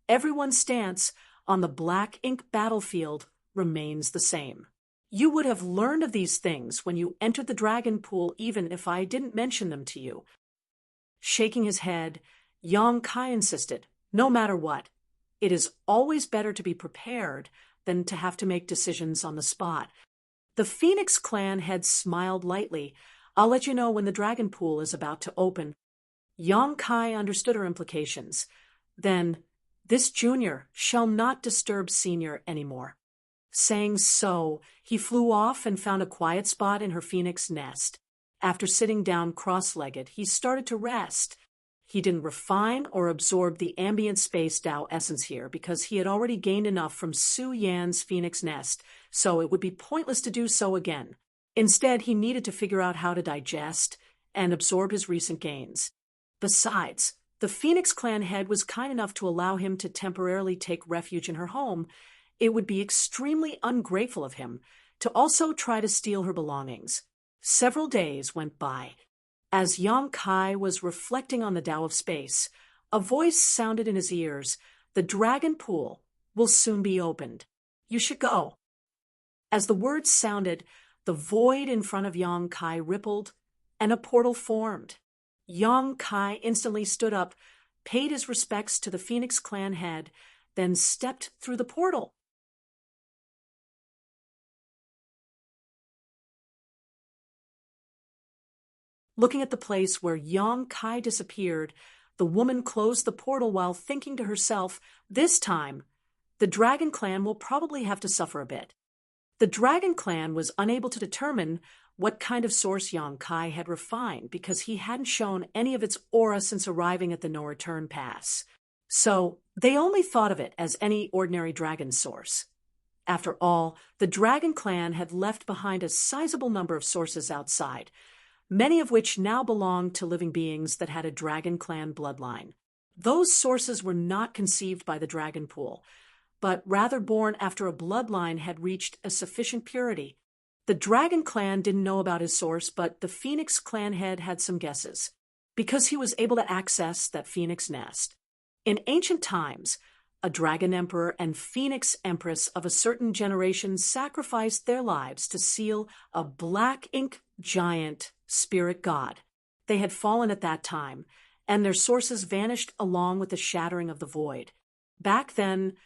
everyone's stance on the black ink battlefield remains the same. You would have learned of these things when you entered the Dragon Pool, even if I didn't mention them to you." Shaking his head, Yang Kai insisted, "No matter what, it is always better to be prepared than to have to make decisions on the spot." The Phoenix clan had smiled lightly. "I'll let you know when the Dragon Pool is about to open." Yang Kai understood her implications. Then, "This junior shall not disturb Senior anymore." Saying so, he flew off and found a quiet spot in her Phoenix nest. After sitting down cross-legged, he started to rest. He didn't refine or absorb the ambient space Tao essence here because he had already gained enough from Su Yan's Phoenix nest, so it would be pointless to do so again. Instead, he needed to figure out how to digest and absorb his recent gains. Besides, the Phoenix clan head was kind enough to allow him to temporarily take refuge in her home. It would be extremely ungrateful of him to also try to steal her belongings. Several days went by. As Yang Kai was reflecting on the Tao of space, a voice sounded in his ears, "The Dragon Pool will soon be opened. You should go." As the words sounded, the void in front of Yang Kai rippled, and a portal formed. Yang Kai instantly stood up, paid his respects to the Phoenix clan head, then stepped through the portal. Looking at the place where Yang Kai disappeared, The woman closed the portal while thinking to herself, "This time, the Dragon Clan will probably have to suffer a bit." The Dragon Clan was unable to determine what kind of source Yang Kai had refined because he hadn't shown any of its aura since arriving at the no-return pass. So they only thought of it as any ordinary dragon source. After all, the Dragon Clan had left behind a sizable number of sources outside, many of which now belonged to living beings that had a Dragon Clan bloodline. Those sources were not conceived by the Dragon Pool, but rather born after a bloodline had reached a sufficient purity. The Dragon Clan didn't know about his source, but the Phoenix Clan head had some guesses, because he was able to access that Phoenix nest. In ancient times, a Dragon Emperor and Phoenix Empress of a certain generation sacrificed their lives to seal a black ink giant spirit god. They had fallen at that time, and their sources vanished along with the shattering of the void. Back then,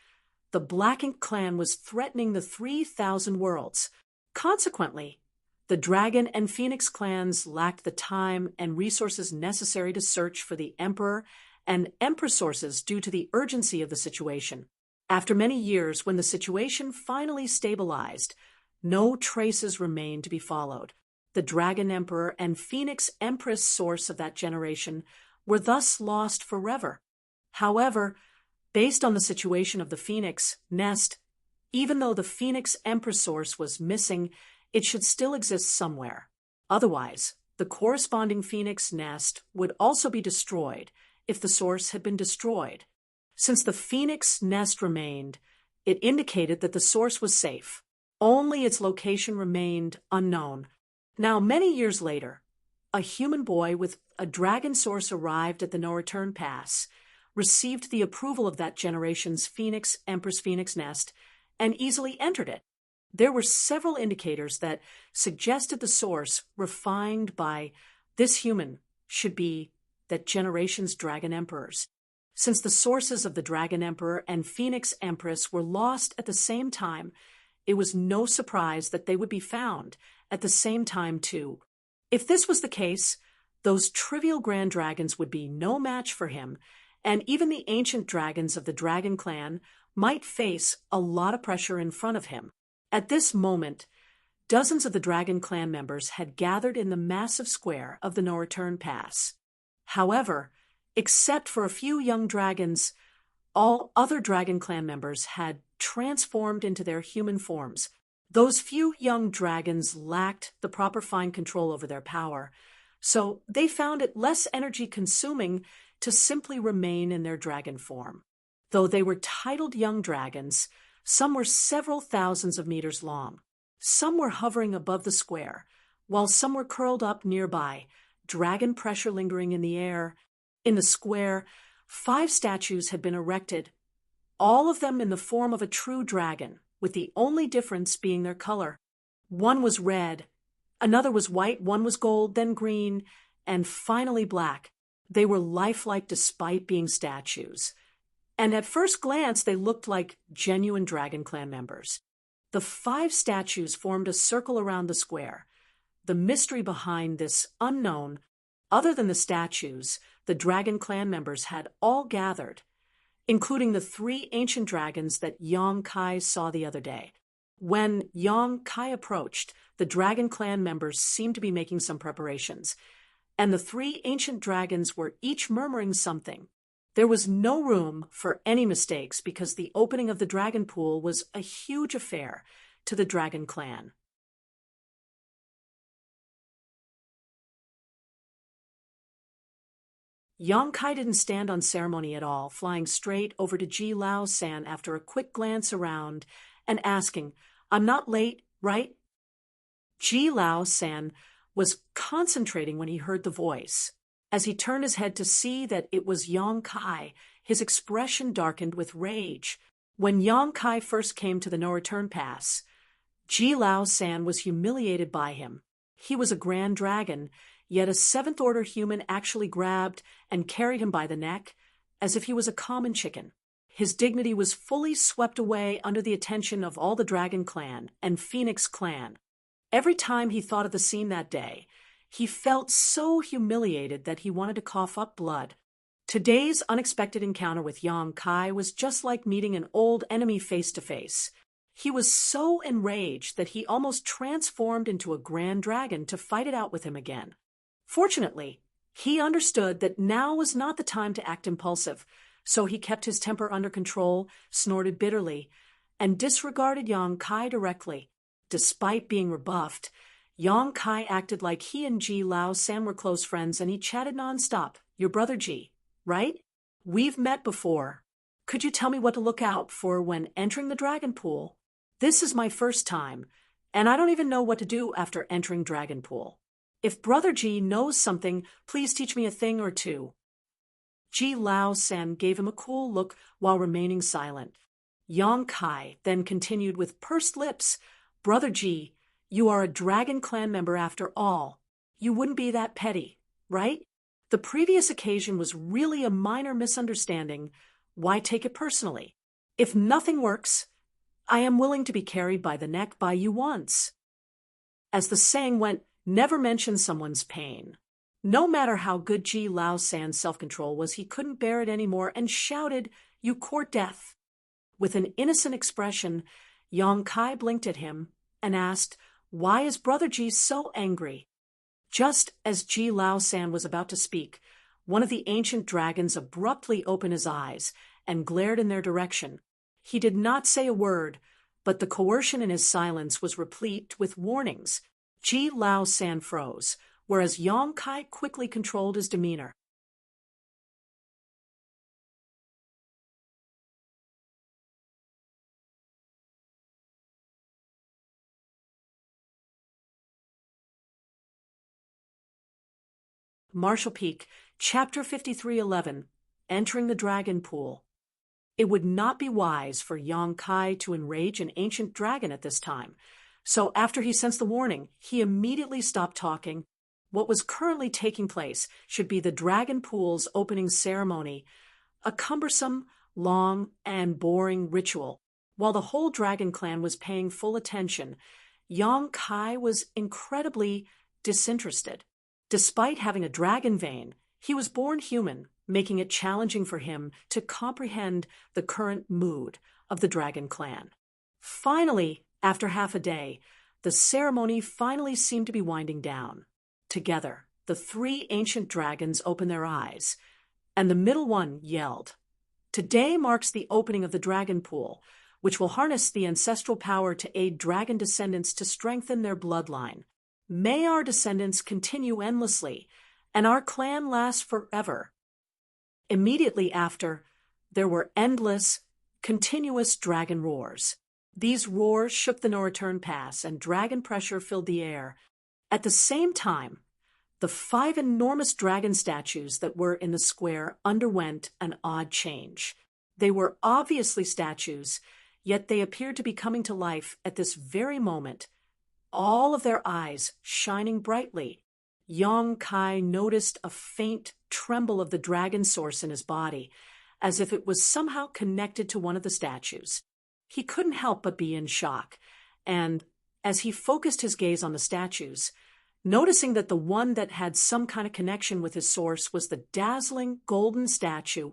the Black Ink clan was threatening the 3,000 worlds. Consequently, the Dragon and Phoenix clans lacked the time and resources necessary to search for the Emperor and Empress sources due to the urgency of the situation. After many years, when the situation finally stabilized, no traces remained to be followed. The Dragon Emperor and Phoenix Empress source of that generation were thus lost forever. However, based on the situation of the Phoenix nest, even though the Phoenix Empress source was missing, it should still exist somewhere. Otherwise, the corresponding Phoenix nest would also be destroyed if the source had been destroyed. Since the Phoenix nest remained, it indicated that the source was safe. Only its location remained unknown. Now, many years later, a human boy with a dragon source arrived at the no-return pass, received the approval of that generation's Phoenix Empress Phoenix nest, and easily entered it. There were several indicators that suggested the source refined by this human should be that generation's Dragon Emperors. Since the sources of the Dragon Emperor and Phoenix Empress were lost at the same time, it was no surprise that they would be found at the same time too. If this was the case, those trivial grand dragons would be no match for him, and even the ancient dragons of the Dragon Clan might face a lot of pressure in front of him. At this moment, dozens of the Dragon Clan members had gathered in the massive square of the no-return pass. However, except for a few young dragons, all other Dragon Clan members had transformed into their human forms. Those few young dragons lacked the proper fine control over their power, so they found it less energy-consuming to simply remain in their dragon form. Though they were titled young dragons, some were several thousands of meters long. Some were hovering above the square, while some were curled up nearby, dragon pressure lingering in the air. In the square, 5 statues had been erected, all of them in the form of a true dragon, with the only difference being their color. One was red, another was white, one was gold, then green, and finally black. They were lifelike despite being statues, and at first glance they looked like genuine Dragon Clan members. The 5 statues formed a circle around the square. The mystery behind this unknown, other than the statues, the Dragon Clan members had all gathered, including the 3 ancient dragons that Yang Kai saw the other day. When Yang Kai approached, the Dragon Clan members seemed to be making some preparations, and the 3 ancient dragons were each murmuring something. There was no room for any mistakes because the opening of the dragon pool was a huge affair to the Dragon Clan. Yang Kai didn't stand on ceremony at all, flying straight over to Ji Lao-san after a quick glance around and asking, "I'm not late, right?" Ji Lao-san was concentrating when he heard the voice. As he turned his head to see that it was Yang Kai, his expression darkened with rage. When Yang Kai first came to the no-return pass, Ji Lao-san was humiliated by him. He was a grand dragon, yet a 7th-order human actually grabbed and carried him by the neck as if he was a common chicken. His dignity was fully swept away under the attention of all the Dragon Clan and Phoenix Clan. Every time he thought of the scene that day, he felt so humiliated that he wanted to cough up blood. Today's unexpected encounter with Yang Kai was just like meeting an old enemy face to face. He was so enraged that he almost transformed into a grand dragon to fight it out with him again. Fortunately, he understood that now was not the time to act impulsive, so he kept his temper under control, snorted bitterly, and disregarded Yang Kai directly. Despite being rebuffed, Yang Kai acted like he and Ji Lao San were close friends, and he chatted nonstop. "Your brother Ji, right? We've met before. Could you tell me what to look out for when entering the dragon pool? This is my first time, and I don't even know what to do after entering dragon pool. If brother Ji knows something, please teach me a thing or two." Ji Lao San gave him a cool look while remaining silent. Yang Kai then continued with pursed lips, "Brother Ji, you are a dragon clan member after all. You wouldn't be that petty, right? The previous occasion was really a minor misunderstanding. Why take it personally? If nothing works, I am willing to be carried by the neck by you once." As the saying went, never mention someone's pain. No matter how good Ji Lao San's self-control was, he couldn't bear it anymore and shouted, "You court death." With an innocent expression, Yang Kai blinked at him and asked, "Why is brother Ji so angry?" Just as Ji Lao San was about to speak, one of the ancient dragons abruptly opened his eyes and glared in their direction. He did not say a word, but the coercion in his silence was replete with warnings. Ji Lao San froze, whereas Yang Kai quickly controlled his demeanor. Marshall Peak, Chapter 53:11, Entering the Dragon Pool. It would not be wise for Yang Kai to enrage an ancient dragon at this time, so after he sensed the warning, he immediately stopped talking. What was currently taking place should be the dragon pool's opening ceremony, a cumbersome, long, and boring ritual. While the whole dragon clan was paying full attention, Yang Kai was incredibly disinterested. Despite having a dragon vein, he was born human, making it challenging for him to comprehend the current mood of the dragon clan. Finally, after half a day, the ceremony finally seemed to be winding down. Together, the three ancient dragons opened their eyes, and the middle one yelled. Today marks the opening of the dragon pool, which will harness the ancestral power to aid dragon descendants to strengthen their bloodline. May our descendants continue endlessly, and our clan last forever. Immediately after, there were endless, continuous dragon roars. These roars shook the no-return pass, and dragon pressure filled the air. At the same time, the 5 enormous dragon statues that were in the square underwent an odd change. They were obviously statues, yet they appeared to be coming to life at this very moment, all of their eyes shining brightly. Yang Kai noticed a faint tremble of the dragon source in his body, as if it was somehow connected to one of the statues. He couldn't help but be in shock, and as he focused his gaze on the statues, noticing that the one that had some kind of connection with his source was the dazzling golden statue,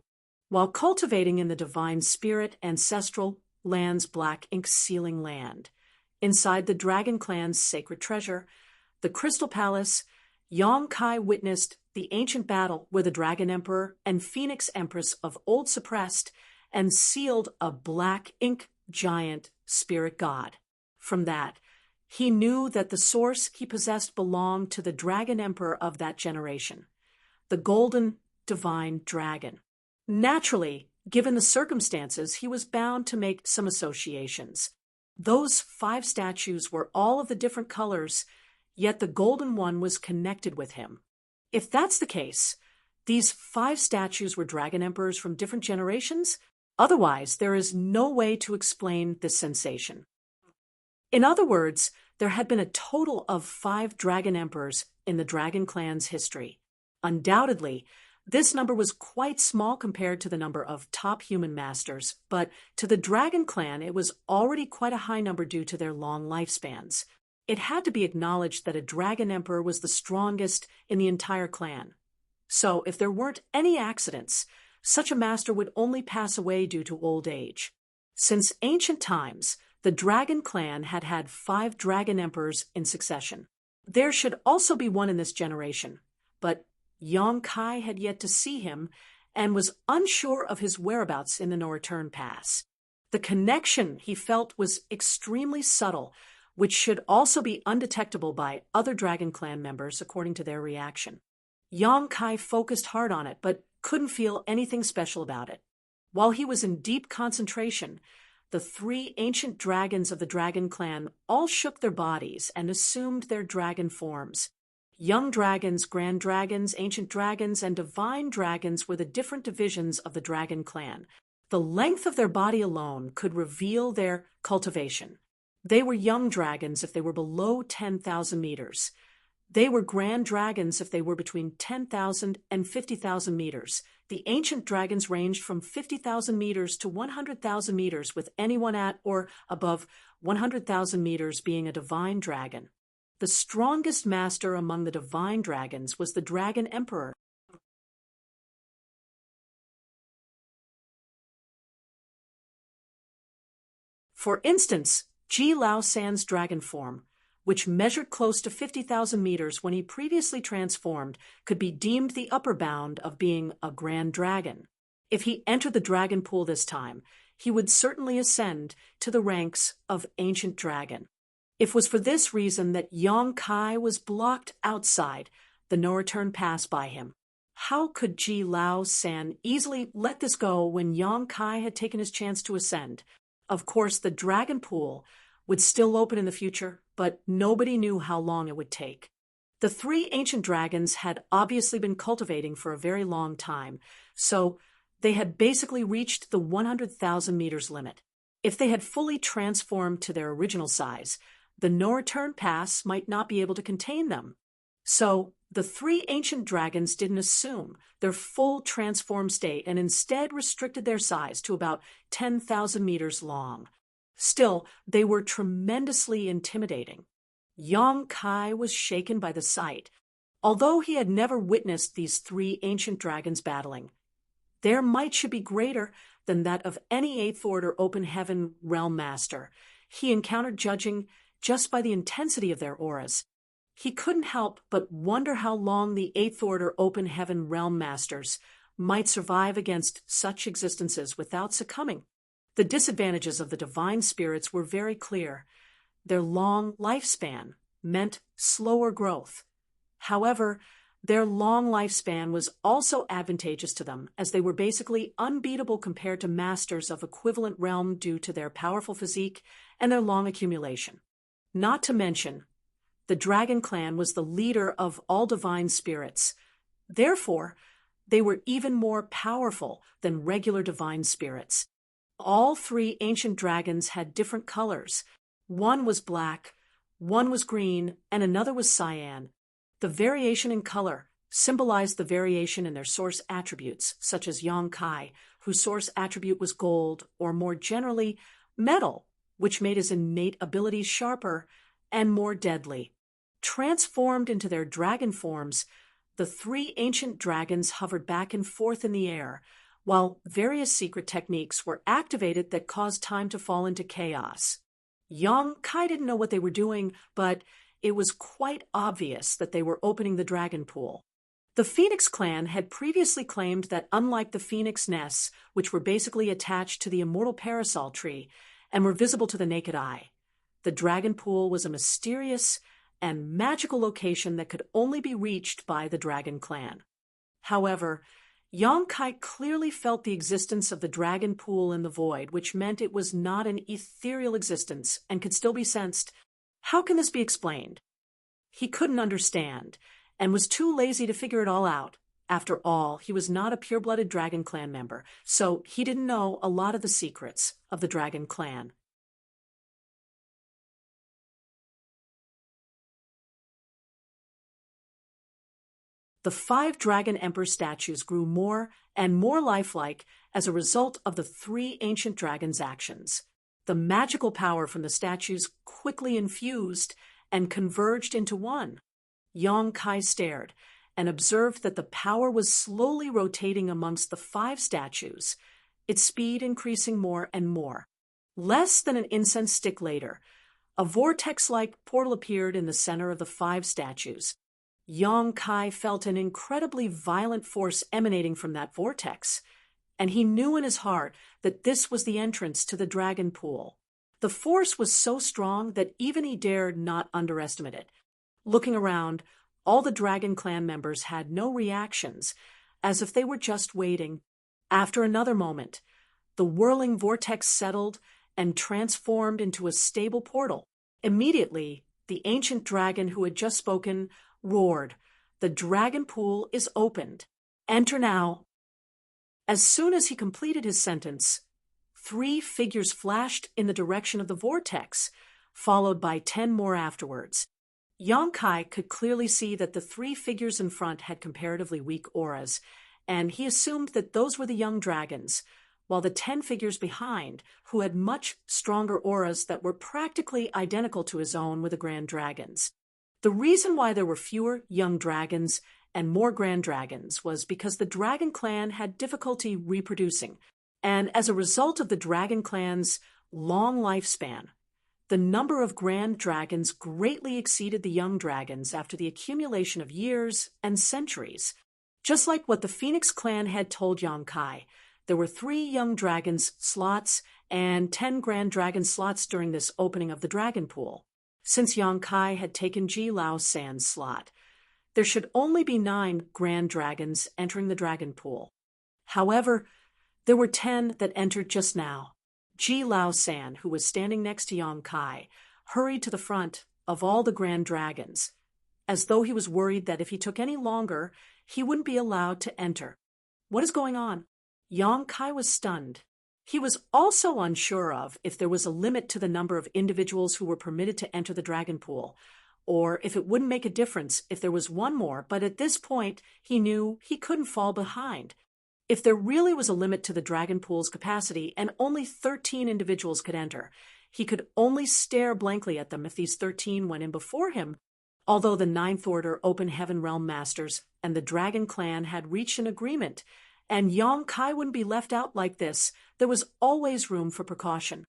while cultivating in the divine spirit ancestral land's black ink sealing land. Inside the dragon clan's sacred treasure, the Crystal Palace, Yang Kai witnessed the ancient battle where the Dragon Emperor and Phoenix Empress of old suppressed and sealed a black ink giant spirit god. From that, he knew that the source he possessed belonged to the Dragon Emperor of that generation, the Golden Divine Dragon. Naturally, given the circumstances, he was bound to make some associations. Those 5 statues were all of the different colors, yet the golden one was connected with him. If that's the case, these 5 statues were dragon emperors from different generations? Otherwise, there is no way to explain this sensation. In other words, there had been a total of 5 dragon emperors in the dragon clan's history. Undoubtedly, this number was quite small compared to the number of top human masters, but to the dragon clan it was already quite a high number due to their long lifespans. It had to be acknowledged that a dragon emperor was the strongest in the entire clan. So if there weren't any accidents, such a master would only pass away due to old age. Since ancient times, the dragon clan had had 5 dragon emperors in succession. There should also be one in this generation, but Yong Kai had yet to see him and was unsure of his whereabouts in the No Return Pass. The connection he felt was extremely subtle, which should also be undetectable by other Dragon Clan members according to their reaction. Yong Kai focused hard on it, but couldn't feel anything special about it. While he was in deep concentration, the 3 ancient dragons of the Dragon Clan all shook their bodies and assumed their dragon forms. Young dragons, grand dragons, ancient dragons, and divine dragons were the different divisions of the Dragon Clan. The length of their body alone could reveal their cultivation. They were young dragons if they were below 10,000 meters. They were grand dragons if they were between 10,000 and 50,000 meters. The ancient dragons ranged from 50,000 meters to 100,000 meters, with anyone at or above 100,000 meters being a divine dragon. The strongest master among the divine dragons was the Dragon Emperor. For instance, Ji Lao San's dragon form, which measured close to 50,000 meters when he previously transformed, could be deemed the upper bound of being a grand dragon. If he entered the dragon pool this time, he would certainly ascend to the ranks of ancient dragon. It was for this reason that Yong Kai was blocked outside the No Return Pass by him. How could Ji Lao San easily let this go when Yong Kai had taken his chance to ascend? Of course, the dragon pool would still open in the future, but nobody knew how long it would take. The 3 ancient dragons had obviously been cultivating for a very long time, so they had basically reached the 100,000 meters limit. If they had fully transformed to their original size, the No Return Pass might not be able to contain them. So the 3 ancient dragons didn't assume their full transformed state and instead restricted their size to about 10,000 meters long. Still, they were tremendously intimidating. Yong Kai was shaken by the sight. Although he had never witnessed these 3 ancient dragons battling, their might should be greater than that of any 8th Order Open Heaven Realm Master he encountered, judging just by the intensity of their auras. He couldn't help but wonder how long the 8th Order Open Heaven Realm Masters might survive against such existences without succumbing. The disadvantages of the divine spirits were very clear. Their long lifespan meant slower growth. However, their long lifespan was also advantageous to them, as they were basically unbeatable compared to masters of equivalent realm due to their powerful physique and their long accumulation. Not to mention, the Dragon Clan was the leader of all divine spirits. Therefore, they were even more powerful than regular divine spirits. All 3 ancient dragons had different colors. One was black, one was green, and another was cyan. The variation in color symbolized the variation in their source attributes, such as Yong Kai, whose source attribute was gold, or more generally, metal, which made his innate abilities sharper and more deadly. Transformed into their dragon forms, the 3 ancient dragons hovered back and forth in the air, while various secret techniques were activated that caused time to fall into chaos. Yong Kai didn't know what they were doing, but it was quite obvious that they were opening the dragon pool. The Phoenix clan had previously claimed that unlike the phoenix nests, which were basically attached to the immortal parasol tree and were visible to the naked eye, the dragon pool was a mysterious and magical location that could only be reached by the Dragon Clan. However, Yong Kai clearly felt the existence of the dragon pool in the void, which meant it was not an ethereal existence and could still be sensed. How can this be explained? He couldn't understand, and was too lazy to figure it all out. After all, he was not a pure-blooded Dragon Clan member, so he didn't know a lot of the secrets of the Dragon Clan. The 5 Dragon Emperor statues grew more and more lifelike as a result of the 3 ancient dragons' actions. The magical power from the statues quickly infused and converged into one. Yong Kai stared, and observed that the power was slowly rotating amongst the 5 statues, its speed increasing more and more. Less than an incense stick later, a vortex-like portal appeared in the center of the 5 statues. Yang Kai felt an incredibly violent force emanating from that vortex, and he knew in his heart that this was the entrance to the dragon pool. The force was so strong that even he dared not underestimate it. Looking around, all the Dragon Clan members had no reactions, as if they were just waiting. After another moment, the whirling vortex settled and transformed into a stable portal. Immediately, the ancient dragon who had just spoken roared, "The dragon pool is opened. Enter now." As soon as he completed his sentence, 3 figures flashed in the direction of the vortex, followed by 10 more afterwards. Yang Kai could clearly see that the 3 figures in front had comparatively weak auras, and he assumed that those were the young dragons, while the 10 figures behind, who had much stronger auras that were practically identical to his own, were the grand dragons. The reason why there were fewer young dragons and more grand dragons was because the Dragon Clan had difficulty reproducing, and as a result of the Dragon Clan's long lifespan, the number of grand dragons greatly exceeded the young dragons after the accumulation of years and centuries. Just like what the Phoenix Clan had told Yang Kai, there were 3 young dragons slots and 10 grand dragon slots during this opening of the dragon pool. Since Yang Kai had taken Ji Lao San's slot, there should only be 9 grand dragons entering the dragon pool. However, there were 10 that entered just now. Ji Lao San, who was standing next to Yang Kai, hurried to the front of all the grand dragons, as though he was worried that if he took any longer, he wouldn't be allowed to enter. "What is going on?" Yang Kai was stunned. He was also unsure of if there was a limit to the number of individuals who were permitted to enter the dragon pool, or if it wouldn't make a difference if there was one more, but at this point, he knew he couldn't fall behind. If there really was a limit to the dragon pool's capacity and only 13 individuals could enter, he could only stare blankly at them if these 13 went in before him. Although the 9th Order Open Heaven Realm Masters and the Dragon Clan had reached an agreement, and Yang Kai wouldn't be left out like this, there was always room for precaution.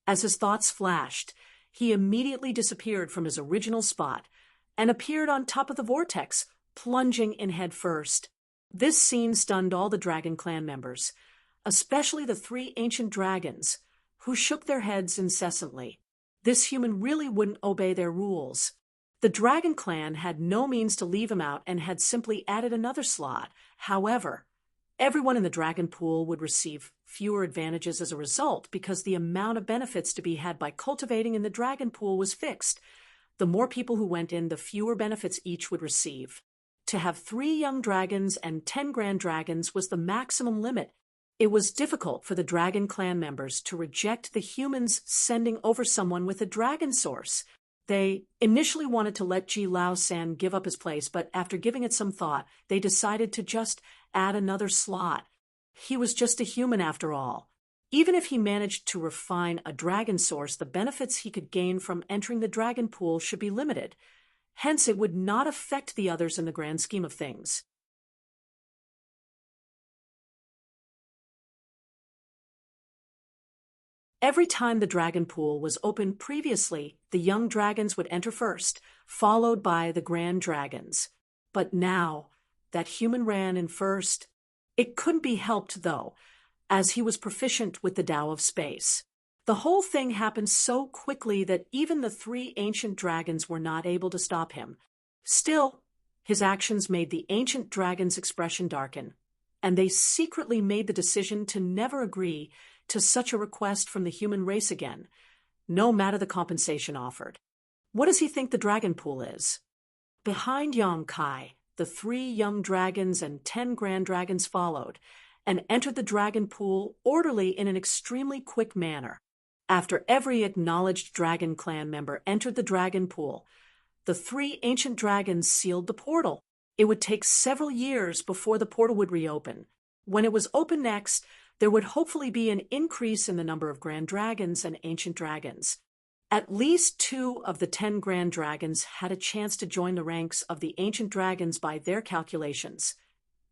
As his thoughts flashed, he immediately disappeared from his original spot and appeared on top of the vortex, plunging in head first. This scene stunned all the Dragon Clan members, especially the 3 ancient dragons, who shook their heads incessantly. This human really wouldn't obey their rules. The Dragon Clan had no means to leave him out and had simply added another slot. However, everyone in the dragon pool would receive fewer advantages as a result because the amount of benefits to be had by cultivating in the dragon pool was fixed. The more people who went in, the fewer benefits each would receive. To have 3 young dragons and 10 grand dragons was the maximum limit. It was difficult for the Dragon Clan members to reject the humans sending over someone with a dragon source. They initially wanted to let Ji Lao San give up his place, but after giving it some thought, they decided to just add another slot. He was just a human after all. Even if he managed to refine a dragon source, the benefits he could gain from entering the dragon pool should be limited. Hence, it would not affect the others in the grand scheme of things. Every time the dragon pool was open previously, the young dragons would enter first, followed by the grand dragons. But now, that human ran in first. It couldn't be helped, though, as he was proficient with the Tao of Space. The whole thing happened so quickly that even the 3 ancient dragons were not able to stop him. Still, his actions made the ancient dragon's expression darken, and they secretly made the decision to never agree to such a request from the human race again, no matter the compensation offered. What does he think the dragon pool is? Behind Yang Kai, the 3 young dragons and 10 grand dragons followed, and entered the dragon pool orderly in an extremely quick manner. After every acknowledged Dragon Clan member entered the dragon pool, the 3 ancient dragons sealed the portal. It would take several years before the portal would reopen. When it was open next, there would hopefully be an increase in the number of grand dragons and ancient dragons. At least 2 of the 10 grand dragons had a chance to join the ranks of the ancient dragons by their calculations.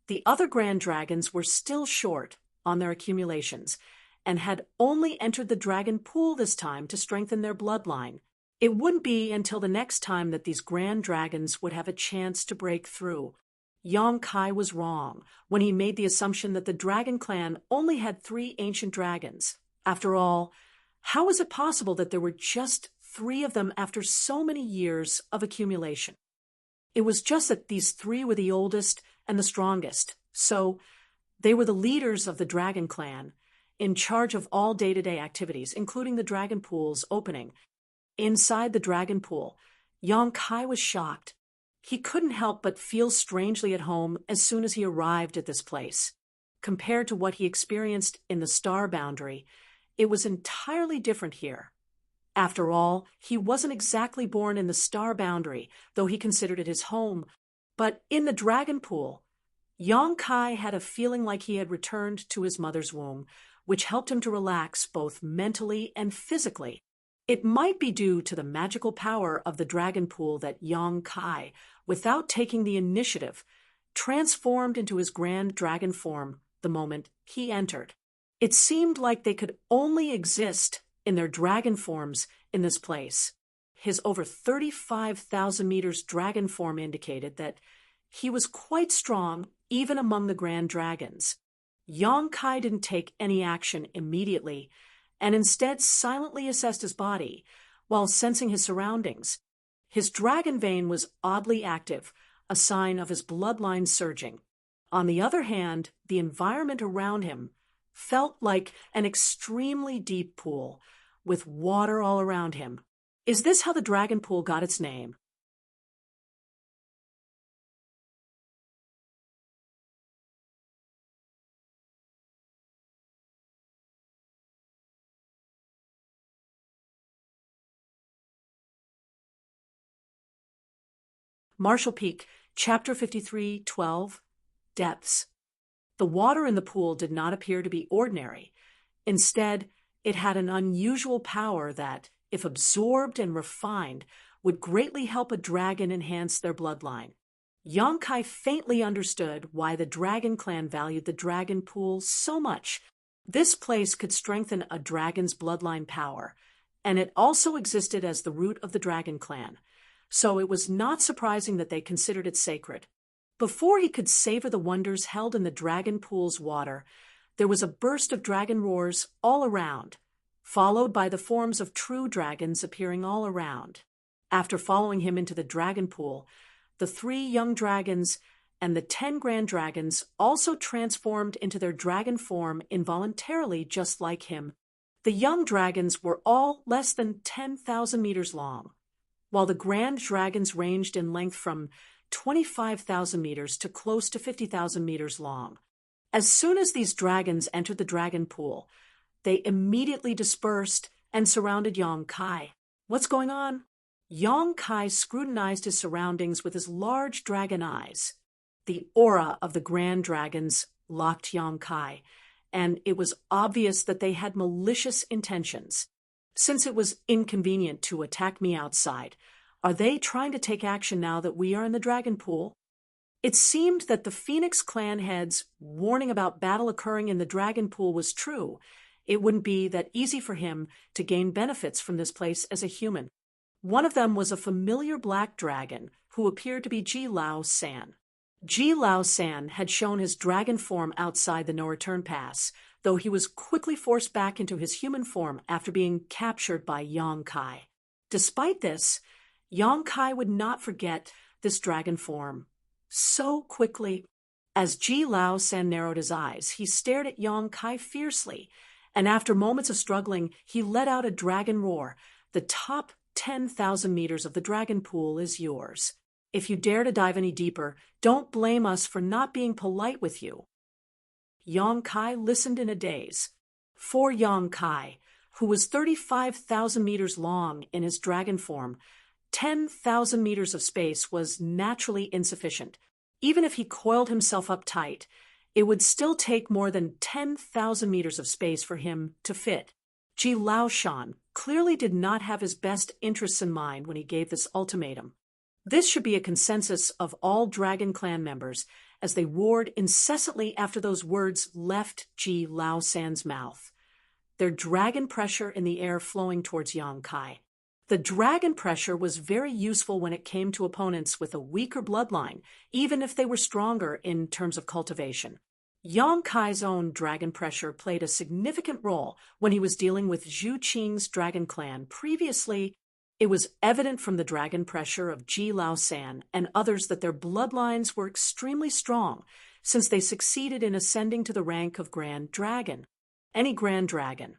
The other grand dragons were still short on their accumulations and had only entered the dragon pool this time to strengthen their bloodline. It wouldn't be until the next time that these grand dragons would have a chance to break through. Yong Kai was wrong when he made the assumption that the dragon clan only had 3 ancient dragons. After all, how was it possible that there were just 3 of them after so many years of accumulation? It was just that these 3 were the oldest and the strongest, so they were the leaders of the dragon clan, in charge of all day-to-day activities, including the dragon pool's opening. Inside the dragon pool, Yong Kai was shocked. He couldn't help but feel strangely at home as soon as he arrived at this place. Compared to what he experienced in the star boundary, it was entirely different here. After all, he wasn't exactly born in the star boundary, though he considered it his home. But in the dragon pool, Yong Kai had a feeling like he had returned to his mother's womb, which helped him to relax both mentally and physically. It might be due to the magical power of the dragon pool that Yong Kai, without taking the initiative, transformed into his grand dragon form the moment he entered. It seemed like they could only exist in their dragon forms in this place. His over 35,000 meters dragon form indicated that he was quite strong even among the grand dragons. Yong Kai didn't take any action immediately, and instead silently assessed his body while sensing his surroundings. His dragon vein was oddly active, a sign of his bloodline surging. On the other hand, the environment around him felt like an extremely deep pool, with water all around him. Is this how the dragon pool got its name? Marshall Peak, Chapter 53:12, Depths. The water in the pool did not appear to be ordinary. Instead, it had an unusual power that, if absorbed and refined, would greatly help a dragon enhance their bloodline. Yong Kai faintly understood why the dragon clan valued the dragon pool so much. This place could strengthen a dragon's bloodline power, and it also existed as the root of the dragon clan. So it was not surprising that they considered it sacred. Before he could savor the wonders held in the dragon pool's water, there was a burst of dragon roars all around, followed by the forms of true dragons appearing all around. After following him into the dragon pool, the 3 young dragons and the 10 grand dragons also transformed into their dragon form involuntarily, just like him. The young dragons were all less than 10,000 meters long, while the grand dragons ranged in length from 25,000 meters to close to 50,000 meters long. As soon as these dragons entered the dragon pool, they immediately dispersed and surrounded Yong Kai. What's going on? Yong Kai scrutinized his surroundings with his large dragon eyes. The aura of the grand dragons locked Yong Kai, and it was obvious that they had malicious intentions. Since it was inconvenient to attack me outside, are they trying to take action now that we are in the dragon pool? It seemed that the Phoenix clan head's warning about battle occurring in the dragon pool was true. It wouldn't be that easy for him to gain benefits from this place as a human. One of them was a familiar black dragon who appeared to be Ji Lao San. Ji Lao San had shown his dragon form outside the no-return pass, though he was quickly forced back into his human form after being captured by Yong Kai. Despite this, Yong Kai would not forget this dragon form. So quickly, as Ji Lao San narrowed his eyes, he stared at Yong Kai fiercely, and after moments of struggling, he let out a dragon roar. The top 10,000 meters of the dragon pool is yours. If you dare to dive any deeper, don't blame us for not being polite with you. Yong Kai listened in a daze. For Yong Kai, who was 35,000 meters long in his dragon form, 10,000 meters of space was naturally insufficient. Even if he coiled himself up tight, it would still take more than 10,000 meters of space for him to fit. Ji Laoshan clearly did not have his best interests in mind when he gave this ultimatum. This should be a consensus of all Dragon Clan members as they roared incessantly after those words left Ji Laoshan's mouth, their dragon pressure in the air flowing towards Yang Kai. The dragon pressure was very useful when it came to opponents with a weaker bloodline, even if they were stronger in terms of cultivation. Yang Kai's own dragon pressure played a significant role when he was dealing with Zhu Qing's dragon clan. Previously, it was evident from the dragon pressure of Ji Laoshan and others that their bloodlines were extremely strong, since they succeeded in ascending to the rank of Grand Dragon. Any Grand Dragon,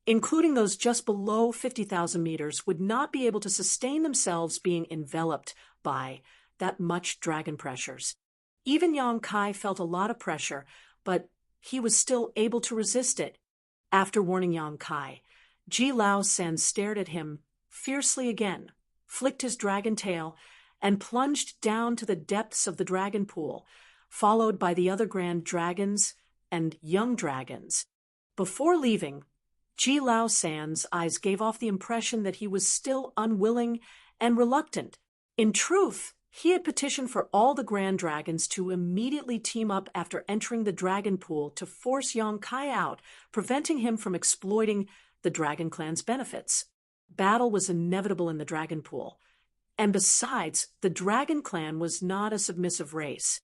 including those just below 50,000 meters, would not be able to sustain themselves being enveloped by that much dragon pressures. Even Yang Kai felt a lot of pressure, but he was still able to resist it. After warning Yang Kai, Ji Laoshan stared at him fiercely again, flicked his dragon tail, and plunged down to the depths of the dragon pool, followed by the other grand dragons and young dragons. Before leaving, Ji Laoshan's eyes gave off the impression that he was still unwilling and reluctant. In truth, he had petitioned for all the grand dragons to immediately team up after entering the dragon pool to force Yang Kai out, preventing him from exploiting the dragon clan's benefits. Battle was inevitable in the dragon pool, and besides, the dragon clan was not a submissive race.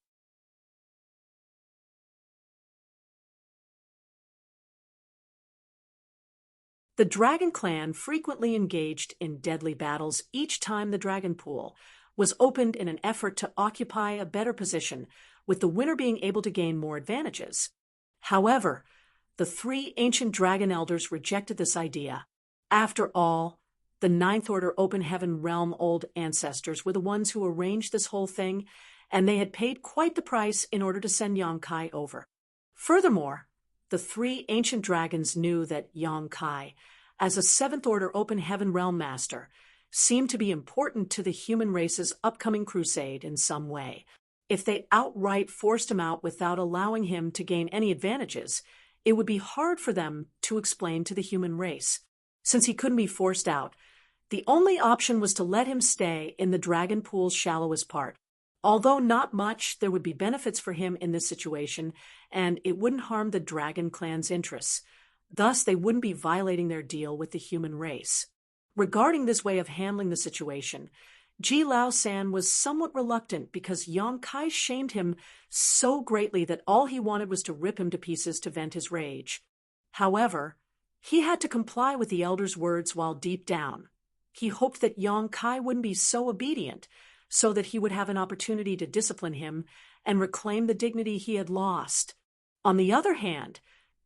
The dragon clan frequently engaged in deadly battles each time the dragon pool was opened in an effort to occupy a better position, with the winner being able to gain more advantages. However, the three ancient dragon elders rejected this idea. After all, the Ninth Order Open Heaven Realm old ancestors were the ones who arranged this whole thing, and they had paid quite the price in order to send Yang Kai over. Furthermore, the three ancient dragons knew that Yang Kai, as a Seventh Order Open Heaven Realm Master, seemed to be important to the human race's upcoming crusade in some way. If they outright forced him out without allowing him to gain any advantages, it would be hard for them to explain to the human race. Since he couldn't be forced out, the only option was to let him stay in the dragon pool's shallowest part. Although not much, there would be benefits for him in this situation, and it wouldn't harm the dragon clan's interests. Thus, they wouldn't be violating their deal with the human race. Regarding this way of handling the situation, Ji Laoshan was somewhat reluctant because Yang Kai shamed him so greatly that all he wanted was to rip him to pieces to vent his rage. However, he had to comply with the elder's words while deep down, he hoped that Yang Kai wouldn't be so obedient, so that he would have an opportunity to discipline him and reclaim the dignity he had lost. On the other hand,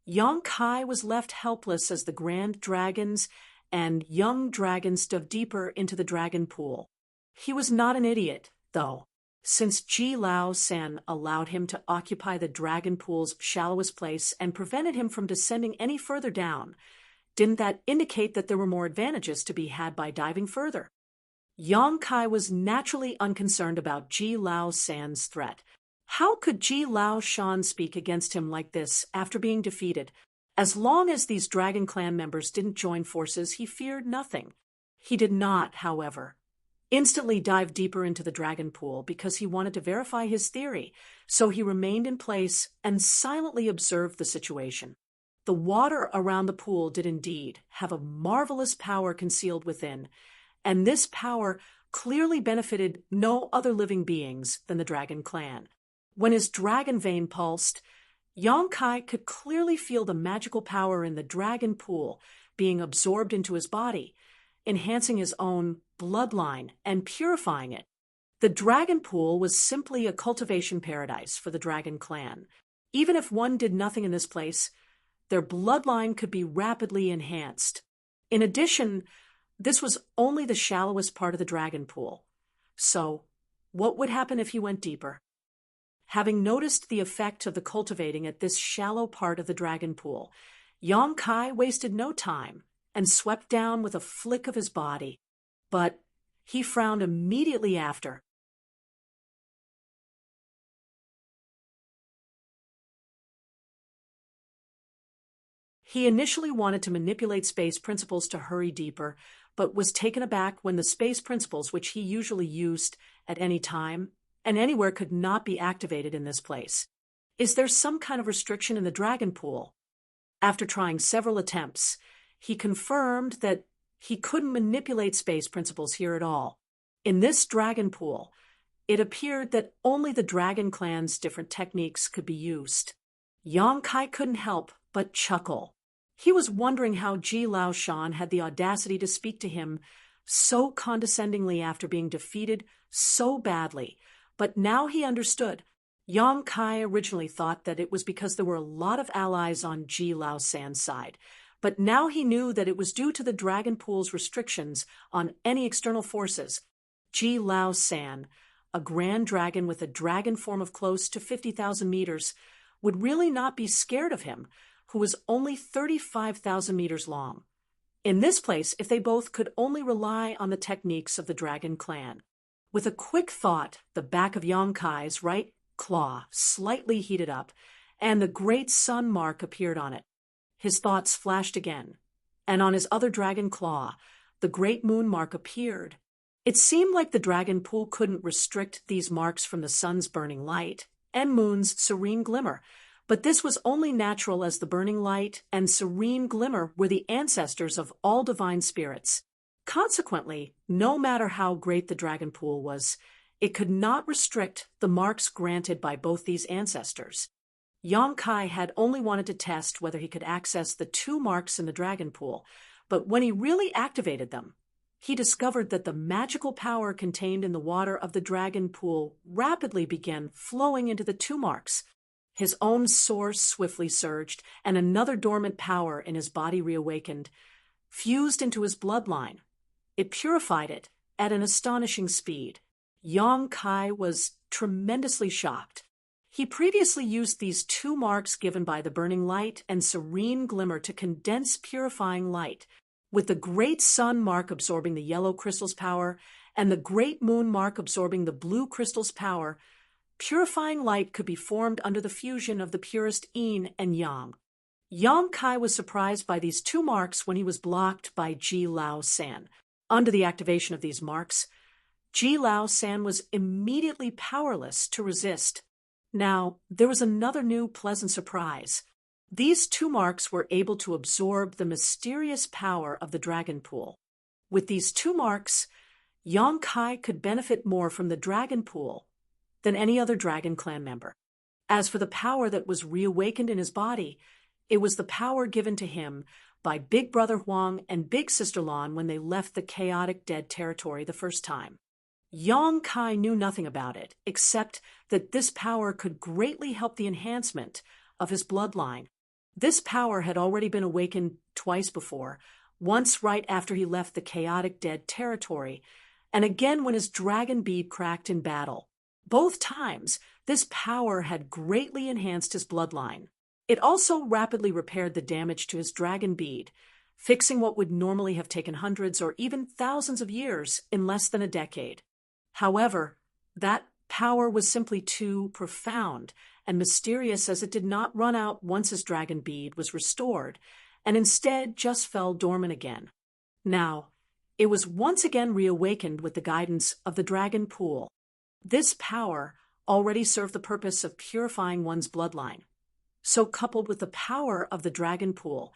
Yang Kai was left helpless as the grand dragons and young dragons dove deeper into the dragon pool. He was not an idiot, though, since Ji Laoshan allowed him to occupy the dragon pool's shallowest place and prevented him from descending any further down. Didn't that indicate that there were more advantages to be had by diving further? Yang Kai was naturally unconcerned about Ji Laoshan's threat. How could Ji Laoshan speak against him like this after being defeated? As long as these Dragon Clan members didn't join forces, he feared nothing. He did not, however, instantly dive deeper into the dragon pool because he wanted to verify his theory, so he remained in place and silently observed the situation. The water around the pool did indeed have a marvelous power concealed within, and this power clearly benefited no other living beings than the Dragon Clan. When his dragon vein pulsed, Yang Kai could clearly feel the magical power in the dragon pool being absorbed into his body, enhancing his own bloodline and purifying it. The dragon pool was simply a cultivation paradise for the Dragon Clan. Even if one did nothing in this place, their bloodline could be rapidly enhanced. In addition, this was only the shallowest part of the dragon pool. So, what would happen if he went deeper? Having noticed the effect of the cultivating at this shallow part of the dragon pool, Yang Kai wasted no time and swept down with a flick of his body. But he frowned immediately after. He initially wanted to manipulate space principles to hurry deeper, but was taken aback when the space principles, which he usually used at any time and anywhere, could not be activated in this place. Is there some kind of restriction in the dragon pool? After trying several attempts, he confirmed that he couldn't manipulate space principles here at all. In this dragon pool, it appeared that only the dragon clan's different techniques could be used. Yang Kai couldn't help but chuckle. He was wondering how Ji Lao Shan had the audacity to speak to him so condescendingly after being defeated so badly, but now he understood. Yang Kai originally thought that it was because there were a lot of allies on Ji Lao San's side, but now he knew that it was due to the dragon pool's restrictions on any external forces. Ji Lao San, a grand dragon with a dragon form of close to 50,000 meters, would really not be scared of him, who was only 35,000 meters long. In this place, if they both could only rely on the techniques of the dragon clan. With a quick thought, the back of Yang Kai's right claw slightly heated up, and the great sun mark appeared on it. His thoughts flashed again, and on his other dragon claw, the great moon mark appeared. It seemed like the dragon pool couldn't restrict these marks from the sun's burning light and moon's serene glimmer, but this was only natural, as the burning light and serene glimmer were the ancestors of all divine spirits. Consequently, no matter how great the dragon pool was, it could not restrict the marks granted by both these ancestors. Yang Kai had only wanted to test whether he could access the two marks in the dragon pool, but when he really activated them, he discovered that the magical power contained in the water of the dragon pool rapidly began flowing into the two marks. His own source swiftly surged, and another dormant power in his body reawakened, fused into his bloodline. It purified it at an astonishing speed. Yang Kai was tremendously shocked. He previously used these two marks given by the burning light and serene glimmer to condense purifying light, with the great sun mark absorbing the yellow crystal's power and the great moon mark absorbing the blue crystal's power. Purifying light could be formed under the fusion of the purest yin and yang. Yang Kai was surprised by these two marks when he was blocked by Ji Lao San. Under the activation of these marks, Ji Lao San was immediately powerless to resist. Now, there was another new pleasant surprise. These two marks were able to absorb the mysterious power of the dragon pool. With these two marks, Yang Kai could benefit more from the dragon pool than any other dragon clan member. As for the power that was reawakened in his body, it was the power given to him by Big Brother Huang and Big Sister Lan when they left the chaotic dead territory the first time. Yang Kai knew nothing about it, except that this power could greatly help the enhancement of his bloodline. This power had already been awakened twice before, once right after he left the chaotic dead territory, and again when his dragon bead cracked in battle. Both times, this power had greatly enhanced his bloodline. It also rapidly repaired the damage to his dragon bead, fixing what would normally have taken hundreds or even thousands of years in less than a decade. However, that power was simply too profound and mysterious, as it did not run out once his dragon bead was restored, and instead just fell dormant again. Now, it was once again reawakened with the guidance of the dragon pool. This power already served the purpose of purifying one's bloodline. So, coupled with the power of the dragon pool,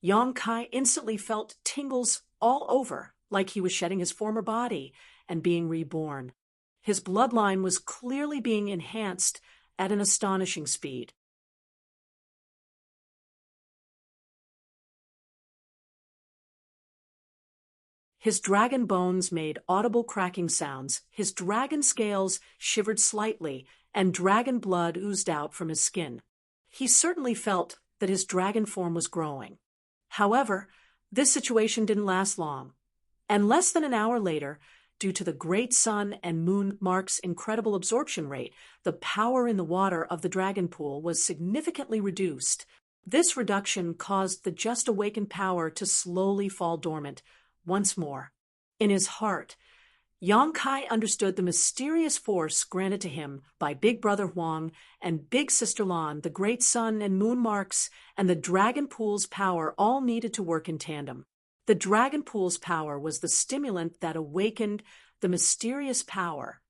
Yang Kai instantly felt tingles all over, like he was shedding his former body and being reborn. His bloodline was clearly being enhanced at an astonishing speed. His dragon bones made audible cracking sounds, his dragon scales shivered slightly, and dragon blood oozed out from his skin. He certainly felt that his dragon form was growing. However, this situation didn't last long, and less than an hour later, due to the great sun and moon mark's incredible absorption rate, the power in the water of the dragon pool was significantly reduced. This reduction caused the just awakened power to slowly fall dormant once more. In his heart, Yang Kai understood the mysterious force granted to him by Big Brother Huang and Big Sister Lan, the great sun and moon marks, and the dragon pool's power all needed to work in tandem. The dragon pool's power was the stimulant that awakened the mysterious power,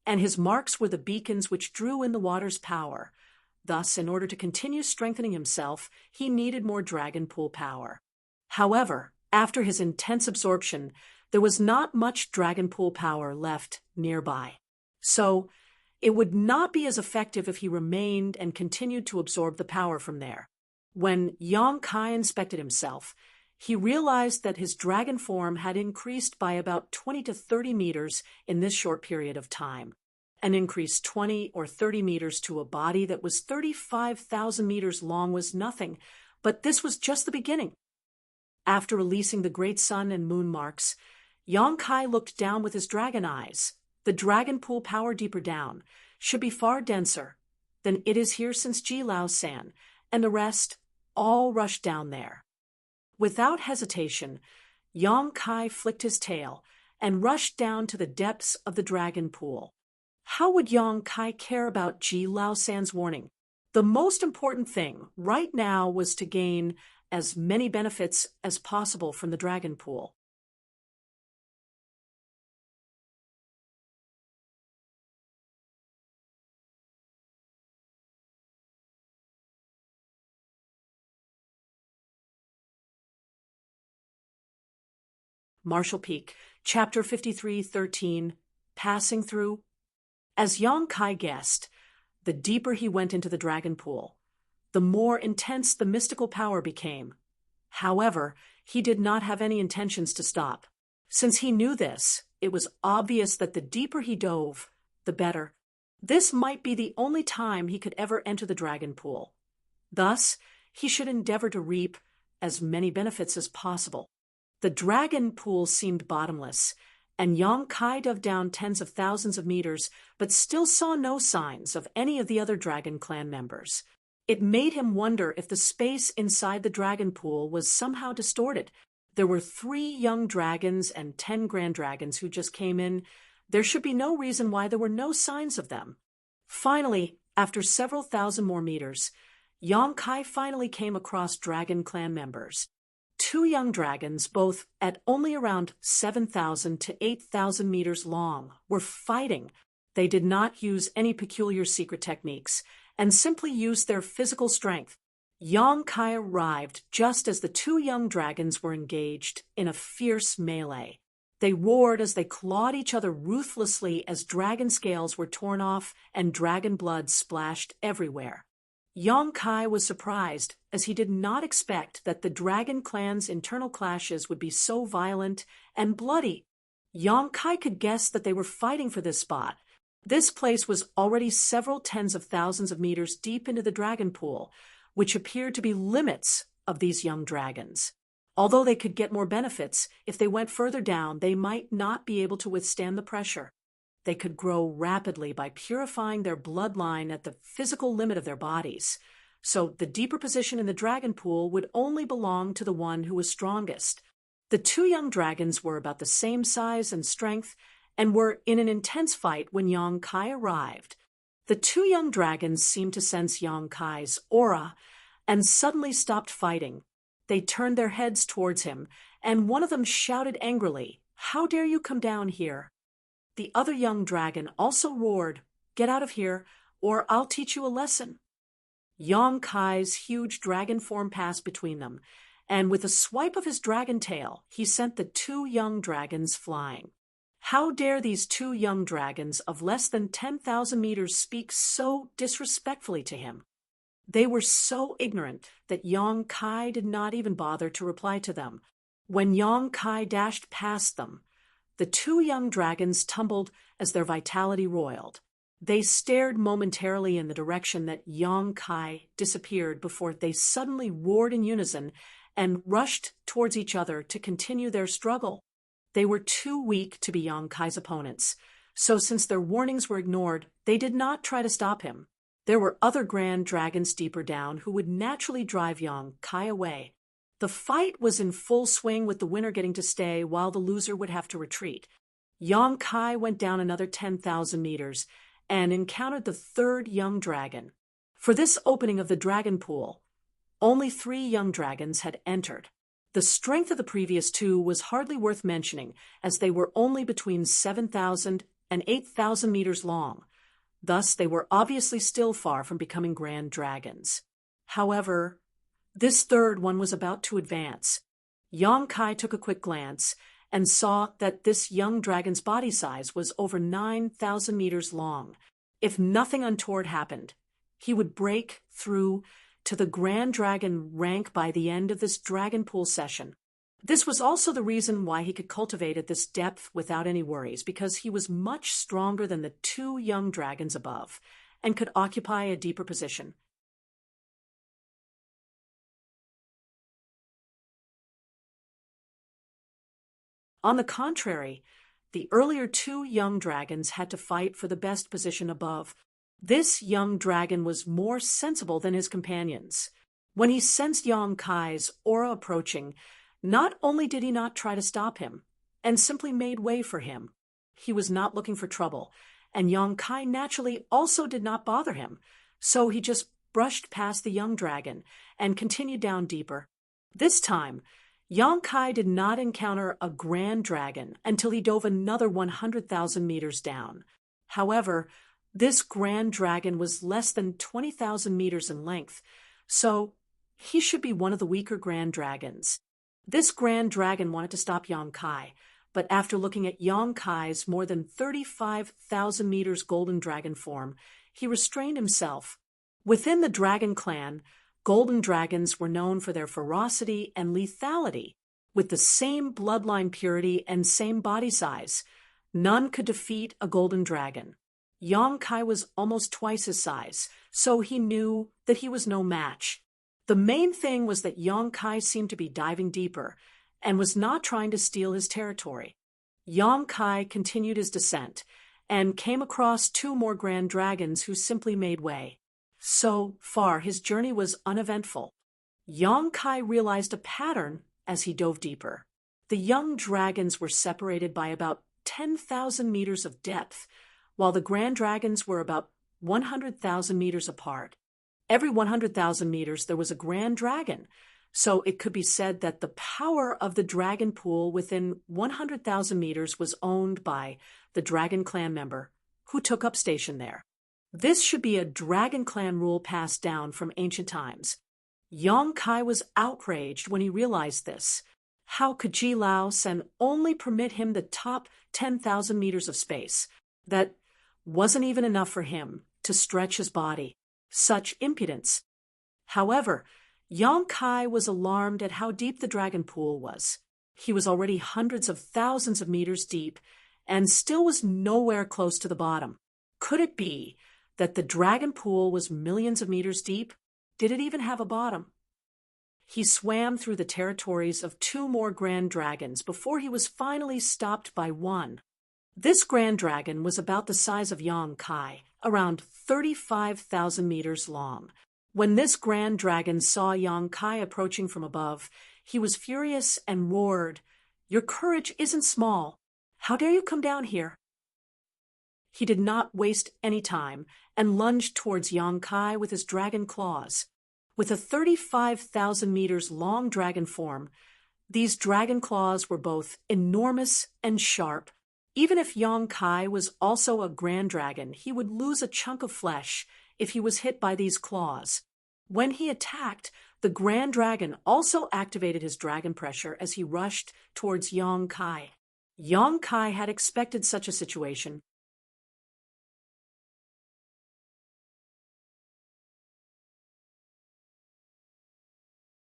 and his marks were the beacons which drew in the water's power. Thus, in order to continue strengthening himself, he needed more dragon pool power. However, after his intense absorption, there was not much dragon pool power left nearby. So, it would not be as effective if he remained and continued to absorb the power from there. When Yang Kai inspected himself, he realized that his dragon form had increased by about 20 to 30 meters in this short period of time. An increase 20 or 30 meters to a body that was 35,000 meters long was nothing, but this was just the beginning. After releasing the great sun and moon marks, Yang Kai looked down with his dragon eyes. The dragon pool power deeper down should be far denser than it is here since Ji Lao San, and the rest all rushed down there. Without hesitation, Yang Kai flicked his tail and rushed down to the depths of the dragon pool. How would Yang Kai care about Ji Lao San's warning? The most important thing right now was to gain as many benefits as possible from the dragon pool. Marshall Peak, Chapter 53:13, Passing Through. As Yang Kai guessed, the deeper he went into the dragon pool, the more intense the mystical power became. However, he did not have any intentions to stop. Since he knew this, it was obvious that the deeper he dove, the better. This might be the only time he could ever enter the dragon pool. Thus, he should endeavor to reap as many benefits as possible. The dragon pool seemed bottomless, and Yang Kai dove down tens of thousands of meters, but still saw no signs of any of the other Dragon Clan members. It made him wonder if the space inside the dragon pool was somehow distorted. There were 3 young dragons and 10 grand dragons who just came in. There should be no reason why there were no signs of them. Finally, after several thousand more meters, Yang Kai finally came across Dragon Clan members. 2 young dragons, both at only around 7,000 to 8,000 meters long, were fighting. They did not use any peculiar secret techniques, and simply used their physical strength. Yang Kai arrived just as the 2 young dragons were engaged in a fierce melee. They roared as they clawed each other ruthlessly as dragon scales were torn off and dragon blood splashed everywhere. Yang Kai was surprised, as he did not expect that the Dragon Clan's internal clashes would be so violent and bloody. Yang Kai could guess that they were fighting for this spot. This place was already several tens of thousands of meters deep into the dragon pool, which appeared to be limits of these young dragons. Although they could get more benefits, if they went further down, they might not be able to withstand the pressure. They could grow rapidly by purifying their bloodline at the physical limit of their bodies. So the deeper position in the dragon pool would only belong to the one who was strongest. The 2 young dragons were about the same size and strength and were in an intense fight when Yang Kai arrived. The 2 young dragons seemed to sense Yang Kai's aura and suddenly stopped fighting. They turned their heads towards him, and one of them shouted angrily, "How dare you come down here?" The other young dragon also roared, "Get out of here, or I'll teach you a lesson." Yang Kai's huge dragon form passed between them, and with a swipe of his dragon tail, he sent the 2 young dragons flying. How dare these 2 young dragons of less than 10,000 meters speak so disrespectfully to him? They were so ignorant that Yang Kai did not even bother to reply to them. When Yang Kai dashed past them, the 2 young dragons tumbled as their vitality roiled. They stared momentarily in the direction that Yang Kai disappeared before they suddenly roared in unison and rushed towards each other to continue their struggle. They were too weak to be Yang Kai's opponents, so since their warnings were ignored, they did not try to stop him. There were other grand dragons deeper down who would naturally drive Yang Kai away. The fight was in full swing, with the winner getting to stay while the loser would have to retreat. Yang Kai went down another 10,000 meters and encountered the third young dragon. For this opening of the dragon pool, only 3 young dragons had entered. The strength of the previous 2 was hardly worth mentioning, as they were only between 7,000 and 8,000 meters long. Thus, they were obviously still far from becoming grand dragons. However, this third one was about to advance. Yang Kai took a quick glance and saw that this young dragon's body size was over 9,000 meters long. If nothing untoward happened, he would break through to the Grand Dragon rank by the end of this Dragon Pool session. This was also the reason why he could cultivate at this depth without any worries, because he was much stronger than the 2 young dragons above and could occupy a deeper position. On the contrary, the earlier 2 young dragons had to fight for the best position above. This young dragon was more sensible than his companions. When he sensed Yang Kai's aura approaching, not only did he not try to stop him, and simply made way for him, he was not looking for trouble, and Yang Kai naturally also did not bother him, so he just brushed past the young dragon and continued down deeper. This time, Yang Kai did not encounter a grand dragon until he dove another 100,000 meters down. However, this grand dragon was less than 20,000 meters in length, so he should be one of the weaker grand dragons. This grand dragon wanted to stop Yang Kai, but after looking at Yang Kai's more than 35,000 meters golden dragon form, he restrained himself. Within the dragon clan, golden dragons were known for their ferocity and lethality. With the same bloodline purity and same body size, none could defeat a golden dragon. Yang Kai was almost twice his size, so he knew that he was no match. The main thing was that Yang Kai seemed to be diving deeper and was not trying to steal his territory. Yang Kai continued his descent and came across 2 more grand dragons who simply made way. So far, his journey was uneventful. Yang Kai realized a pattern as he dove deeper. The young dragons were separated by about 10,000 meters of depth, while the grand dragons were about 100,000 meters apart. Every 100,000 meters there was a grand dragon, so it could be said that the power of the dragon pool within 100,000 meters was owned by the dragon clan member who took up station there. This should be a dragon clan rule passed down from ancient times. Yang Kai was outraged when he realized this. How could Ji Lao Sen only permit him the top 10,000 meters of space? That wasn't even enough for him to stretch his body. Such impudence. However, Yang Kai was alarmed at how deep the dragon pool was. He was already hundreds of thousands of meters deep and still was nowhere close to the bottom. Could it be that the dragon pool was millions of meters deep? Did it even have a bottom? He swam through the territories of 2 more grand dragons before he was finally stopped by one. This grand dragon was about the size of Yang Kai, around 35,000 meters long. When this grand dragon saw Yang Kai approaching from above, he was furious and roared, "Your courage isn't small. How dare you come down here?" He did not waste any time and lunged towards Yang Kai with his dragon claws. With a 35,000 meters long dragon form, these dragon claws were both enormous and sharp. Even if Yang Kai was also a grand dragon, he would lose a chunk of flesh if he was hit by these claws. When he attacked, the grand dragon also activated his dragon pressure as he rushed towards Yang Kai. Yang Kai had expected such a situation.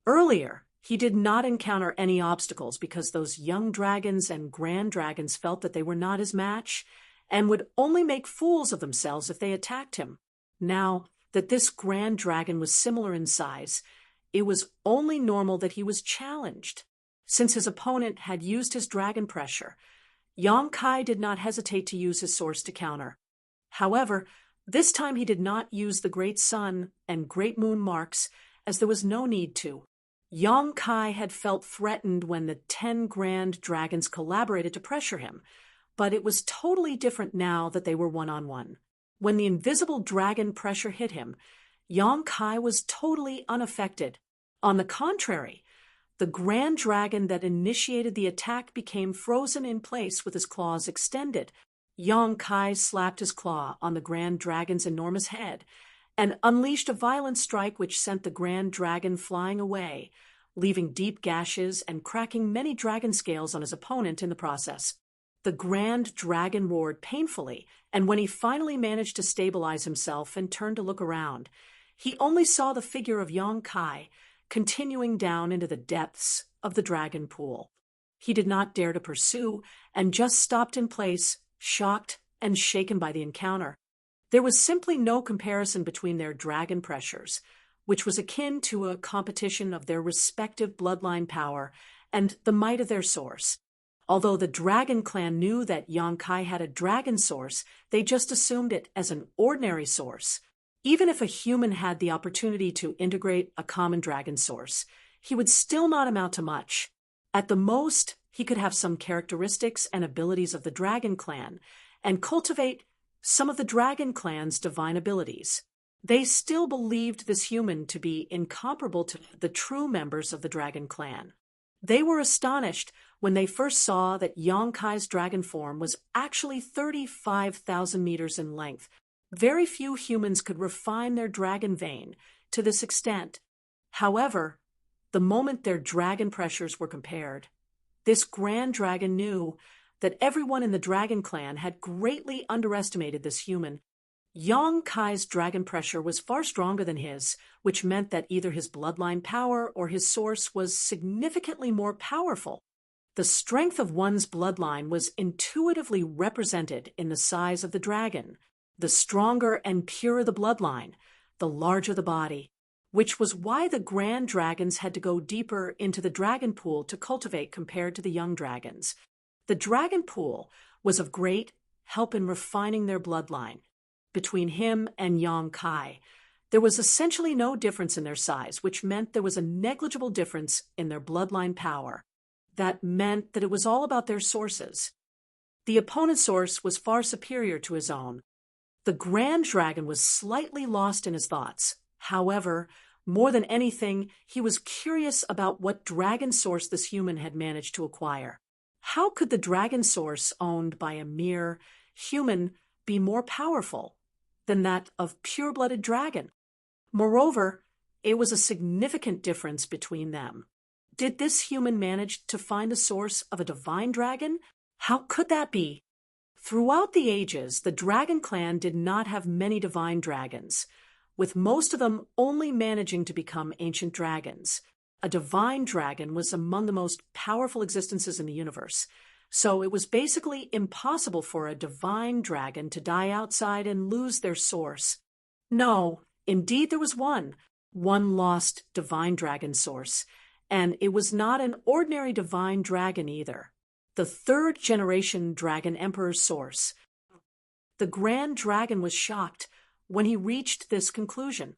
Earlier, he did not encounter any obstacles because those young dragons and grand dragons felt that they were not his match and would only make fools of themselves if they attacked him. Now that this grand dragon was similar in size, it was only normal that he was challenged. Since his opponent had used his dragon pressure, Yang Kai did not hesitate to use his source to counter. However, this time he did not use the great sun and great moon marks, as there was no need to. Yang Kai had felt threatened when the 10 grand dragons collaborated to pressure him, but it was totally different now that they were one-on-one. When the invisible dragon pressure hit him, Yang Kai was totally unaffected. On the contrary, the grand dragon that initiated the attack became frozen in place with his claws extended. Yang Kai slapped his claw on the grand dragon's enormous head and unleashed a violent strike which sent the grand dragon flying away, leaving deep gashes and cracking many dragon scales on his opponent in the process. The grand dragon roared painfully, and when he finally managed to stabilize himself and turned to look around, he only saw the figure of Yang Kai continuing down into the depths of the dragon pool. He did not dare to pursue and just stopped in place, shocked and shaken by the encounter. There was simply no comparison between their dragon pressures, which was akin to a competition of their respective bloodline power and the might of their source. Although the dragon clan knew that Yang Kai had a dragon source, they just assumed it as an ordinary source. Even if a human had the opportunity to integrate a common dragon source, he would still not amount to much. At the most, he could have some characteristics and abilities of the dragon clan and cultivate some of the dragon clan's divine abilities. They still believed this human to be incomparable to the true members of the dragon clan. They were astonished when they first saw that Yang Kai's dragon form was actually 35,000 meters in length. Very few humans could refine their dragon vein to this extent. However, the moment their dragon pressures were compared, this grand dragon knew that everyone in the dragon clan had greatly underestimated this human. Yang Kai's dragon pressure was far stronger than his, which meant that either his bloodline power or his source was significantly more powerful. The strength of one's bloodline was intuitively represented in the size of the dragon. The stronger and purer the bloodline, the larger the body, which was why the grand dragons had to go deeper into the dragon pool to cultivate compared to the young dragons. The dragon pool was of great help in refining their bloodline. Between him and Yang Kai, there was essentially no difference in their size, which meant there was a negligible difference in their bloodline power. That meant that it was all about their sources. The opponent's source was far superior to his own. The grand dragon was slightly lost in his thoughts. However, more than anything, he was curious about what dragon source this human had managed to acquire. How could the dragon source owned by a mere human be more powerful than that of pure-blooded dragon? Moreover, it was a significant difference between them. Did this human manage to find the source of a divine dragon? How could that be? Throughout the ages, the dragon clan did not have many divine dragons, with most of them only managing to become ancient dragons. A divine dragon was among the most powerful existences in the universe, so it was basically impossible for a divine dragon to die outside and lose their source. No, indeed there was one lost divine dragon source, and it was not an ordinary divine dragon either. The third-generation dragon emperor's source. The grand dragon was shocked when he reached this conclusion.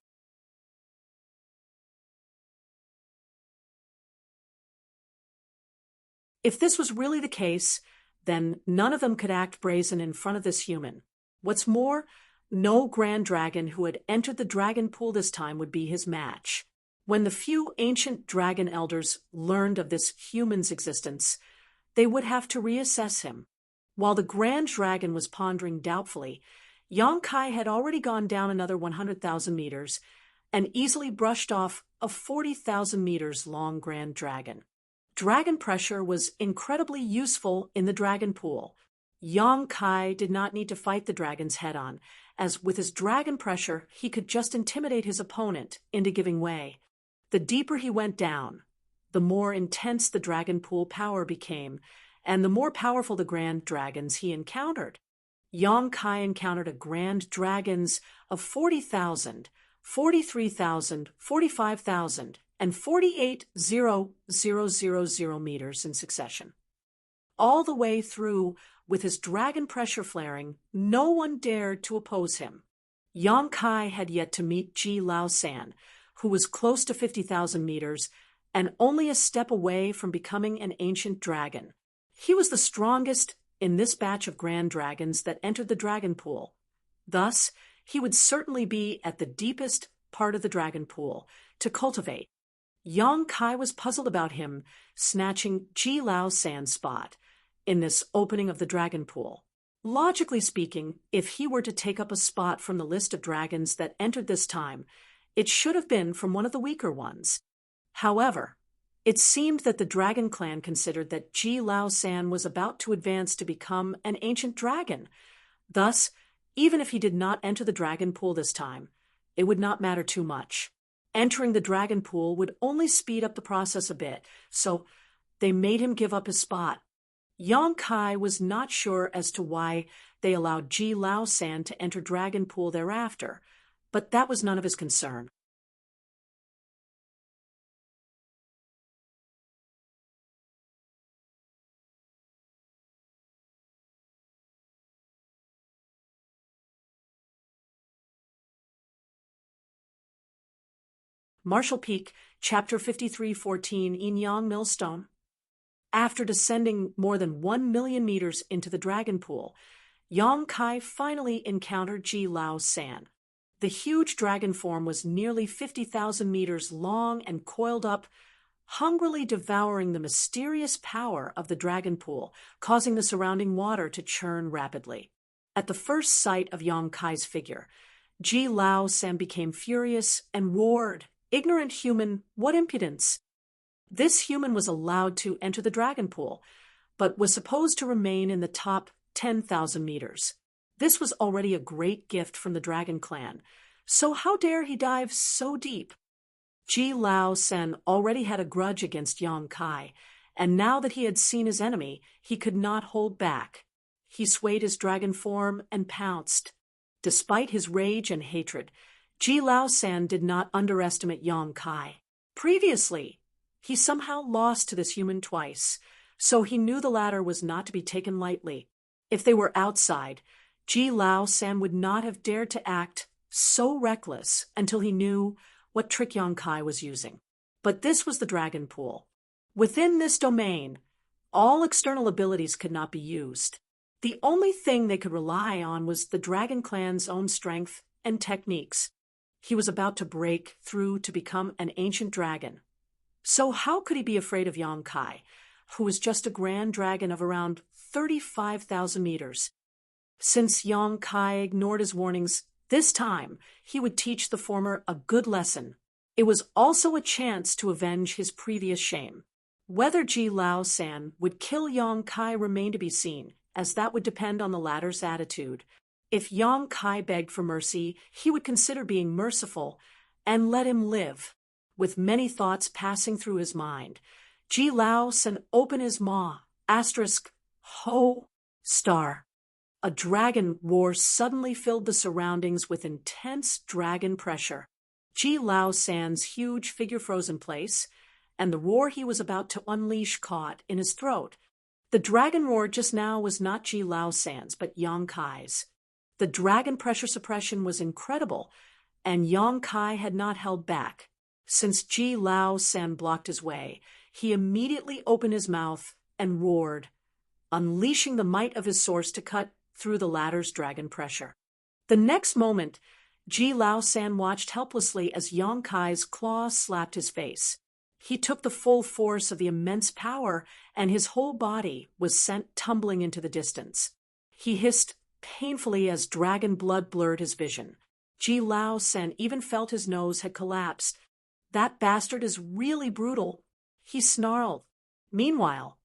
If this was really the case, then none of them could act brazen in front of this human. What's more, no grand dragon who had entered the dragon pool this time would be his match. When the few ancient dragon elders learned of this human's existence, they would have to reassess him. While the grand dragon was pondering doubtfully, Yang Kai had already gone down another 100,000 meters and easily brushed off a 40,000 meters long grand dragon. Dragon pressure was incredibly useful in the dragon pool. Yang Kai did not need to fight the dragons head-on, as with his dragon pressure, he could just intimidate his opponent into giving way. The deeper he went down, the more intense the dragon pool power became, and the more powerful the grand dragons he encountered. Yang Kai encountered a grand dragons of 40,000, 43,000, 45,000, and 48,000 meters in succession. All the way through, with his dragon pressure flaring, no one dared to oppose him. Yang Kai had yet to meet Ji Lao San, who was close to 50,000 meters and only a step away from becoming an ancient dragon. He was the strongest in this batch of grand dragons that entered the dragon pool. Thus, he would certainly be at the deepest part of the dragon pool to cultivate. Yang Kai was puzzled about him snatching Ji Lao San's spot in this opening of the dragon pool. Logically speaking, if he were to take up a spot from the list of dragons that entered this time, it should have been from one of the weaker ones. However, it seemed that the dragon clan considered that Ji Lao San was about to advance to become an ancient dragon. Thus, even if he did not enter the dragon pool this time, it would not matter too much. Entering the dragon pool would only speed up the process a bit, so they made him give up his spot. Yang Kai was not sure as to why they allowed Ji Lao San to enter dragon pool thereafter, but that was none of his concern. Marshall Peak, Chapter 53:14, Yin Yang Millstone. After descending more than 1 million meters into the dragon pool, Yang Kai finally encountered Ji Lao San. The huge dragon form was nearly 50,000 meters long and coiled up, hungrily devouring the mysterious power of the dragon pool, causing the surrounding water to churn rapidly. At the first sight of Yang Kai's figure, Ji Lao San became furious and roared, "Ignorant human, what impudence!" This human was allowed to enter the dragon pool, but was supposed to remain in the top 10,000 meters. This was already a great gift from the dragon clan, so how dare he dive so deep? Ji Lao San already had a grudge against Yang Kai, and now that he had seen his enemy, he could not hold back. He swayed his dragon form and pounced. Despite his rage and hatred, Ji Lao San did not underestimate Yang Kai. Previously, he somehow lost to this human twice, so he knew the latter was not to be taken lightly. If they were outside, Ji Lao San would not have dared to act so reckless until he knew what trick Yang Kai was using. But this was the dragon pool. Within this domain, all external abilities could not be used. The only thing they could rely on was the dragon clan's own strength and techniques. He was about to break through to become an ancient dragon. So how could he be afraid of Yang Kai, who was just a grand dragon of around 35,000 meters? Since Yang Kai ignored his warnings, this time he would teach the former a good lesson. It was also a chance to avenge his previous shame. Whether Ji Lao San would kill Yang Kai remained to be seen, as that would depend on the latter's attitude. If Yang Kai begged for mercy, he would consider being merciful and let him live. With many thoughts passing through his mind, Ji Lao San opened his maw, *ho*. A dragon roar suddenly filled the surroundings with intense dragon pressure. Ji Lao San's huge figure froze in place, and the roar he was about to unleash caught in his throat. The dragon roar just now was not Ji Lao San's, but Yang Kai's. The dragon pressure suppression was incredible, and Yang Kai had not held back. Since Ji Lao San blocked his way, he immediately opened his mouth and roared, unleashing the might of his source to cut through the latter's dragon pressure. The next moment, Ji Lao San watched helplessly as Yang Kai's claws slapped his face. He took the full force of the immense power, and his whole body was sent tumbling into the distance. He hissed painfully as dragon blood blurred his vision. Ji Lao San even felt his nose had collapsed. "That bastard is really brutal," he snarled. Meanwhile,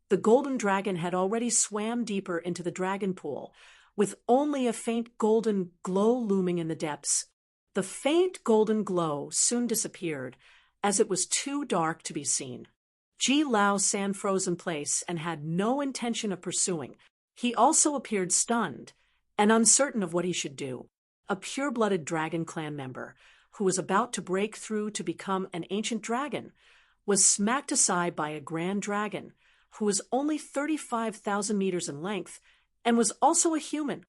the golden dragon had already swam deeper into the dragon pool, with only a faint golden glow looming in the depths. The faint golden glow soon disappeared, as it was too dark to be seen. Ji Lao San froze in place and had no intention of pursuing. He also appeared stunned and uncertain of what he should do. A pure-blooded dragon clan member, who was about to break through to become an ancient dragon, was smacked aside by a grand dragon, who was only 35,000 meters in length and was also a human.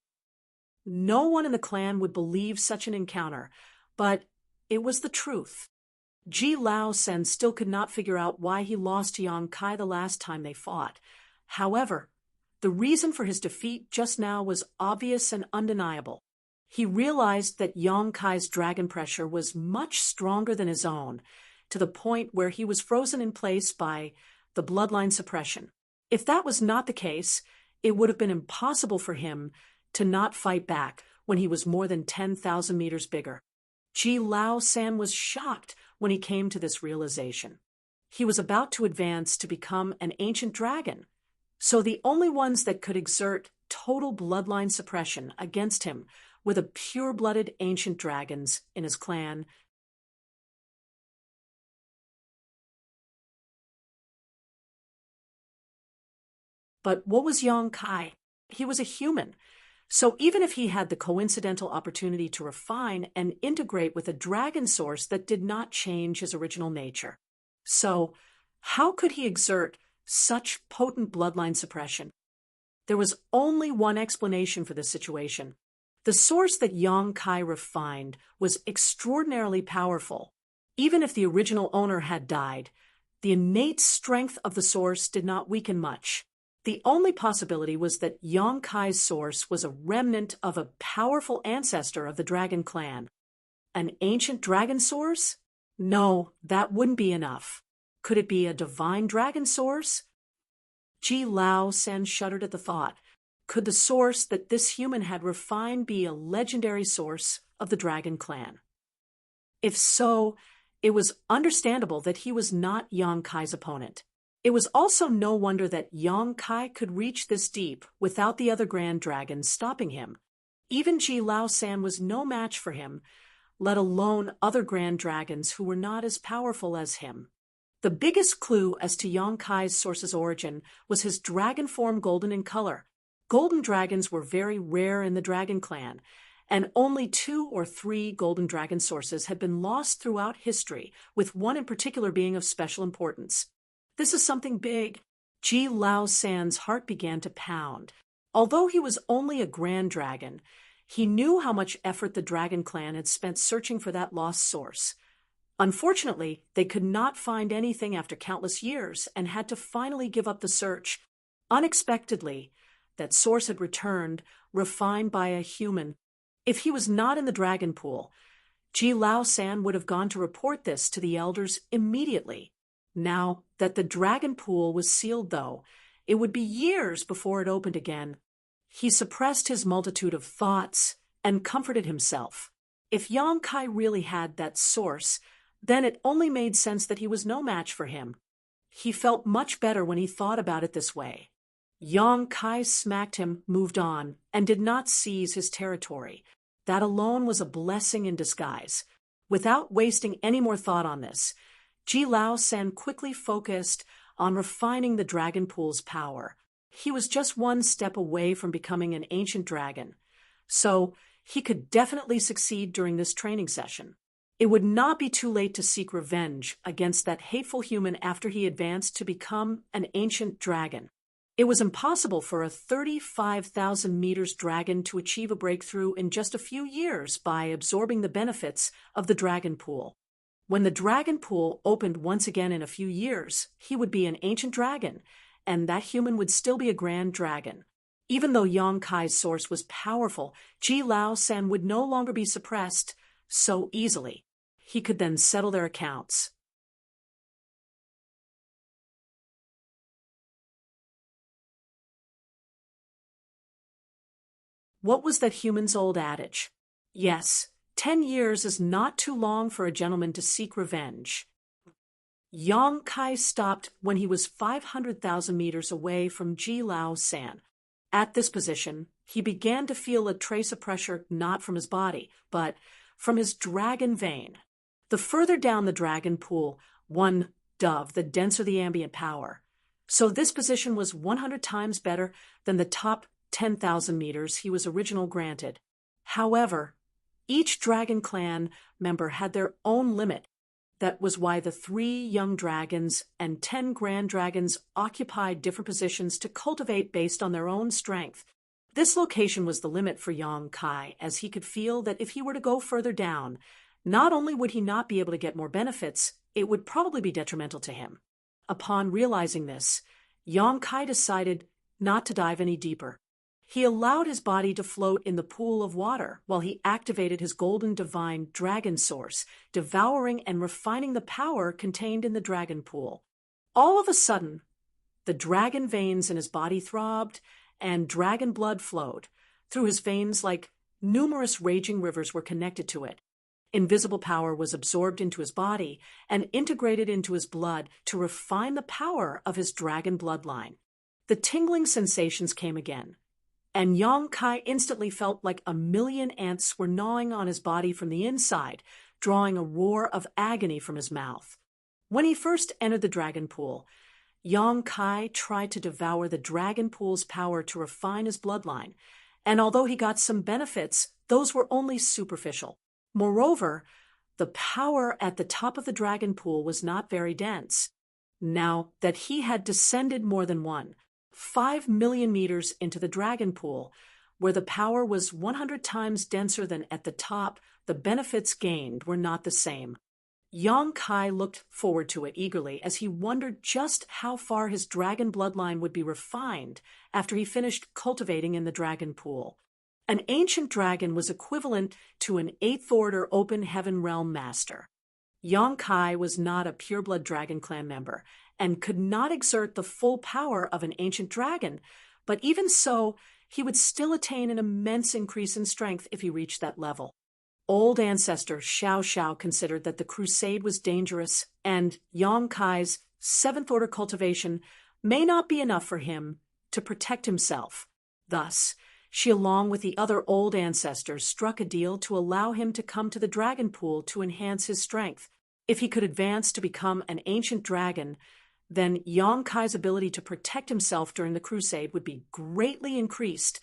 No one in the clan would believe such an encounter, but it was the truth. Ji Lao San still could not figure out why he lost to Yang Kai the last time they fought. However, The reason for his defeat just now was obvious and undeniable. He realized that Yang Kai's dragon pressure was much stronger than his own, to the point where he was frozen in place by the bloodline suppression. If that was not the case, it would have been impossible for him to not fight back when he was more than 10,000 meters bigger. Ji Lao San was shocked when he came to this realization. He was about to advance to become an ancient dragon, so the only ones that could exert total bloodline suppression against him were the pure-blooded ancient dragons in his clan. But what was Yang Kai? He was a human. So even if he had the coincidental opportunity to refine and integrate with a dragon source that did not change his original nature. So how could he exert such potent bloodline suppression? There was only one explanation for this situation. The source that Yang Kai refined was extraordinarily powerful. Even if the original owner had died, the innate strength of the source did not weaken much. The only possibility was that Yang Kai's source was a remnant of a powerful ancestor of the dragon clan. An ancient dragon source? No, that wouldn't be enough. Could it be a divine dragon source? Ji Lao San shuddered at the thought. Could the source that this human had refined be a legendary source of the dragon clan? If so, it was understandable that he was not Yang Kai's opponent. It was also no wonder that Yang Kai could reach this deep without the other grand dragons stopping him. Even Ji Lao San was no match for him, let alone other grand dragons who were not as powerful as him. The biggest clue as to Yang Kai's source's origin was his dragon form, golden in color. Golden dragons were very rare in the dragon clan, and only 2 or 3 golden dragon sources had been lost throughout history, with one in particular being of special importance. This is something big. Ji Lao San's heart began to pound. Although he was only a grand dragon, he knew how much effort the dragon clan had spent searching for that lost source. Unfortunately, they could not find anything after countless years and had to finally give up the search. Unexpectedly, that source had returned, refined by a human. If he was not in the dragon pool, Ji Lao San would have gone to report this to the elders immediately. Now that the dragon pool was sealed, though, it would be years before it opened again. He suppressed his multitude of thoughts and comforted himself. If Yang Kai really had that source, then it only made sense that he was no match for him. He felt much better when he thought about it this way. Yang Kai smacked him, moved on, and did not seize his territory. That alone was a blessing in disguise. Without wasting any more thought on this, Ji Lao San quickly focused on refining the dragon pool's power. He was just one step away from becoming an ancient dragon, so he could definitely succeed during this training session. It would not be too late to seek revenge against that hateful human after he advanced to become an ancient dragon. It was impossible for a 35,000 meters dragon to achieve a breakthrough in just a few years by absorbing the benefits of the dragon pool. When the dragon pool opened once again in a few years, he would be an ancient dragon, and that human would still be a grand dragon. Even though Yang Kai's source was powerful, Ji Lao San would no longer be suppressed so easily. He could then settle their accounts. What was that human's old adage? Yes, 10 years is not too long for a gentleman to seek revenge. Yang Kai stopped when he was 500,000 meters away from Ji Lao San. At this position, he began to feel a trace of pressure not from his body, but from his dragon vein. The further down the dragon pool, one dove, the denser the ambient power. So this position was 100 times better than the top 10,000 meters he was originally granted. However, each dragon clan member had their own limit. That was why the 3 young dragons and 10 grand dragons occupied different positions to cultivate based on their own strength. This location was the limit for Yang Kai, as he could feel that if he were to go further down, not only would he not be able to get more benefits, it would probably be detrimental to him. Upon realizing this, Yang Kai decided not to dive any deeper. He allowed his body to float in the pool of water while he activated his golden divine dragon source, devouring and refining the power contained in the dragon pool. All of a sudden, the dragon veins in his body throbbed and dragon blood flowed. Through his veins, like numerous raging rivers, were connected to it. Invisible power was absorbed into his body and integrated into his blood to refine the power of his dragon bloodline. The tingling sensations came again, and Yang Kai instantly felt like 1,000,000 ants were gnawing on his body from the inside, drawing a roar of agony from his mouth. When he first entered the dragon pool, Yang Kai tried to devour the dragon pool's power to refine his bloodline, and although he got some benefits, those were only superficial. Moreover, the power at the top of the dragon pool was not very dense. Now that he had descended more than 5 million meters into the dragon pool, where the power was 100 times denser than at the top, the benefits gained were not the same. Yang Kai looked forward to it eagerly as he wondered just how far his dragon bloodline would be refined after he finished cultivating in the dragon pool. An ancient dragon was equivalent to an 8th order open heaven realm master. Yang Kai was not a pureblood dragon clan member and could not exert the full power of an ancient dragon, but even so, he would still attain an immense increase in strength if he reached that level. Old ancestor Xiao Xiao considered that the crusade was dangerous, and Yang Kai's 7th order cultivation may not be enough for him to protect himself. Thus, she, along with the other old ancestors, struck a deal to allow him to come to the dragon pool to enhance his strength. If he could advance to become an ancient dragon, then Yang Kai's ability to protect himself during the crusade would be greatly increased.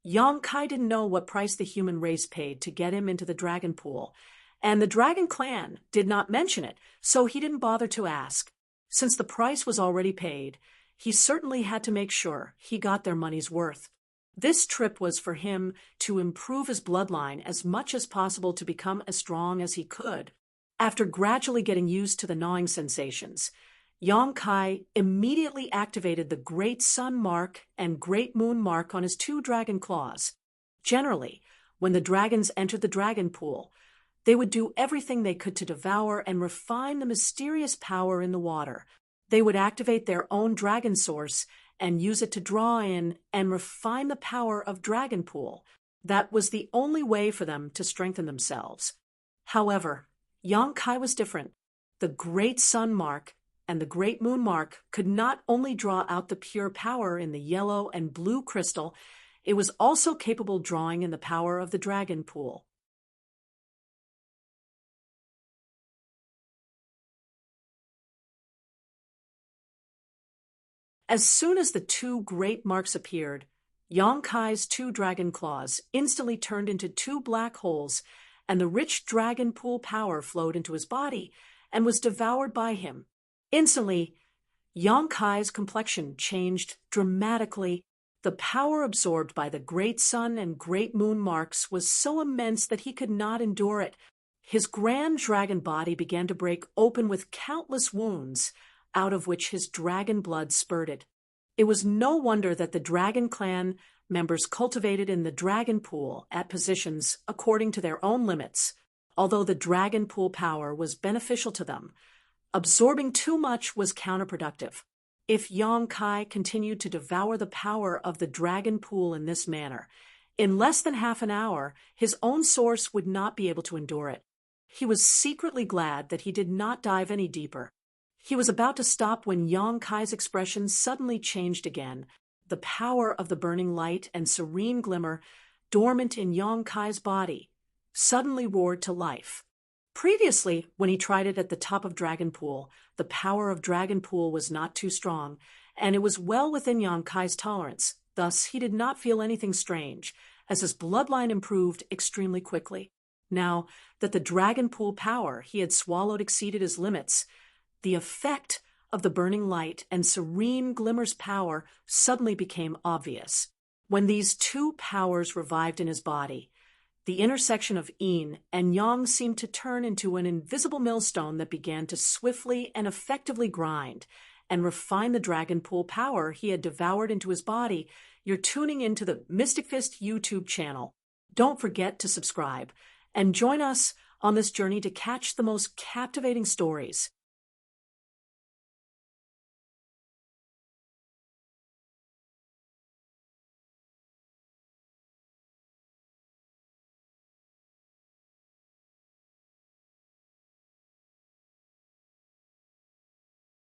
Yang Kai didn't know what price the human race paid to get him into the dragon pool, and the dragon clan did not mention it, so he didn't bother to ask. Since the price was already paid, he certainly had to make sure he got their money's worth. This trip was for him to improve his bloodline as much as possible to become as strong as he could. After gradually getting used to the gnawing sensations, Yang Kai immediately activated the Great Sun Mark and Great Moon Mark on his 2 dragon claws. Generally, when the dragons entered the dragon pool, they would do everything they could to devour and refine the mysterious power in the water. They would activate their own dragon source and use it to draw in and refine the power of dragon pool. That was the only way for them to strengthen themselves. However, Yang Kai was different. The Great Sun Mark and the Great Moon Mark could not only draw out the pure power in the yellow and blue crystal, it was also capable of drawing in the power of the dragon pool. As soon as the 2 great marks appeared, Yang Kai's 2 dragon claws instantly turned into 2 black holes, and the rich dragon pool power flowed into his body and was devoured by him. Instantly, Yang Kai's complexion changed dramatically. The power absorbed by the Great Sun and Great Moon marks was so immense that he could not endure it. His grand dragon body began to break open with countless wounds, out of which his dragon blood spurted. It was no wonder that the dragon clan members cultivated in the dragon pool at positions according to their own limits. Although the dragon pool power was beneficial to them, absorbing too much was counterproductive. If Yang Kai continued to devour the power of the dragon pool in this manner, in less than half an hour, his own source would not be able to endure it. He was secretly glad that he did not dive any deeper. He was about to stop when Yang Kai's expression suddenly changed again. The power of the burning light and serene glimmer, dormant in Yang Kai's body, suddenly roared to life. Previously, when he tried it at the top of Dragon Pool, the power of Dragon Pool was not too strong, and it was well within Yang Kai's tolerance. Thus, he did not feel anything strange, as his bloodline improved extremely quickly. Now that the Dragon Pool power he had swallowed exceeded his limits, the effect of the burning light and serene glimmer's power suddenly became obvious. When these 2 powers revived in his body, the intersection of yin and yang seemed to turn into an invisible millstone that began to swiftly and effectively grind, and refine the dragon pool power he had devoured into his body, you're tuning into the Mystic Fist YouTube channel. Don't forget to subscribe and join us on this journey to catch the most captivating stories